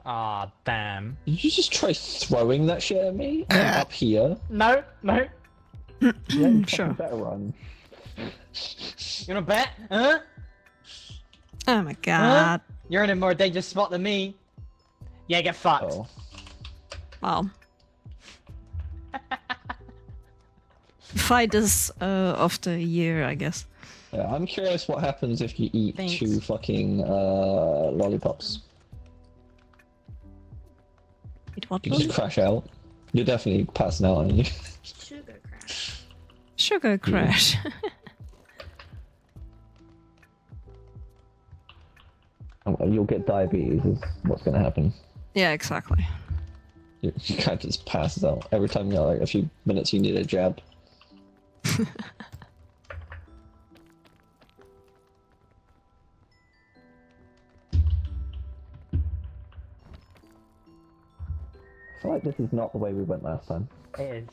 Ah, damn. Did you just try throwing that shit at me? I'm up here. No, no. Yeah, you Sure. better run. You wanna bet? Huh? Oh my god. You're in a more dangerous spot than me. Yeah, get fucked. Oh. Wow. Fight is of the year, I guess. Yeah, I'm curious what happens if you eat Thanks. 2 fucking lollipops. Eat what? You just crash out. You're definitely passing out, aren't you? Sugar crash. Sugar crash. You'll get diabetes is what's gonna happen. Yeah, exactly. You can't just pass out. Every time you're like a few minutes you need a jab. I feel like this is not the way we went last time. It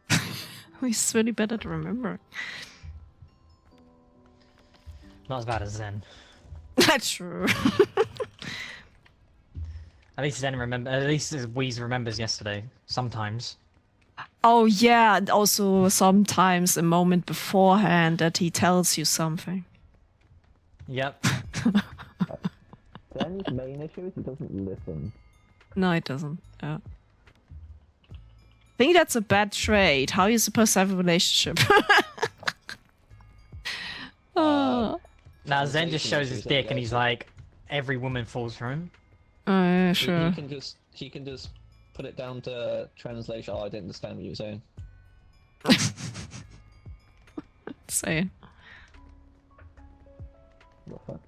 is. He's really bad at remembering. Not as bad as Zen. That's true. At least Zen remember. At least Wheeze remembers yesterday. Sometimes. Oh yeah, and also sometimes a moment beforehand that he tells you something. Yep. Zen's main issue is he doesn't listen. No, it doesn't. Yeah. I think that's a bad trait. How are you supposed to have a relationship? Oh. Now Zen just shows his dick and he's like, every woman falls for him. Oh, yeah, sure. He can just put it down to translation. Oh, I didn't understand what you were saying. Say. What the fuck?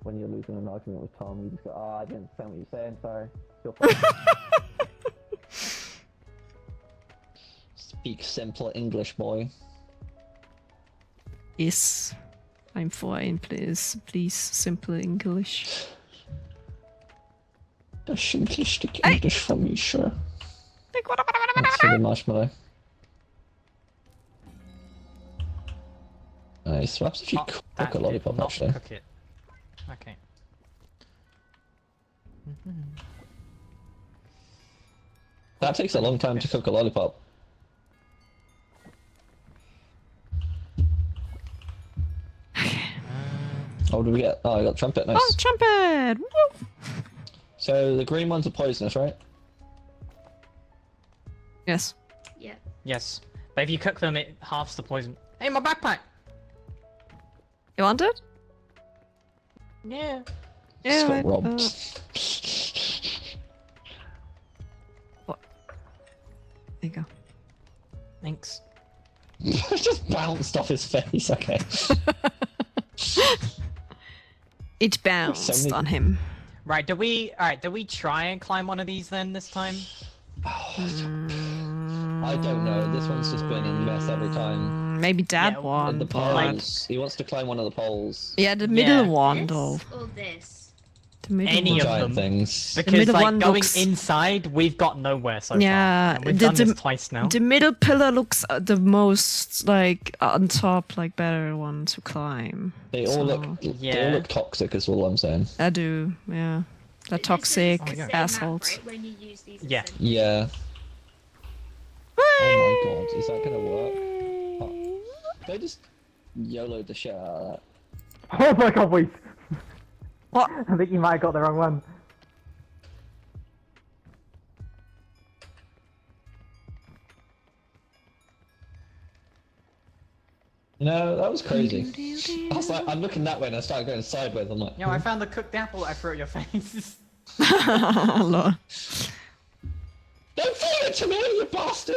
When you're losing an argument with Tom, you just go, oh, I didn't understand what you're saying, sorry. You're fine. Speak simpler English, boy. Yes. I'm fine, please. Please, simple English. The simplistic English for me, sure. Like, what? Let's see the marshmallow. Nice. Perhaps if you cook That a did lollipop, not actually. cook it. Okay. That takes a long time to cook a lollipop. Oh, what did we get? Oh, I got trumpet, nice. Oh, trumpet! Woo! So the green ones are poisonous, right? Yes. Yeah. Yes. But if you cook them, it halves the poison. Hey, my backpack! You want it? Yeah. Just got right, robbed. What? There you go. Thanks. Just bounced off his face, okay. It bounced many- on him. Right, do we try and climb one of these then this time? I don't know. This one's just been a mess every time. Maybe that Yeah, one. And the but- poles. He wants to climb one of the poles. Yeah, the middle Yeah. one though. This or this? The middle Any one. of Giant them. things. Because middle like one going looks- inside, we've got nowhere so Yeah, far. And we've the- done this the- twice now. The middle pillar looks the most like on top, like better one to climb. They all So- look. They all Yeah. look toxic, is all I'm saying. I do, yeah. The It just toxic says the same map, assholes. right, when you use these Yeah. as Yeah. Oh my god, is that gonna work? Oh, they just YOLO'd the shit out of that. Oh my god, wait! What? I think you might have got the wrong one. No, that was crazy. I was like, I'm looking that way and I started going sideways. I'm like, Yo, I found the cooked apple I threw at your face. Lol. don't throw it to me, you bastard!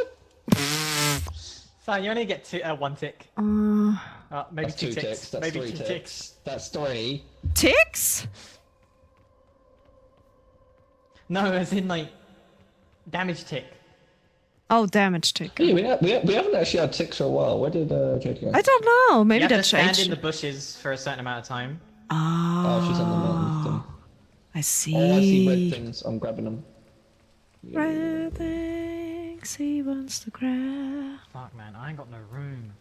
So you only get one tick. Uh, Maybe That's two 2 ticks. ticks. That's Maybe 3 two ticks. ticks. That's 3. ticks? No, as in like damage tick. Oh, damage tick. Yeah, we haven't actually had ticks for a while. Where did Jade go? I don't know. Maybe You have that to stand changed. in the bushes for a certain amount of time. Oh, she's on the mountain thing. I see. Oh, I see red things. I'm grabbing them. Red things he wants to grab. Fuck, man, I ain't got no room.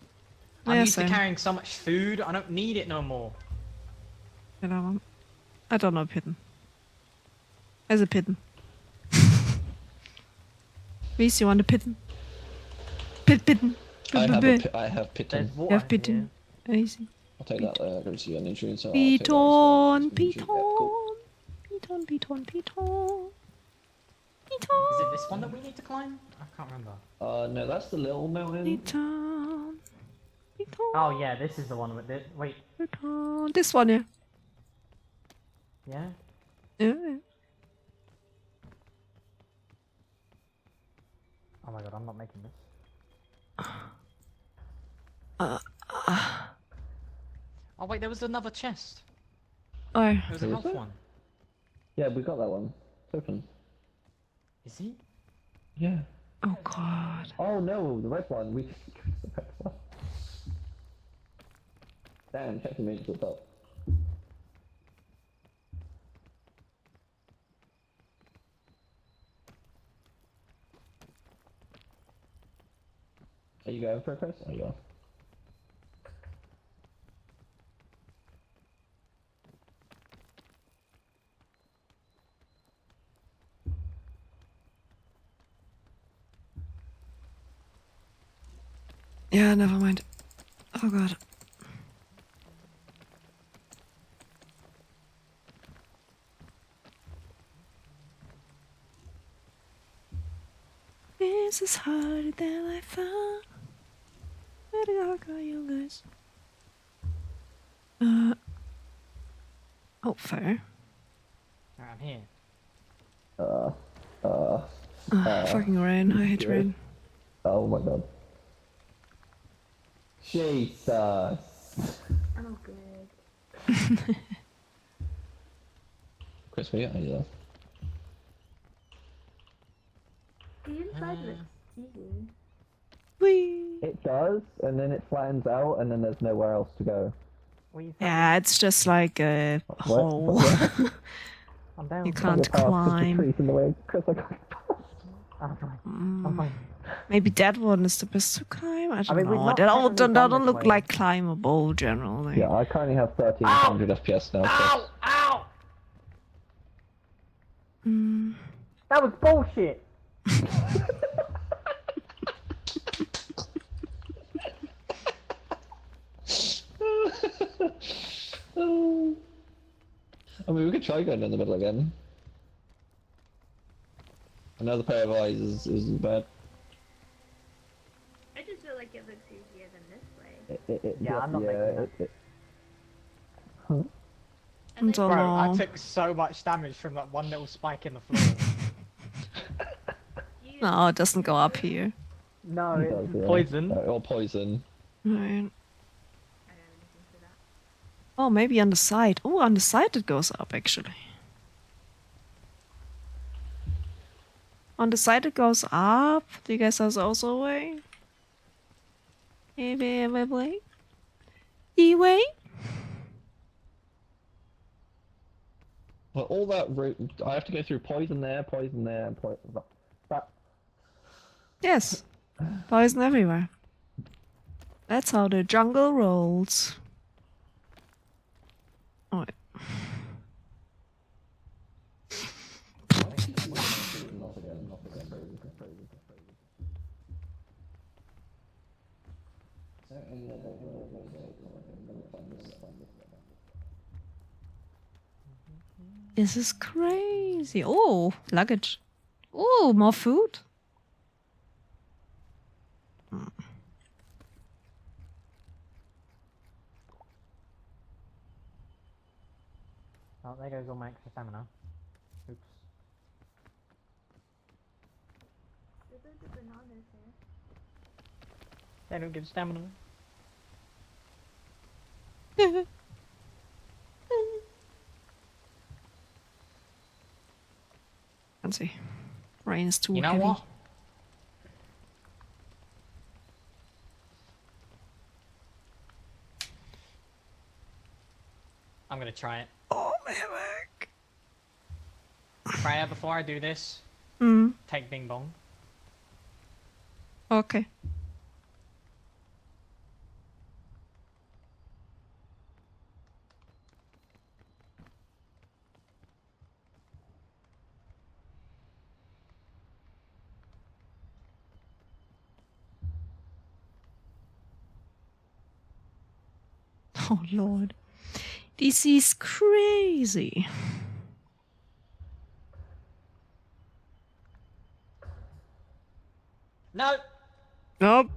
Yeah, I'm used same. to carrying so much food. I don't need it no more. You know, I don't know Pitten. There's a Pitten. Reese, you want a Pitten? Pitten. I have pitten. There's water You have Pitten. Easy. I'll take that there. Go see an insurance. Piton, Piton. Piton, Piton, Piton. Is it this one that we need to climb? I can't remember. No, that's the little mountain. Piton. Piton. Oh yeah, this is the one with it. Wait, Piton. This one, yeah. yeah? Yeah. Oh my god, I'm not making this. Oh wait, there was another chest. Oh, There was a Is health there? one. Yeah, we got that one. It's open. Is he? Yeah. oh god. Oh no, the red one. We the red one. Damn, check the made it to the top. Are you going for a Chris? Oh, you are. Yeah, never mind. Oh god. This is harder than I thought. Where did I go, you guys? Oh, fair. Alright, I'm here. Fucking rain. I hate good. rain. Oh my god. Jesus. Oh, good. Chris, where are you there? The inside looks easy. Whee! It does, and then it flattens out, and then there's nowhere else to go. What are you Yeah, it's just like a hole. I'm down. You can't climb. Trees in the way. Chris, I can't. I'm fine. I'm fine. Maybe that one is the best to climb. I don't mean, we've know. not That all technically don't gone this look way. like climbable generally. Yeah, I currently have 1300 FPS now. Ow! Ow! Mm. That was bullshit! I mean, we could try going down the middle again. Another pair of eyes isn't bad. I just feel like it looks easier than this way. Yeah, I'm not making that. I don't Bro, I know. took so much damage from that one little spike in the floor. No, it doesn't go up here. No, It does, it's yeah. poison. Or poison. Right. I don't have anything for that. Oh, maybe on the side. Oh, on the side it goes up actually. On the side it goes up. Do you guys have also a way? Way? E-way? Well, all that route, I have to go through poison there, and poison. That. Yes. Poison everywhere. That's how the jungle rolls. Oh, wait. This is crazy. Oh, luggage. Oh, more food. Oh, there goes all my extra stamina. Oops. There's loads of bananas here. They don't give stamina. Fancy. Rain is too You know heavy. what? I'm gonna try it. Oh, my back. Freya, before I do this, take Bing Bong. Okay. Oh Lord. This is crazy. No! Nope.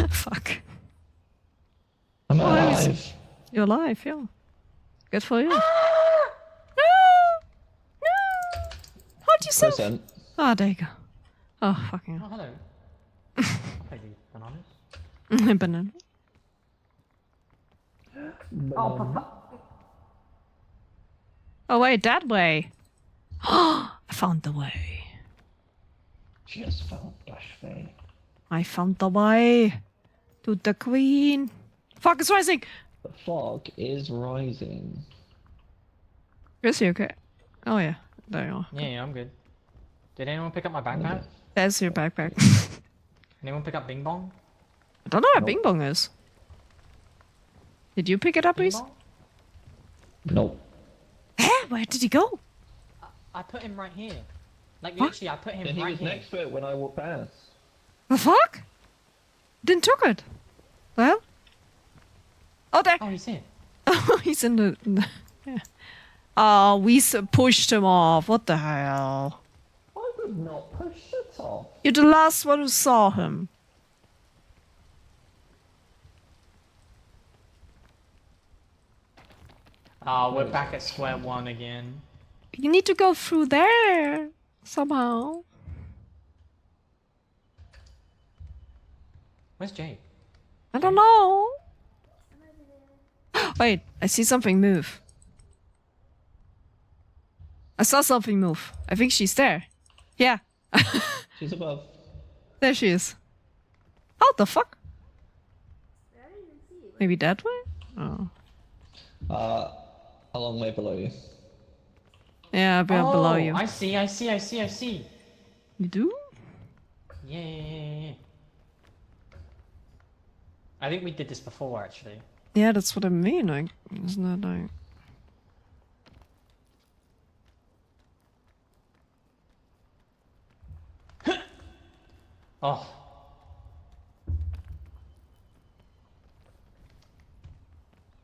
Fuck. I'm Oh, I alive. was- You're alive, yeah. Good for you. No! No! How'd you self? Present. Ah, there you go. Oh, fucking Oh, hell. hello. I'll take these bananas. Banana. Oh, wait, that way. I found the way. Just found Flashbang. I found the way to the queen. Fuck, it's rising! The fog is rising. Is he okay? Oh, yeah. There you are. Yeah, I'm good. Did anyone pick up my backpack? There's your backpack. Anyone pick up Bing Bong? I don't know where Nope. Bing Bong is. Did you pick it up, Bing Reese? Bong? Nope. Where did he go? I put him right here. Like, What? literally, I put him And he right was here. next to it when I walked past. The fuck? Didn't took it. Well? Oh, there. Oh, he's here. Oh, he's in the yeah. Oh, we pushed him off. What the hell? I would not push it off. You're the last one who saw him. Oh, we're back at square one again. You need to go through there somehow. Where's Jake? I don't know. Wait, I see something move. I saw something move. I think she's there. Yeah. She's above. There she is. How the fuck? Maybe that way? Oh. A long way below you. Yeah, below you. I see. You do? Yeah. I think we did this before, actually. Yeah, that's what I mean. Like, isn't that like... Oh.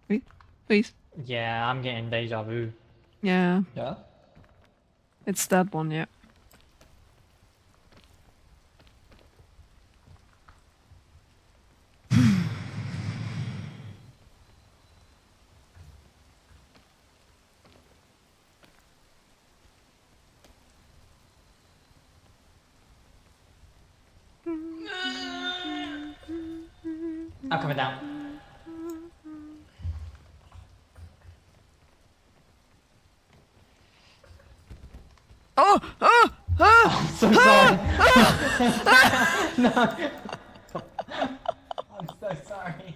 Wait, please. Yeah, I'm getting deja vu. Yeah, Yeah? it's that one, yeah. I'm coming down. Oh! So sorry. No. I'm so sorry.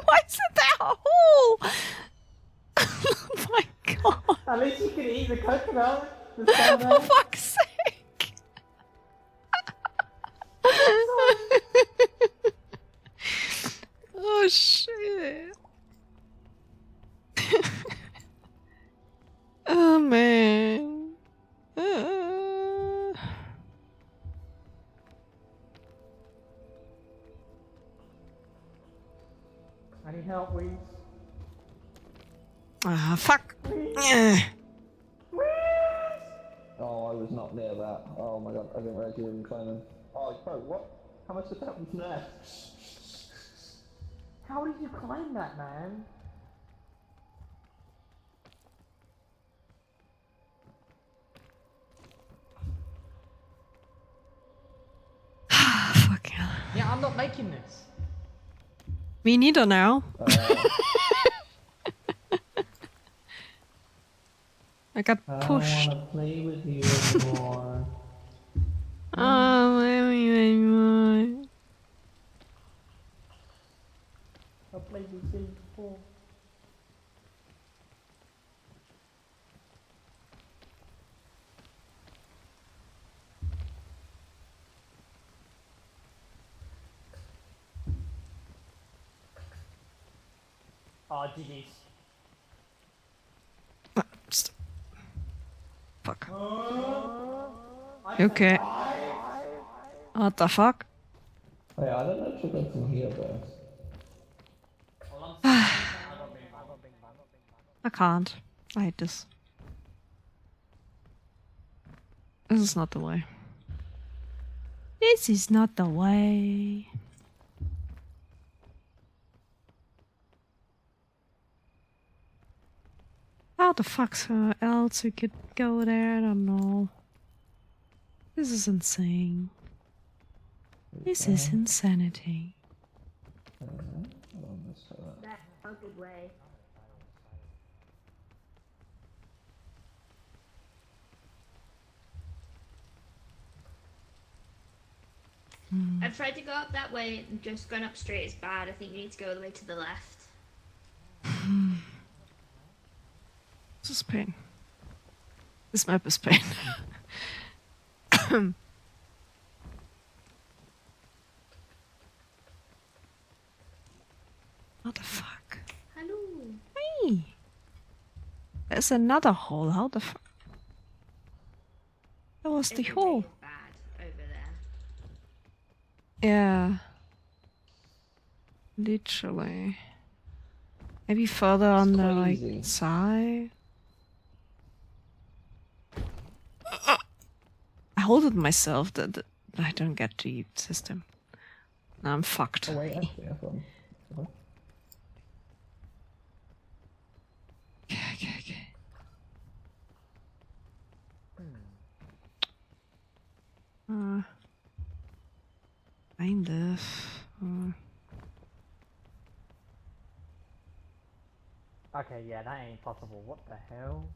Why is it that hole? Oh my god. At least you can eat the coconut. For fuck's sake. Oh shit. Oh man. I need help, please. Ah, fuck. Yeah. Oh, I was not near that. Oh my god, I didn't realize you were even climbing. Oh, bro, what? How much did that was there? How did you climb that, man? liking this. Me neither now. I got pushed. I don't want to play with you anymore. Oh, anymore. I played this game before. Oh, GG's. Fuck. Okay. What the fuck? Wait, I don't know if we're from here though. I can't. I hate this. This is not the way. This is not the way. How the fuck else we could go there? I don't know. This is insane. This is insanity. That's a good way. I've tried to go up that way, and just going up straight is bad. I think you need to go all the way to the left. This is pain. This map is pain. What the fuck? Hello. Hey! There's another hole. How the fuck? That was the Every hole. way is bad over there. Yeah. Literally. Maybe further on the like side. I hold it myself that I don't get the system. Now I'm fucked. Oh wait, actually, I thought. Okay. Kind of. Okay, yeah, that ain't possible. What the hell?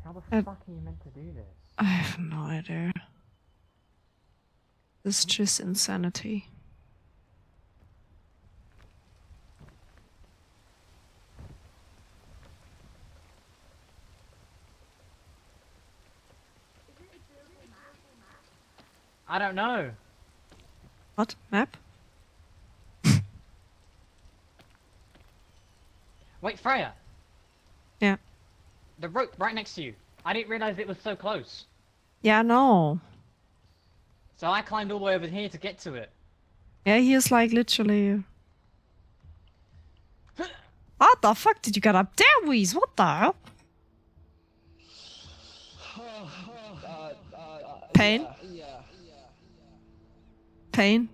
How the fuck are you meant to do this? I have no idea. This is just insanity. I don't know. What? Map? Wait, Freya! Yeah. The rope right next to you. I didn't realize it was so close. Yeah, no. So I climbed all the way over here to get to it. Yeah, he is like literally. What the fuck did you get up there, Weez? What the hell? Pain? Pain?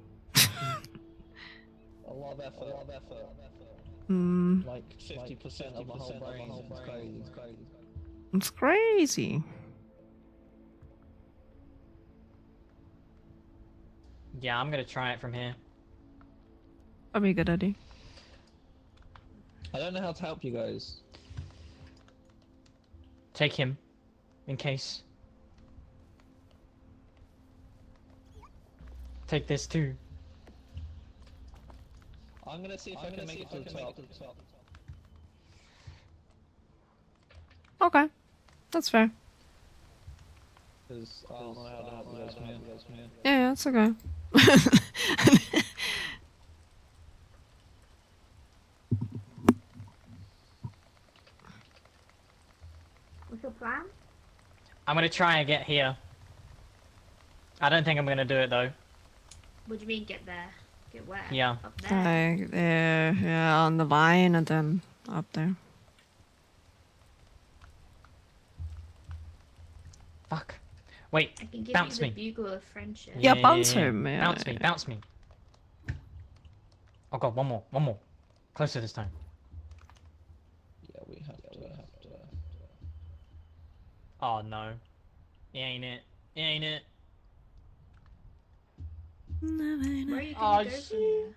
A lot of effort. Like 50% of my whole brain. It's crazy. It's crazy. Yeah, I'm gonna try it from here. That'd be a good idea. I don't know how to help you guys. Take him. In case. Take this too. I'm gonna see if I can make it to the top. Okay. That's fair. Because I don't know how to help you guys, man. Yeah, it's okay. What's your plan? I'm gonna try and get here. I don't think I'm gonna do it though. What do you mean get there? Get where? Yeah. Up there? Like there, yeah, on the vine and then up there. Fuck. Wait, I can give bounce you the me. bugle of friendship. Yeah, bounce him, yeah. Bounce me, bounce me. Oh god, one more. Closer this time. Yeah, we have to. Oh no. It ain't it. Where are you Oh, gonna go from here?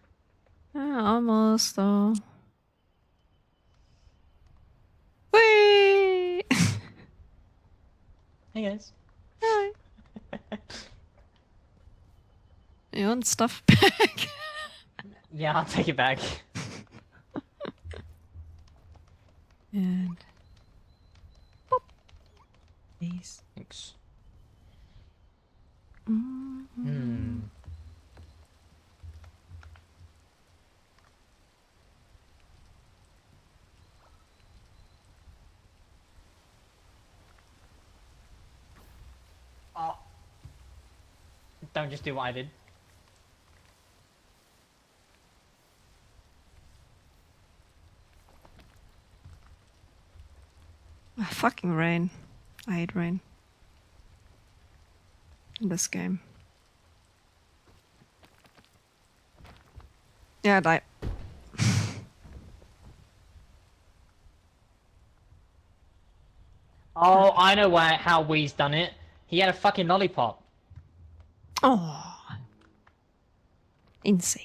Almost though. Whee! Hey guys. Hi. You want stuff back? Yeah, I'll take it back. And boop. Please. Thanks. Mm-hmm. Oh. Don't just do what I did. Ah, fucking rain. I hate rain. In this game. Yeah, die. Oh, I know how Wee's done it. He had a fucking lollipop. Oh. Insane.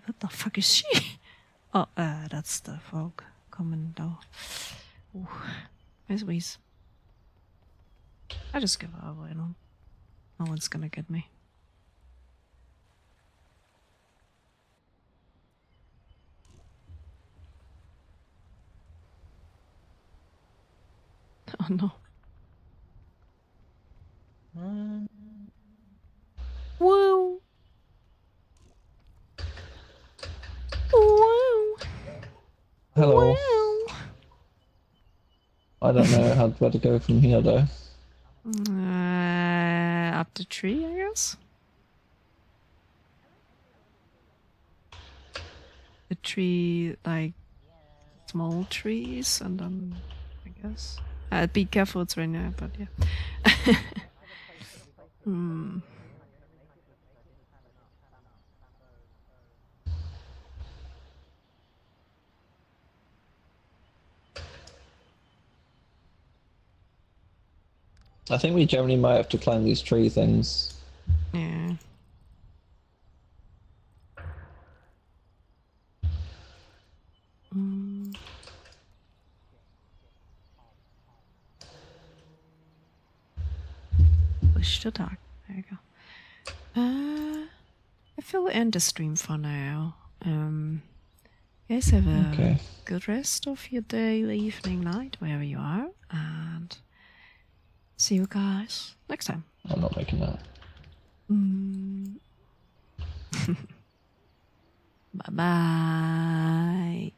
What the fuck is she? Oh, that's the fog coming down. Ooh. Where's Weeze? I just give up, you know. No one's gonna get me. Oh no. Woo! Woo! Hello. Woo! I don't know where to go from here though. Up the tree, I guess. The tree, like small trees, and then I guess. Be careful, it's raining, but yeah. Hmm. I think we generally might have to climb these tree things. Yeah. Mm. Push to talk. There you go. I feel end the stream for now. You guys have a good rest of your day, evening, night, wherever you are, and see you guys next time. I'm not making that. Bye bye.